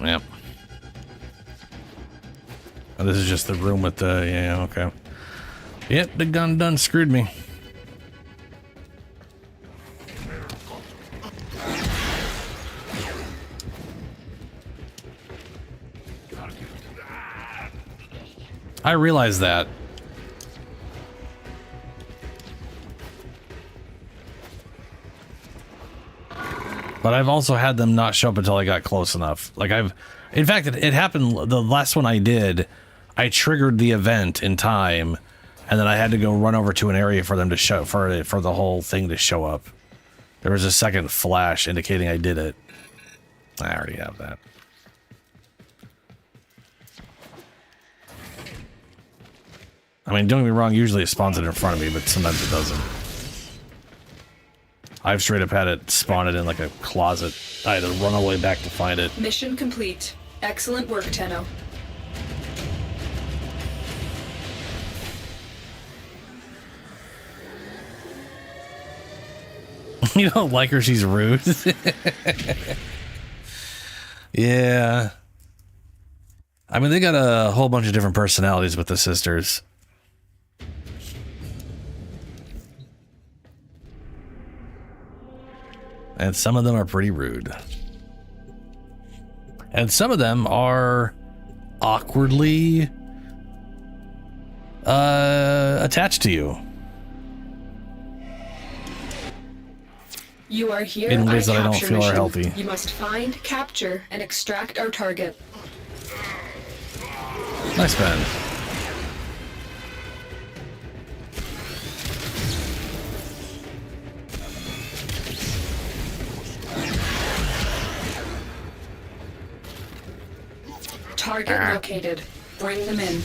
Yep. Oh, this is just the room with the, yeah, okay. Yep, the gun done screwed me. I realize that. But I've also had them not show up until I got close enough. Like in fact, it happened, the last one I did, I triggered the event in time, and then I had to go run over to an area for them to show, for the whole thing to show up. There was a second flash indicating I did it. I already have that. I mean, don't get me wrong, usually it spawns it in front of me, but sometimes it doesn't. I've straight up had it spawn it in like a closet. I had to run all the way back to find it. Mission complete. Excellent work, Tenno. You don't like her, she's rude. Yeah. I mean, they got a whole bunch of different personalities with the sisters. And some of them are pretty rude. And some of them are awkwardly attached to you. You are here In ways on a that I don't capture feel are mission. healthy. You must find, capture, and extract our target. Nice pen. Target located. Bring them in.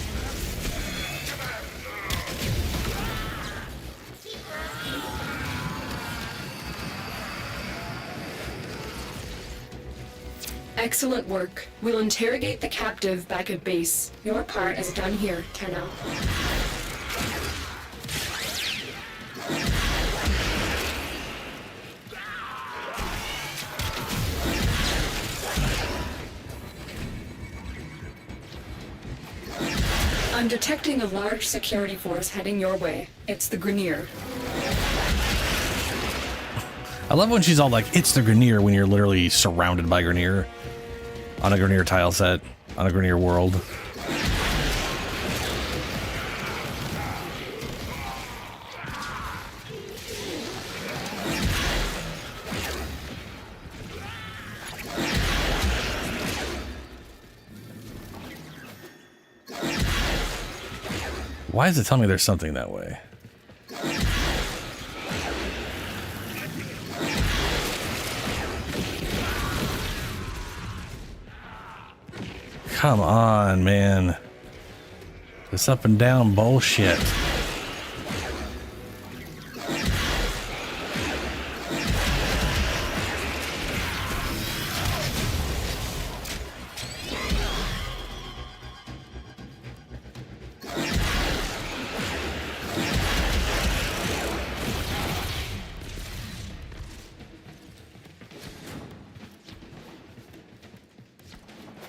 Excellent work. We'll interrogate the captive back at base. Your part is done here, Tenno. I'm detecting a large security force heading your way. It's the Grenier. I love when she's all like, it's the Grenier, when you're literally surrounded by Grenier. On a Grenier tile set. On a Grenier world. Why does it tell me there's something that way? Come on, man. This up and down bullshit.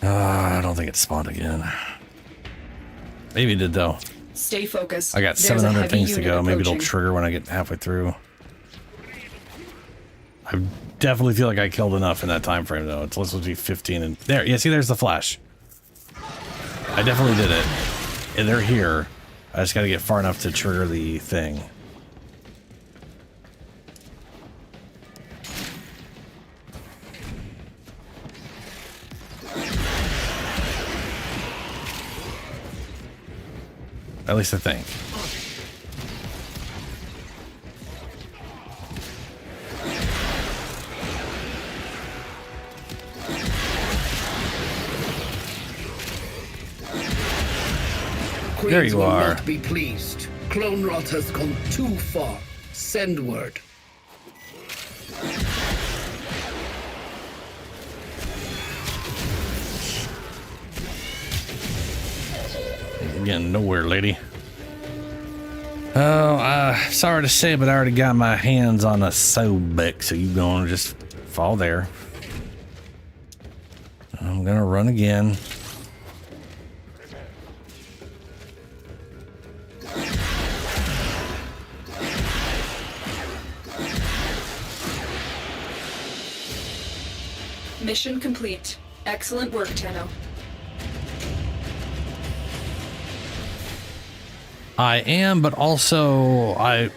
I don't think it spawned again. Maybe it did though. Stay focused. I got There's 700 a heavy things to unit go. Maybe it'll approaching. trigger when I get halfway through. I definitely feel like I killed enough in that time frame though. It's supposed to be 15 and there. Yeah, see, there's the flash. I definitely did it. And they're here. I just got to get far enough to trigger the thing. At least I think. There you will are. not be pleased. Clone rot has gone too far. Send word. You're getting nowhere, lady. Oh, sorry to say, but I already got my hands on a Sobek, so you gonna just fall there. I'm gonna run again. Mission complete. Excellent work, Tenno. I am, but also I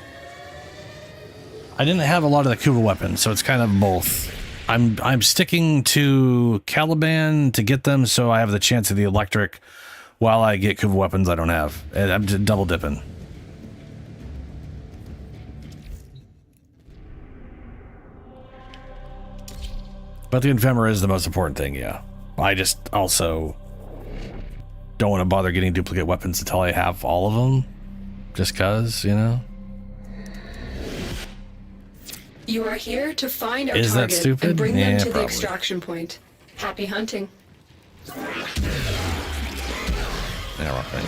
didn't have a lot of the Kuva weapons, so it's kind of both. I'm sticking to Caliban to get them, so I have the chance of the electric, while I get Kuva weapons I don't have. And I'm just double dipping. But the Ephemera is the most important thing, yeah. I just also don't want to bother getting duplicate weapons until I have all of them. Just cause, you know? You are here to find our Is that target stupid? and bring them Yeah, to the probably. extraction point. Happy hunting. Yeah, wrong thing.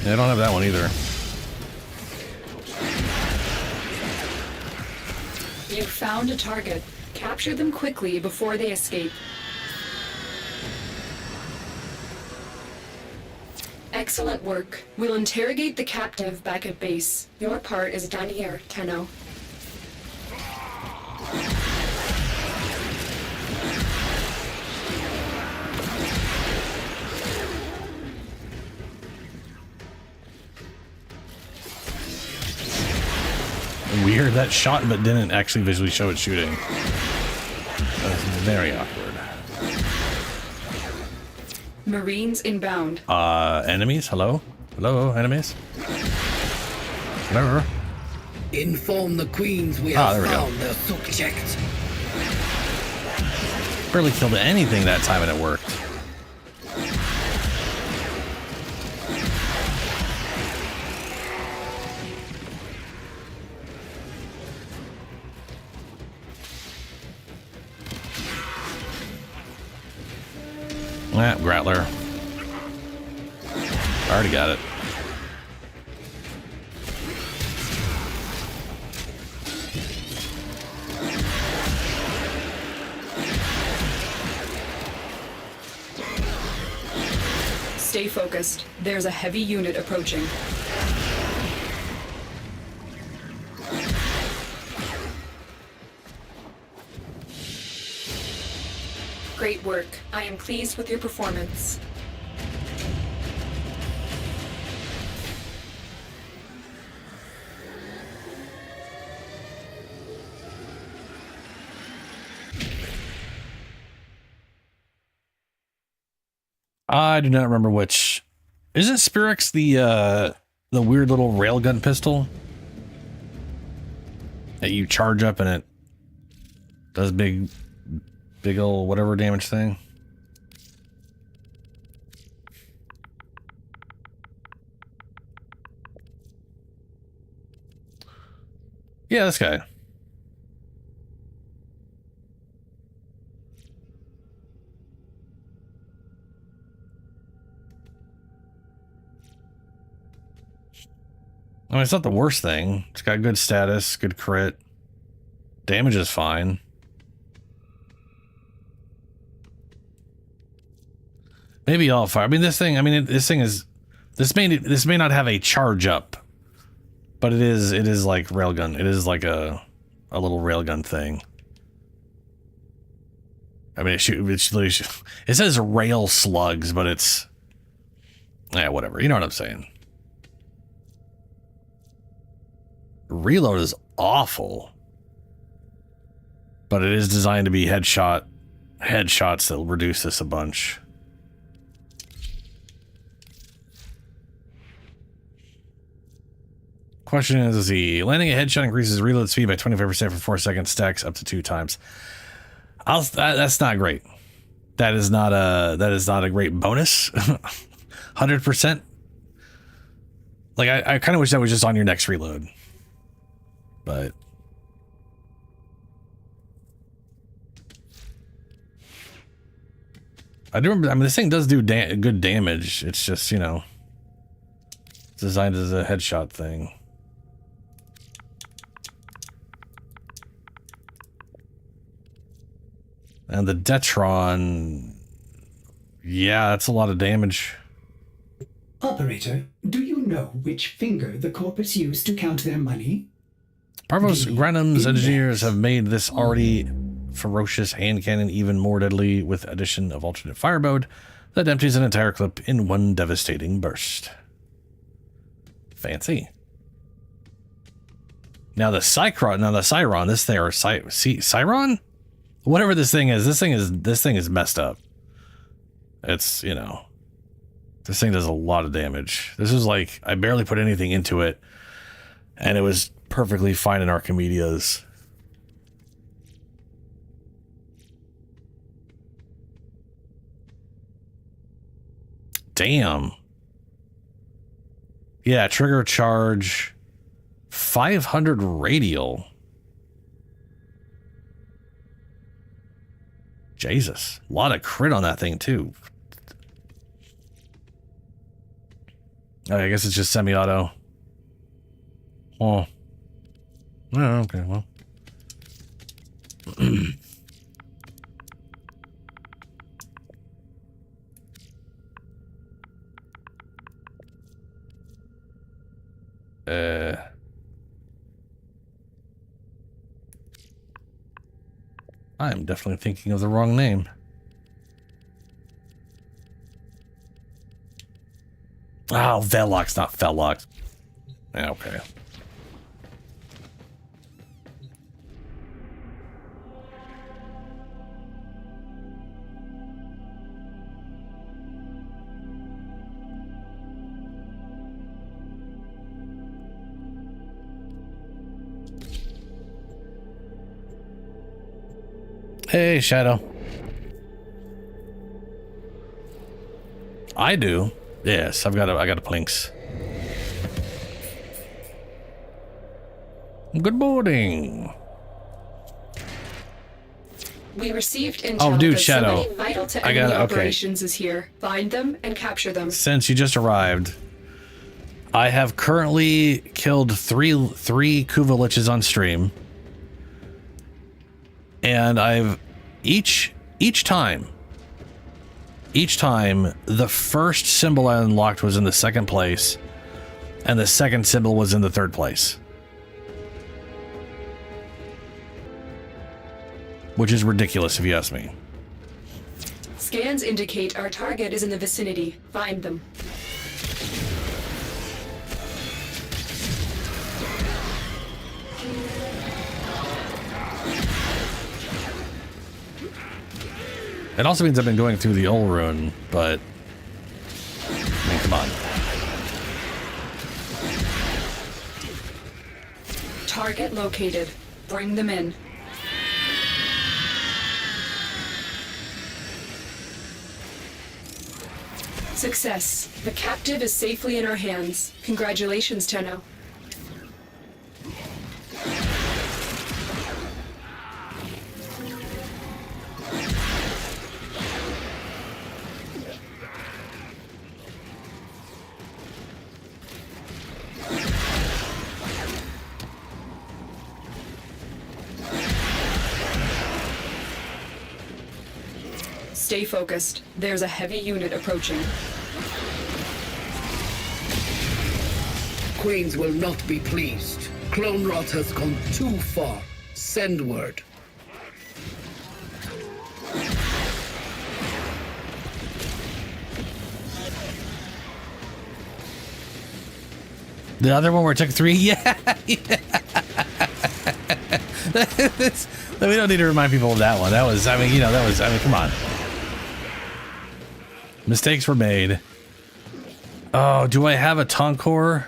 Yeah, I don't have that one either. You found a target. Capture them quickly before they escape. Excellent work. We'll interrogate the captive back at base. Your part is done here, Tenno. Weird, that shot but didn't actually visually show it shooting. That's very awkward. Marines inbound. Enemies? Hello? Hello, enemies? Hello? Inform the queens we Ah, have there we go. found their subject. Barely killed anything that time and it worked. Grappler. Already got it. Stay focused. There's a heavy unit approaching. Great work. I am pleased with your performance. I do not remember which. Isn't Spirix the weird little railgun pistol that you charge up and it does big ol' whatever damage thing? Yeah, this guy. I mean, it's not the worst thing. It's got good status, good crit. Damage is fine. Maybe all fire. I mean, this thing. I mean, this thing is. This may not have a charge up, but it is like railgun. It is like a little railgun thing. I mean, it says rail slugs, but it's whatever. You know what I'm saying. Reload is awful, but it is designed to be headshots that'll reduce this a bunch. Question is the landing a headshot increases reload speed by 25% for 4 seconds, stacks up to 2 times. That's not great. that is not a great bonus. 100%. Like I kind of wish that was just on your next reload, but I do remember. I mean, this thing does do good damage. It's just, you know, it's designed as a headshot thing. And the Detron, yeah, that's a lot of damage. Operator, do you know which finger the corpus used to count their money? Parvos Granum's engineers have made this already ferocious hand cannon even more deadly with addition of alternate fire mode that empties an entire clip in one devastating burst. Fancy. Now the Cyron, this thing, or Cyron? Whatever this thing is messed up. It's, you know, this thing does a lot of damage. This is like, I barely put anything into it, and it was perfectly fine in Archimedes. Damn. Yeah, trigger charge 500 radial. Jesus, a lot of crit on that thing too. I guess it's just semi-auto. Oh. Oh, okay, well. I'm definitely thinking of the wrong name. Oh, Velox, not Felox. Yeah, okay. Hey, Shadow. I do. Yes, I got a Plinks. Good morning. We received intel Oh, dude, that Shadow. somebody vital to I enemy got it, okay. operations is here. Find them and capture them. Since you just arrived, I have currently killed three Kuva Liches on stream. And I've each time the first symbol I unlocked was in the second place, and the second symbol was in the third place. Which is ridiculous if you ask me. Scans indicate our target is in the vicinity. Find them. It also means I've been going through the old rune, but I mean, come on. Target located. Bring them in. Success. The captive is safely in our hands. Congratulations, Tenno. Stay focused. There's a heavy unit approaching. Queens will not be pleased. Clone rot has gone too far. Send word. The other one where it took 3? Yeah. We don't need to remind people of that one. That was, I mean, you know, that was, I mean, come on. Mistakes were made. Oh, do I have a Tonkor?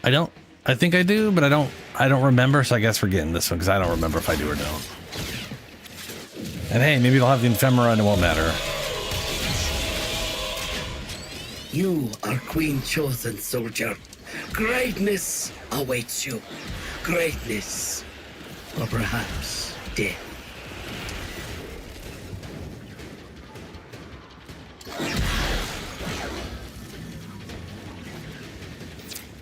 I think I do, but I don't remember, so I guess we're getting this one because I don't remember if I do or don't. And hey, maybe they'll have the ephemera and it won't matter. You are Queen Chosen, soldier. Greatness awaits you. Greatness. Or perhaps death.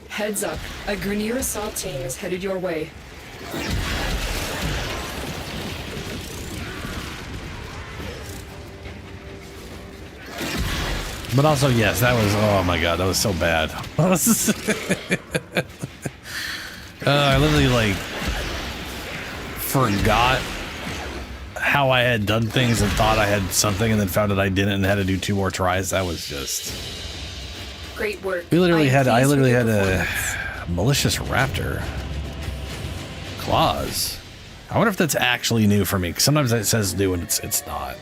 Heads up, a Grineer assault team is headed your way. But also, yes, that was, oh my god, that was so bad. I literally, like, forgot how I had done things and thought I had something and then found that I didn't and had to do 2 more tries. That was just... Great work. I literally had a a malicious raptor. Claws. I wonder if that's actually new for me, 'cause sometimes it says new and it's not.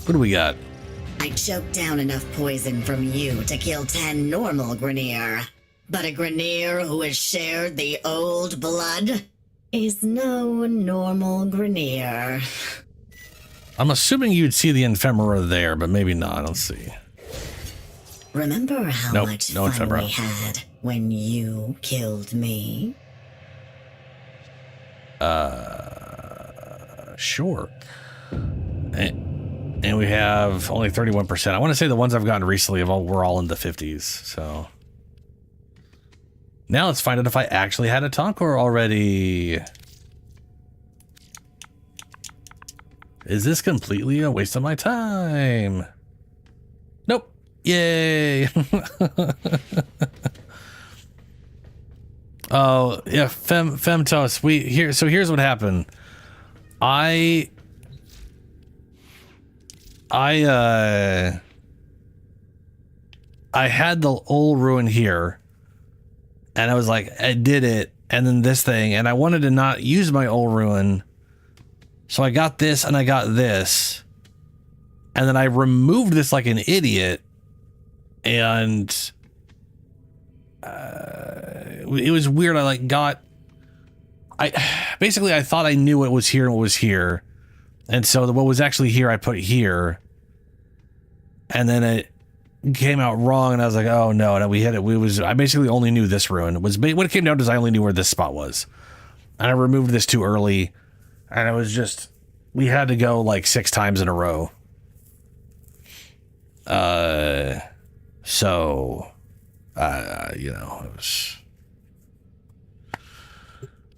What do we got? I choked down enough poison from you to kill 10 normal Grineer. But a Grineer who has shared the old blood is no normal Grineer. I'm assuming you'd see the ephemera there, but maybe not. Let's see. Remember how Nope, much no fun ephemera. we had when you killed me? Sure. And we have only 31%. I want to say the ones I've gotten recently were all in the 50s. So now let's find out if I actually had a Tonkor already. Is this completely a waste of my time? Nope. Yay. Oh yeah, Femtos. So here's what happened. I had the old ruin here and I was like, I did it. And then this thing, and I wanted to not use my old ruin. So I got this and I got this. And then I removed this like an idiot. And it was weird. I thought I knew what was here and what was here. And so what was actually here, I put here. And then it came out wrong. And I was like, oh no. And we hit it. I basically only knew this ruin. What it came down to is I only knew where this spot was. And I removed this too early. And it was just, we had to go like 6 times in a row. You know,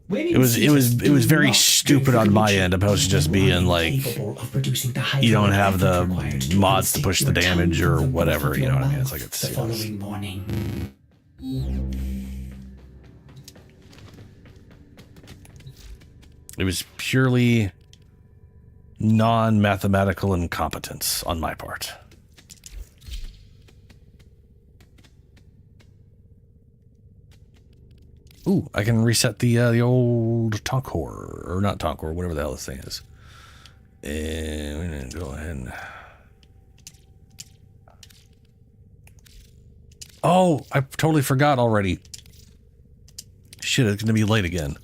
it was very stupid on my end, opposed to just being like, you don't have the mods to push the damage or whatever, you know what I mean? It's like the following morning. It was purely non-mathematical incompetence on my part. Ooh, I can reset the old Tonkor, or not Tonkor, whatever the hell this thing is. And we're gonna go ahead and... Oh, I totally forgot already. Shit, it's gonna be late again.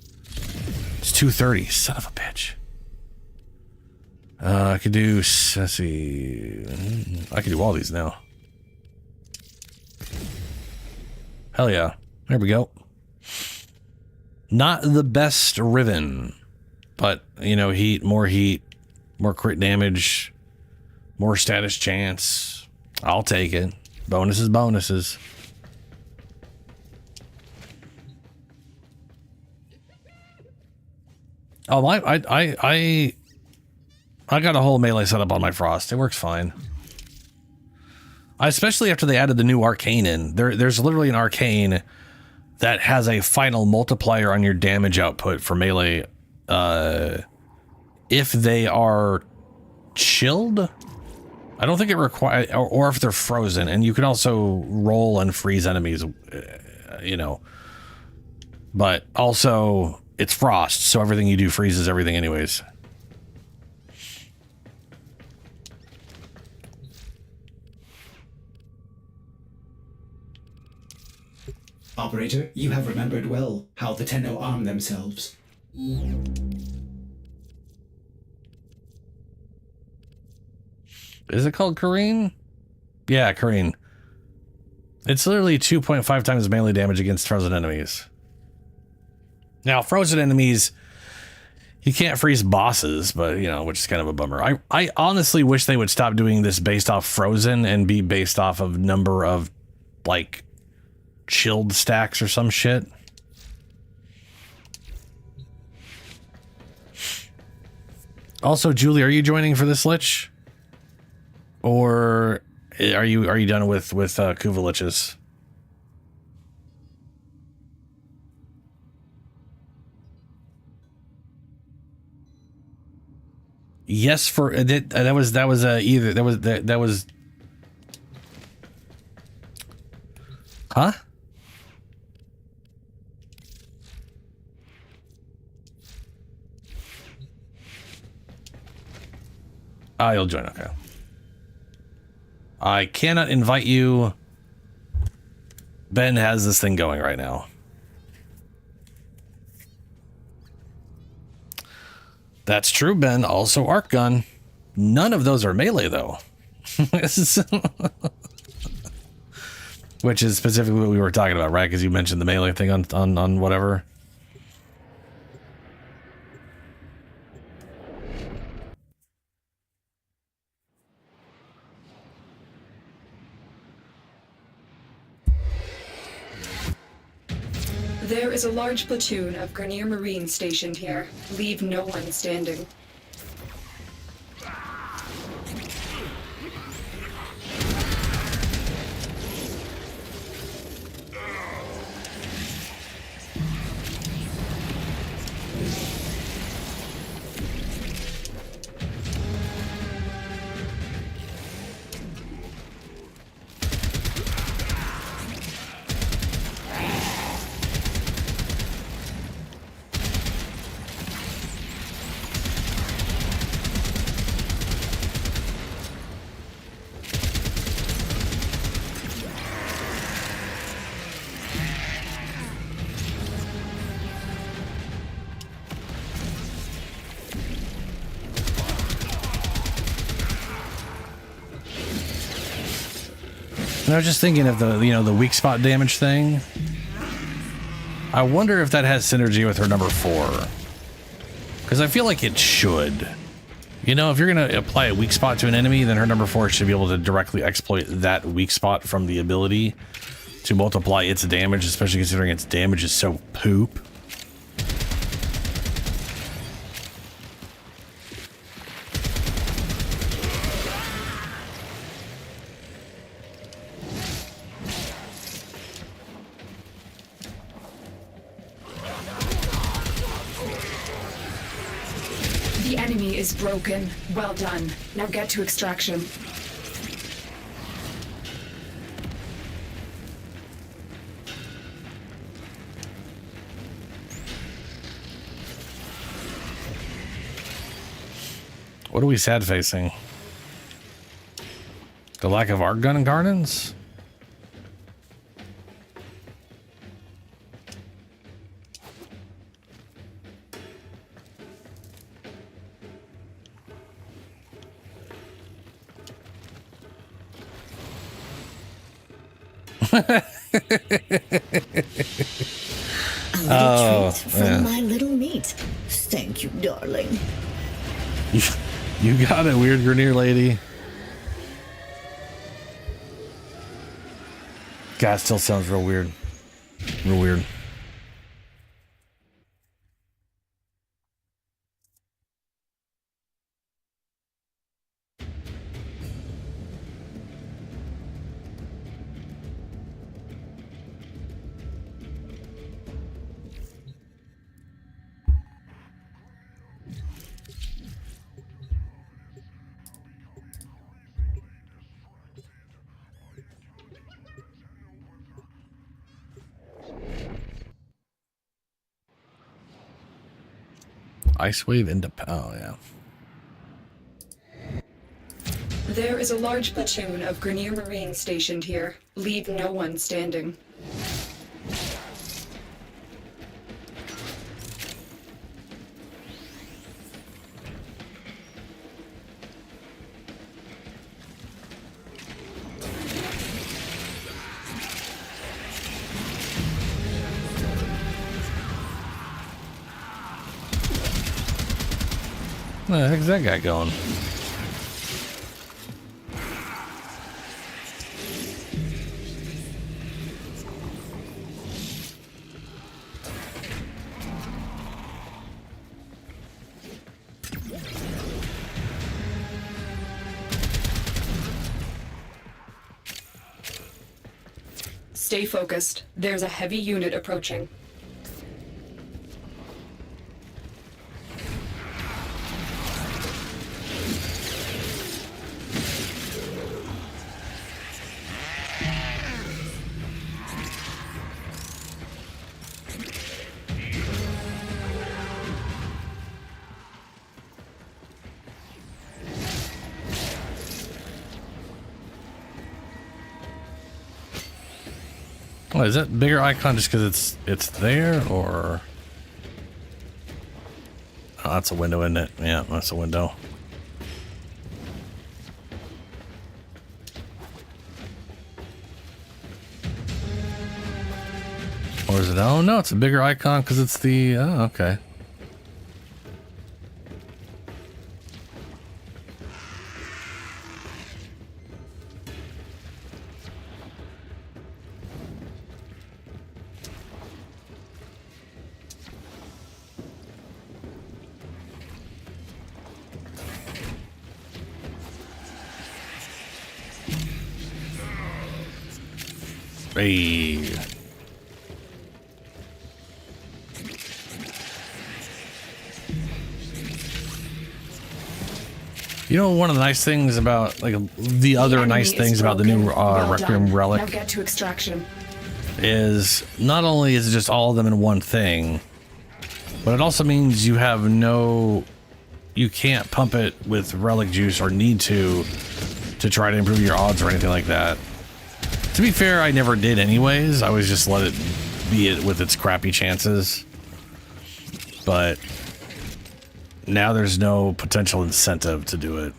It's 2:30, son of a bitch. I could do, let's see, I can do all these now. Hell yeah, there we go. Not the best Riven, but, you know, more crit damage, more status chance. I'll take it. Bonuses. Oh, I got a whole melee setup on my Frost. It works fine. Especially after they added the new arcane in. There's literally an arcane that has a final multiplier on your damage output for melee if they are chilled. I don't think it requires, or if they're frozen, and you can also roll and freeze enemies, you know. But also, it's frost, so everything you do freezes everything anyways. Operator, you have remembered well how the Tenno arm themselves. Is it called Kareen? Yeah, Kareen. It's literally 2.5 times melee damage against frozen enemies. Now, frozen enemies, you can't freeze bosses, but, you know, which is kind of a bummer. I honestly wish they would stop doing this based off frozen and be based off of number of, like, chilled stacks or some shit. Also, Julie, are you joining for this Lich? Or are you done with Kuva Liches? Yes, for that was either that was huh? Ah, you'll join. Okay. I cannot invite you. Ben has this thing going right now. That's true, Ben. Also, arc gun. None of those are melee, though. Which is specifically what we were talking about, right? Because you mentioned the melee thing on whatever. There is a large platoon of Grineer Marines stationed here. Leave no one standing. And I was just thinking of the weak spot damage thing. I wonder if that has synergy with her number 4. Because I feel like it should. You know, if you're going to apply a weak spot to an enemy, then her number 4 should be able to directly exploit that weak spot from the ability to multiply its damage, especially considering its damage is so poop. The enemy is broken. Well done. Now get to extraction. What are we sad facing? The lack of arc gun and Garnons? A little treat from my little meat. Thank you, darling. You got it, weird Grineer lady. God, it still sounds real weird. Real weird. Ice wave into yeah. There is a large platoon of Grineer Marines stationed here. Leave no one standing. Where the heck's that guy going? Stay focused. There's a heavy unit approaching. Oh, is that bigger icon just because it's there, or? Oh, that's a window, isn't it? Yeah, that's a window. Or is it? Oh no, it's a bigger icon because it's the. Oh, okay. Hey. You know, one of the nice things about, like, the other nice things about the new Requiem Relic Now get to extraction. is not only is it just all of them in one thing, but it also means you have you can't pump it with relic juice or need to try to improve your odds or anything like that. To be fair, I never did anyways. I always just let it be it with its crappy chances. But now there's no potential incentive to do it.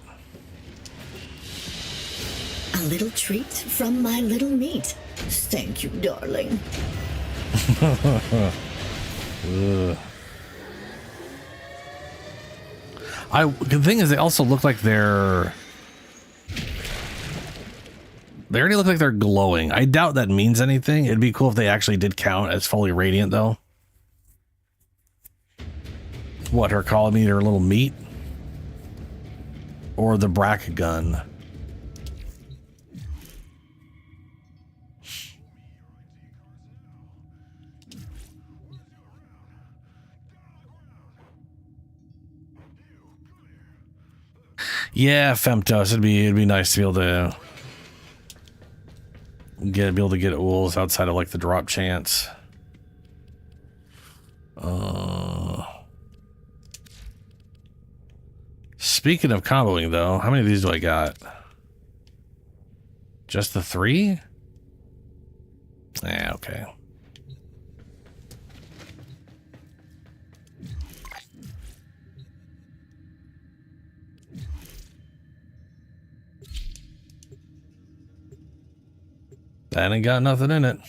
A little treat from my little meat. Thank you, darling. The thing is, they also look like they already look like they're glowing. I doubt that means anything. It'd be cool if they actually did count as fully radiant, though. What, her calling me their little meat? Or the bracket gun? Yeah, Femtos. It'd be nice to be able to be able to get ools outside of like the drop chance. Speaking of comboing, though, how many of these do I got? Just the 3? Yeah, okay. That ain't got nothing in it.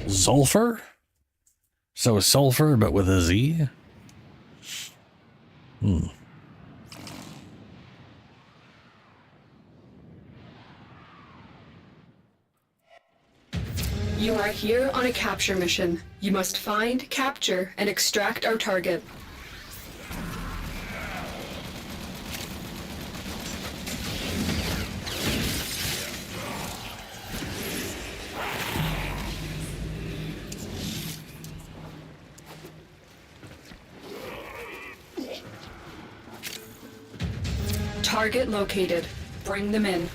Zulfur? So sulfur, but with a Z? You are here on a capture mission. You must find, capture, and extract our target. Target located. Bring them in.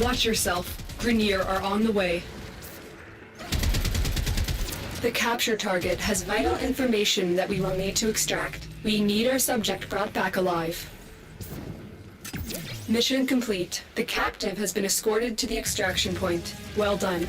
Watch yourself. Grenier are on the way. The capture target has vital information that we will need to extract. We need our subject brought back alive. Mission complete. The captive has been escorted to the extraction point. Well done.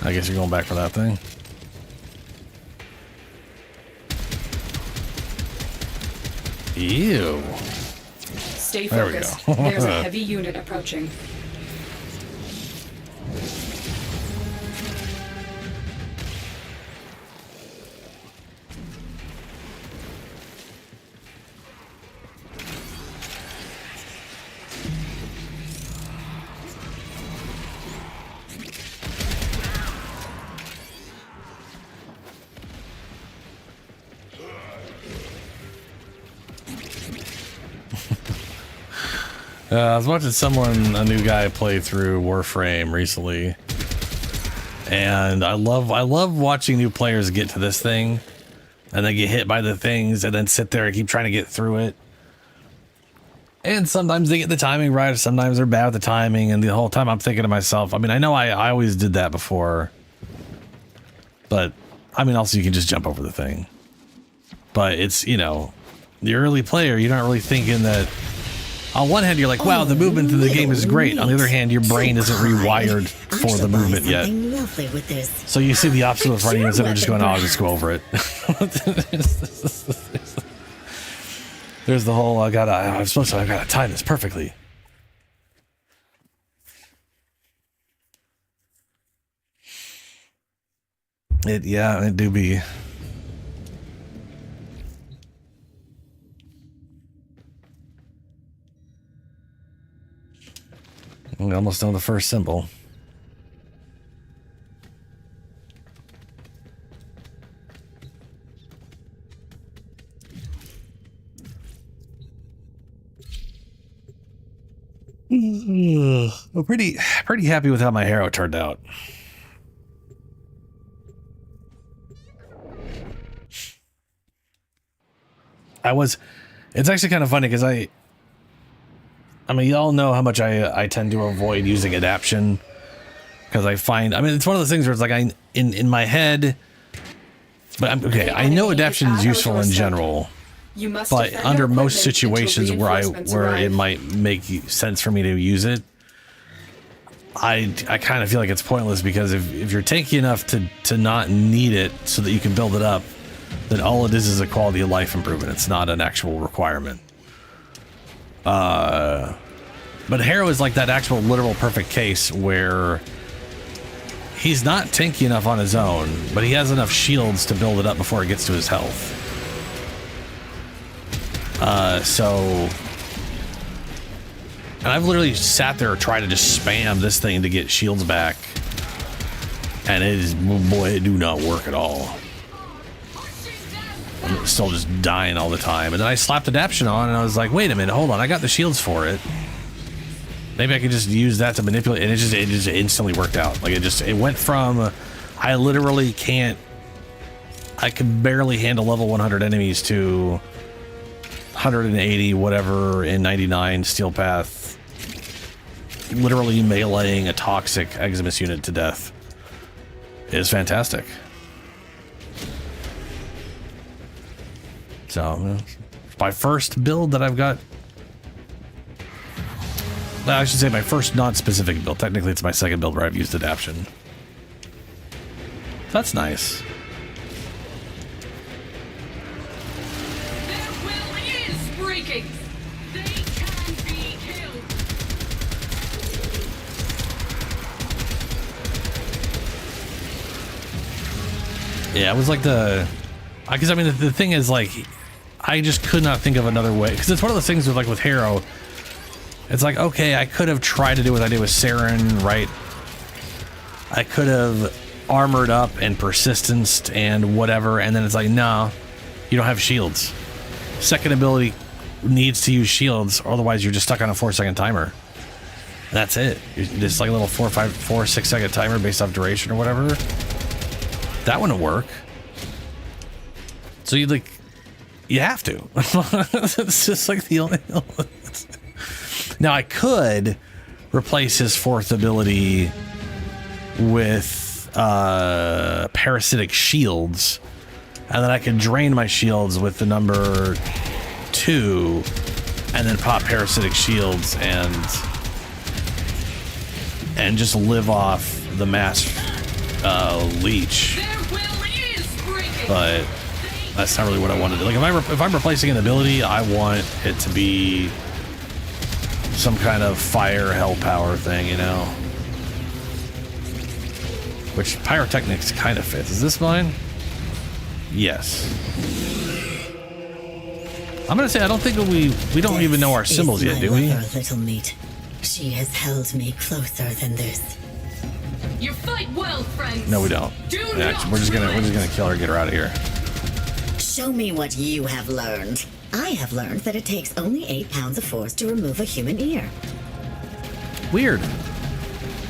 I guess you're going back for that thing. Ew. Stay There we focused. go. There's a heavy unit approaching. I was watching a new guy play through Warframe recently, and I love watching new players get to this thing, and then get hit by the things, and then sit there and keep trying to get through it. And sometimes they get the timing right, sometimes they're bad with the timing, and the whole time I'm thinking to myself, I mean, I know I always did that before, but I mean, also you can just jump over the thing. But it's, you know, the early player, you're not really thinking that. On one hand, you're like, wow, the movement in the game is great. On the other hand, your brain isn't rewired for the movement yet. So you see the option of running instead of just going, oh, I'll just go over it. There's the whole, I've got to time this perfectly. It do be. We almost know the first symbol. I'm pretty happy with how my hero turned out. It's actually kind of funny because I mean, y'all know how much I tend to avoid using adaption because I find, I mean, it's one of those things where it's like in my head, but I know adaption is useful in general, but under most situations where it might make sense for me to use it, I kind of feel like it's pointless because if you're tanky enough to not need it so that you can build it up, then all it is a quality of life improvement. It's not an actual requirement. But Hero is like that actual literal perfect case where he's not tanky enough on his own, but he has enough shields to build it up before it gets to his health. And I've literally sat there trying to just spam this thing to get shields back, and it do not work at all. I'm still just dying all the time. And then I slapped adaption on and I was like, wait a minute, hold on, I got the shields for it. Maybe I could just use that to manipulate, and it just instantly worked out. Like it went from I literally can't, I can barely handle level 100 enemies to 180 whatever in 99 steel path, literally meleeing a toxic Eximus unit to death. Is fantastic. So, my first build that I've got. I should say my first non-specific build. Technically, it's my second build where I've used adaption. That's nice. Their will is breaking. They can be killed. Yeah, it was like because I mean the thing is like I just could not think of another way, because it's one of those things with like with Hero. It's like, okay, I could have tried to do what I did with Saren, right? I could have armored up and persistanced and whatever, and then it's like, no, you don't have shields. Second ability needs to use shields, otherwise you're just stuck on a 4-second timer. That's it. It's like a little 4-6 second timer based off duration or whatever. That wouldn't work. So you have to. It's just like the only. Now I could replace his fourth ability with parasitic shields, and then I could drain my shields with the number 2, and then pop parasitic shields and just live off the mass Leech. But that's not really what I want to do. Like if I'm replacing an ability, I want it to be some kind of fire hell power thing, you know? Which pyrotechnics kind of fits. Is this mine? Yes. I'm gonna say I don't think we don't even know our symbols yet, do we? Little meat. She has held me closer than this. You fight well, friends. No, we don't. Yeah, we're just gonna kill her, get her out of here. Show me what you have learned. I have learned that it takes only 8 pounds of force to remove a human ear. Weird.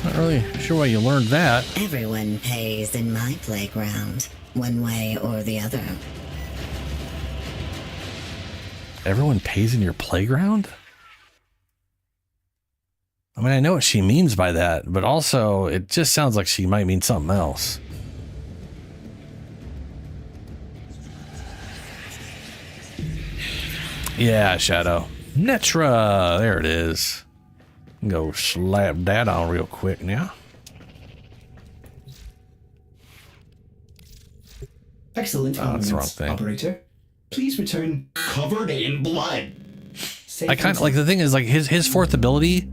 Not really sure why you learned that. Everyone pays in my playground, one way or the other. Everyone pays in your playground? I mean, I know what she means by that, but also it just sounds like she might mean something else. Yeah, Shadow. Netra! There it is. Go slap that on real quick now. Excellent armaments, operator. Please return covered in blood. I kind of like the thing is like his fourth ability.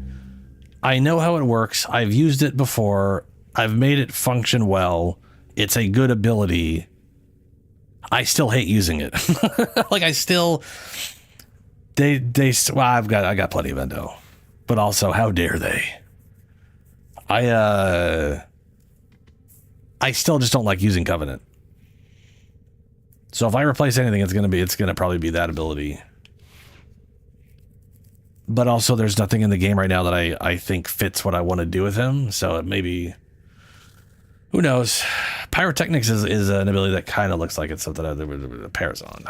I know how it works. I've used it before. I've made it function well. It's a good ability. I still hate using it. Like I still well, I got plenty of endo. But also, how dare they? I still just don't like using Covenant. So if I replace anything, it's gonna probably be that ability. But also, there's nothing in the game right now that I think fits what I want to do with him. So it maybe, who knows? Pyrotechnics is an ability that kind of looks like it's something that pairs on.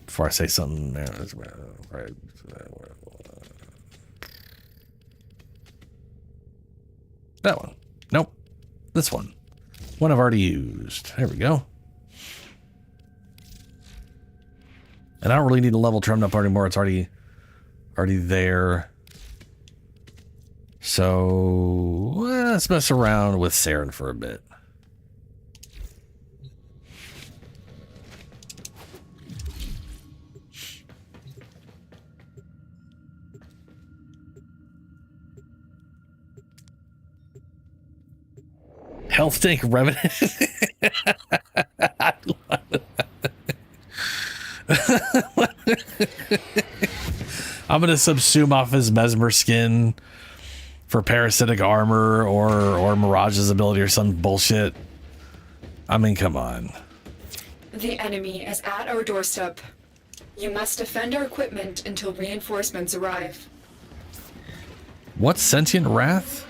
Before I say something, right. That one. Nope. This one. One I've already used. There we go. And I don't really need to level trimmed up anymore. It's already there. So let's mess around with Saren for a bit. Health tank revenant. I love it. I'm gonna subsume off his mesmer skin for parasitic armor or Mirage's ability or some bullshit. I mean, come on. The enemy is at our doorstep. You must defend our equipment until reinforcements arrive. What's sentient wrath?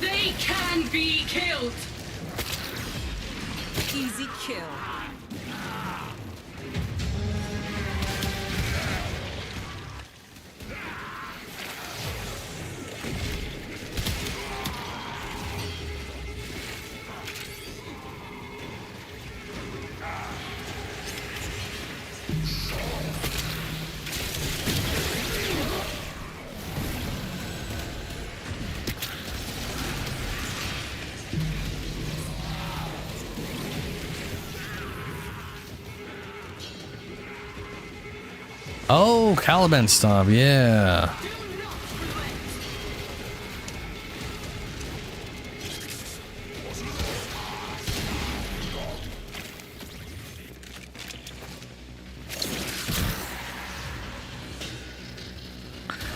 They can be killed. Easy kill. Oh, Caliban Stomp, yeah.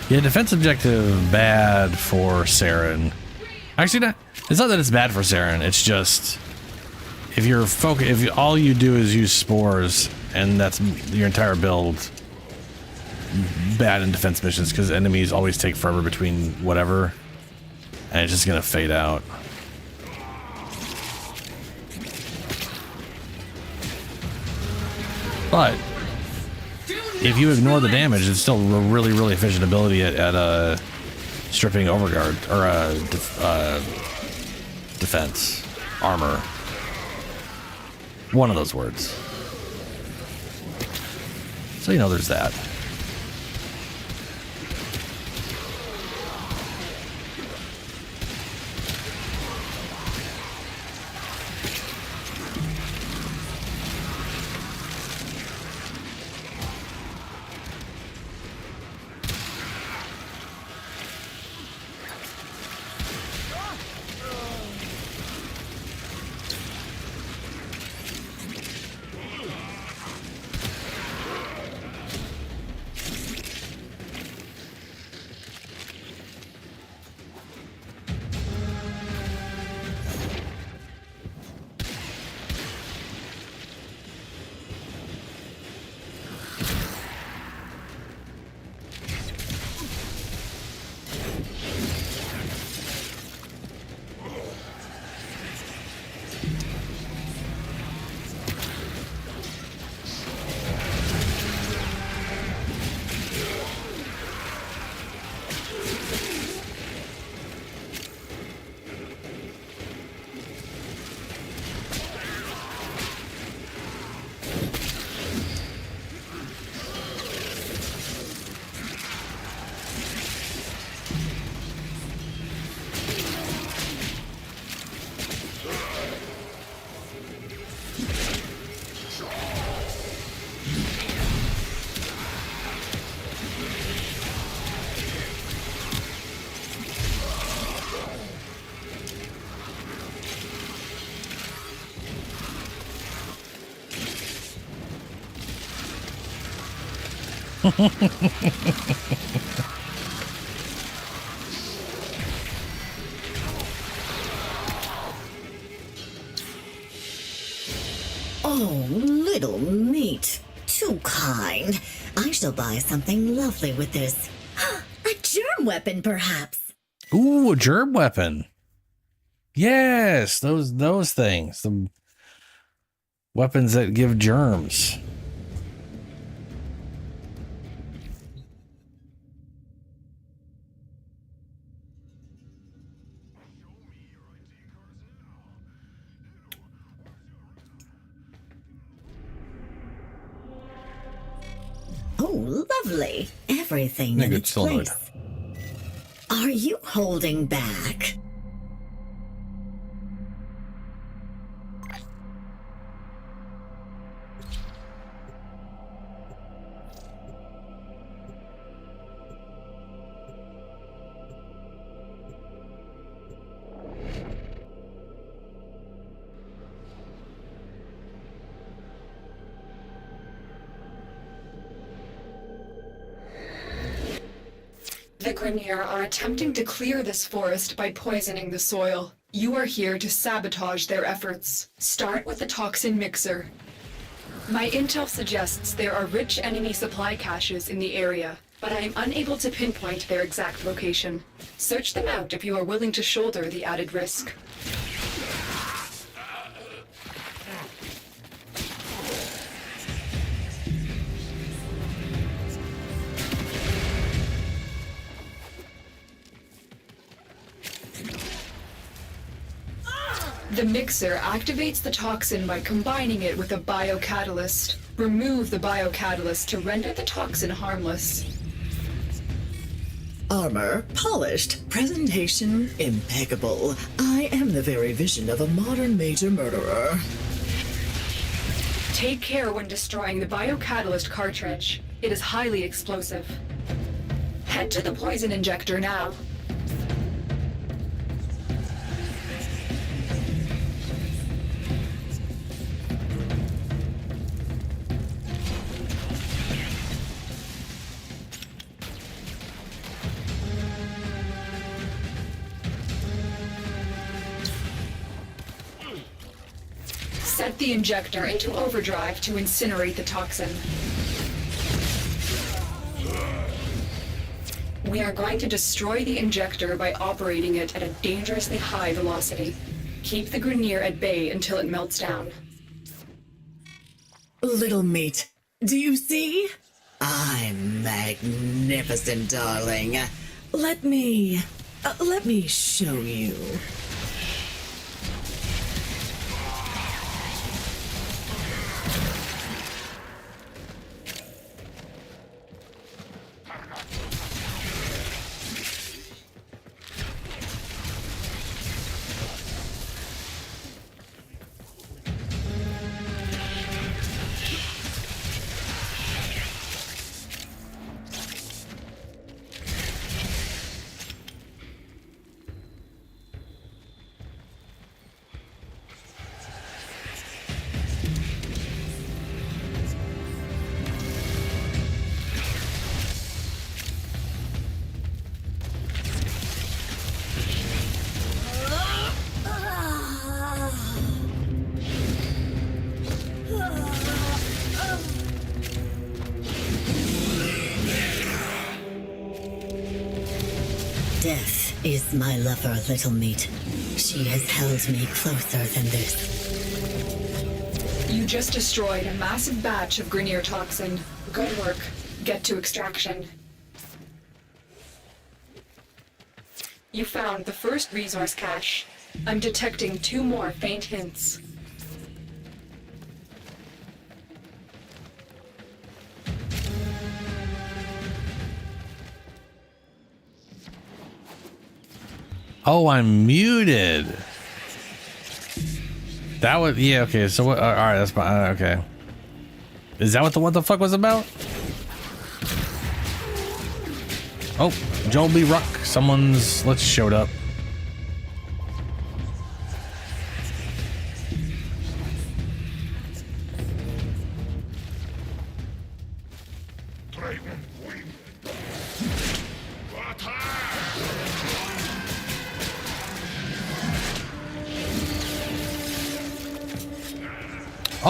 Yeah, defense objective bad for Saren. Actually, it's not that it's bad for Saren. It's just if all you do is use spores and that's your entire build. Bad in defense missions because enemies always take forever between whatever, and it's just gonna fade out. But if you ignore the damage, it's still a really, really efficient ability at stripping overguard or defense, armor. One of those words. So you know there's that. Oh, little meat. Too kind. I shall buy something lovely with this. A germ weapon, perhaps. Ooh, a germ weapon. Yes, those things. The weapons that give germs. Oh, lovely. Everything in its place. Are you holding back? The Grineer are attempting to clear this forest by poisoning the soil. You are here to sabotage their efforts. Start with the toxin mixer. My intel suggests there are rich enemy supply caches in the area, but I am unable to pinpoint their exact location. Search them out if you are willing to shoulder the added risk. The mixer activates the toxin by combining it with a biocatalyst. Remove the biocatalyst to render the toxin harmless. Armor polished, presentation impeccable. I am the very vision of a modern major murderer. Take care when destroying the biocatalyst cartridge. It is highly explosive. Head to the poison injector now. Set the injector into overdrive to incinerate the toxin. We are going to destroy the injector by operating it at a dangerously high velocity. Keep the Grineer at bay until it melts down. Little meat, do you see? I'm magnificent, darling. Let me show you. Death is my lover, little meat. She has held me closer than this. You just destroyed a massive batch of Grineer toxin. Good work. Get to extraction. You found the first resource cache. I'm detecting 2 more faint hints. Oh, I'm muted. That was, yeah, okay. So what? All right, that's fine. Okay. Is that what the fuck was about? Oh, Joel B. Ruck. Someone's Lich showed up.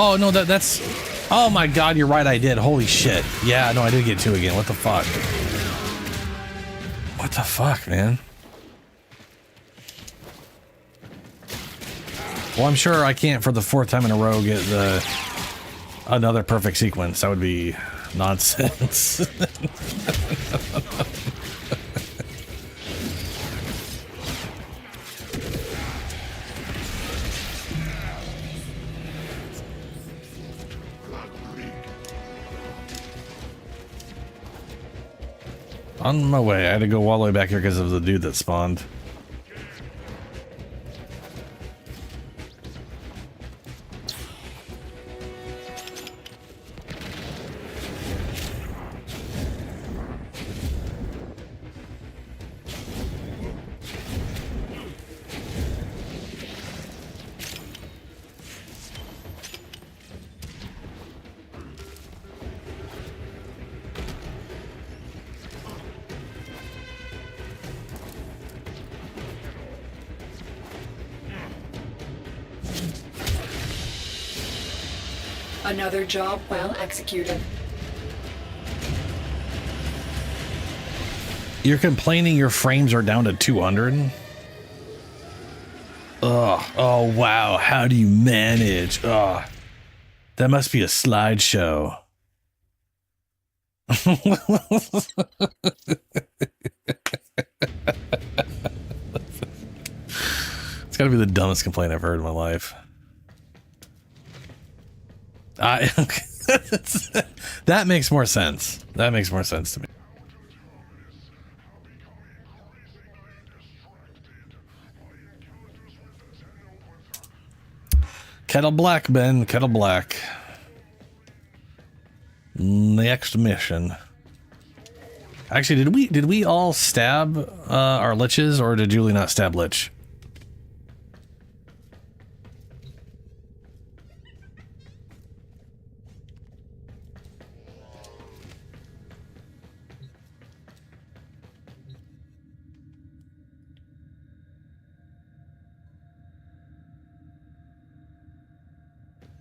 Oh no, that's. Oh my god, you're right. I did. Holy shit. Yeah, no, I did get 2 again. What the fuck? What the fuck, man? Well, I'm sure I can't for the 4th time in a row get another perfect sequence. That would be nonsense. On my way. I had to go all the way back here because of the dude that spawned. Another job well executed. You're complaining your frames are down to 200? Ugh. Oh, wow. How do you manage? Ugh. That must be a slideshow. It's gotta be the dumbest complaint I've heard in my life. That makes more sense. That makes more sense to me. Kettle black, Ben. Kettle black. Next mission. Actually, did we all stab our liches, or did Julie not stab Lich?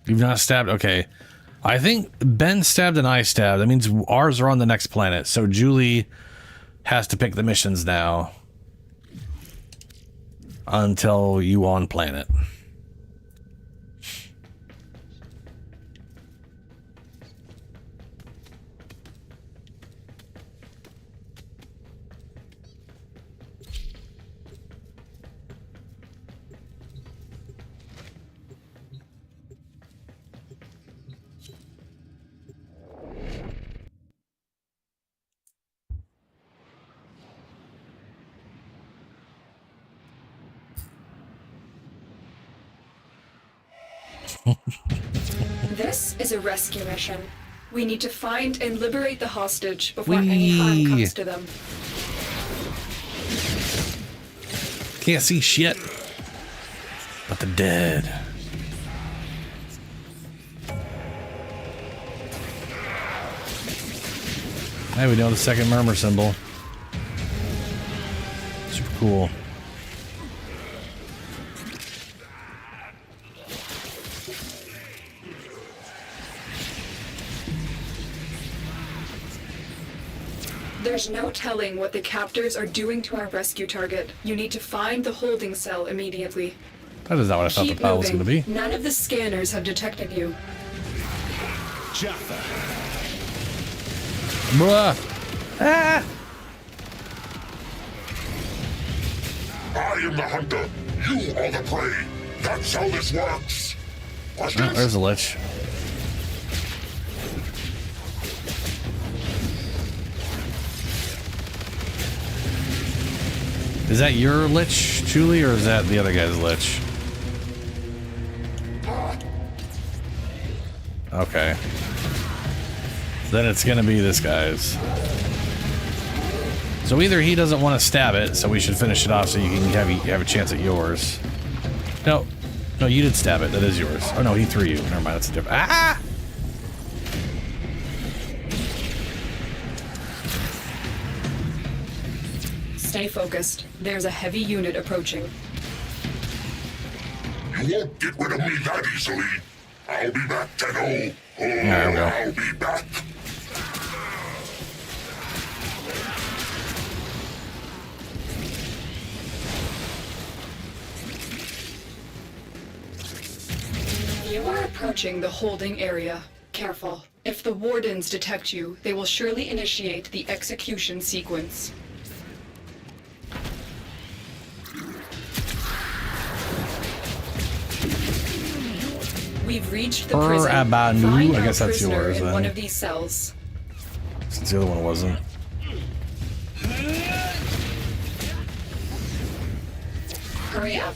You've not stabbed? Okay. I think Ben stabbed and I stabbed. That means ours are on the next planet. So Julie has to pick the missions now until you on planet. This is a rescue mission. We need to find and liberate the hostage before any harm comes to them. Can't see shit. But the dead. Hey, we know the second murmur symbol. Super cool. There's no telling what the captors are doing to our rescue target. You need to find the holding cell immediately. That is not what I thought the file was going to be. None of the scanners have detected you. Jaffa. Bruh. Ah! I am the hunter. You are the prey. That's how this works. Questions? Oh, there's a lich. Is that your lich, Julie, or is that the other guy's lich? Okay. Then it's gonna be this guy's. So either he doesn't want to stab it, so we should finish it off so you can have a chance at yours. No, you did stab it. That is yours. Oh no, he threw you. Never mind. That's a different. Ah! Stay focused. There's a heavy unit approaching. You won't get rid of me that easily. I'll be back, Tenno. Oh, there we go. I'll be back. You are approaching the holding area. Careful. If the wardens detect you, they will surely initiate the execution sequence. We've reached the prison. Find I guess that's prisoner yours in then. one of these cells. Since the other one wasn't. Hurry up.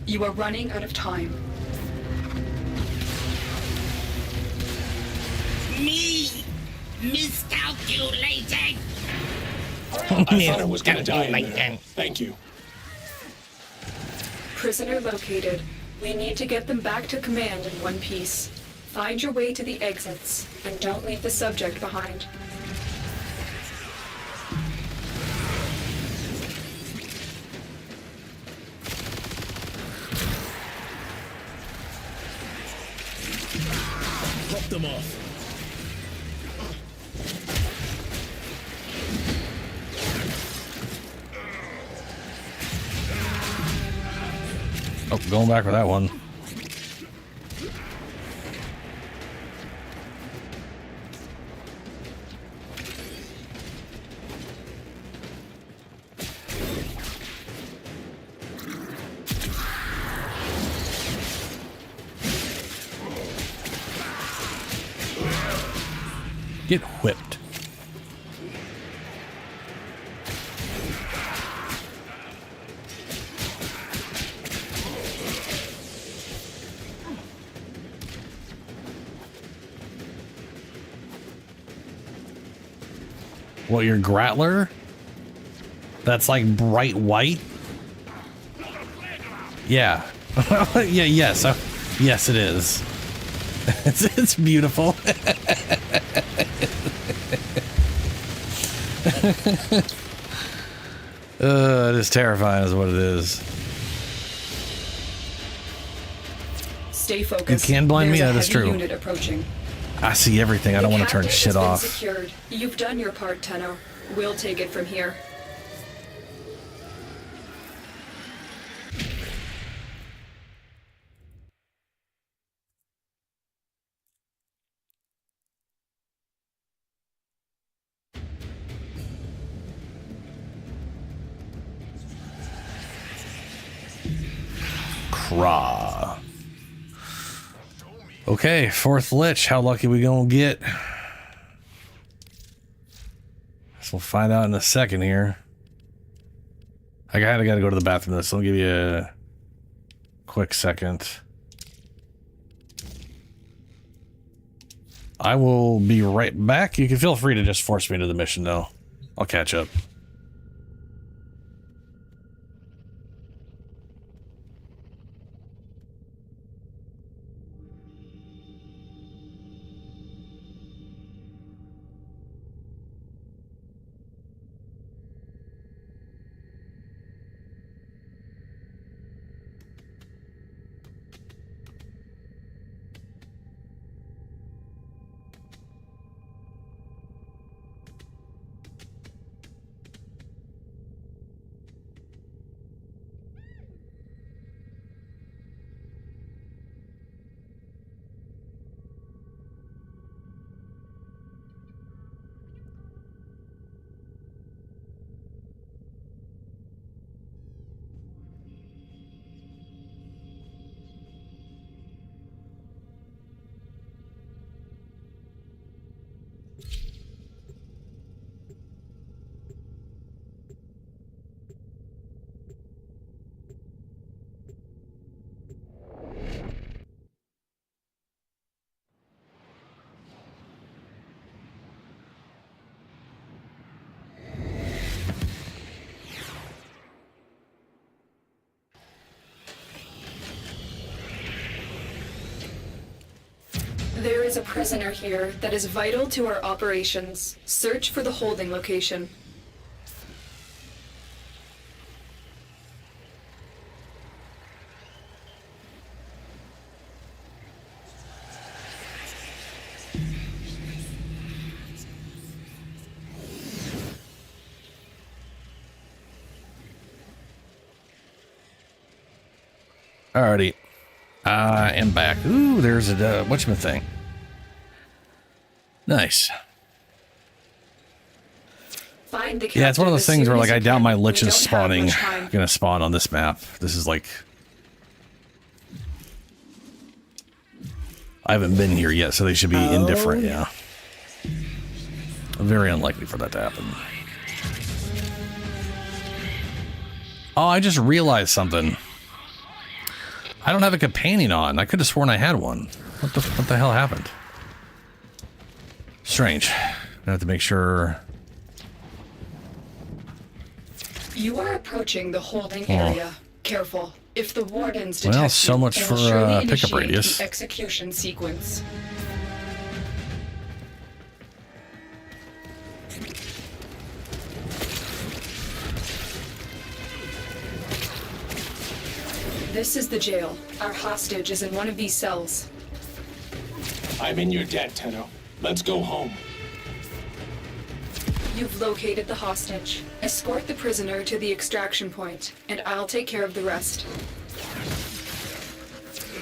You are running out of time. Me! Miscalculating! I thought I was gonna die in there. Thank you. Prisoner located. We need to get them back to command in one piece. Find your way to the exits, and don't leave the subject behind. Drop them off. Oh, going back for that one. Get whipped. What, your Grattler? That's like bright white? Yeah. Yeah, yes. Yes, it is. It's beautiful. It is terrifying is what it is. Stay focused. You can blind me, There's that a is heavy true. unit approaching. I see everything. I don't want to turn The shit captive has off. been secured. You've done your part, Tenno. We'll take it from here. Craw. Okay, fourth Lich. How lucky we gonna get? Guess we'll find out in a second here. I kinda gotta go to the bathroom though, so I'll give you a quick second. I will be right back. You can feel free to just force me into the mission, though. I'll catch up. There is a prisoner here that is vital to our operations. Search for the holding location. Alrighty. I am back. Ooh, there's a whatchamacallit thing. Nice. Find the Yeah, it's one of those things where, like, I doubt my Lich is don't have spawning, much time. gonna spawn on this map. This is like... I haven't been here yet, so they should be indifferent, yeah. Very unlikely for that to happen. Oh, I just realized something. I don't have a companion on. I could have sworn I had one. What the hell happened? Strange. I have to make sure... You are approaching the holding area. Careful. If the wardens detect Well, so much you, for they'll surely pickup initiate radius. the execution sequence. This is the jail. Our hostage is in one of these cells. I'm in your debt, Tenno. Let's go home. You've located the hostage. Escort the prisoner to the extraction point, and I'll take care of the rest.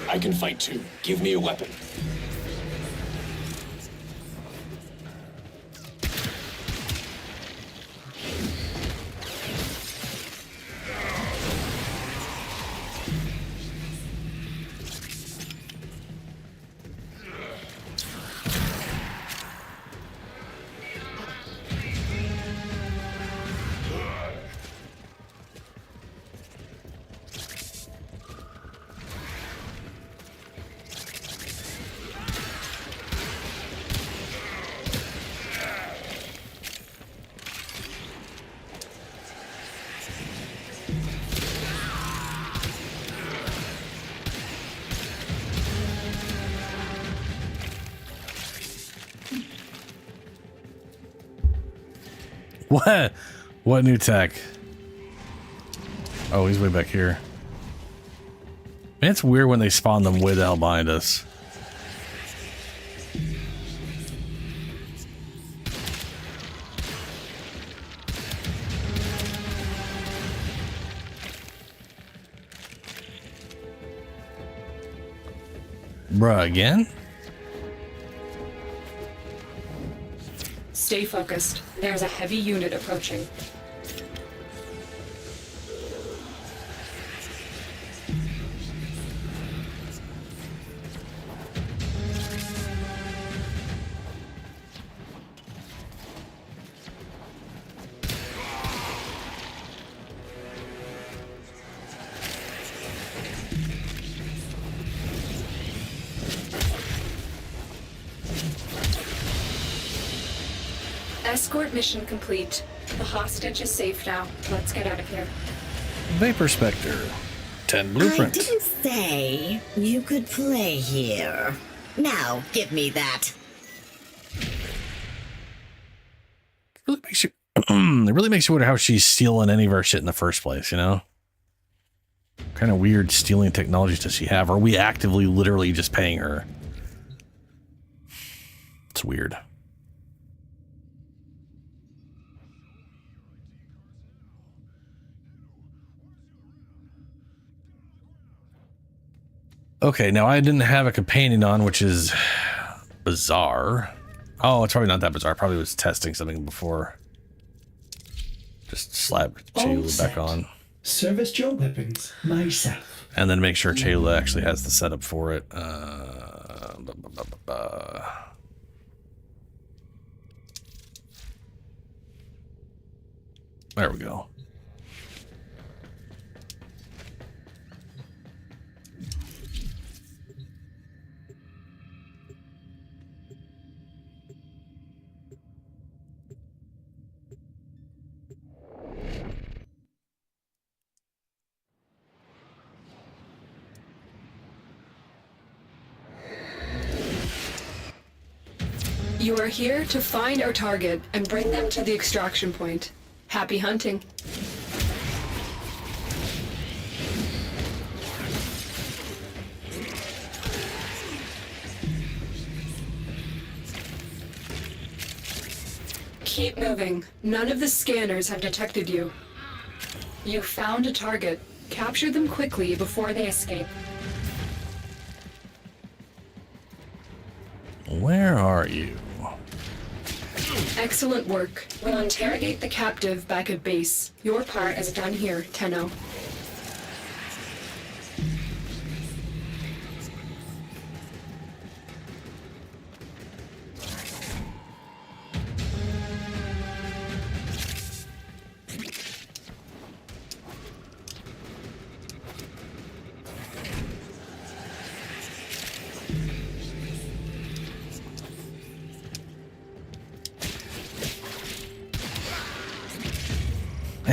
I can fight too. Give me a weapon. What? What new tech? Oh, he's way back here. Man, it's weird when they spawn them way the hell behind us. Bruh, again? Stay focused. There's a heavy unit approaching. Escort mission complete. The hostage is safe now. Let's get out of here. Vapor Spectre. 10 blueprint. I didn't say you could play here. Now, give me that. Really makes you, it really makes you wonder how she's stealing any of our shit in the first place, you know? What kind of weird stealing technologies does she have? Or are we actively, literally just paying her? It's weird. Okay, now I didn't have a companion on, which is bizarre. Oh, it's probably not that bizarre. Probably was testing something before. Just slap Chayla back on. Service your weapons myself. And then make sure Chayla actually has the setup for it. There we go. You are here to find our target and bring them to the extraction point. Happy hunting. Keep moving. None of the scanners have detected you. You found a target. Capture them quickly before they escape. Where are you? Excellent work. We'll interrogate the captive back at base. Your part is done here, Tenno.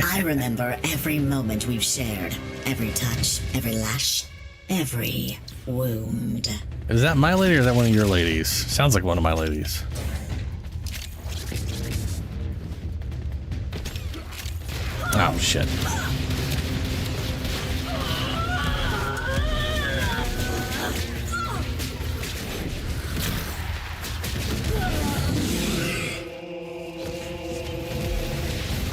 I remember every moment we've shared. Every touch, every lash, every wound. Is that my lady or is that one of your ladies? Sounds like one of my ladies. Oh, shit.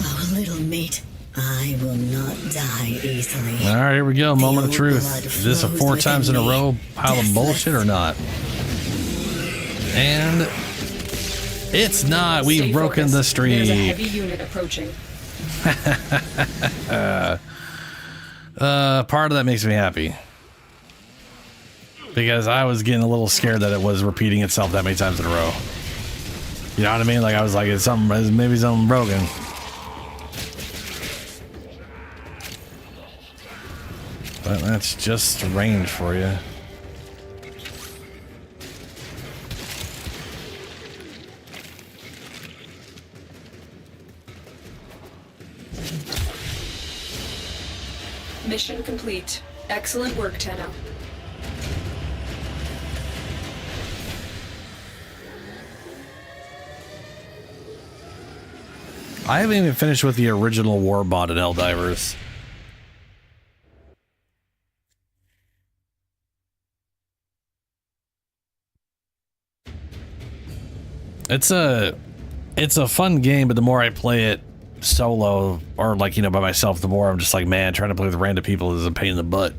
Oh, little mate, I will not die easily. All right, here we go. Moment of truth. Is this a 4 times in a row pile of bullshit or not? And it's not. We've broken the streak. There's a heavy unit approaching. Part of that makes me happy. Because I was getting a little scared that it was repeating itself that many times in a row. You know what I mean? Like I was like, it's maybe something broken. But that's just range for you. Mission complete. Excellent work, Tenno. I haven't even finished with the original Warbot at Helldivers. It's a fun game, but the more I play it solo or like, you know, by myself, the more I'm just like, man, trying to play with random people is a pain in the butt.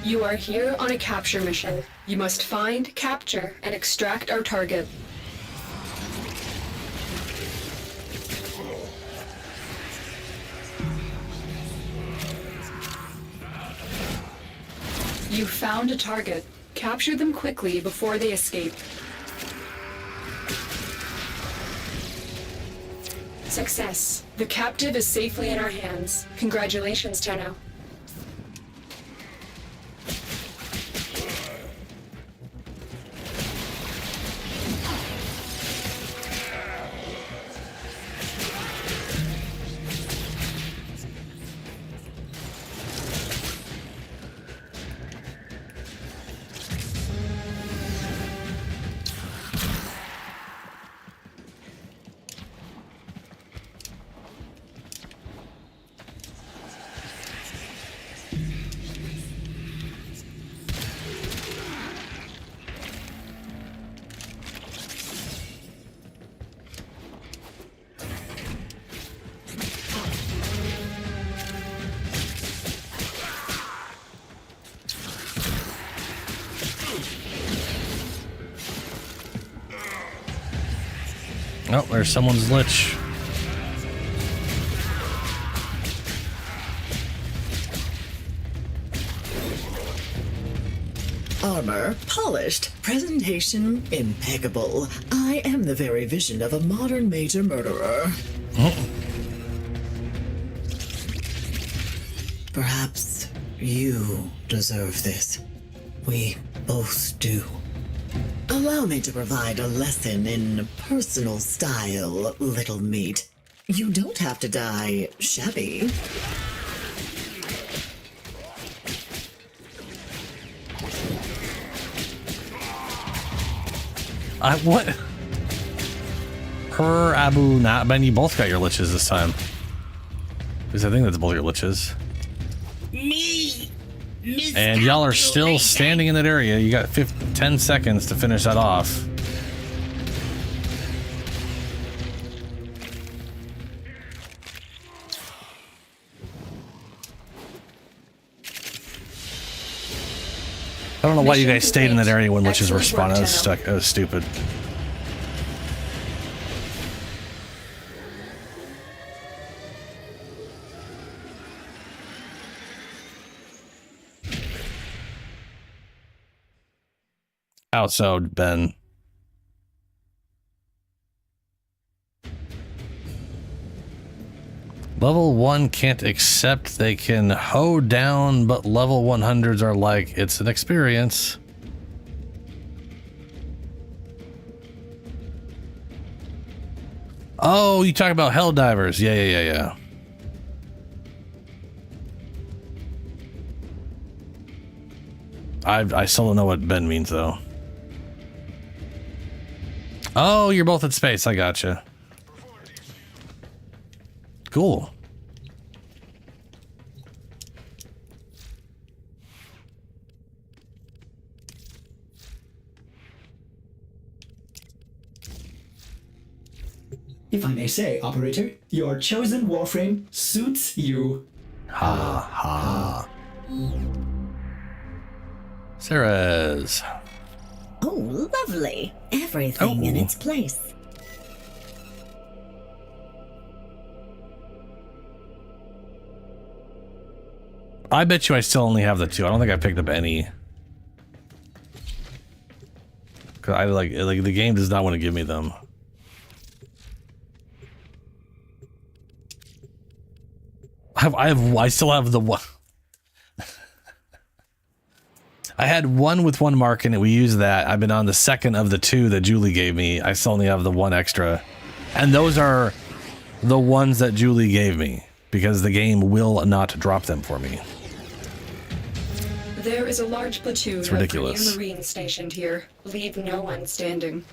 You are here on a capture mission. You must find, capture, and extract our target. You found a target. Capture them quickly before they escape. Success. The captive is safely in our hands. Congratulations, Tenno. Oh, there's someone's Lich. Armor polished, presentation impeccable. I am the very vision of a modern major murderer. Perhaps you deserve this. We both do. Allow me to provide a lesson in personal style, little meat. You don't have to die shabby. What? Her, Abu, not Ben, you both got your Liches this time. Because I think that's both your Liches. Me! And y'all are still standing in that area. You got 10 seconds to finish that off. I don't know why you guys stayed in that area when Liches were spawning. I was stuck. That was stupid. Outside, Ben. Level 1 can't accept they can hoe down, but level 100s are like, it's an experience. Oh, you talk about hell divers. Yeah. I still don't know what Ben means, though. Oh, you're both in space. I gotcha. Cool. If I may say, Operator, your chosen Warframe suits you. Ha ha. Sarah's. Oh, lovely. Everything in its place. I bet you I still only have the 2. I don't think I picked up any. Cause I like the game does not want to give me them. I still have the one. I had one with 1 mark in it. We used that. I've been on the second of the 2 that Julie gave me. I still only have the 1 extra. And those are the ones that Julie gave me because the game will not drop them for me. There is a large platoon It's of ridiculous. Green Marines stationed here. Leave no one standing.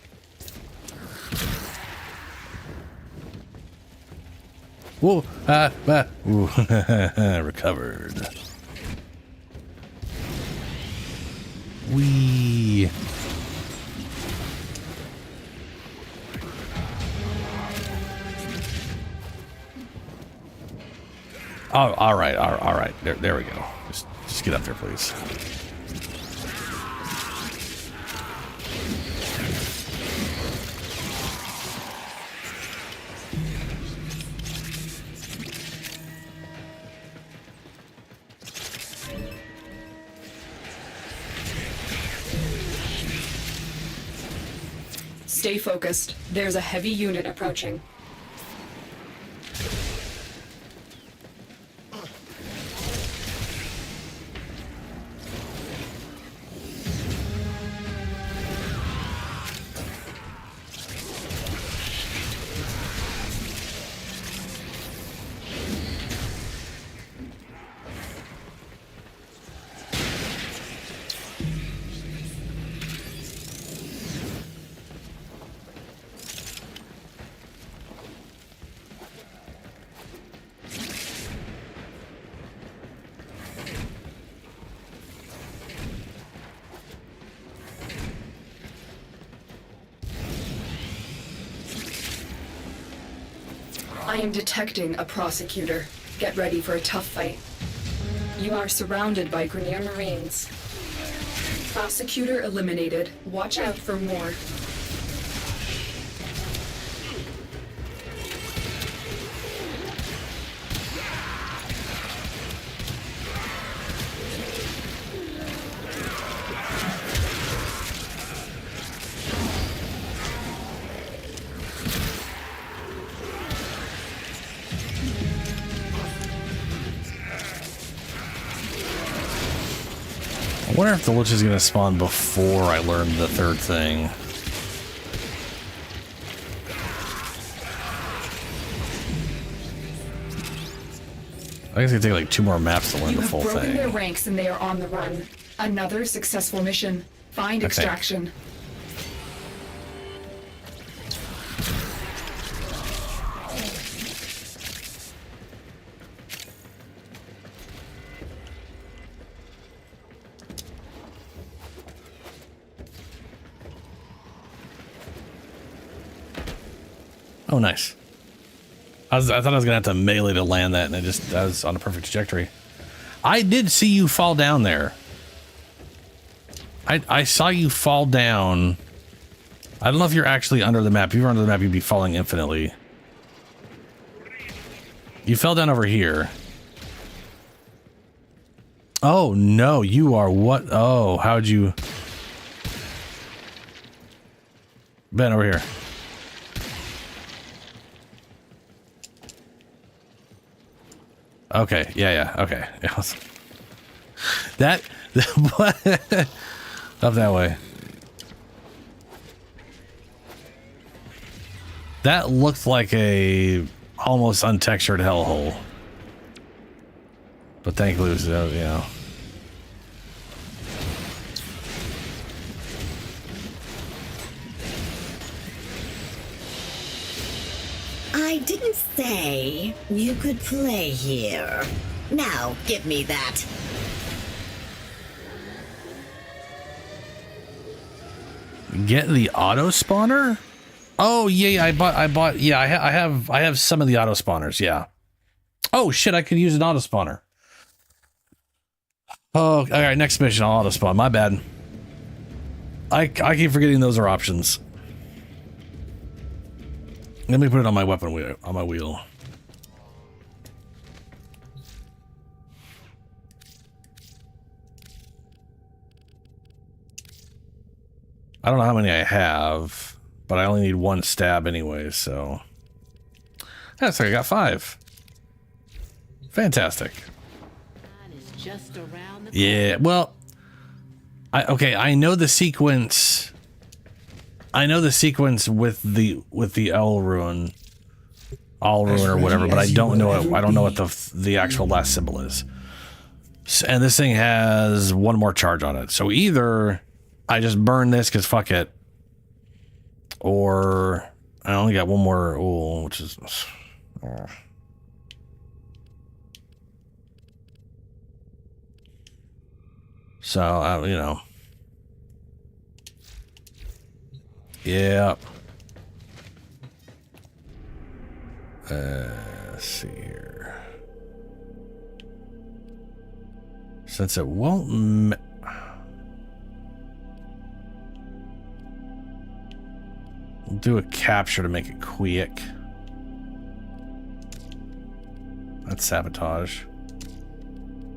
Whoa, ooh, recovered. Wee. Oh, all right. There we go. Just get up there, please. Stay focused. There's a heavy unit approaching. I am detecting a prosecutor. Get ready for a tough fight. You are surrounded by Grineer Marines. Prosecutor eliminated. Watch out for more. I wonder if the Lich is going to spawn before I learn the third thing. I think it's going to take like 2 more maps to learn the full You have broken thing. their ranks and they are on the run. Another successful mission. Find extraction. Oh, nice. I thought I was gonna have to melee to land that, and I was on a perfect trajectory. I did see you fall down there. I saw you fall down. I don't know if you're actually under the map. If you were under the map, you'd be falling infinitely. You fell down over here. Oh no, you are what? Oh, how'd you? Ben, over here. Okay, yeah, okay. That up that way. That looked like a almost untextured hellhole. But thankfully it was, you know. I didn't say you could play here. Now, give me that. Get the auto spawner? Oh yeah, I bought yeah, I have some of the auto spawners, yeah. Oh shit, I could use an auto spawner. Oh, all right, next mission, I'll auto spawn. My bad. I keep forgetting those are options. Let me put it on my weapon wheel, on my wheel. I don't know how many I have, but I only need 1 stab anyway, so. That's like I got 5. Fantastic. Yeah, well, I know the sequence. I know the sequence with the Owl Ruin or whatever, but I don't know it. I don't know what the actual last symbol is. And this thing has 1 more charge on it, so either I just burn this because fuck it, or I only got 1 more, which is. So, you know. Yeah. Let's see here. Since it won't... We'll do a capture to make it quick. That's sabotage.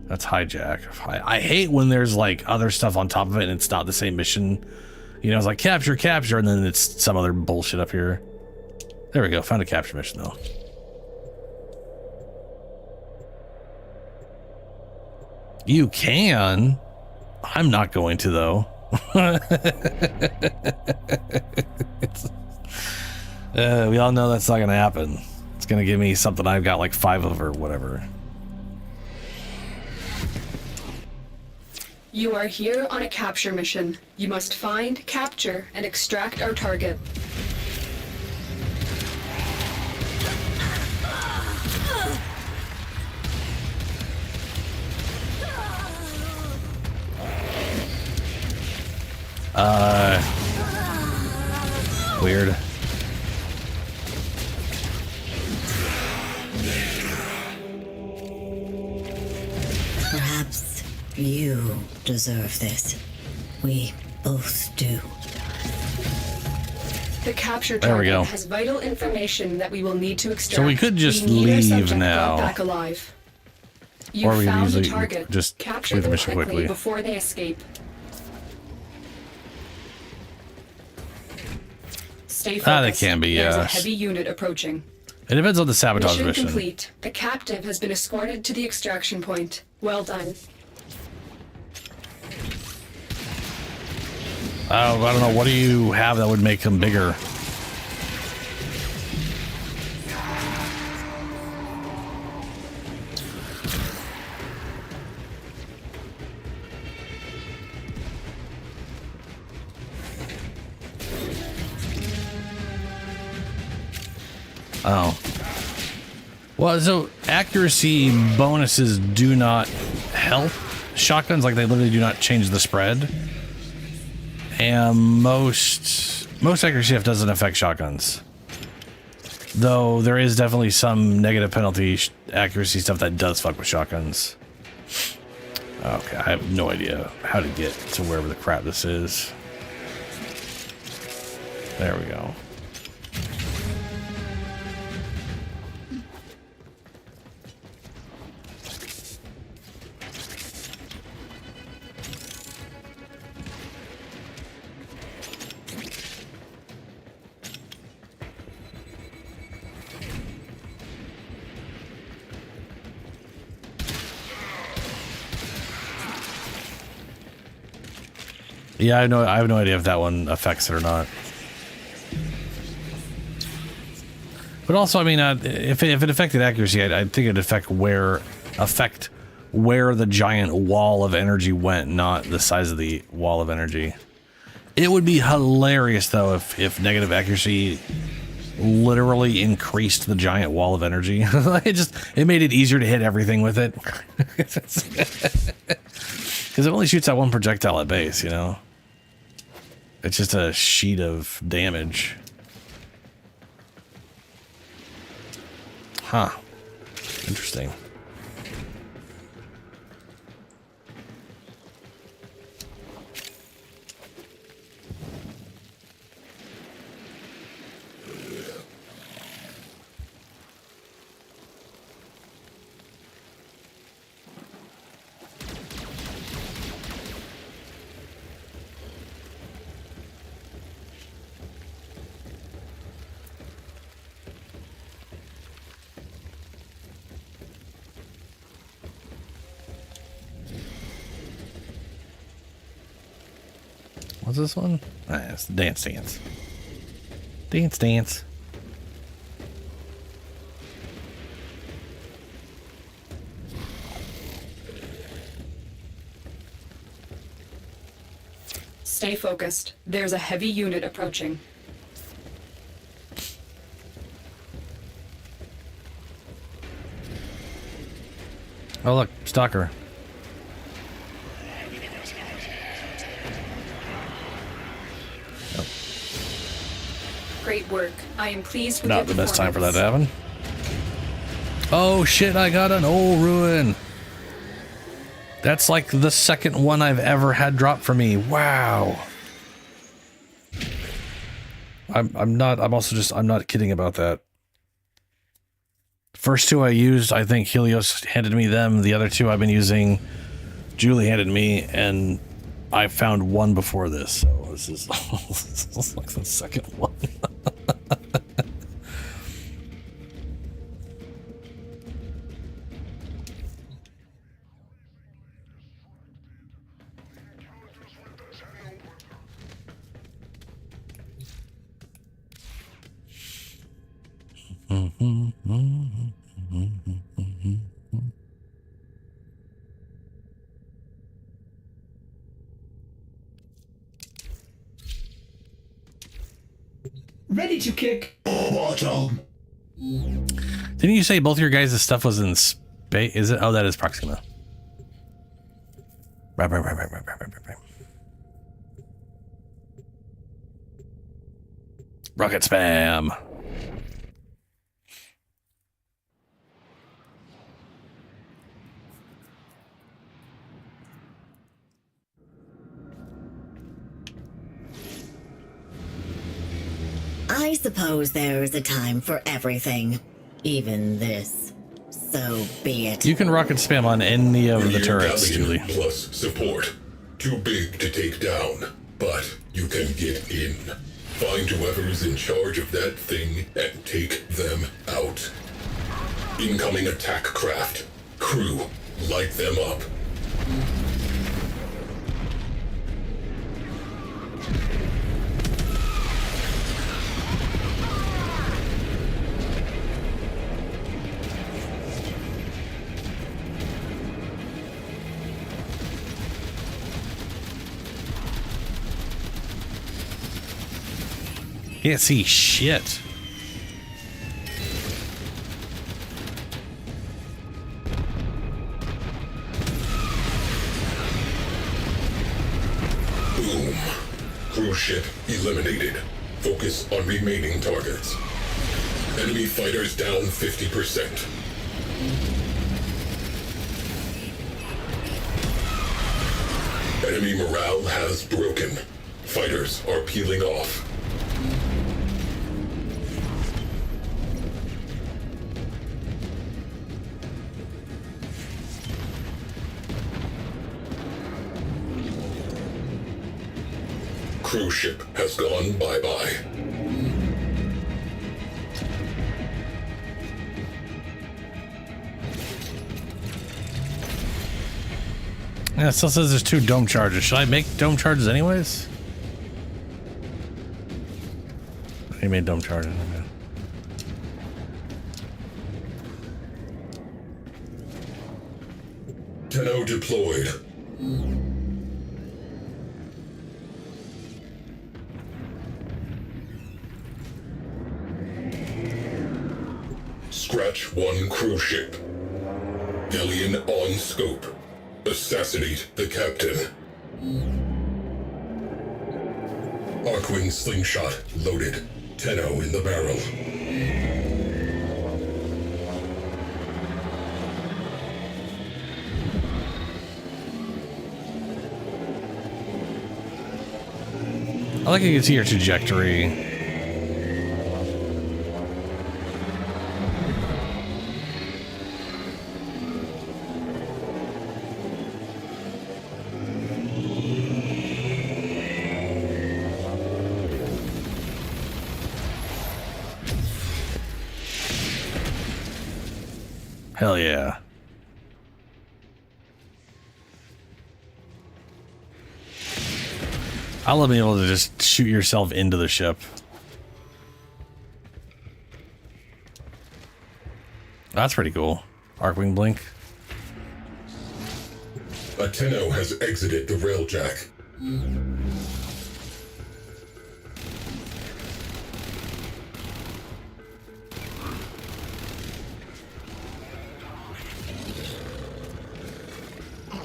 That's hijack. I hate when there's like other stuff on top of it and it's not the same mission. You know, it's like capture, capture, and then it's some other bullshit up here. There we go. Found a capture mission, though. You can. I'm not going to, though. We all know that's not going to happen. It's going to give me something I've got like 5 of or whatever. You are here on a capture mission. You must find, capture, and extract our target. Weird. Perhaps you deserve this. We both do. The capture There we target go. has vital information that we will need to extract. So we could just We need our leave subject now. brought back alive. You Or we could found the easily target. just Capture complete the them mission quickly. before they escape. Stay focused. They can be, There's yeah. a heavy unit approaching. It depends on the sabotage Mission mission. complete. The captive has been escorted to the extraction point. Well done. I don't know. What do you have that would make them bigger? Oh. Well, so accuracy bonuses do not help shotguns. Like, they literally do not change the spread. And most accuracy stuff doesn't affect shotguns. Though there is definitely some negative penalty accuracy stuff that does fuck with shotguns. Okay, I have no idea how to get to wherever the crap this is. There we go. Yeah, I have no idea if that one affects it or not. But also, I mean, if it affected accuracy, I think it'd affect where the giant wall of energy went, not the size of the wall of energy. It would be hilarious though if negative accuracy literally increased the giant wall of energy. it made it easier to hit everything with it. Because it only shoots out one projectile at base, you know? It's just a sheet of damage. Huh. Interesting. What's this one? Ah, it's Dance Dance. Dance Dance. Stay focused. There's a heavy unit approaching. Oh look, Stalker. Great work. I am pleased with Not your the best time for that performance. to happen. Oh shit, I got an old ruin. That's like the second one I've ever had drop for me. Wow. I'm not kidding about that. First two I used, I think Helios handed me them. The other two I've been using, Julie handed me, and I found one before this. So this is, this is like the second one. Ready to kick bottom. Didn't you say both your guys' stuff was in space? Is it? Oh, that is Proxima. Right. Rocket spam. I suppose there is a time for everything, even this. So be it. You can rocket spam on any of the turrets, Julie. Plus support. Too big to take down, but you can get in. Find whoever's in charge of that thing and take them out. Incoming attack craft. Crew, light them up. Can't see shit. Boom. Cruise ship eliminated. Focus on remaining targets. Enemy fighters down 50%. Enemy morale has broken. Fighters are peeling off. Cruise ship has gone bye-bye. Yeah, it still says there's 2 dome charges. Should I make dome charges anyways? He made dome charges. Okay. Tenno deployed. Scratch 1 cruise ship. Alien on scope. Assassinate the captain. Arcwing slingshot loaded. Tenno in the barrel. I like how you can see your trajectory. Hell yeah. I love being able to just shoot yourself into the ship. That's pretty cool. Arcwing blink. A Tenno has exited the railjack.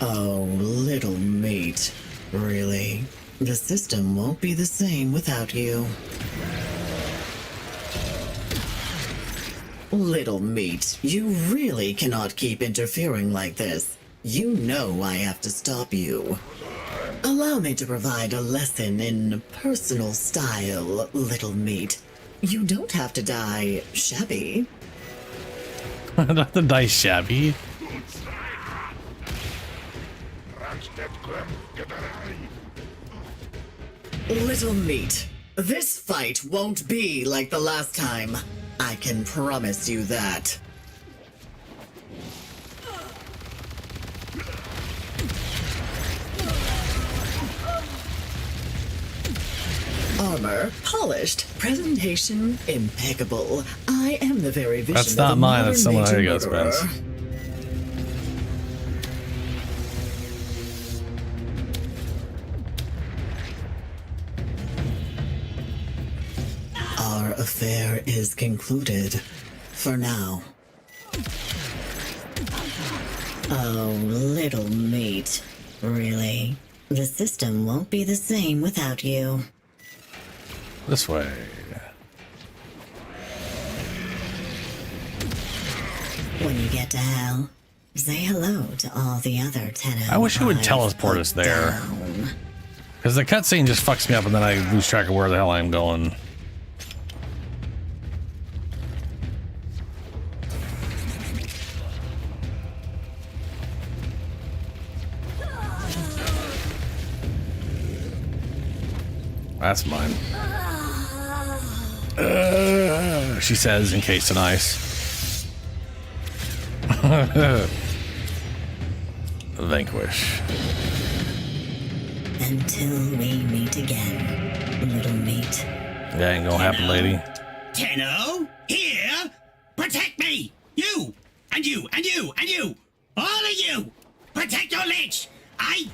Oh, little mate. Really? The system won't be the same without you. Little meat, you really cannot keep interfering like this. You know I have to stop you. Allow me to provide a lesson in personal style, little meat. You don't have to die shabby. I don't have to die shabby. Little meat, this fight won't be like the last time. I can promise you that. Armor polished, presentation impeccable. I am the very vision. That's not mine. That's someone. There you go, murderer. Spence. Our affair is concluded. For now. Oh, little meat. Really? The system won't be the same without you. This way. When you get to hell, say hello to all the other tenants. I wish it would teleport us there. Because the cutscene just fucks me up and then I lose track of where the hell I'm going. That's mine. She says, encased in ice. Vanquish. Until we meet again, little meat. That ain't gonna happen, lady. Tenno, here! Protect me! You! And you! And you! And you! All of you! Protect your lich! I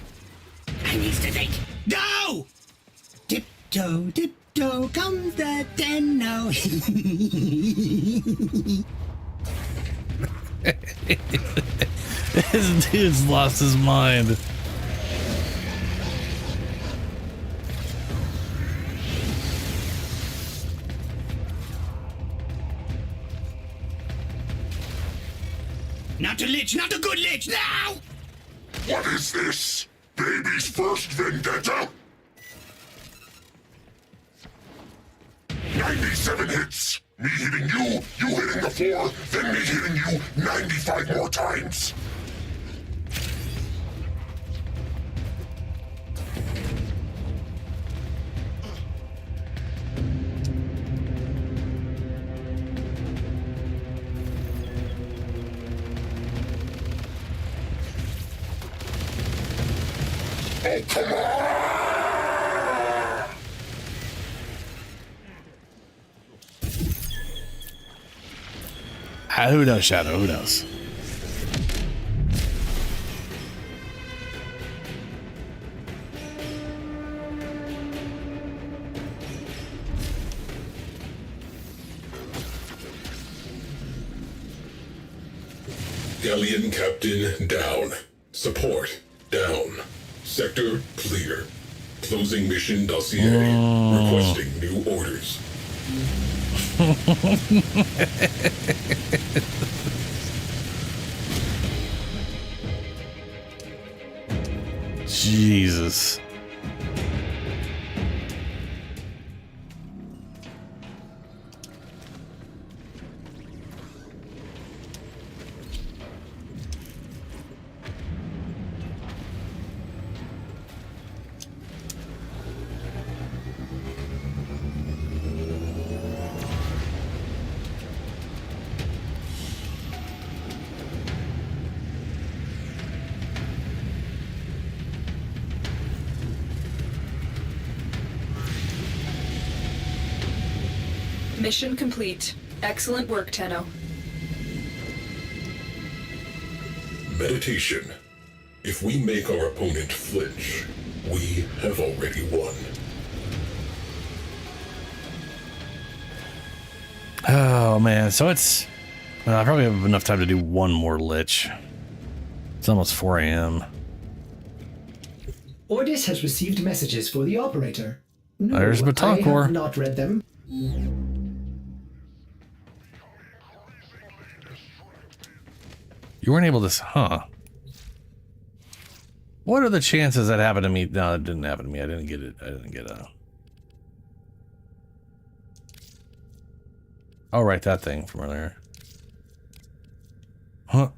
need to think. Go! Tiptoe, tiptoe, comes the Tenno. This dude's lost his mind. Not a lich, not a good lich, now! What is this? Baby's first vendetta? 97 hits. Me hitting you, you hitting the floor, then me hitting you 95 more times. Oh, come on! Who knows, Shadow? Who knows? Galleon Captain down. Support down. Sector clear. Closing mission dossier. Requesting new orders. Jesus. Mission complete. Excellent work, Tenno. Meditation. If we make our opponent flinch, we have already won. Oh man, so it's I probably have enough time to do one more lich. It's almost 4 a.m. Ordis has received messages for the operator. No, There's I Batancor. have not read them. You weren't able to, huh? What are the chances that happened to me? No, it didn't happen to me. I didn't get it. I didn't get a. Oh, right, that thing from earlier. Huh?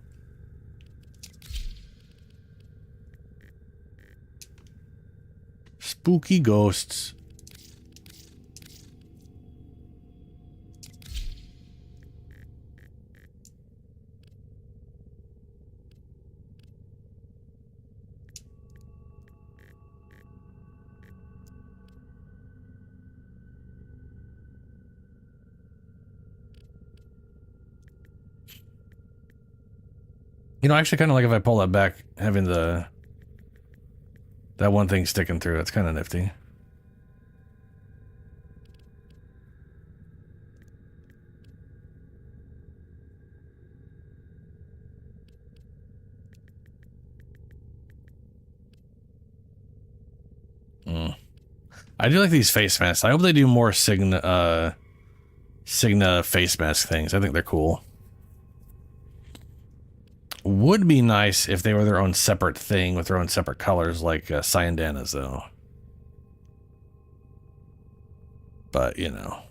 Spooky ghosts. You know, I actually kind of like if I pull that back, having that one thing sticking through. It's kind of nifty. I do like these face masks. I hope they do more Signa face mask things. I think they're cool. Would be nice if they were their own separate thing with their own separate colors, like Cyandana's, though. But, you know.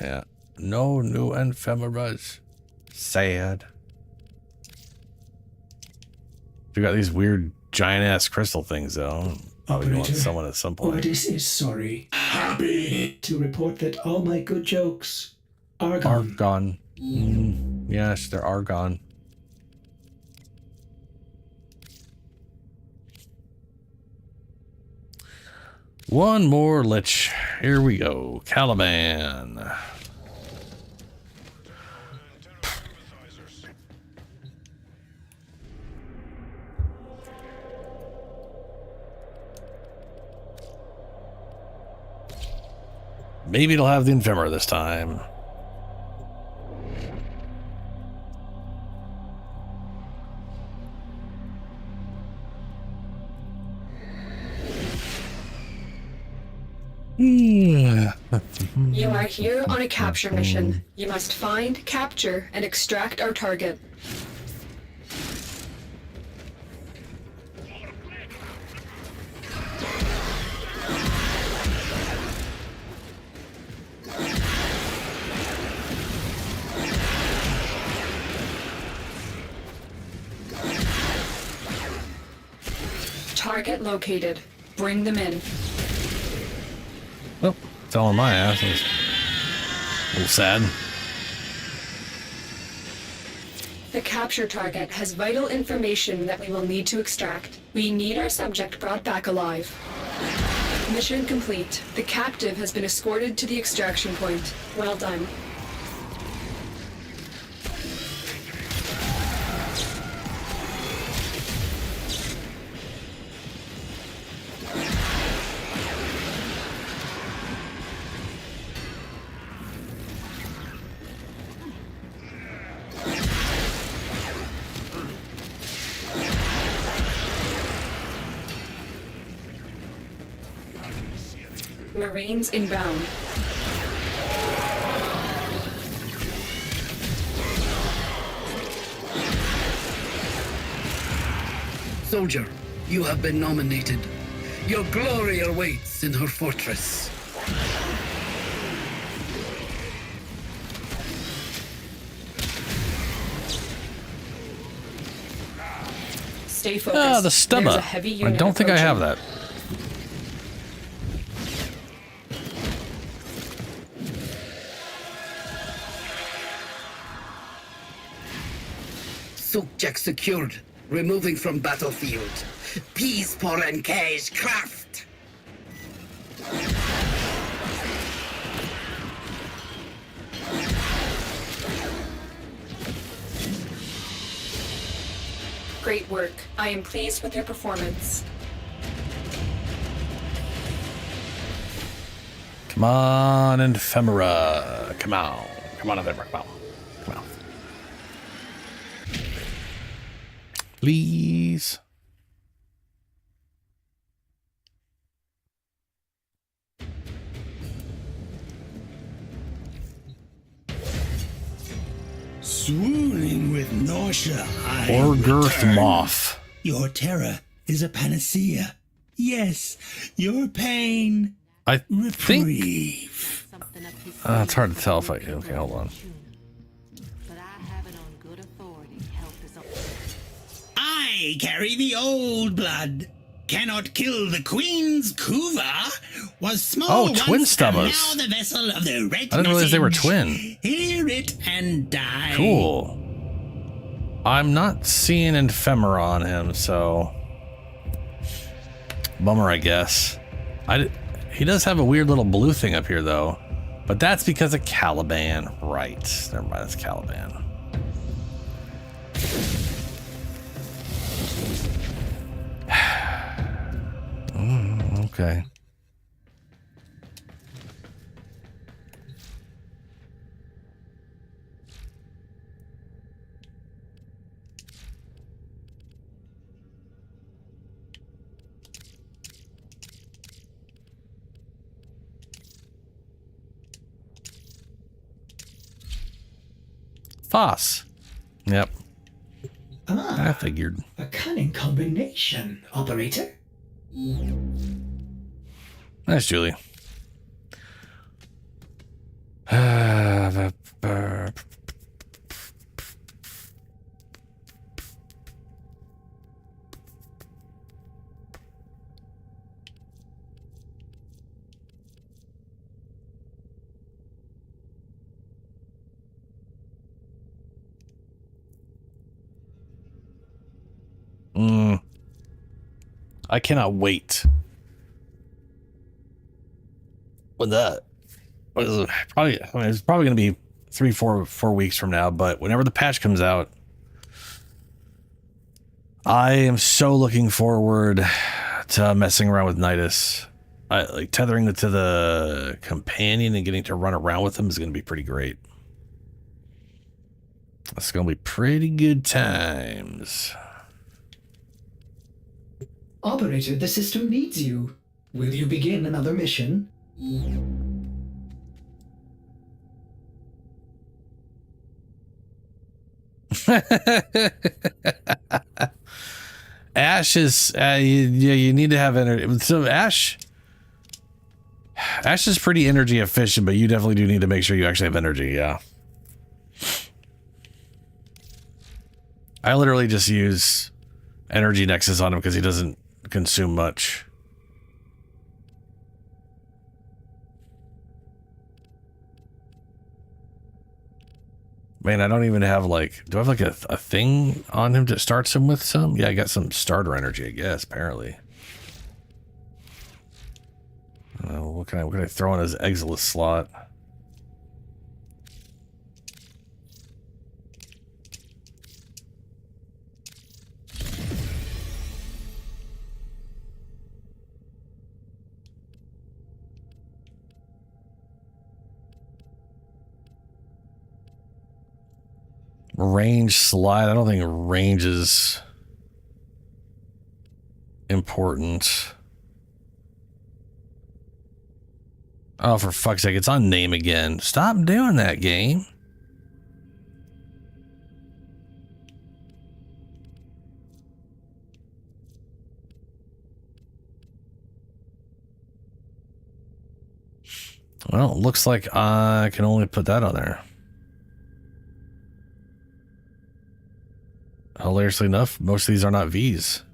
Yeah. No new Ephemeras. Sad. We got these weird giant-ass crystal things, though. Probably want someone at some point. Ordis is sorry. Happy to report that all my good jokes are gone. Are gone. Yes, they are gone. One more Lich. Here we go. Caliban. Maybe it'll have the Ephemeras this time. You are here on a capture mission. You must find, capture, and extract our target. Target located. Bring them in. Oh, it's all on my ass. It's a little sad. The capture target has vital information that we will need to extract. We need our subject brought back alive. Mission complete. The captive has been escorted to the extraction point. Well done. Marines inbound. Soldier, you have been nominated. Your glory awaits in her fortress. Stay focused. Ah, the stubba. I don't think I have that. Subject secured. Removing from battlefield. Peace for engage craft. Great work. I am pleased with your performance. Come on, Ephemera. Come on. Come on, Ephemera. Come on. Come on. Please. Swooning with nausea, I Or Girth return. Moth. Your terror is a panacea. Yes, your pain. I think. Reprieve. It's hard to tell if I. Okay, hold on. I carry the old blood. Cannot kill the Queen's Kuva. Was small Oh, once, twin and stubbers. now the vessel of the red I didn't realize they were message. twin. Hear it and die. Cool. I'm not seeing Ephemera on him, so bummer, I guess. He does have a weird little blue thing up here, though. But that's because of Caliban. Right. Never mind, that's Caliban. Okay. Foss. Yep. I figured. A cunning combination, operator. Nice, Julie. I cannot wait. With that, probably, I mean, it's probably going to be 4 weeks from now, but whenever the patch comes out, I am so looking forward to messing around with Nidus. Like tethering it to the companion and getting to run around with him is going to be pretty great. It's going to be pretty good times. Operator, the system needs you. Will you begin another mission? Ash is you need to have energy. So Ash is pretty energy efficient, but you definitely do need to make sure you actually have energy. Yeah, I literally just use energy nexus on him because he doesn't consume much. Man, I don't even have like, do I have like a thing on him that starts him with some? Yeah, I got some starter energy, I guess, apparently. What can I throw in his Exilus slot? Range slide. I don't think range is important. Oh, for fuck's sake, it's on name again. Stop doing that, game. Well, it looks like I can only put that on there. Hilariously enough, most of these are not V's.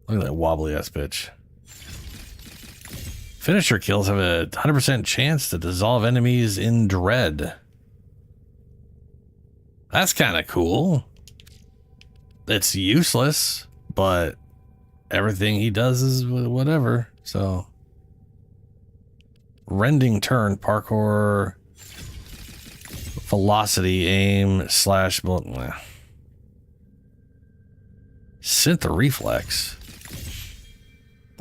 Look at that wobbly ass bitch. Finisher kills have a 100% chance to dissolve enemies in dread. That's kind of cool. It's useless, but everything he does is whatever. So, rending turn, parkour, velocity, aim, slash, synth reflex.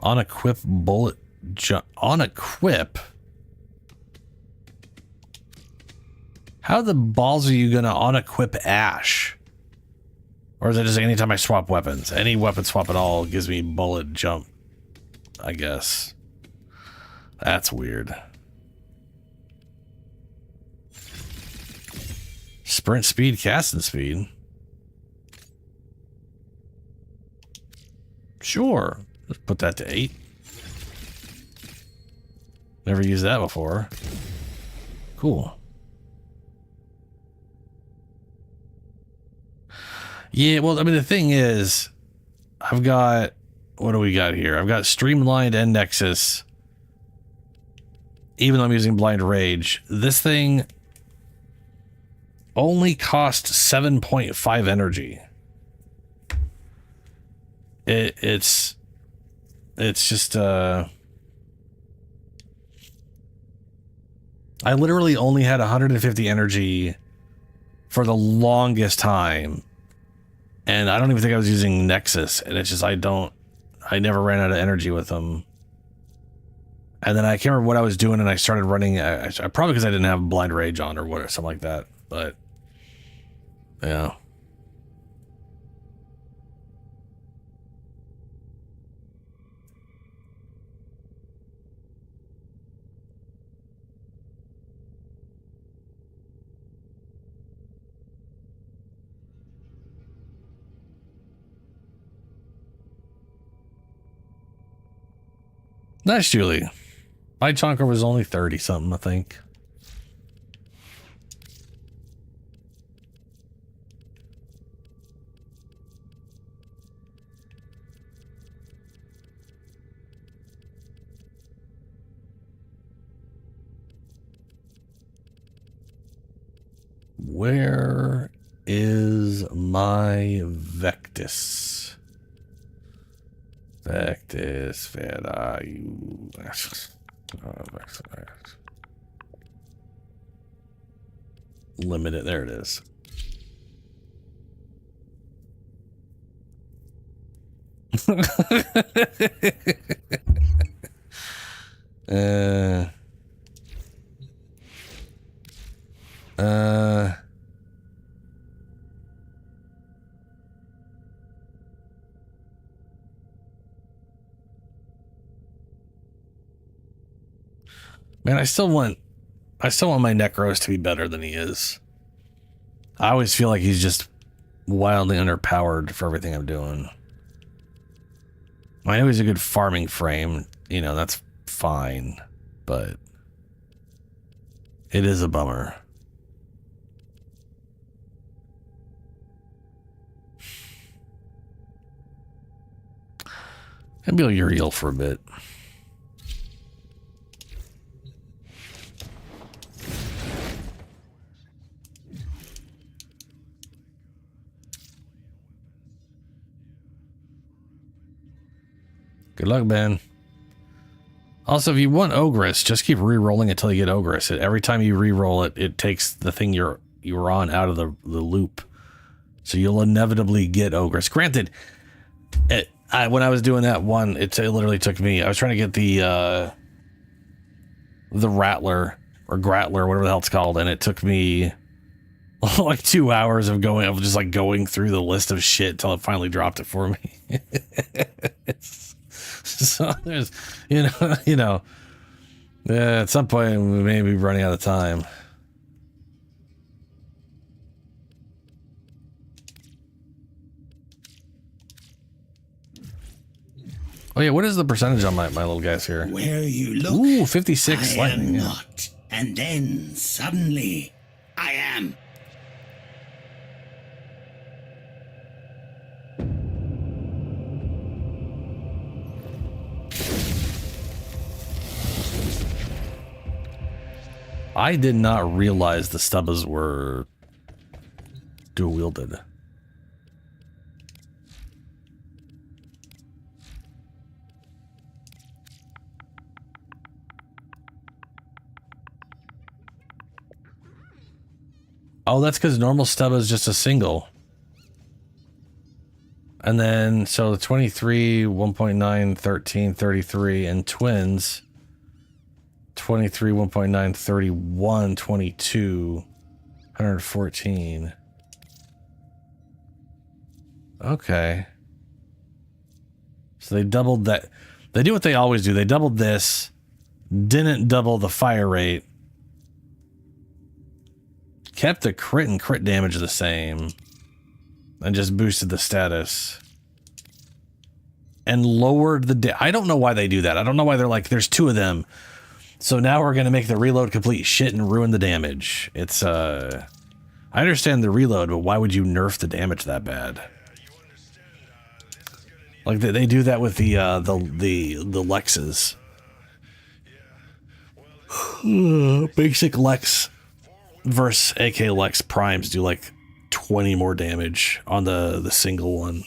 On equip bullet jump. On equip. How the balls are you gonna on equip Ash? Or is it just anytime I swap weapons? Any weapon swap at all gives me bullet jump, I guess. That's weird. Sprint speed, casting speed. Sure. Let's put that to 8. Never used that before. Cool. Yeah, well, I mean, the thing is, I've got, what do we got here? I've got Streamlined and Nexus. Even though I'm using Blind Rage. This thing only costs 7.5 energy. It's just, I literally only had 150 energy for the longest time. And I don't even think I was using Nexus. And it's just, I never ran out of energy with them. And then I can't remember what I was doing, and I started running, probably because I didn't have Blind Rage on or what, or something like that. But, yeah. Nice, Julie. My chonker was only 30 something, I think. Where is my Vectis? Vectis, where are you? Limited, there it is. Man, I still want my Necros to be better than he is. I always feel like he's just wildly underpowered for everything I'm doing. I know he's a good farming frame, you know, that's fine, but it is a bummer. I'd be Uriel for a bit. Good luck, Ben. Also, if you want Ogress, just keep re-rolling until you get Ogress. Every time you re-roll it, it takes the thing you were on out of the loop. So you'll inevitably get Ogress. Granted, when I was doing that one, it literally took me... I was trying to get the Rattler, or Grattler, whatever the hell it's called, and it took me like 2 hours of just like going through the list of shit until it finally dropped it for me. So there's, at some point we may be running out of time. Oh yeah, what is the percentage on my little guys here? Where you look, ooh, 56 I lightning. am not, and then suddenly I am. I did not realize the Stubbas were dual wielded. Oh, that's because normal Stubba is just a single. And then, so 23, 1.9, 13, 33, and twins... 23, 1.9, 31, 22, 114. Okay. So they doubled that. They do what they always do. They doubled this, didn't double the fire rate, kept the crit and crit damage the same, and just boosted the status. And lowered the... I don't know why they do that. I don't know why they're like, there's two of them. So now we're going to make the reload complete shit and ruin the damage. It's, I understand the reload, but why would you nerf the damage that bad? Like, they do that with the Lexes. Basic Lex versus AK Lex Primes do like 20 more damage on the single one.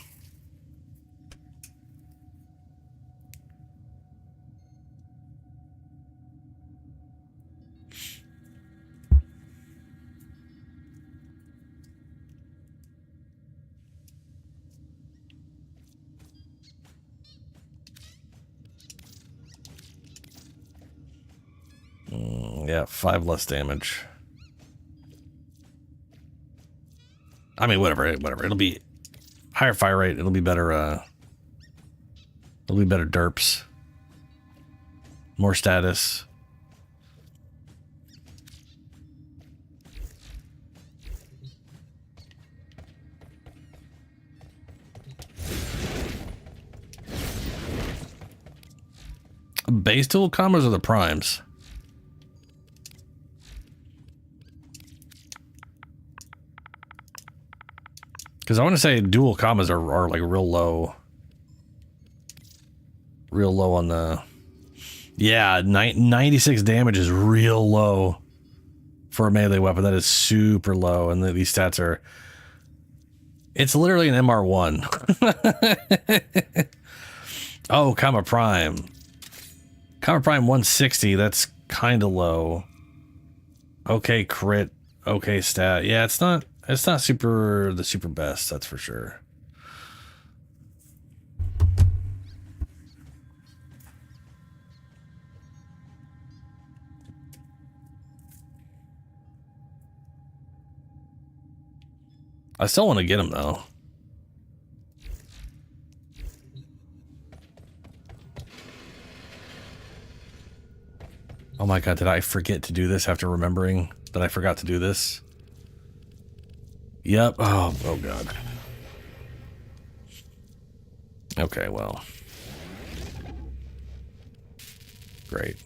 Yeah, 5 less damage. I mean, whatever. It'll be higher fire rate. It'll be better. It'll be better derps. More status. Base dual combos or the primes? Because I want to say dual combos are like real low. Real low on the... Yeah, 96 damage is real low for a melee weapon. That is super low. And these stats are... It's literally an MR1. Oh, Comma Prime. Comma Prime 160, that's kind of low. Okay, crit. Okay, stat. Yeah, it's not the super best, that's for sure. I still want to get him though. Oh my god, did I forget to do this after remembering that I forgot to do this? Yep. Oh god. Okay, well. Great.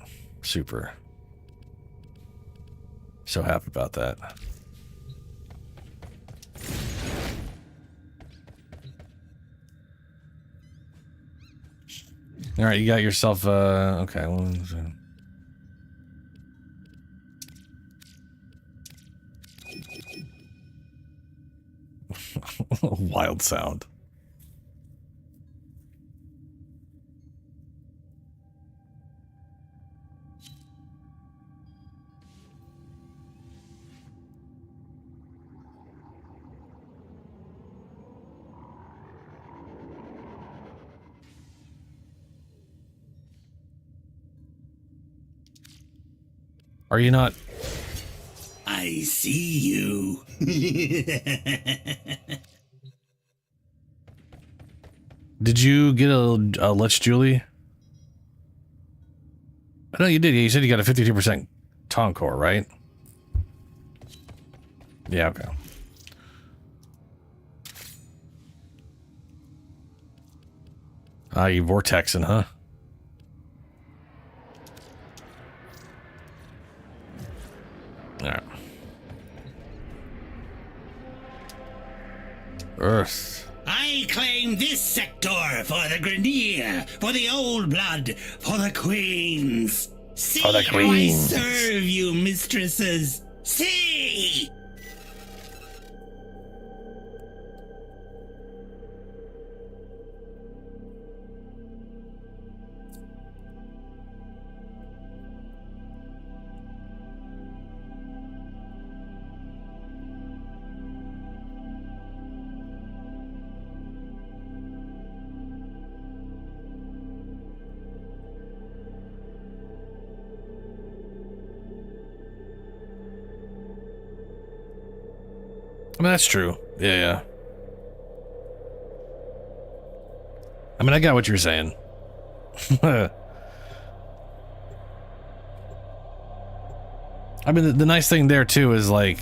Super. So happy about that. All right, you got yourself okay, well, wild sound. Are you not? I see you. Did you get a Lich, Julie? I know you did. You said you got a 52% taunt core, right? Yeah, okay. You vortexing, huh? Alright. Earth. I claim this sector for the Grenier, for the Old Blood, for the Queens. See For the how Queens. I serve you, mistresses. See! I mean, that's true. Yeah. I mean, I got what you're saying. I mean, the nice thing there, too, is, like,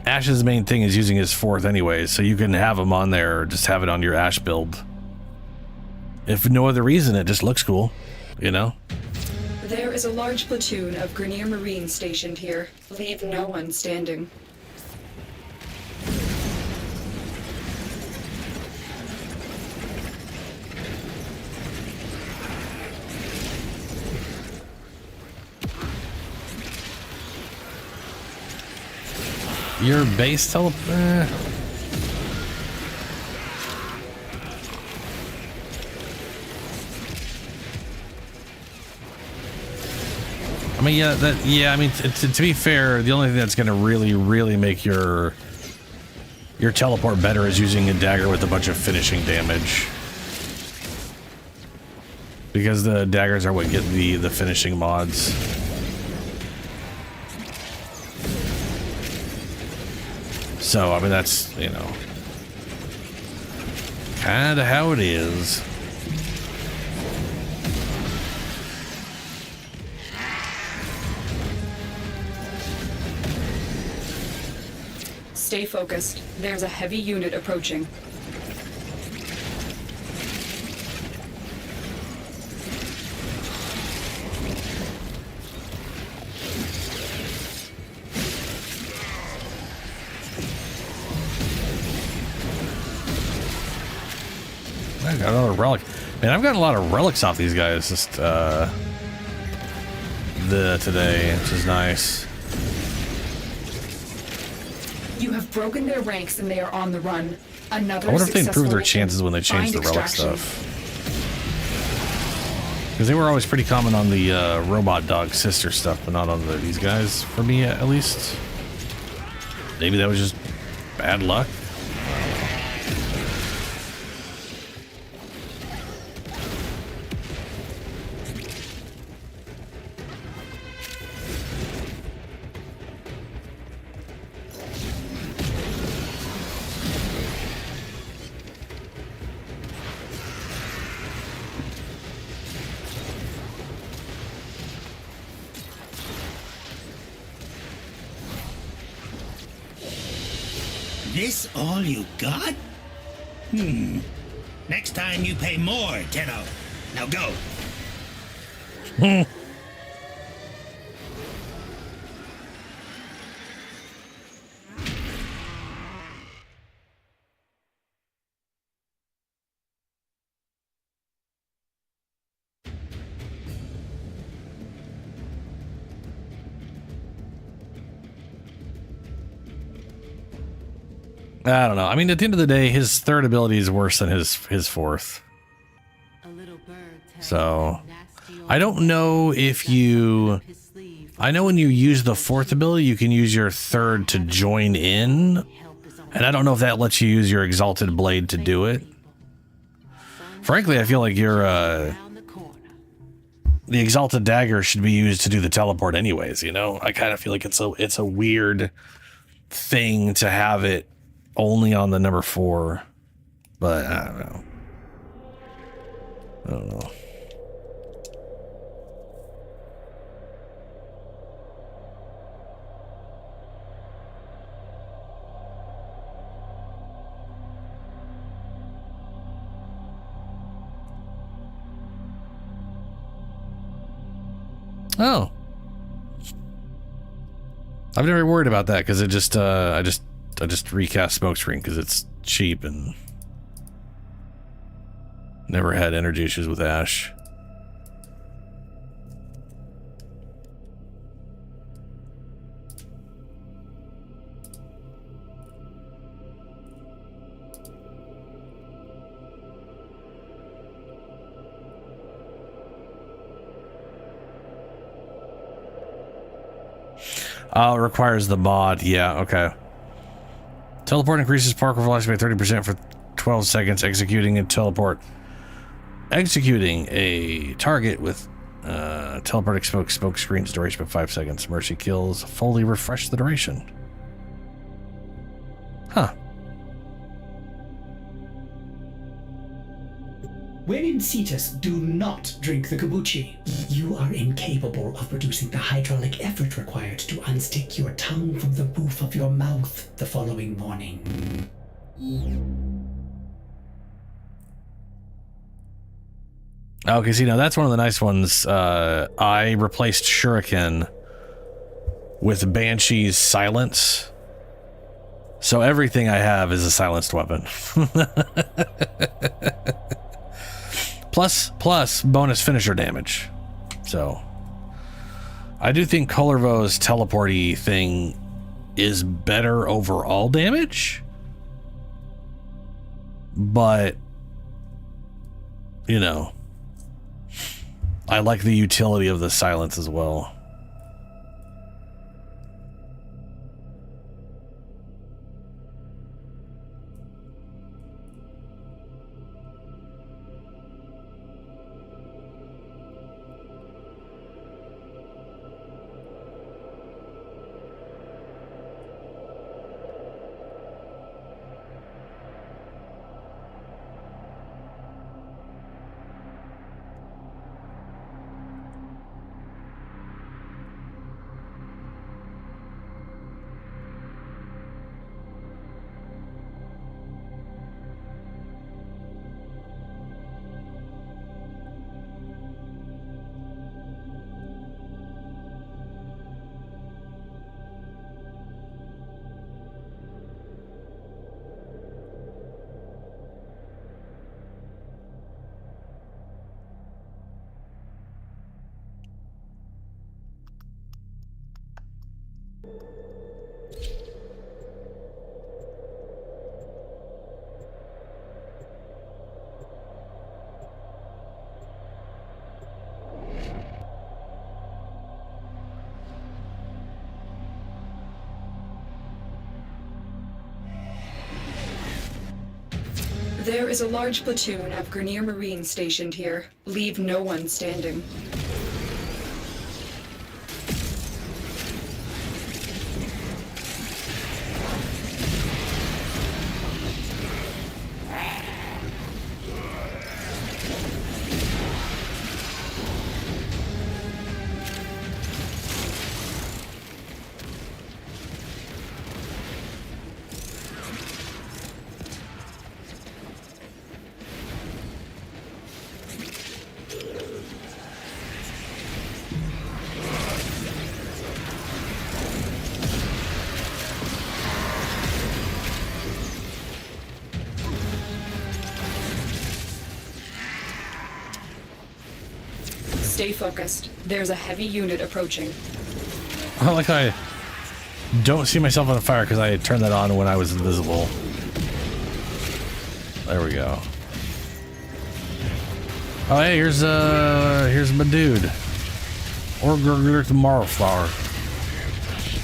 Ash's main thing is using his 4th anyways, so you can have him on there or just have it on your Ash build. If for no other reason, it just looks cool, you know? There is a large platoon of Grenier Marines stationed here. Leave no one standing. Your base teleport. I mean, yeah. I mean, to be fair, the only thing that's going to really make your teleport better is using a dagger with a bunch of finishing damage, because the daggers are what get the finishing mods. So, I mean, that's, you know, kind of how it is. Stay focused. There's a heavy unit approaching. I got another relic. Man, I've gotten a lot of relics off these guys just today, which is nice. You have broken their ranks and they are on the run. Another I wonder if they improve their successful chances when they change the Find relic extraction. stuff. Because they were always pretty common on the robot dog sister stuff, but not on these guys, for me at least. Maybe that was just bad luck. This all you got? Next time you pay more, Tenno. Now go. I don't know. I mean, at the end of the day, his third ability is worse than his fourth. So, I don't know if you... I know when you use the fourth ability, you can use your third to join in. And I don't know if that lets you use your Exalted Blade to do it. Frankly, I feel like your... the Exalted Dagger should be used to do the teleport anyways, you know? I kind of feel like it's a weird thing to have it only on the number 4, but I don't know. Oh, I've never worried about that because it just I just recast Smokescreen because it's cheap and never had energy issues with Ash. Oh, it requires the mod. Yeah, okay. Teleport increases parkour velocity by 30% for 12 seconds. Executing a target with teleporting smoke screens duration of 5 seconds. Mercy kills fully refresh the duration. Huh. When in Cetus, do not drink the kombucha. You are incapable of producing the hydraulic effort required to unstick your tongue from the roof of your mouth the following morning. Okay, see, now that's one of the nice ones. I replaced Shuriken with Banshee's Silence. So everything I have is a silenced weapon. Plus bonus finisher damage. So I do think Kullervo's teleporty thing is better overall damage. But, you know, I like the utility of the silence as well. There is a large platoon of Grenier Marines stationed here. Leave no one standing. Stay focused. There's a heavy unit approaching. I like how I don't see myself on fire because I turned that on when I was invisible. There we go. Oh, hey, here's my dude. Or tomorrow flower.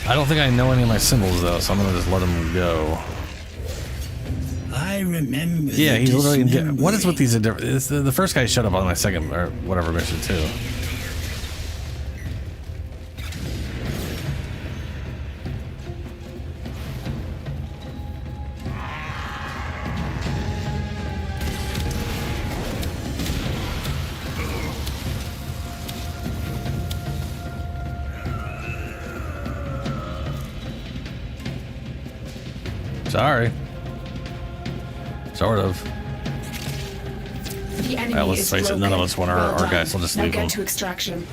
I don't think I know any of my symbols though, so I'm gonna just let him go. I remember. Yeah, he's literally. What is with these? It's the first guy showed up on my second or whatever mission too. Sorry. Sort of. The enemy let's is face it, broken. none of us want our Well guys. We'll just now leave get them. to extraction.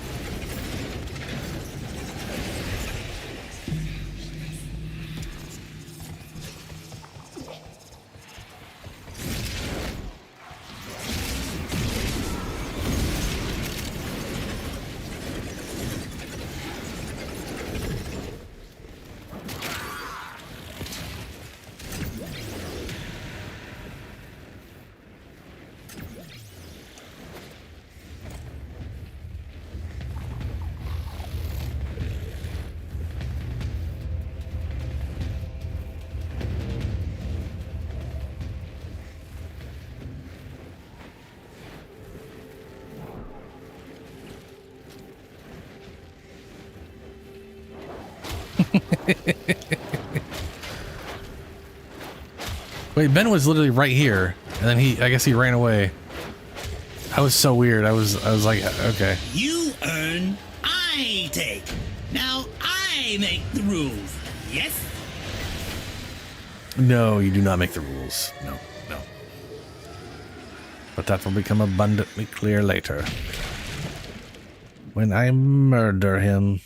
Wait, Ben was literally right here, and then I guess he ran away. That was so weird. I was like, okay. You earn, I take. Now I make the rules. Yes? No, you do not make the rules. No, no. But that will become abundantly clear later. When I murder him.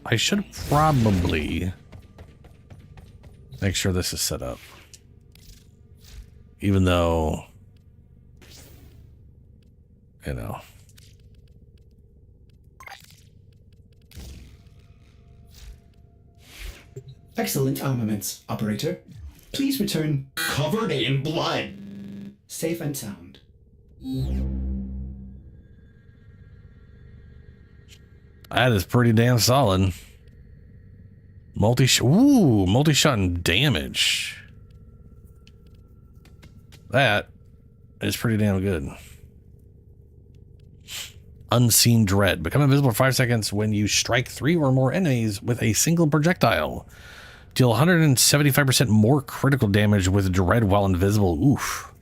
I should probably make sure this is set up. Even though, you know. Excellent armaments, operator. Please return covered in blood. Safe and sound. That is pretty damn solid. Multi-shot and damage. That is pretty damn good. Unseen Dread. Become invisible for 5 seconds when you strike 3 or more enemies with a single projectile. Deal 175% more critical damage with Dread while invisible. Oof.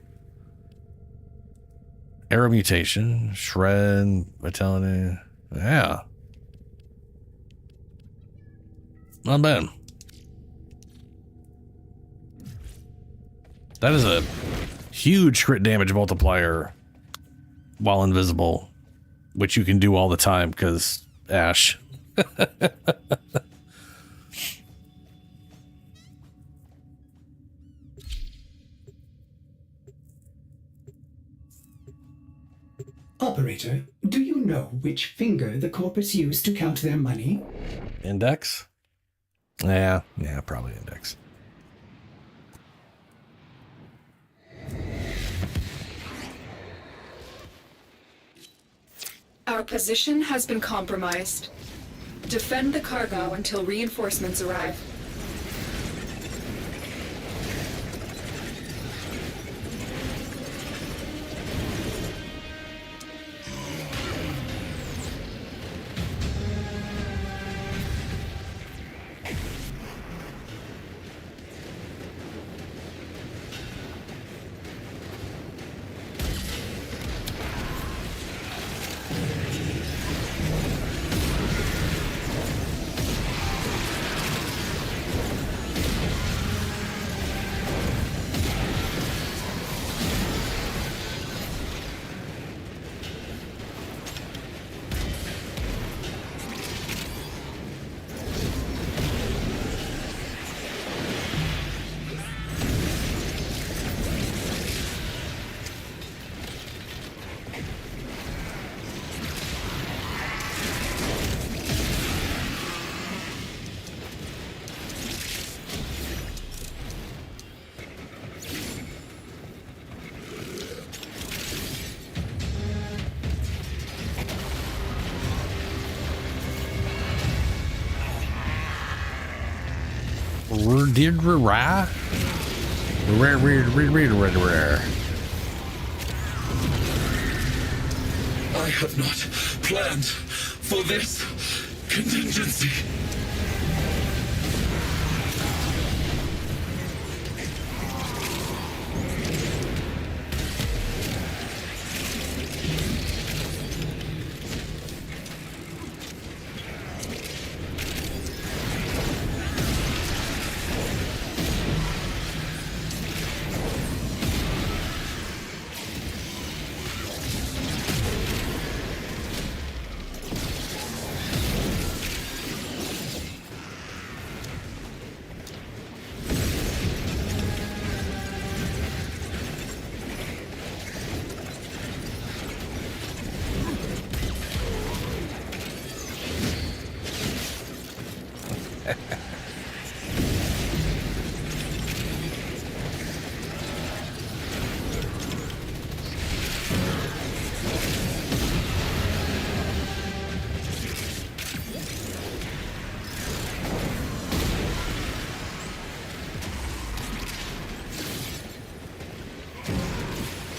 Arrow mutation. Shred. Vitality. Yeah. Not bad. That is a huge crit damage multiplier while invisible, which you can do all the time because Ash. Operator, do you know which finger the corpus used to count their money? Index? Yeah, probably index. Our position has been compromised. Defend the cargo until reinforcements arrive. I have not planned for this contingency.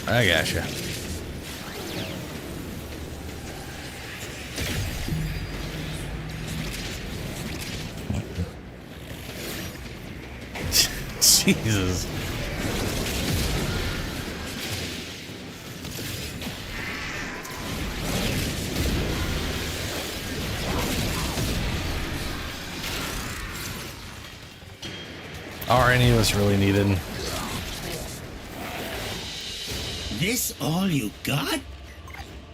I gotcha. Jesus. Are any of us really needed? This all you got?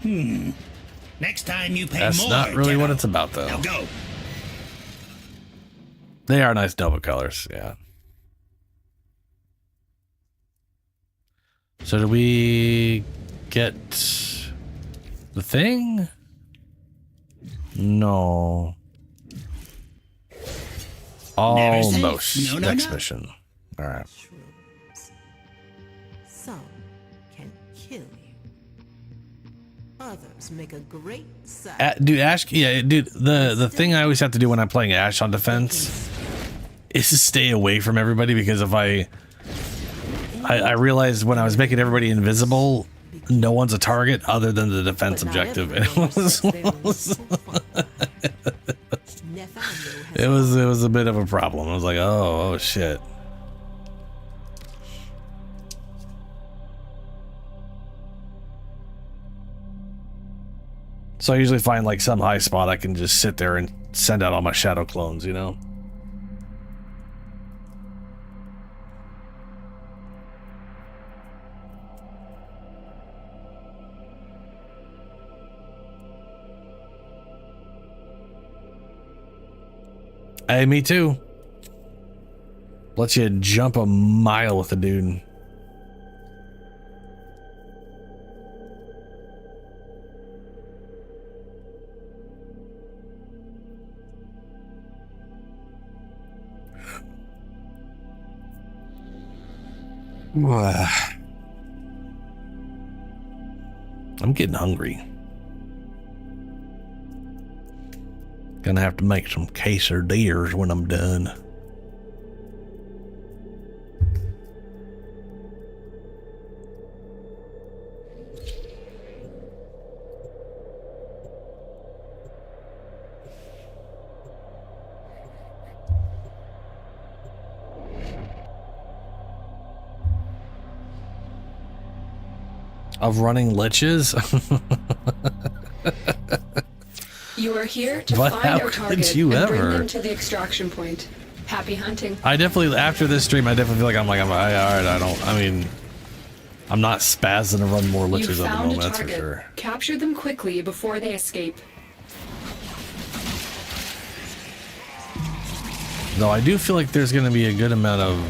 Next time you pay That's more. not really what it's about, though. Now go. They are nice Nova colors, yeah. So do we get the thing? No. Almost. Next mission. All right. Some can kill you. Others make a great side. Dude, Ash, yeah, dude, the thing I always have to do when I'm playing Ash on defense is to stay away from everybody, because if I realized when I was making everybody invisible, no one's a target other than the defense objective. And it was a bit of a problem. I was like, oh shit. So I usually find like some high spot I can just sit there and send out all my shadow clones, you know? Hey, me too. Let you jump a mile with the dude. I'm getting hungry. Gonna have to make some quesadillas when I'm done. Of running liches? You are here to But find how our could target you and bring ever? them to the extraction point. Happy hunting. I definitely, after this stream, I definitely feel like I'm not spazzing to run more You liches at the found a moment, that's for target. sure. Capture them quickly before they escape. Though I do feel like there's going to be a good amount of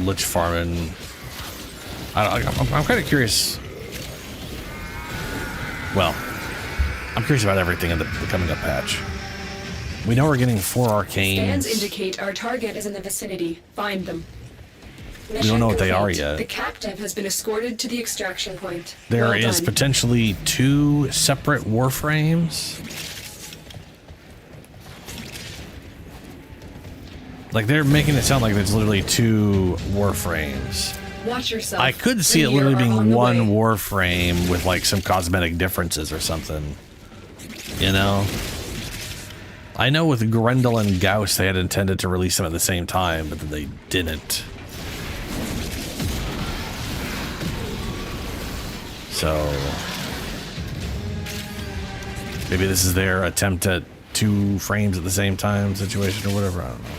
lich farming. I'm kind of curious. Well, I'm curious about everything in the coming up patch. We know we're getting 4 Scans arcanes. indicate our target is in the vicinity. Find them. We don't know what they are Complete. yet. The captive has been escorted to the extraction point. There Well is done. potentially 2 separate warframes. Like, they're making it sound like there's literally 2 warframes. Watch yourself. I could see it Grenier literally are on being the one way. warframe with like some cosmetic differences or something. You know? I know with Grendel and Gauss they had intended to release them at the same time, but then they didn't. So maybe this is their attempt at 2 frames at the same time situation or whatever, I don't know.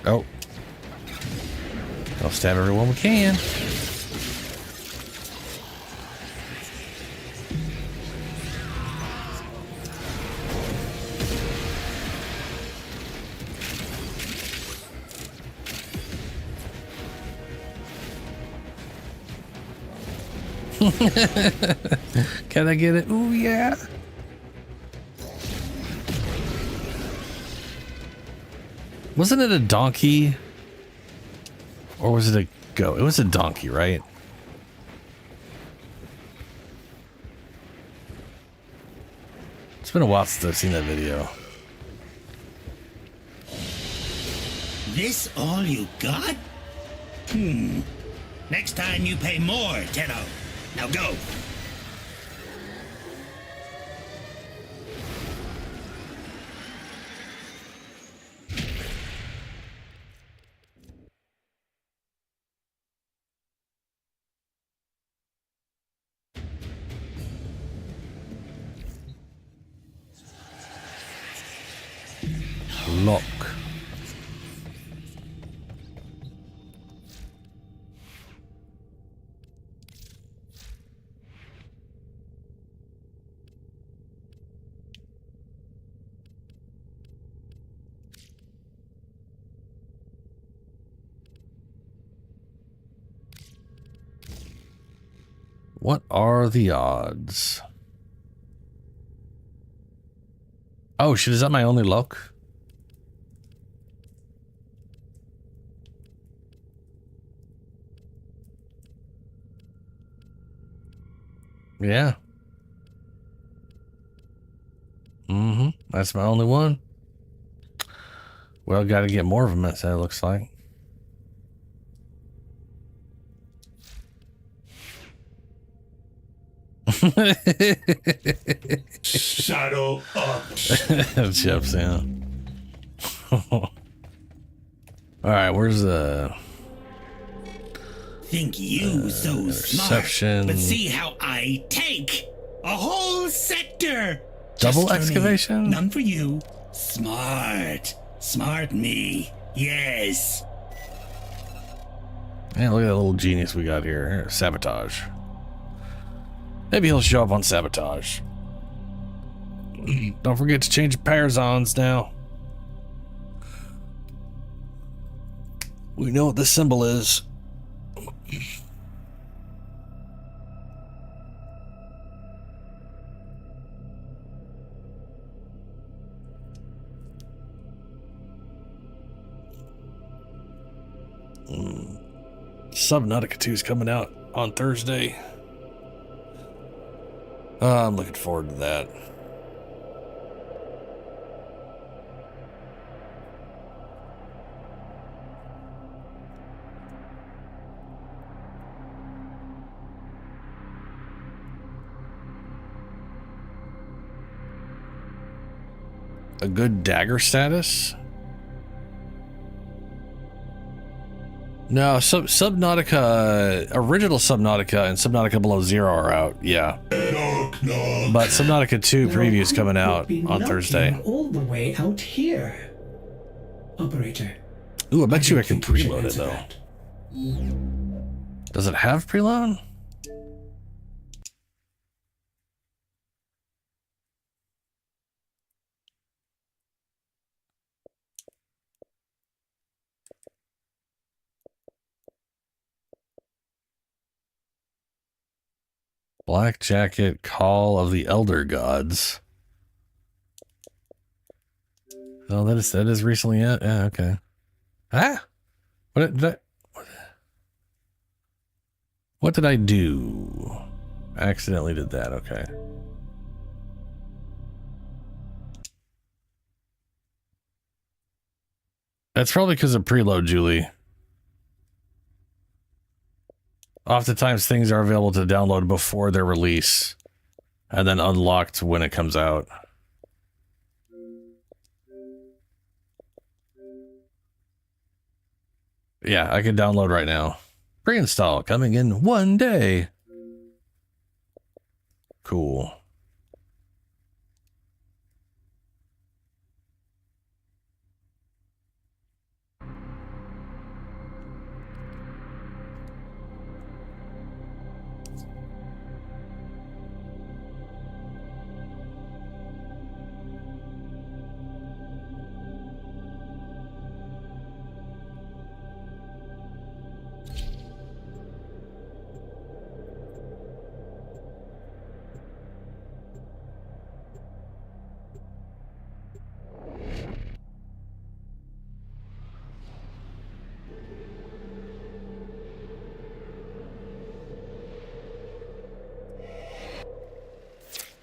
Oh. I'll stab everyone we can. Can I get it? Ooh, yeah. Wasn't it a donkey? Or was it a goat? It was a donkey, right? It's been a while since I've seen that video. This all you got? Next time you pay more, Tenno. Now go. Lock. What are the odds? Oh shit, is that my only lock? Yeah. That's my only one. Well, got to get more of them, it looks like. Shadow up. Chef Sam. All right, where's the... Think you so smart, Reception. but see how I take a whole sector. Double Just for me. excavation? None for you. Smart me. Yes. Man, look at that little genius we got here. Sabotage. Maybe he'll show up on sabotage. Don't forget to change your power zones now. We know what this symbol is. Subnautica 2 is coming out on Thursday. I'm looking forward to that. A good dagger status? No, Subnautica, original Subnautica and Subnautica Below Zero are out, yeah. But Subnautica 2 previews coming out on Thursday. All the way out here. Operator. Ooh, I bet you I can preload it though. Does it have preload? Black Jacket, Call of the Elder Gods. Oh, that is recently out. Yeah, okay. Ah, what did I do? I accidentally did that. Okay. That's probably because of preload, Julie. Oftentimes things are available to download before their release and then unlocked when it comes out. Yeah, I can download right now. Pre-install coming in 1 day. Cool.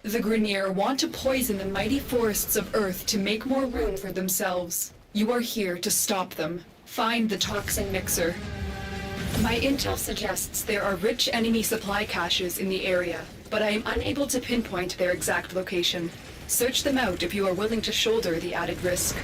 The Grineer want to poison the mighty forests of Earth to make more room for themselves. You are here to stop them. Find the toxin mixer. My intel suggests there are rich enemy supply caches in the area, but I am unable to pinpoint their exact location. Search them out if you are willing to shoulder the added risk.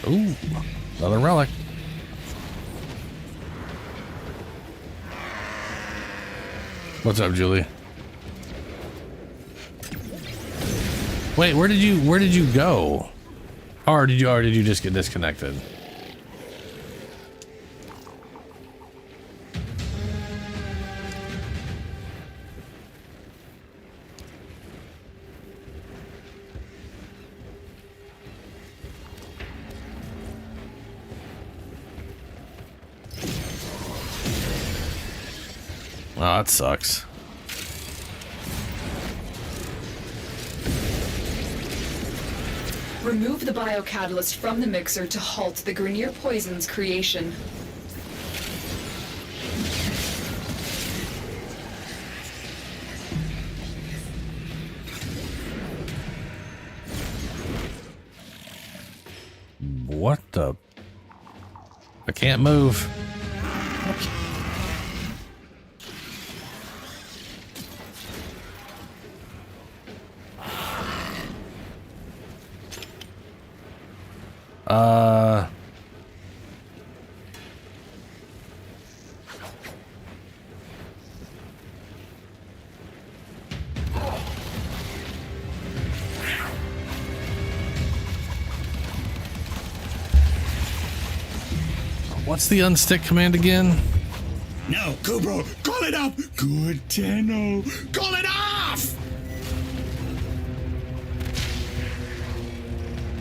Ooh, another relic. What's up, Julie? Wait, where did you go? Or did you just get disconnected? Oh, that sucks. Remove the biocatalyst from the mixer to halt the Grineer poison's creation. What the? I can't move. What's the unstick command again? No, Kubro, call it up! Good, Tenno, call it off!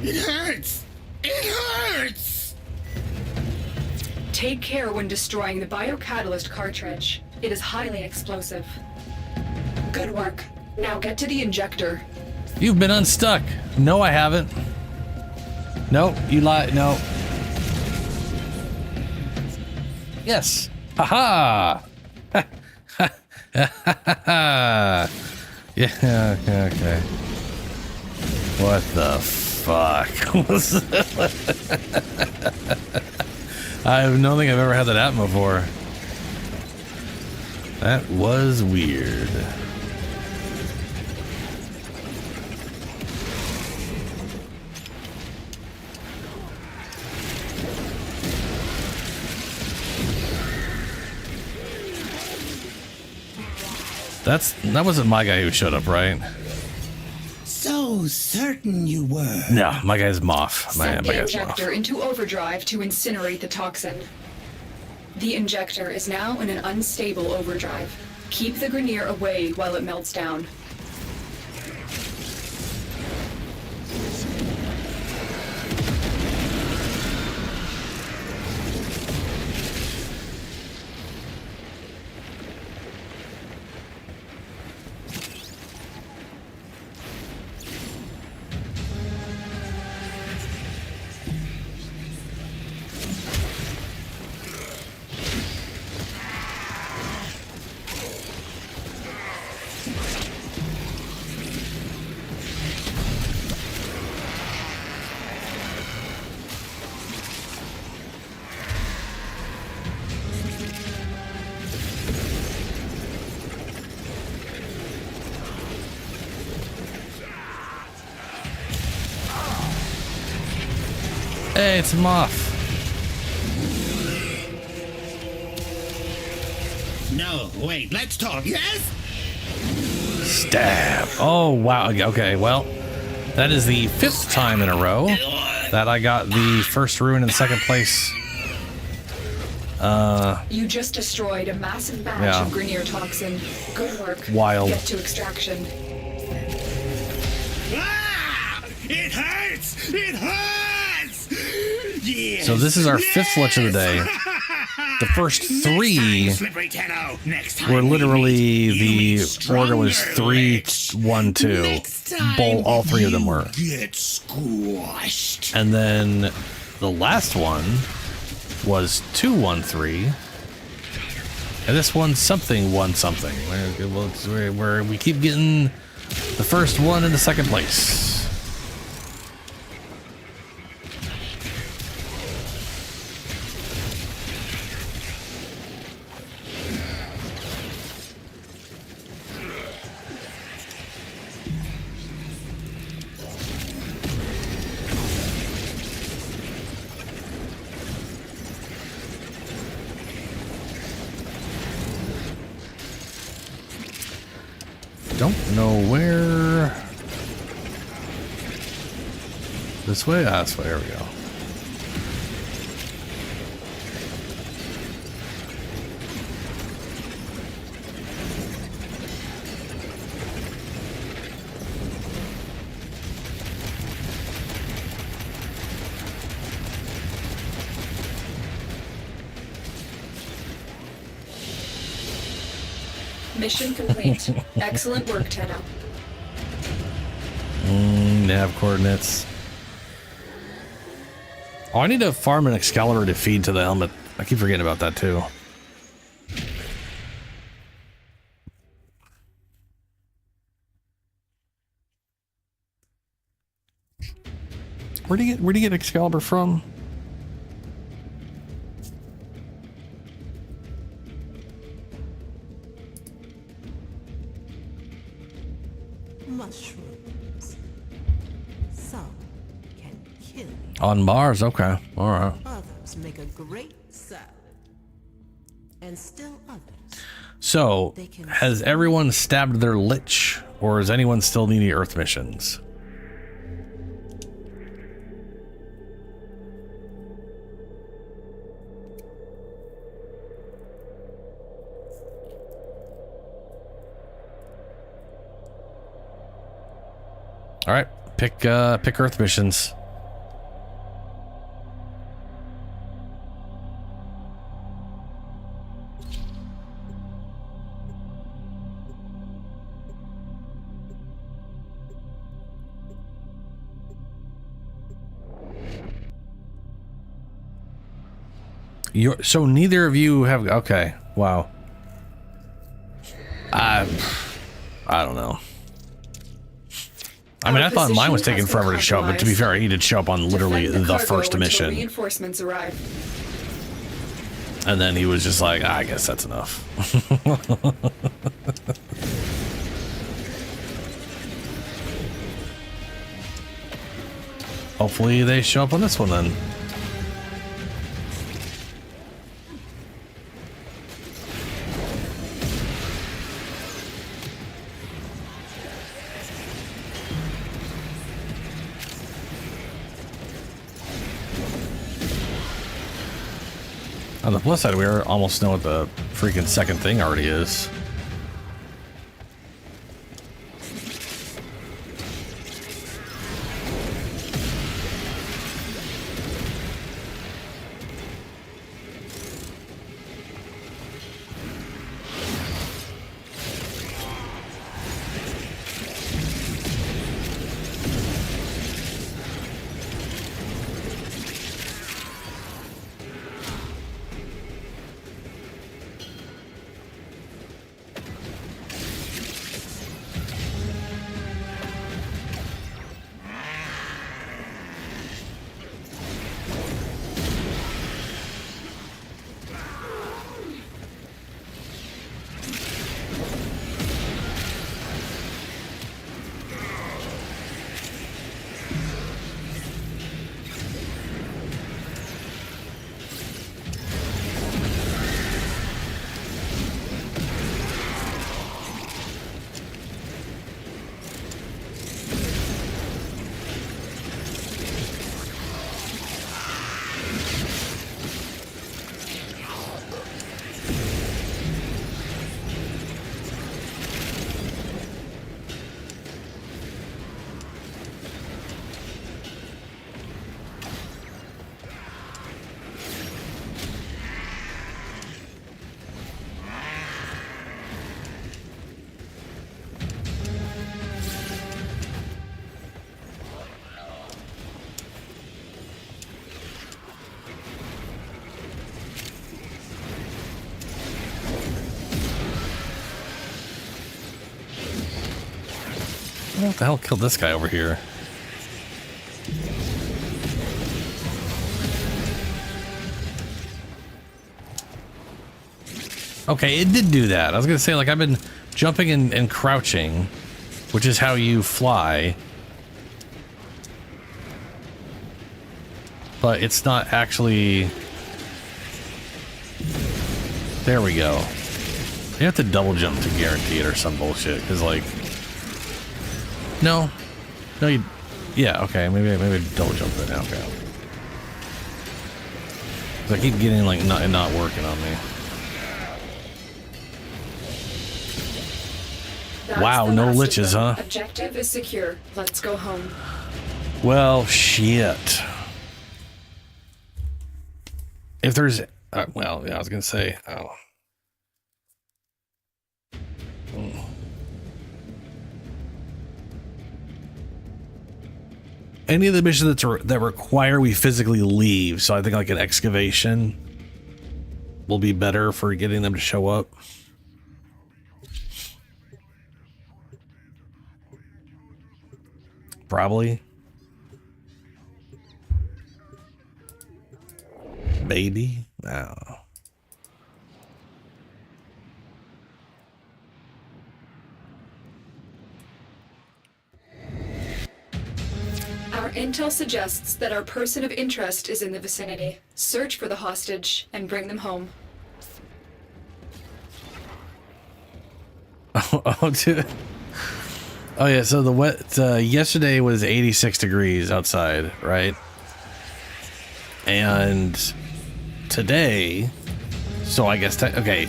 It hurts! It hurts! Take care when destroying the biocatalyst cartridge. It is highly explosive. Good work. Now get to the injector. You've been unstuck. No, I haven't. No, you lied. No. Yes. Haha. Yeah. Okay. What the fuck? I don't think I've ever had that happen before. That was weird. That wasn't my guy who showed up, right? So certain you were. No, my guy's Moth. My Set the guy's Moth. injector into overdrive to incinerate the toxin. The injector is now in an unstable overdrive. Keep the Grineer away while it melts down. Hey, it's Moth. No, wait, let's talk, yes? Stab. Oh, wow. Okay, well, that is the 5th time in a row that I got the first rune in second place. You just destroyed a massive batch Yeah. of Grineer toxin. Good work. Wild. Get to extraction. Ah! It hurts! It hurts! Yes! So this is our 5th selection of the day. The first 3 Slippery Tenno. Next time were literally we the order was 3, 1, 2. All 3 of them were. get squashed. And then the last one was 2, 1, 3. And this one's something, 1, something. Where we keep getting the first one in the second place. Don't know where. This way? Ah, this way. There we go. Mission complete. Excellent work, Tenno. Nav coordinates. Oh, I need to farm an Excalibur to feed to the helmet. I keep forgetting about that too. Where do you get Excalibur from? Mushrooms. Some can kill you. On Mars, okay. All right. Others make a great salad. And still others. So, has everyone stabbed their Lich, or is anyone still needing Earth missions? All right, pick Earth missions. So neither of you have, okay, wow. I don't know. I mean, I thought mine was taking forever to show up, but to be fair, he did show up on literally the first mission. Reinforcements arrive. And then he was just like, I guess that's enough. Hopefully they show up on this one then. On the plus side, we almost know what the freaking second thing already is. What the hell killed this guy over here? Okay, it did do that. I was gonna say, like, I've been jumping and crouching, which is how you fly. But it's not actually... There we go. You have to double jump to guarantee it or some bullshit, because, like... No, you... Yeah, okay, maybe double jump it now, okay. I keep getting, like, not working on me. Wow, no liches, huh? Objective is secure. Let's go home. Well, shit. If there's... well, yeah, I was gonna say... Oh. any of the missions that require we physically leave. So I think like an excavation will be better for getting them to show up. Probably. Baby? No. Our intel suggests that our person of interest is in the vicinity. Search for the hostage and bring them home. Oh yeah, so yesterday was 86 degrees outside, right? And today, so I guess, okay,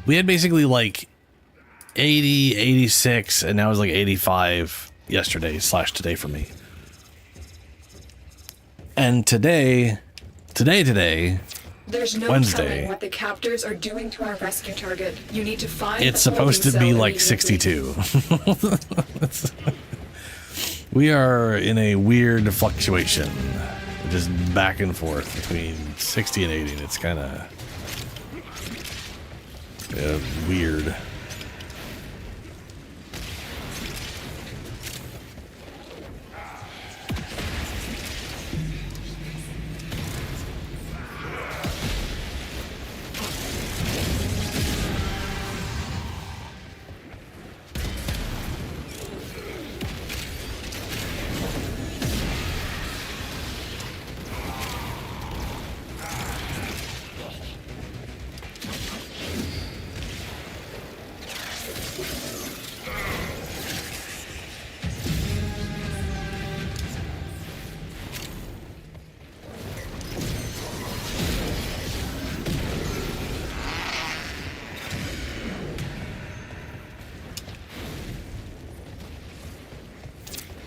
we had basically like 80, 86, and now it's like 85 yesterday / today for me. And today, There's no Wednesday, telling what the captors are doing to our rescue target. You need to find. it's supposed to be like 62. We are in a weird fluctuation, just back and forth between 60 and 80. It's kind of weird.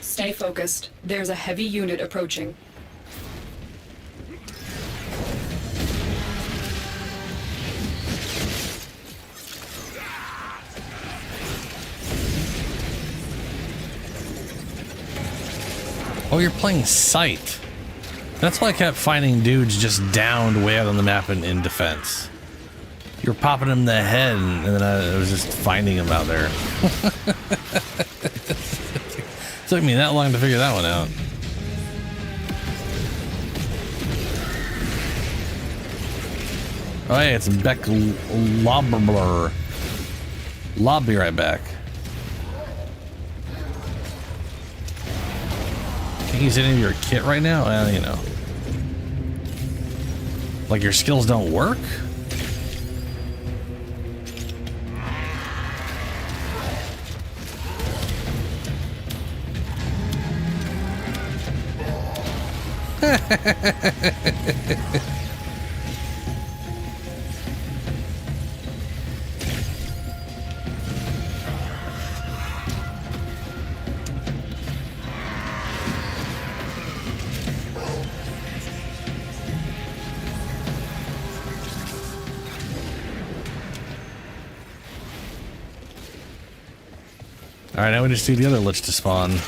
Stay focused. There's a heavy unit approaching. Oh, you're playing Sight. That's why I kept finding dudes just downed way out on the map in defense. You were popping them in the head, and then I was just finding them out there. Took me that long to figure that one out. Oh, hey, it's Beck Lobblr. Lob, be right back. Can't use any of your kit right now? Well, you know. Like your skills don't work? Alright, now we just see the other Lich to spawn.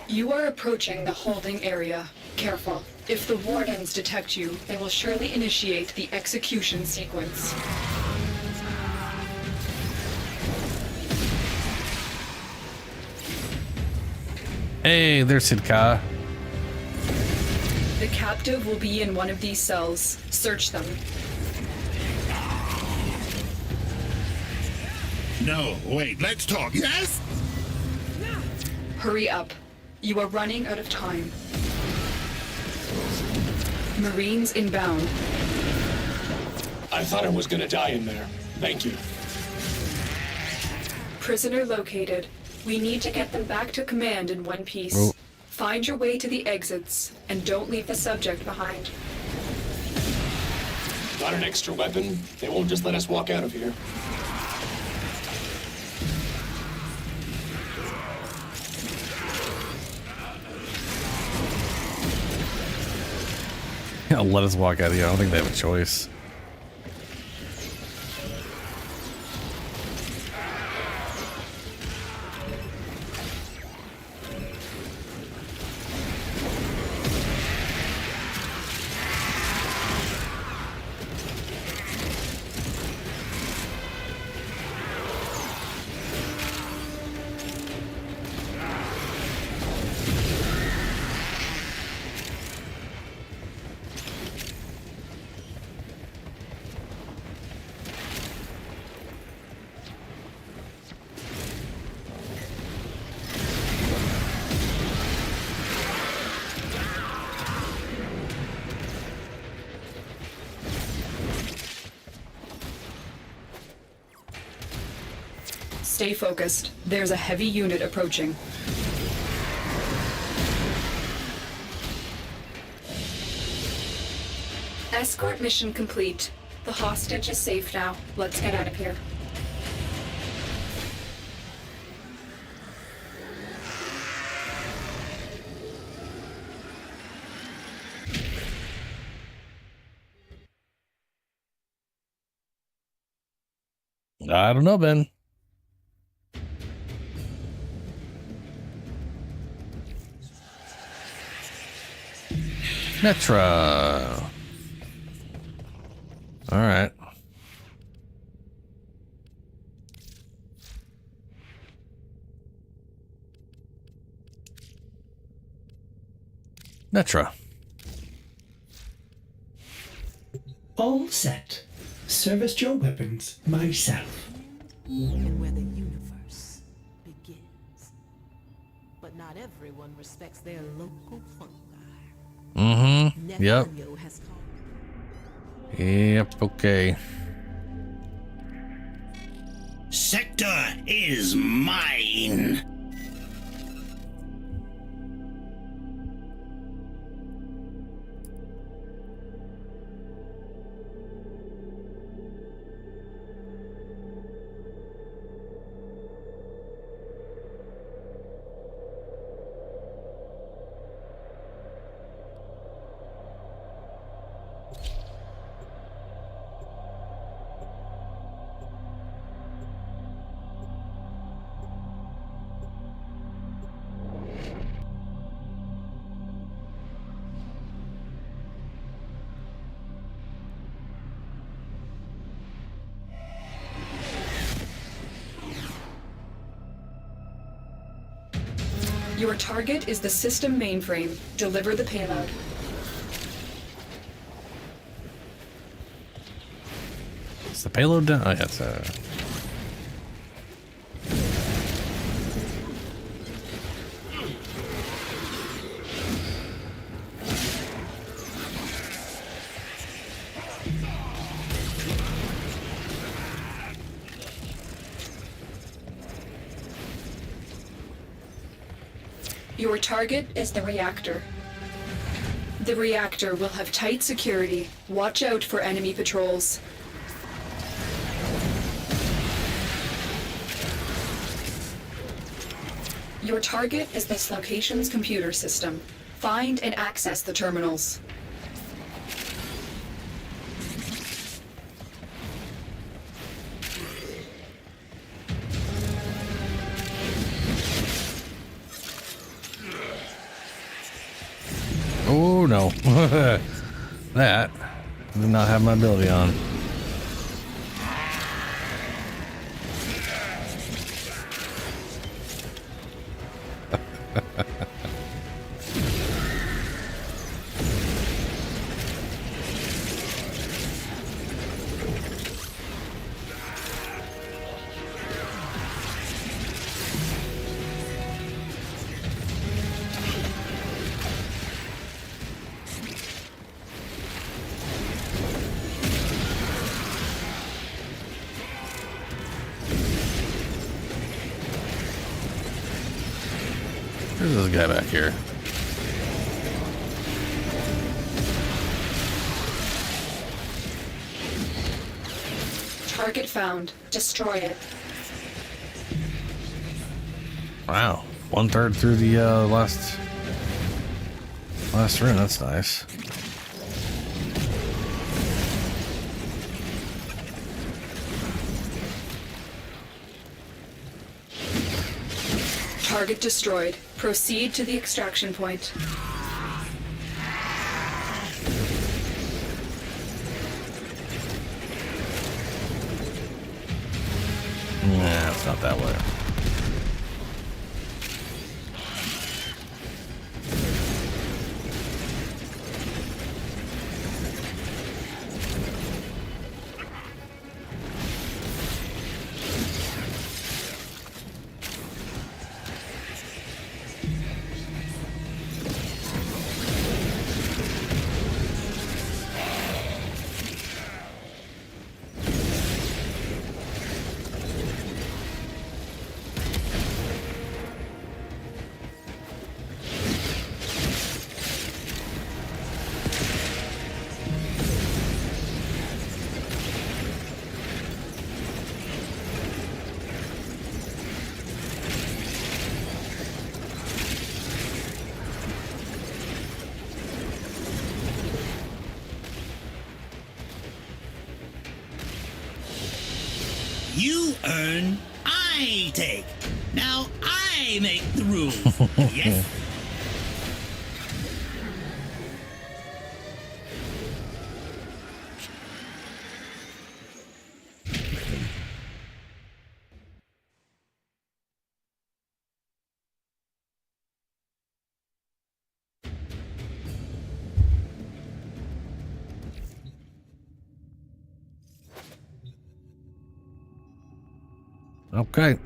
You are approaching the holding area. Careful. If the wardens detect you, they will surely initiate the execution sequence. Hey, there's Sidka. The captive will be in one of these cells. Search them. No, wait, let's talk, yes? Hurry up. You are running out of time. Marines inbound. I thought I was gonna die in there. Thank you. Prisoner located. We need to get them back to command in one piece. Oh. Find your way to the exits, and don't leave the subject behind. Got an extra weapon? They won't just let us walk out of here. Let us walk out of here. I don't think they have a choice. Stay focused. There's a heavy unit approaching. Escort mission complete. The hostage is safe now. Let's get out of here. I don't know, Ben. Netra. All right. Netra. All set. Service your weapons myself. And where the universe begins. But not everyone respects their local fungi. Mm-hmm. Yep. Yep, okay. Sector is mine. Your target is the system mainframe. Deliver the payload. Is the payload done? Oh, yeah, it's Your target is the reactor. The reactor will have tight security. Watch out for enemy patrols. Your target is this location's computer system. Find and access the terminals. oh no. That did not have my ability on. Where's this guy back here? Target found. Destroy it. Wow, 1/3 through the last room. That's nice. Target destroyed. Proceed to the extraction point. Nah, it's not that way. You earn, I take. Now I make the rules. Yes? Okay.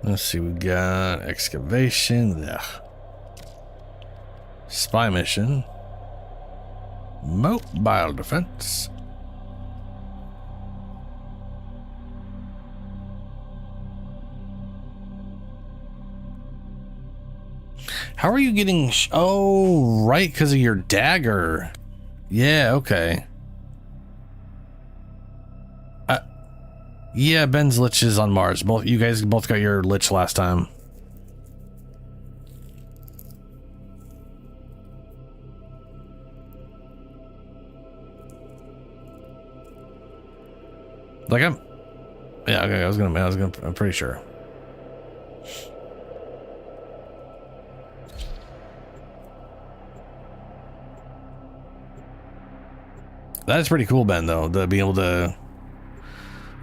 Let's see, we got excavation. Ugh. Spy mission. Mobile defense. How are you getting... oh, right, because of your dagger. Yeah, okay. Yeah, Ben's Lich is on Mars. Both you guys both got your Lich last time. Like I'm... yeah, okay, I'm pretty sure. That's pretty cool, Ben, though, to be able to...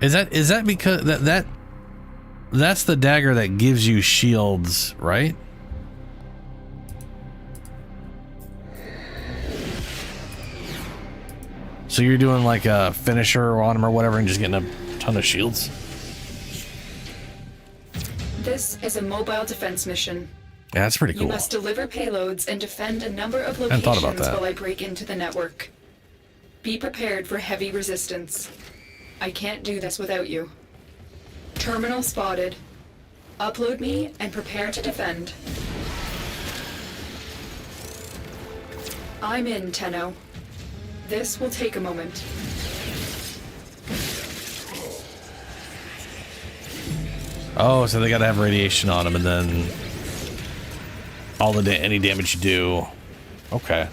Is that because that's the dagger that gives you shields, right? So you're doing like a finisher on him or whatever and just getting a ton of shields? This is a mobile defense mission. Yeah, that's pretty cool. You must deliver payloads and defend a number of I hadn't thought about locations that. while I break into the network. Be prepared for heavy resistance. I can't do this without you. Terminal spotted. Upload me and prepare to defend. I'm in, Tenno. This will take a moment. Oh, so they gotta have radiation on them, and then all the any damage you do. Okay.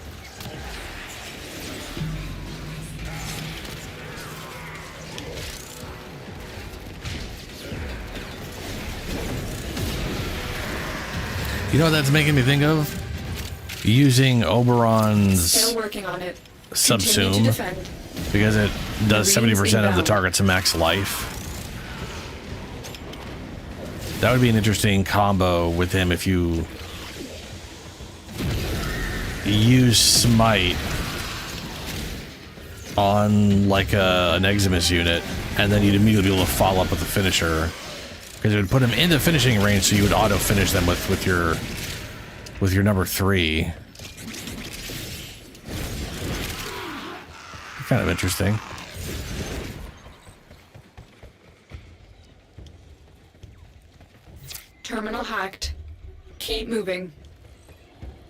You know what that's making me think of? Using Oberon's Still working on it. subsume, Continue to defend. because it does 70% of the inbound. target's max life. That would be an interesting combo with him if you use Smite on like an Eximus unit, and then you'd immediately be able to follow up with the finisher, because it would put him into finishing range, so you would auto finish them with your number 3. Kind of interesting. Terminal hacked. Keep moving.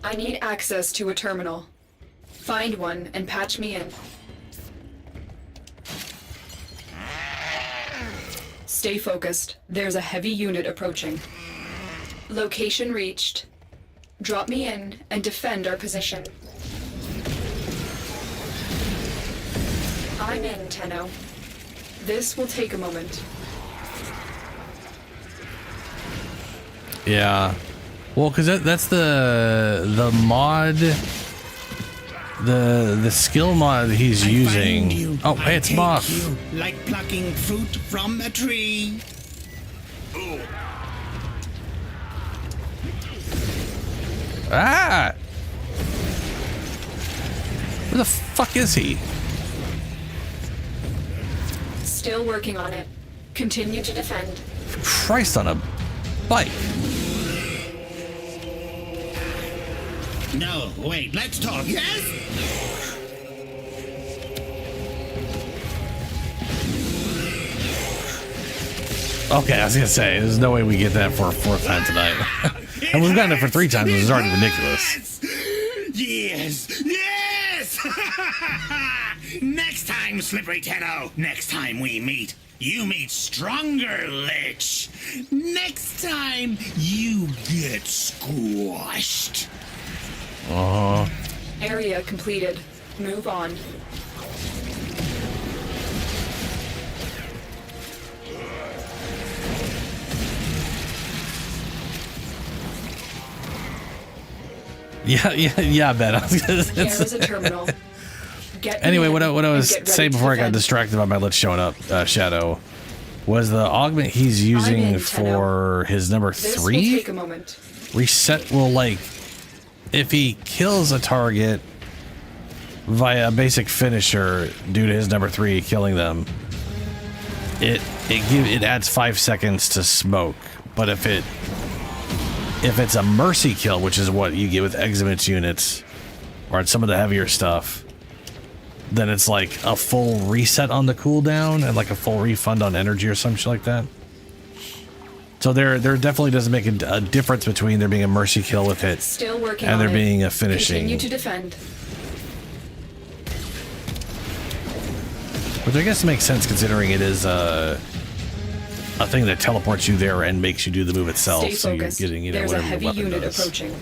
I need access to a terminal. Find one and patch me in. Stay focused. There's a heavy unit approaching. Location reached. Drop me in and defend our position. I'm in, Tenno. This will take a moment. Yeah. Well, because that's the mod, the skill mod he's using. Oh, hey, it's Moth. Like plucking fruit from a tree. Ah! Where the fuck is he? Still working on it. Continue to defend. Christ on a bike. No, wait, let's talk, yes? Okay, I was gonna say, there's no way we get that for a fourth time tonight. And we've gotten it for 3 times, which is already ridiculous. Yes! Yes! Next time, Slippery Tenno. Next time we meet, you meet stronger, Lich. Next time, you get squashed. Area completed. Move on. Yeah, Ben. There's a terminal. Anyway, what I was saying before I got distracted by my Lich showing up, Shadow, was the augment he's using for his number 3. This will take a moment. Reset will, like, if he kills a target via a basic finisher due to his number 3 killing them, it adds 5 seconds to smoke. But if it's a mercy kill, which is what you get with Eximits units or some of the heavier stuff, then it's like a full reset on the cooldown and like a full refund on energy or some shit like that. So there definitely doesn't make a difference between there being a mercy kill with it Still working and there on being it. a finishing. Continue to defend. Which I guess makes sense considering it is a thing that teleports you there and makes you do the move itself. Stay so focused. you're getting, There's a whatever your heavy weapon unit does. approaching.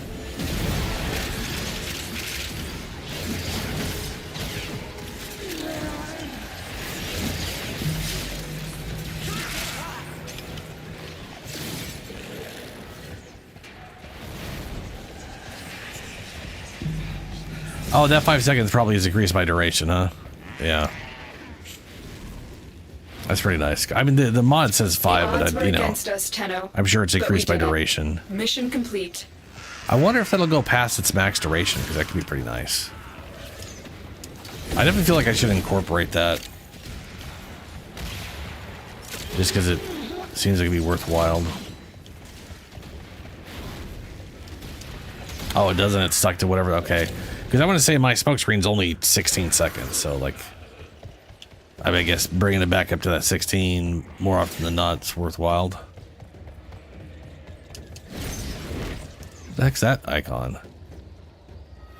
Oh, that 5 seconds probably is increased by duration, huh? Yeah. That's pretty nice. I mean, the mod says 5, The odds but were you know, against us, Tenno, I'm sure it's but we increased by did it. duration. Mission complete. I wonder if that'll go past its max duration, because that could be pretty nice. I definitely feel like I should incorporate that. Just because it seems like it'd be worthwhile. Oh, it doesn't. It's stuck to whatever. Okay. Because I want to say my smoke screen's only 16 seconds, so like, I mean, I guess bringing it back up to that 16 more often than not is worthwhile. The heck's that icon?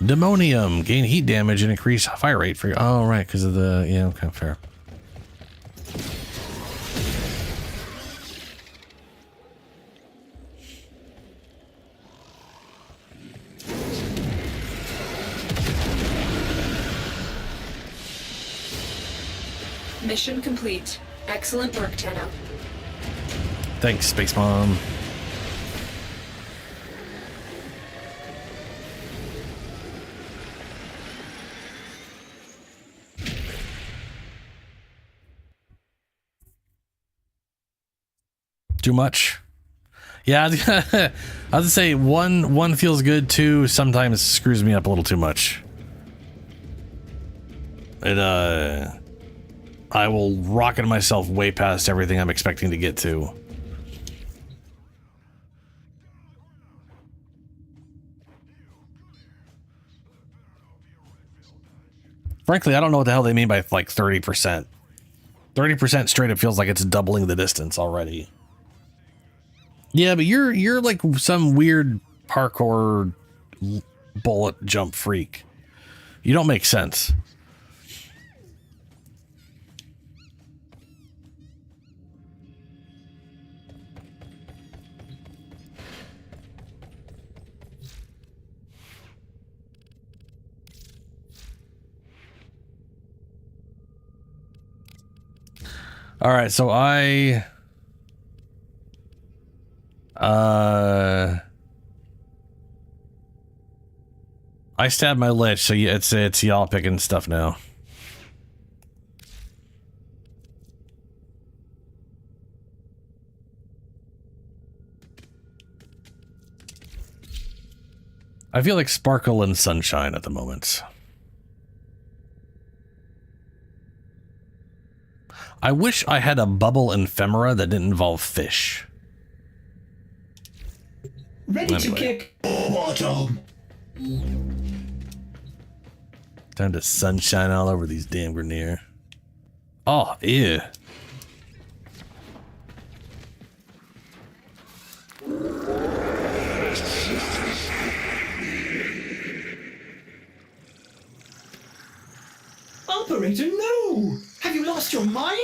Demonium. Gain heat damage and increase fire rate for your... Oh, right, because of the... Yeah, okay, fair. Mission complete. Excellent work, Tenno. Thanks, Space Mom. Too much? Yeah, I was gonna say one feels good, 2 sometimes screws me up a little too much. I will rocket myself way past everything I'm expecting to get to. Frankly, I don't know what the hell they mean by like 30%. 30% straight up feels like it's doubling the distance already. Yeah, but you're like some weird parkour bullet jump freak. You don't make sense. All right, so I I stabbed my Lich, so it's y'all picking stuff now. I feel like Sparkle and Sunshine at the moment. I wish I had a bubble ephemera that didn't involve fish. Ready to kick bottom. Time to sunshine all over these damn Grenier. Oh, ew. Operator, no! Have you lost your mind?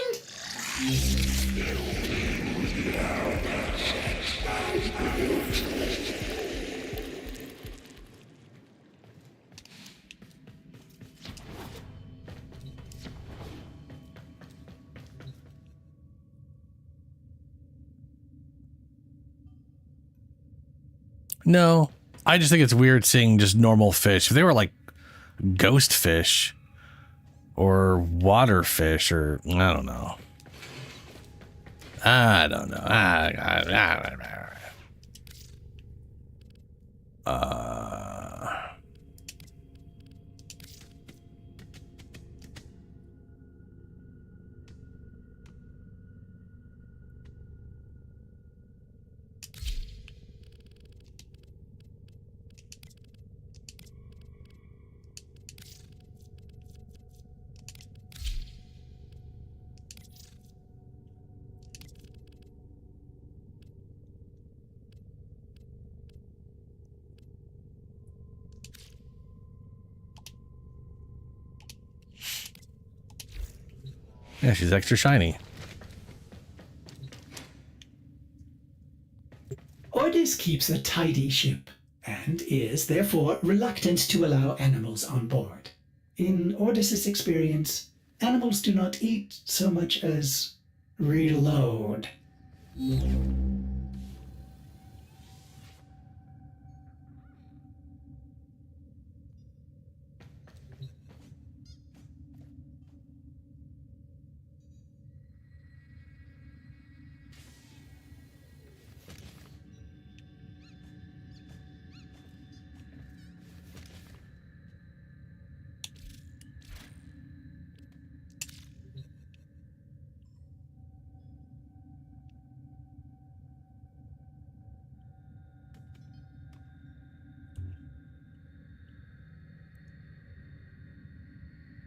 No, I just think it's weird seeing just normal fish. If they were like ghost fish or water fish or I don't know. I don't know. Yeah, she's extra shiny. Ordis keeps a tidy ship and is therefore reluctant to allow animals on board. In Ordis's experience, animals do not eat so much as reload.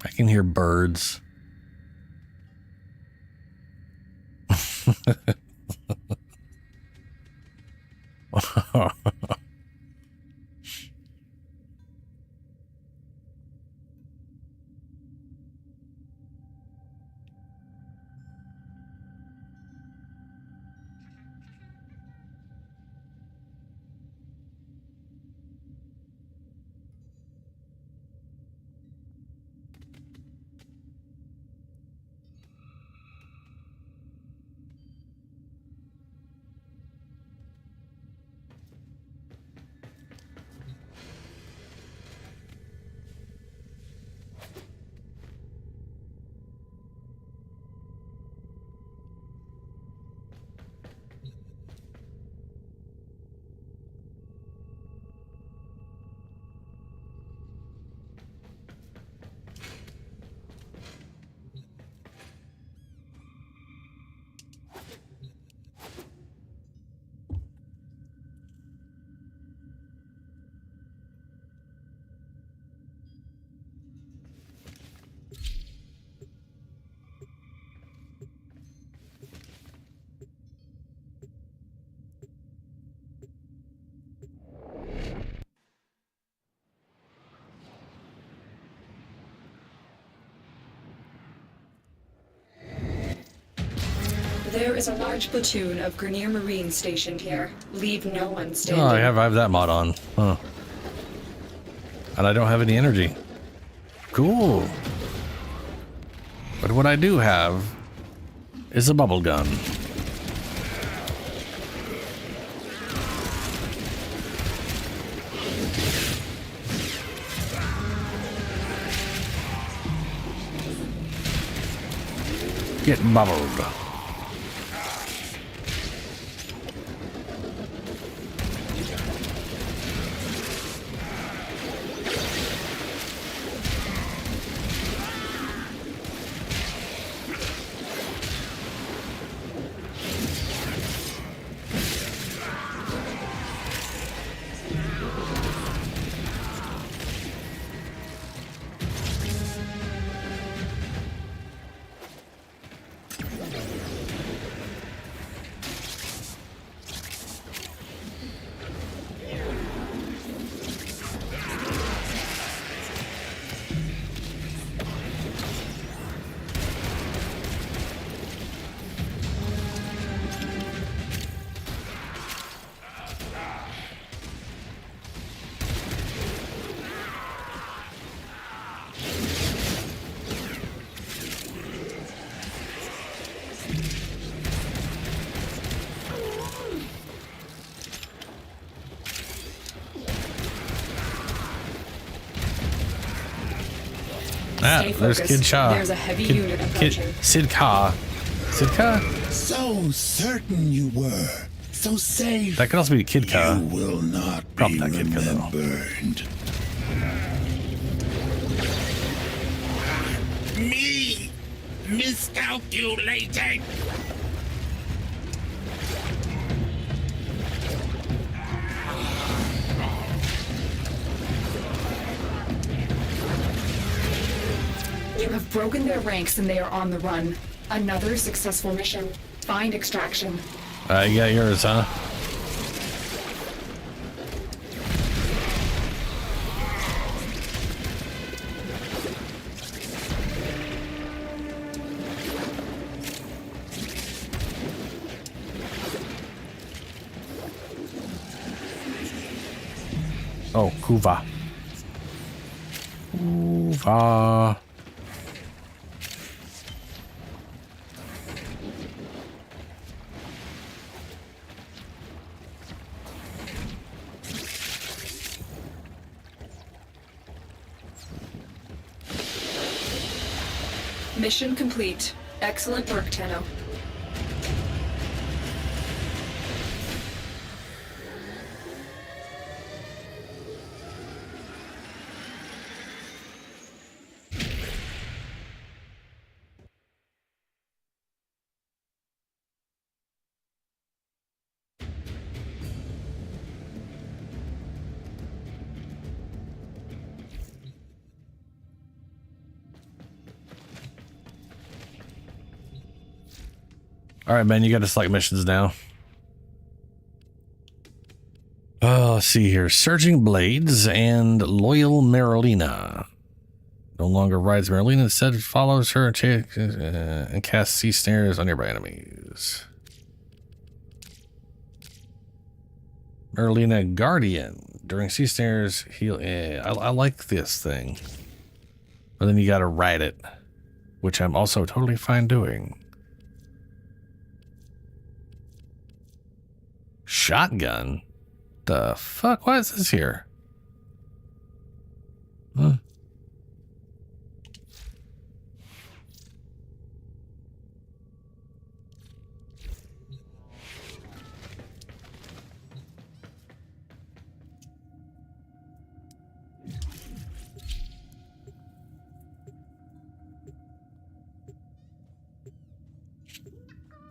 I can hear birds. There is a large platoon of Grenier Marines stationed here. Leave no one standing. Oh, I have that mod on. Huh. And I don't have any energy. Cool. But what I do have is a bubble gun. Get bubbled. Ah, there's Kid Shaw. There's a heavy unit approaching. Sid Ka. Sid Ka? So certain you were. So safe. That could also be Kid Ka. You will not Probably be not Kid Ka, though. remembered. Me miscalculated. You have broken their ranks and they are on the run. Another successful mission. Find extraction. You got yours, huh? Oh, Kuva. Kuva. Mission complete. Excellent work, Tenno. All right, man, you got to select missions now. Let's see here. Surging Blades and Loyal Marlena. No longer rides Marlena, instead follows her and casts sea snares on nearby enemies. Marlena Guardian. During sea snares, heal. I like this thing. But then you got to ride it, which I'm also totally fine doing. Shotgun? The fuck? Why is this here? Huh?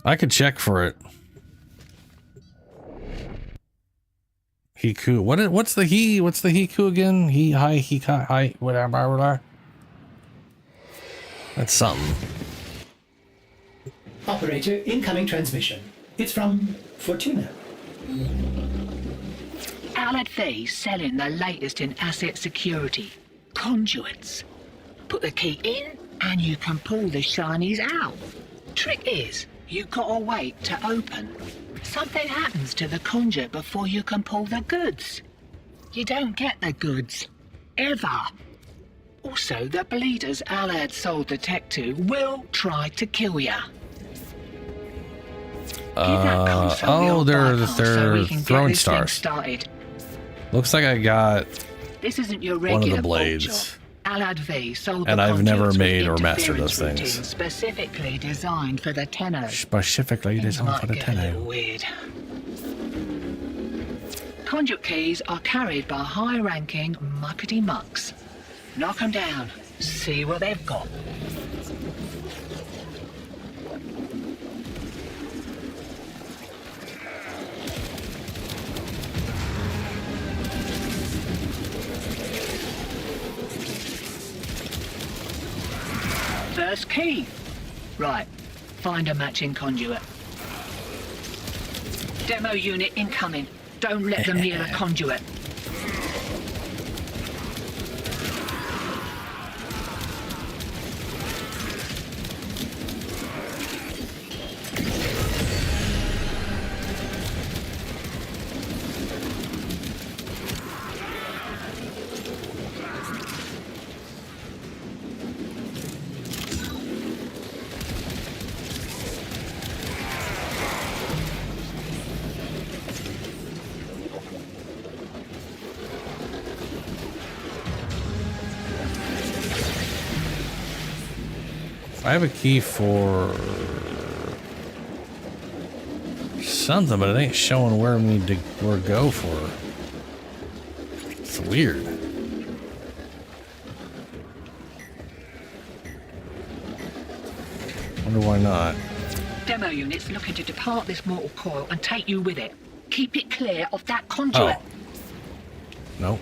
I could check for it. Hiku. What's the Hiku again? Hi, whatever. That's something. Operator, incoming transmission. It's from Fortuna. Allied Faye's selling the latest in asset security. Conduits. Put the key in and you can pull the shinies out. Trick is, you gotta wait to open. Something happens to the conduit before you can pull the goods. You don't get the goods. Ever. Also, the bleeders Alad sold the tech to will try to kill ya. Oh, they're throwing stars. Started. Looks like I got This isn't your one of regular the blades. Alad V sold And the I've never conduits with made or mastered interference those things. routines specifically designed for the Tenno. Specifically designed for the Might get a little Tenno. weird. Conduit keys are carried by high-ranking muckety mucks. Knock 'em down. See what they've got. First key. Right. Find a matching conduit. Demo unit incoming. Don't let them near the conduit. I have a key for something, but it ain't showing where we need to go for. It's weird. Wonder why not. Demo unit's looking to depart this mortal coil and take you with it. Keep it clear of that conduit. Oh. Nope.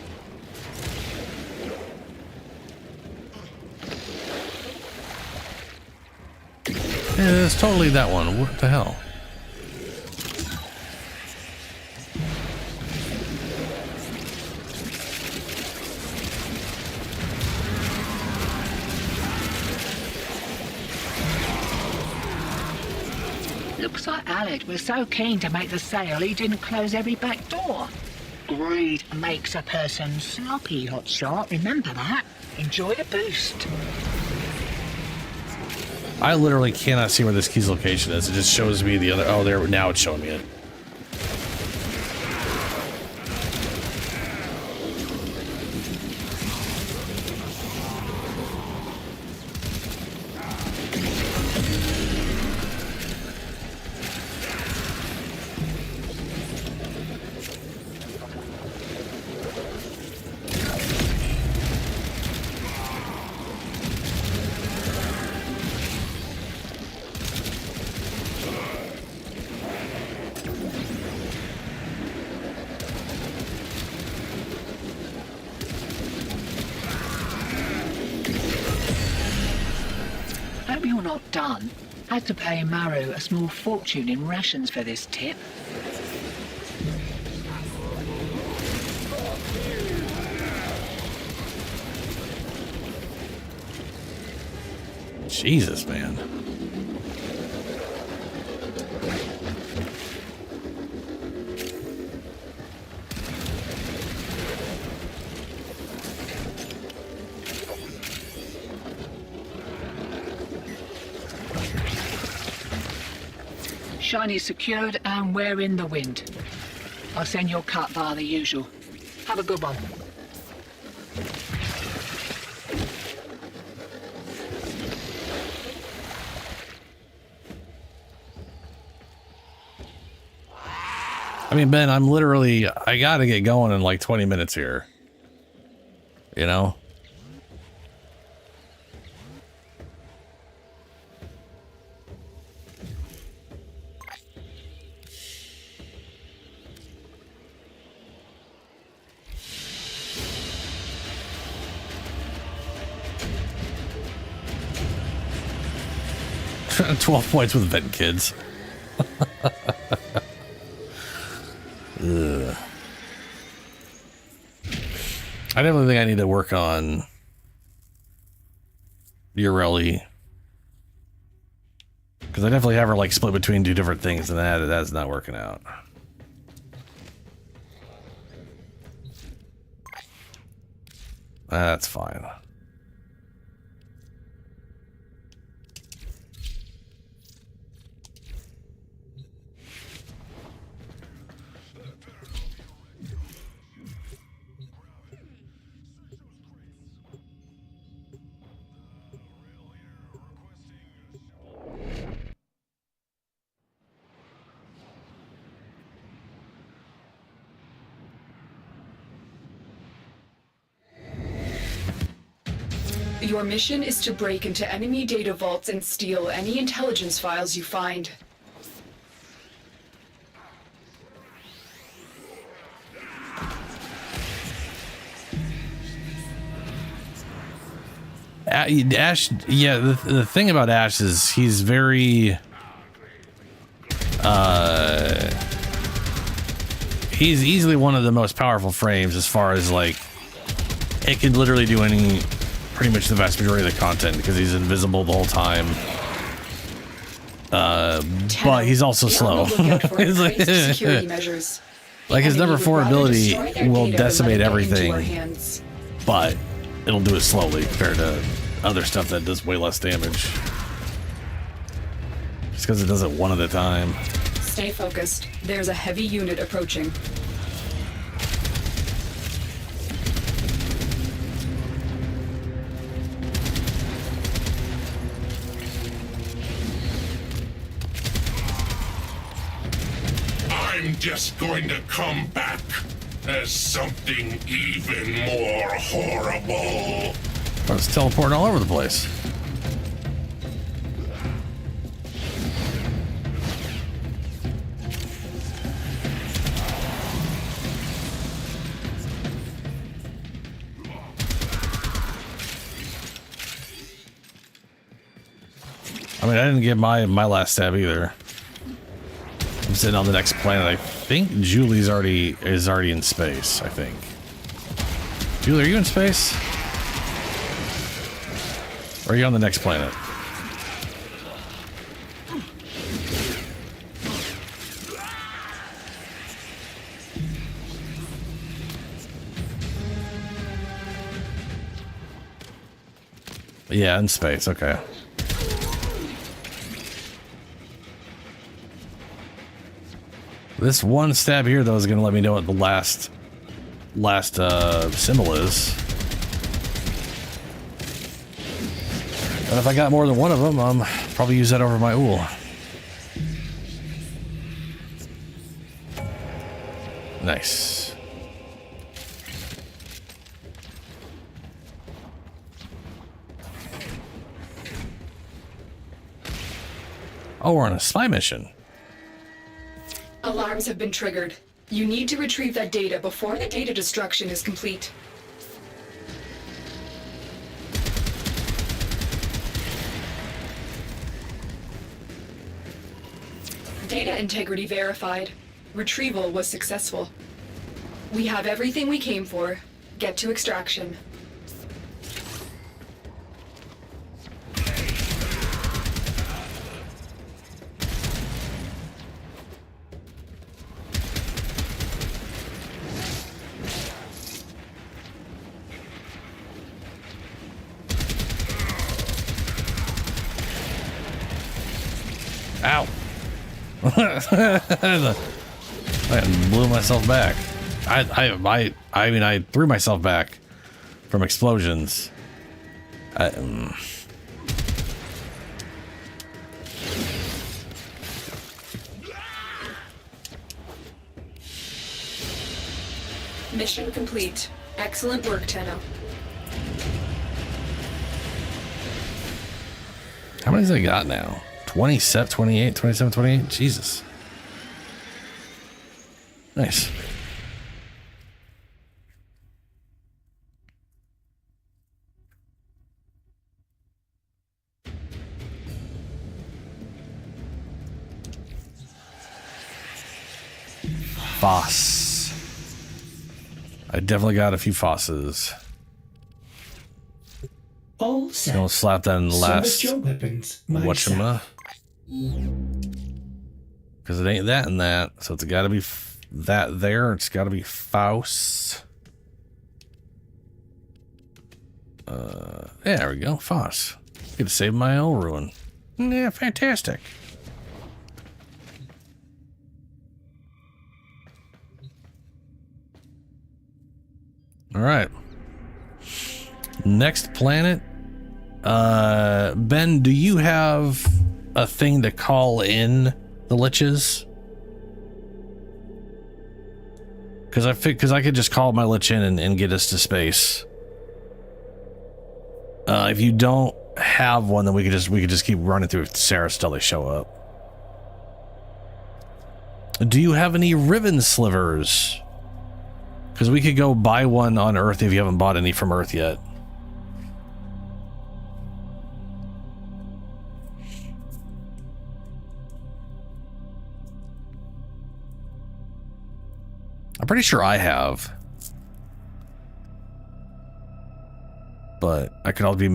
Yeah, it's totally that one. What the hell? Looks like Alad was so keen to make the sale he didn't close every back door. Greed makes a person sloppy, hotshot. Remember that. Enjoy the boost. I literally cannot see where this key's location is. It just shows me the other. Oh, there. Now it's showing me it. Hope you're not done. Had to pay Maru a small fortune in rations for this tip. Jesus, man. Shiny's secured and we're in the wind. I'll send your cut via the usual. Have a good one. I mean, Ben, I'm literally, I gotta get going in like 20 minutes here. You know? $12 points with vet kids. Ugh. I definitely think I need to work on Urelli, because I definitely have her like split between two different things, and that's not working out. That's fine. Your mission is to break into enemy data vaults and steal any intelligence files you find. Ash, yeah, the thing about Ash is he's very he's easily one of the most powerful frames as far as like it can literally do pretty much the vast majority of the content because he's invisible the whole time. But he's also slow. He's like, security measures. Like his number 4 ability will decimate everything, Hands. but it'll do it slowly compared to other stuff that does way less damage. Just because it does it one at a time. Stay focused. There's a heavy unit approaching. I'm just going to come back as something even more horrible. I was teleporting all over the place. I mean, I didn't get my last stab either. I'm sitting on the next planet. I think Julie's already in space, I think. Julie, are you in space? Or are you on the next planet? Yeah, in space, okay. This one stab here, though, is going to let me know what the last symbol is. And if I got more than one of them, probably use that over my ool. Nice. Oh, we're on a spy mission. Alarms have been triggered. You need to retrieve that data before the data destruction is complete. Data integrity verified. Retrieval was successful. We have everything we came for. Get to extraction. Ow. I blew myself back. I mean, I threw myself back from explosions. Mission complete. Excellent work, Tenno. How many has I got now? 27, 28, 27, 28? Jesus. Nice. Foss. I definitely got a few fosses. All set. Gonna slap that in the last. Service your weapons, my Whatchama. Because it ain't that and that, so it's got to be that there. It's got to be Faust. Yeah, there we go. Foss. Get to save my old ruin. Yeah, fantastic. All right. Next planet. Ben, do you have a thing to call in the liches? Because I could just call my lich in and get us to space. If you don't have one, then we could just keep running through Sarah till they show up. Do you have any ribbon slivers? Because we could go buy one on Earth if you haven't bought any from Earth yet. I'm pretty sure I have. But I could all be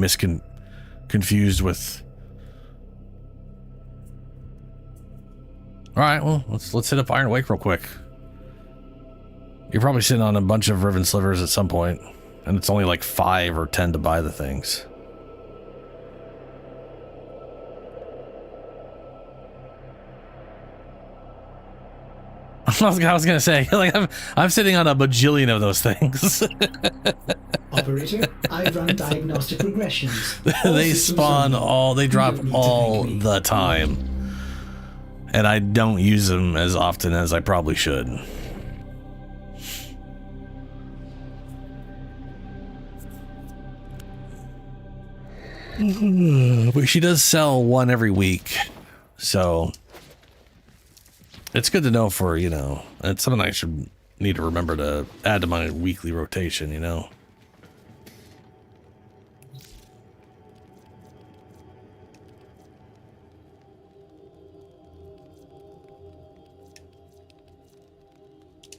confused with... Alright, well, let's hit up Iron Wake real quick. You're probably sitting on a bunch of ribbon slivers at some point, and it's only like 5 or 10 to buy the things. I was gonna say, like, I'm sitting on a bajillion of those things. Operator, I run diagnostic regressions. They spawn they drop all the time. And I don't use them as often as I probably should. But she does sell one every week. So it's good to know for, you know, it's something I should need to remember to add to my weekly rotation, you know.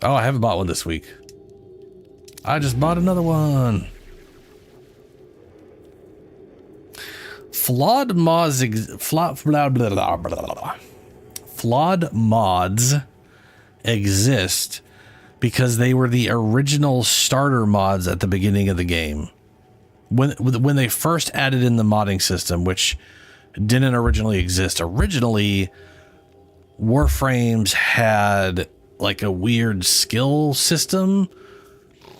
Oh, I haven't bought one this week. I just bought another one. Flawed mods exist because they were the original starter mods at the beginning of the game. When they first added in the modding system, which didn't originally exist. Originally, Warframes had like a weird skill system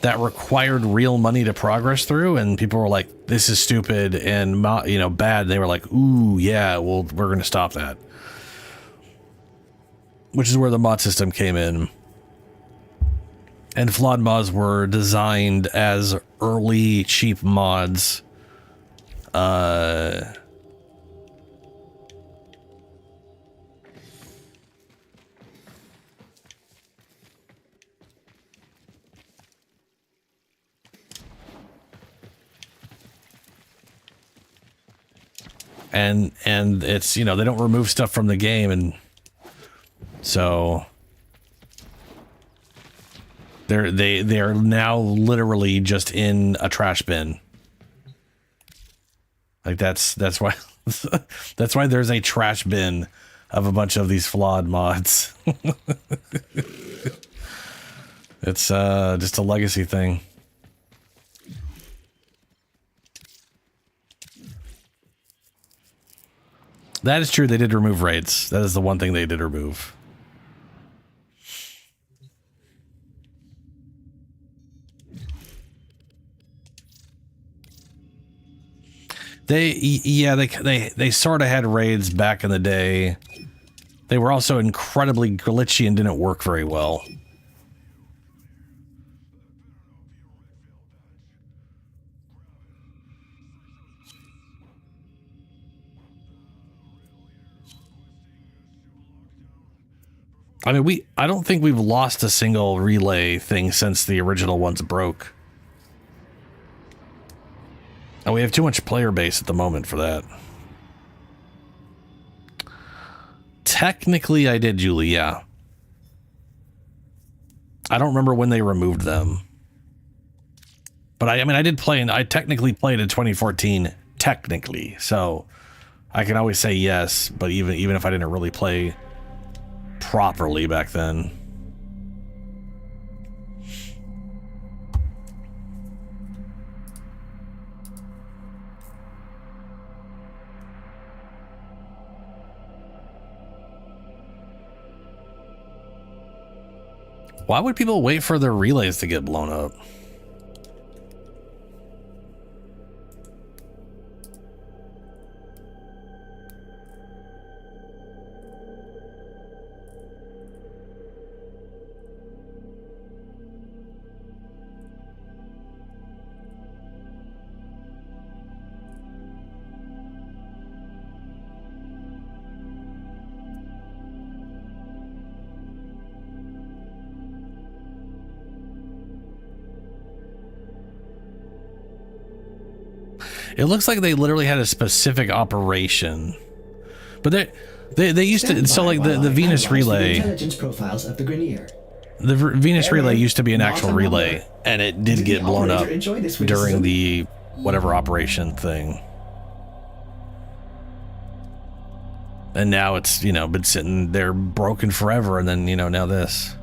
that required real money to progress through, and people were like, this is stupid and, you know, bad. And they were like, ooh, yeah, well, we're going to stop that. Which is where the mod system came in. And flawed mods were designed as early cheap mods. And it's, you know, they don't remove stuff from the game, and so they are now literally just in a trash bin. Like that's why that's why there's a trash bin of a bunch of these flawed mods. It's just a legacy thing. That is true. They did remove raids. That is the one thing they did remove. They sort of had raids back in the day. They were also incredibly glitchy and didn't work very well. I mean, I don't think we've lost a single relay thing since the original ones broke. And we have too much player base at the moment for that. Technically, I did, Julie, yeah. I don't remember when they removed them. But I mean, I did play, and I technically played in 2014, technically. So I can always say yes, but even if I didn't really play properly back then. Why would people wait for their relays to get blown up? It looks like they literally had a specific operation, but they used to. So like the Venus relay. Intelligence profiles of the Grineer. The Venus relay used to be an actual relay, and it did get blown up during the whatever operation thing. And now it's, you know, been sitting there broken forever, and then, you know, now this.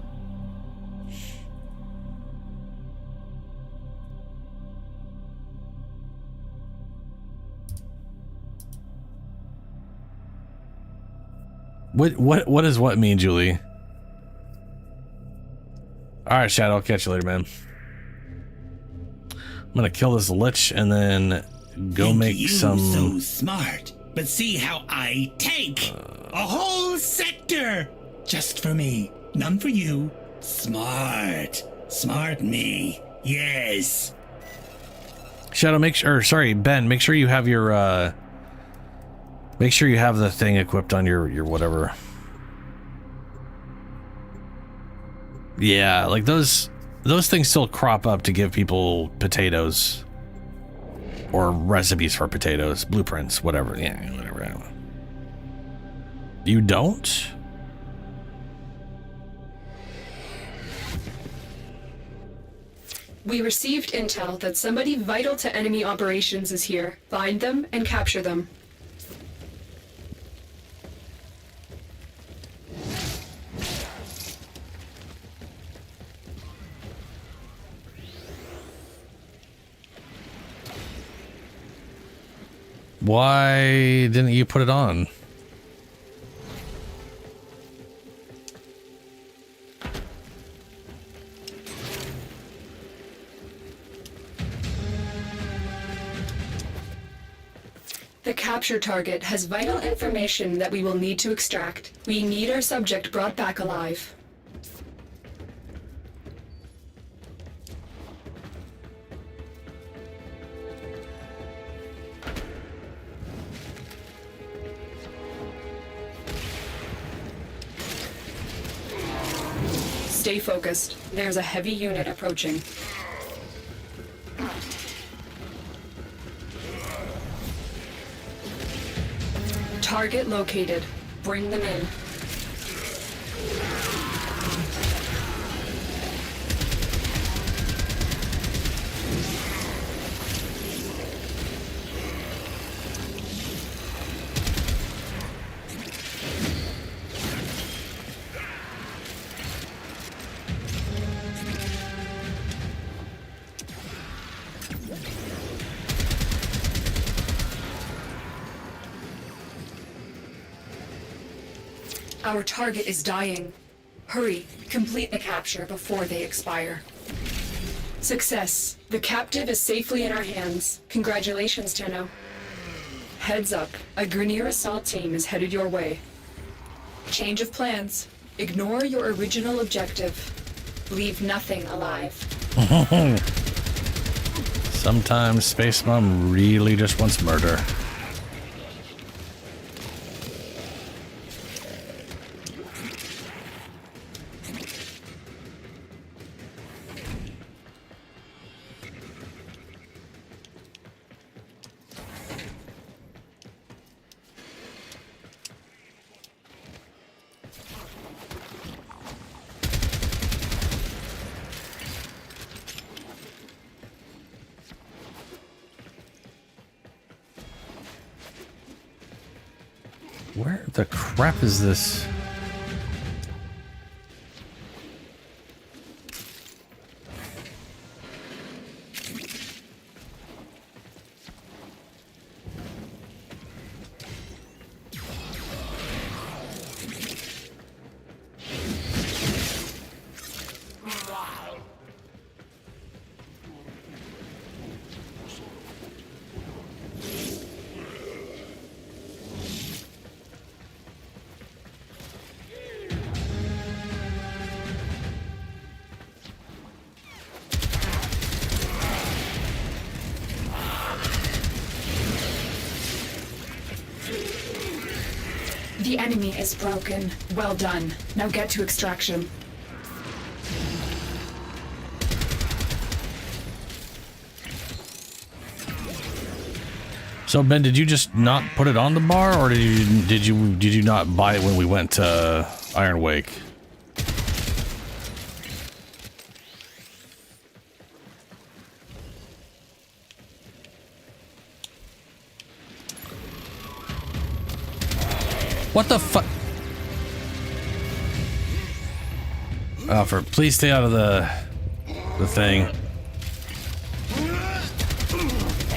What does what mean, Julie? Alright, Shadow, I'll catch you later, man. I'm gonna kill this Lich and then go make some... so smart, but see how I take a whole sector just for me, none for you. Smart me, yes. Shadow, Ben, make sure you have your make sure you have the thing equipped on your whatever. Yeah, like those things still crop up to give people potatoes or recipes for potatoes, blueprints, whatever. Yeah, whatever. You don't? We received intel that somebody vital to enemy operations is here. Find them and capture them. Why didn't you put it on? The capture target has vital information that we will need to extract. We need our subject brought back alive. Stay focused. There's a heavy unit approaching. Target located. Bring them in. Our target is dying. Hurry, complete the capture before they expire. Success. The captive is safely in our hands. Congratulations, Tenno. Heads up, a Grineer assault team is headed your way. Change of plans. Ignore your original objective. Leave nothing alive. Sometimes Space Mom really just wants murder. Where the crap is this? The enemy is broken. Well done. Now get to extraction. So Ben, did you just not put it on the bar, or did you not buy it when we went to Iron Wake? What the fuck? Please stay out of the thing.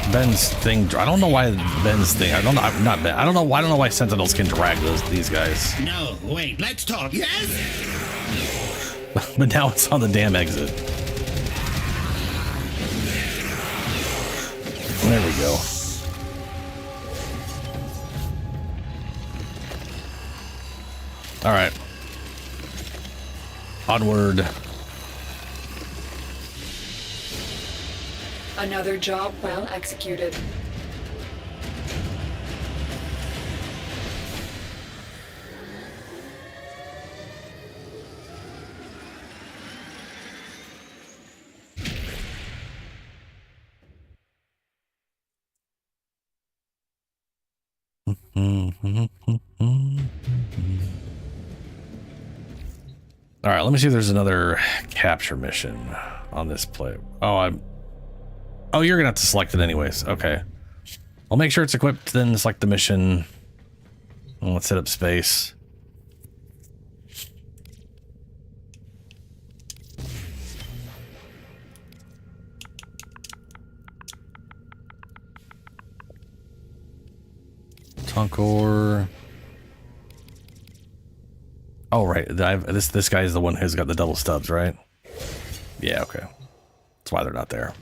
Ben's thing. I don't know why Ben's thing. I don't know. Not Ben. I don't know why Sentinels can drag these guys. No, wait. Let's talk. Yes. But now it's on the damn exit. There we go. All right. Onward. Another job well executed. All right, let me see if there's another capture mission on this play. Oh, you're gonna have to select it anyways. Okay. I'll make sure it's equipped, then select the mission. And let's set up space. Tonkor. Oh, right. This guy is the one who's got the double stubs, right? Yeah, okay. That's why they're not there.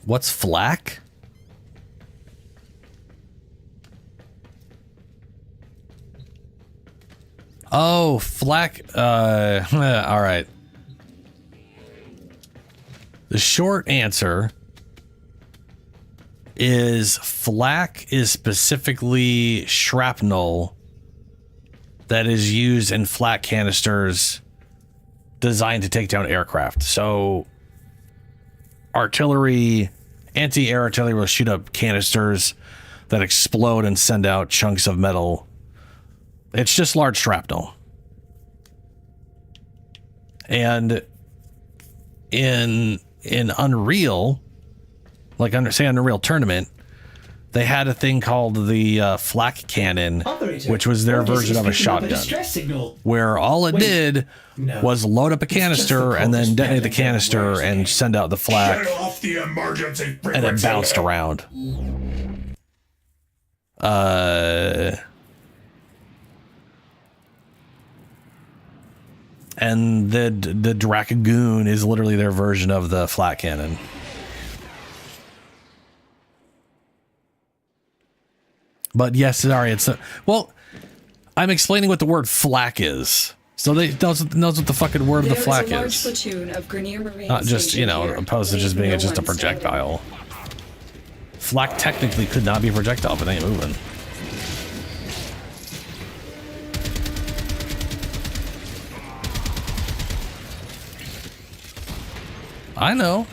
What's flak? Oh, flak. All right. The short answer is flak is specifically shrapnel that is used in flak canisters designed to take down aircraft. So artillery, anti-air artillery will shoot up canisters that explode and send out chunks of metal. It's just large shrapnel. And in Unreal, like say Unreal Tournament, they had a thing called the flak cannon, which was their version of a shotgun, where all it did was load up a canister and then detonate the canister and send out the flak, and it bounced around. And the Dracagoon is literally their version of the flak cannon. But yes, sorry, it's well, I'm explaining what the word flak is. So they knows what the fucking word of the flak is. Platoon of Grenier Marines. Not just, opposed to just being just a projectile. Flak technically could not be a projectile if it ain't moving. I know.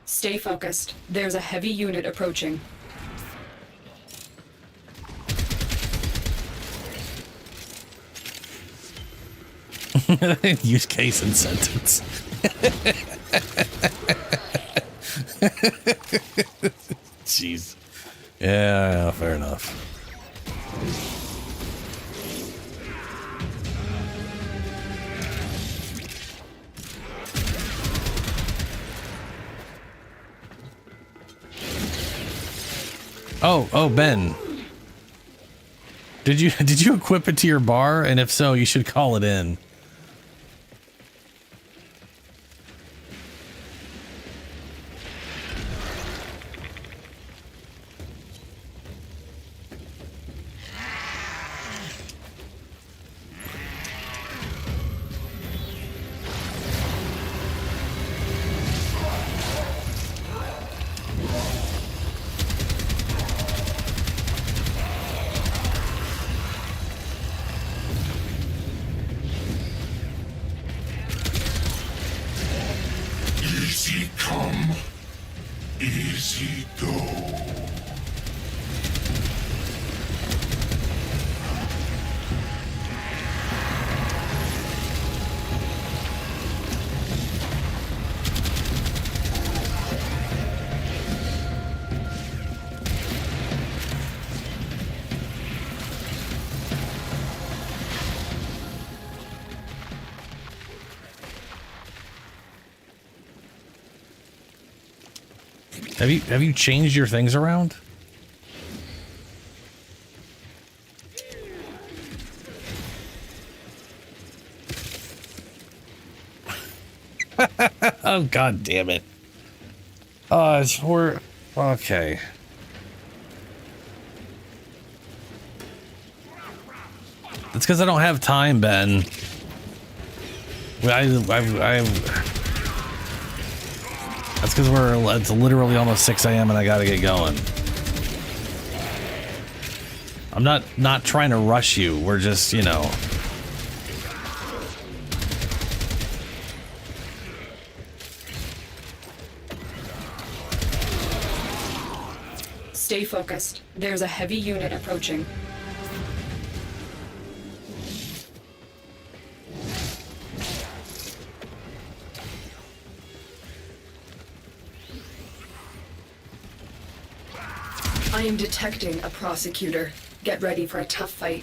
Stay focused. There's a heavy unit approaching. Use case and sentence. Jeez. Yeah, fair enough. Oh, Ben. Did you equip it to your bar? And if so, you should call it in. Easy come, easy go. Have you changed your things around? Oh, god damn it. We're okay. It's because I don't have time, Ben. That's because it's literally almost 6 a.m. and I gotta get going. I'm not trying to rush you. We're just, you know. Stay focused. There's a heavy unit approaching. I am detecting a prosecutor. Get ready for a tough fight.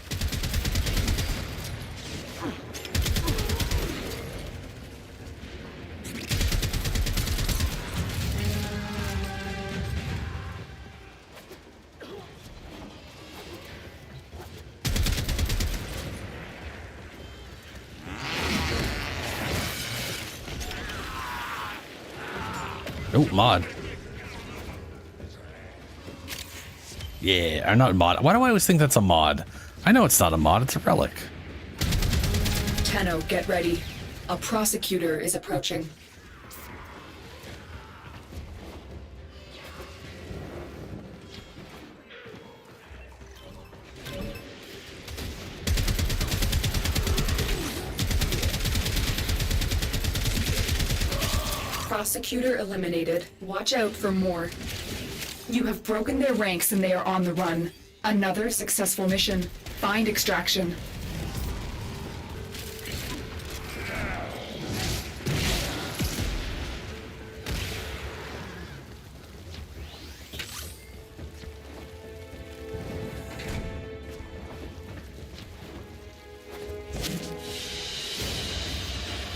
Oh, mod. Yeah, or not mod. Why do I always think that's a mod? I know it's not a mod, it's a relic. Tenno, get ready. A prosecutor is approaching. Prosecutor eliminated. Watch out for more. You have broken their ranks and they are on the run. Another successful mission. Find extraction.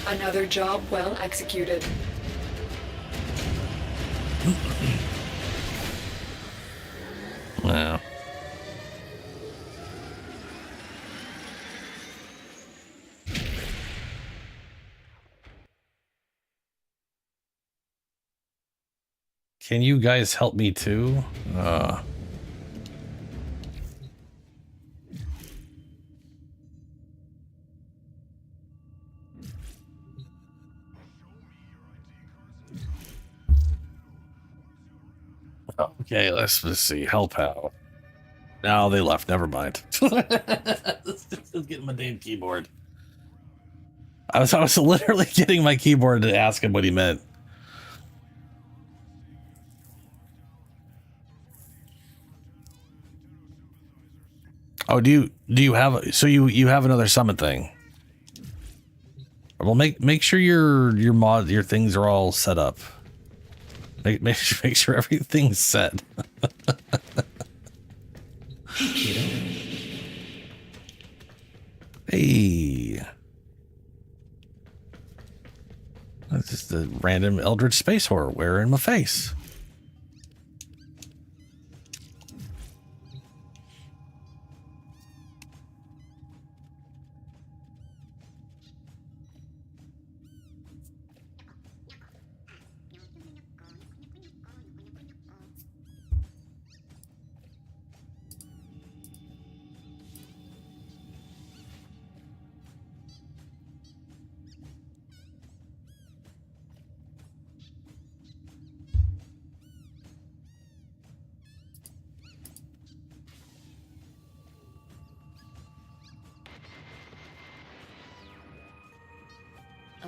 Another job well executed. Yeah. Can you guys help me too? Okay, let's see. Help out. No, they left. Never mind. Let's just get my damn keyboard. I was literally getting my keyboard to ask him what he meant. Oh, do you have you have another summon thing? Well, make sure your things are all set up. Make sure everything's set. Hey. That's just a random Eldritch Space Horror wearing my face.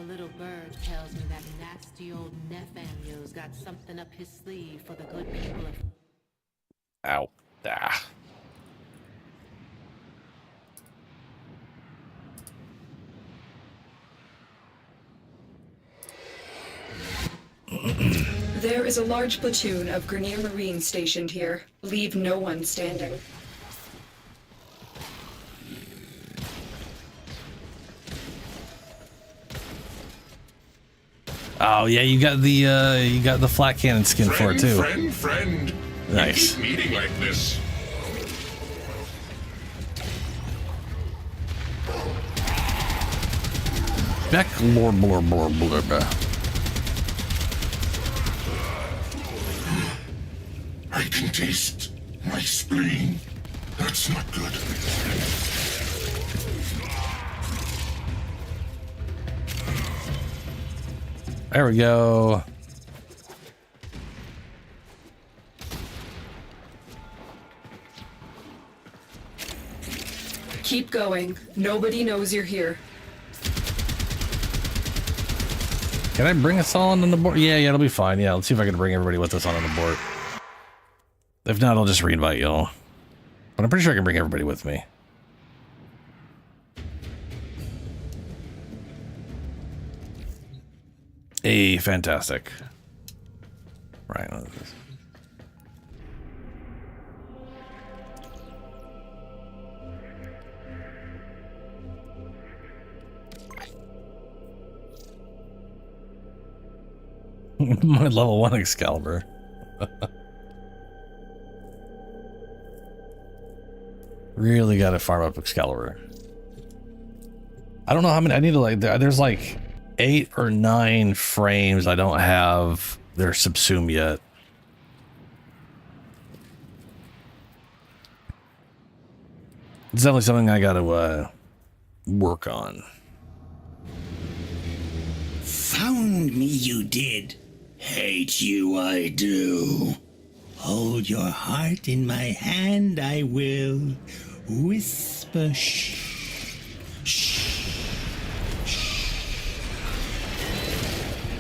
little bird tells me that nasty old Nathaniel's got something up his sleeve for the good people of... Ow. Ah. There is a large platoon of Grenier Marines stationed here. Leave no one standing. Oh yeah, you got the flat cannon skin for it too. Friend. Nice. We keep meeting like this. Beck blor blor blor blor blor. I can taste my spleen. That's not good. There we go. Keep going. Nobody knows you're here. Can I bring us all on the board? Yeah, it'll be fine. Yeah, let's see if I can bring everybody with us on the board. If not, I'll just reinvite y'all. But I'm pretty sure I can bring everybody with me. Hey, fantastic. Right. My level 1 Excalibur. Really gotta farm up Excalibur. I don't know how many I need to like. There's like 8 or 9 frames I don't have their subsume yet. It's definitely something I gotta work on. Found me, you did. Hate you, I do. Hold your heart in my hand, I will. Whisper, shh.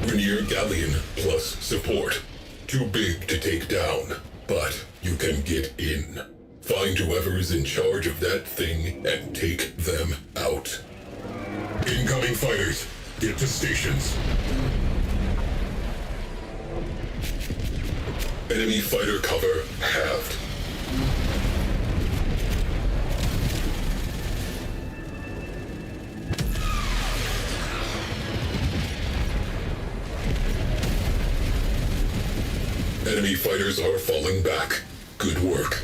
Grenier Galleon plus support. Too big to take down, but you can get in. Find whoever is in charge of that thing and take them out. Incoming fighters, get to stations. Enemy fighter cover halved. Enemy fighters are falling back. Good work.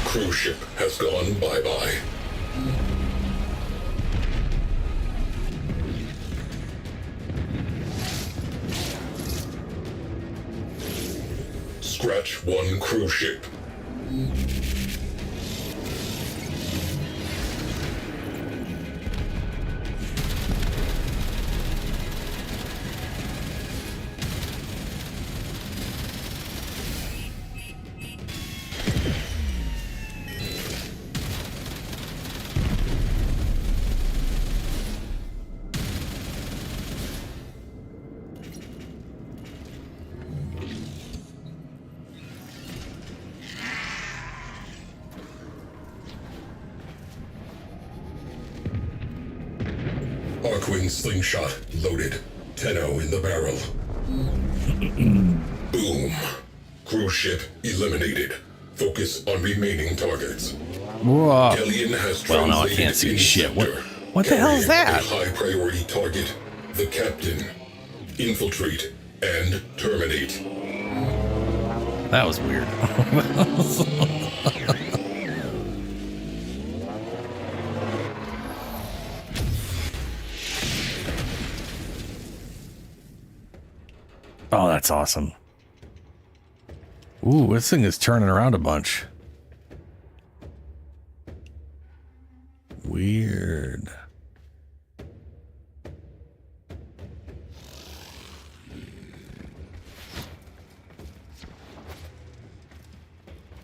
Cruise ship has gone bye-bye. Scratch 1 cruise ship. Arcwing slingshot loaded. Tenno in the barrel. Boom. Cruise ship eliminated. Focus on remaining targets. Whoa. Galleon has Well, no, I can't see in shit. sector. What the hell is that? A high priority target. The captain. Infiltrate and terminate. That was weird. Oh, that's awesome. Ooh, this thing is turning around a bunch. weird.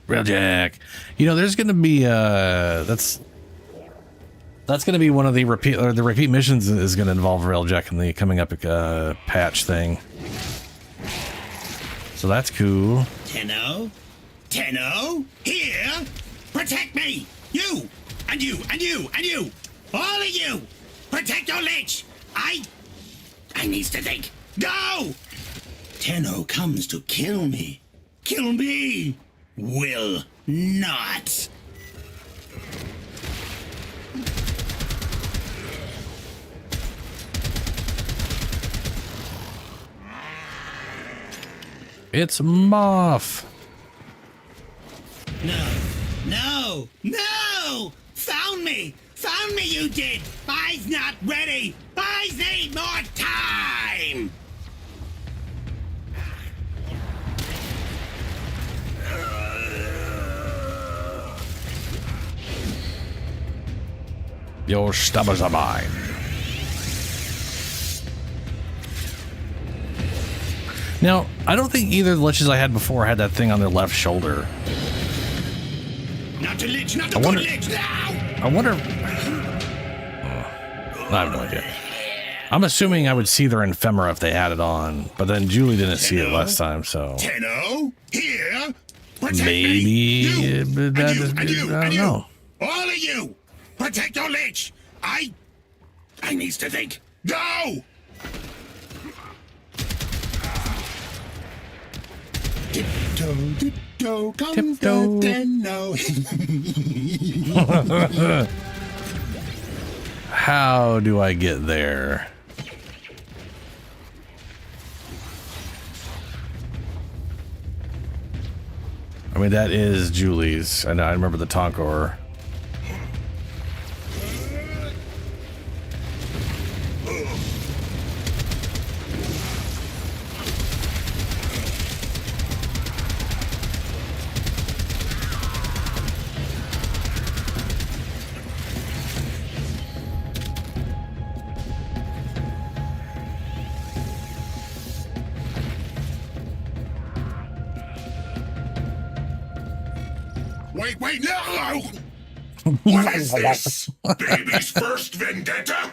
Railjack. You know, there's gonna be that's gonna be one of the repeat missions is gonna involve Railjack in the coming up patch thing. So that's cool. Tenno? Tenno? Here? Protect me! You! And you! And you! And you! All of you! Protect your Lich! I needs to think. Go! Tenno comes to kill me. Kill me! Will not. It's Moth. No, no, no! Found me! Found me, you did! I's not ready! I need more time! Your stabbers are mine. Now, I don't think either of the Liches I had before had that thing on their left shoulder. Not a Lich, not a good Lich! No! I wonder... I have no idea. I'm assuming I would see their Ephemera if they had it on, but then Julie didn't see it last time, so... Tenno, here! Protect maybe... me. I don't know. All of you! Protect your Lich! I needs to think. Go! Tiptoe, tiptoe, comes the Tenno. How do I get there? I mean, that is Julie's. I know, I remember the Tonkor. Wait, no! What is this? Baby's first vendetta?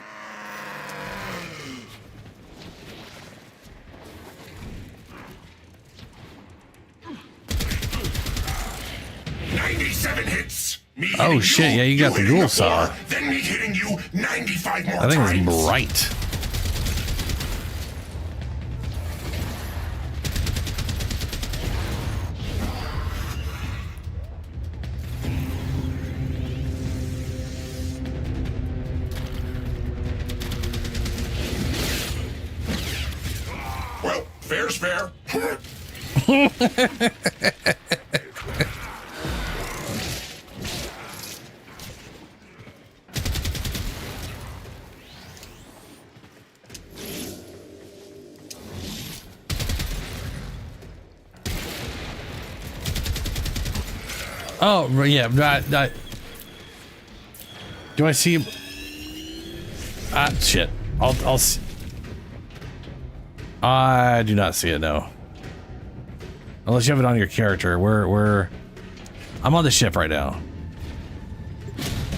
"97 hits. Me Oh hitting shit, yeah, you got the hitting ghoul the saw. floor, then me hitting you 95 more I think times. it's bright. Well, fair's fair. Oh, yeah. Do I see? Shit. I'll see. I do not see it, no. Unless you have it on your character. I'm on the ship right now.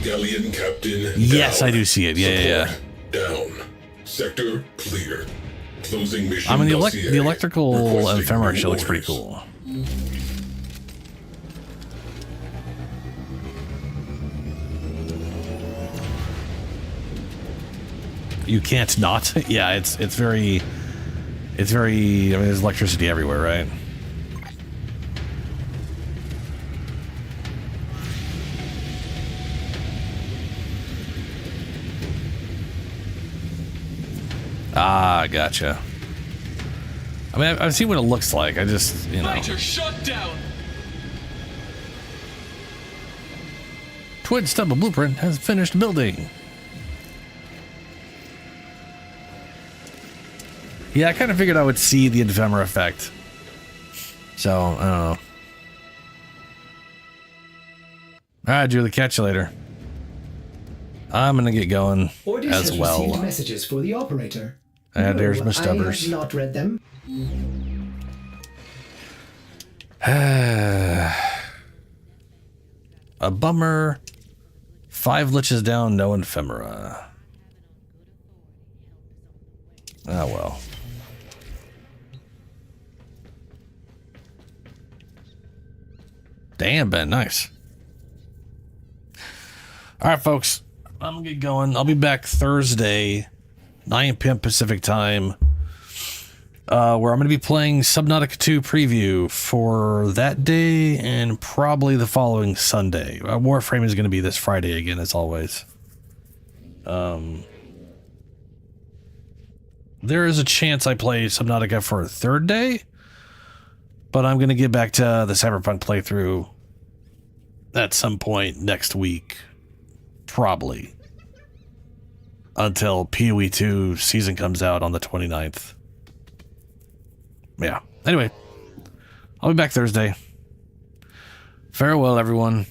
Galleon Captain. Yes, down. I do see it. Yeah. Down. Sector clear. Closing mission. I mean, the dossier. electrical Requesting ephemera new shit looks pretty orders. cool. You can't not. Yeah, it's very. I mean, there's electricity everywhere, right? Ah, gotcha. I mean, I've seen what it looks like. I just, you know. Fighter shut down. Twin Stubble Blueprint has finished building. Yeah, I kind of figured I would see the Ephemera effect. So, I don't know. Alright, Julie, catch you later. I'm going to get going Ordis as has well. received messages for the operator. And there's No, my I stubbers. have not read them. A bummer. 5 liches down, no ephemera. Oh well. Damn, Ben, nice. All right, folks, I'm gonna get going. I'll be back Thursday, 9 p.m. Pacific time, where I'm gonna be playing Subnautica 2 preview for that day and probably the following Sunday. Warframe is gonna be this Friday again, as always. There is a chance I play Subnautica for a third day, but I'm gonna get back to the Cyberpunk playthrough at some point next week. Probably. Until PoE 2 season comes out on the 29th. Yeah. Anyway, I'll be back Thursday. Farewell, everyone.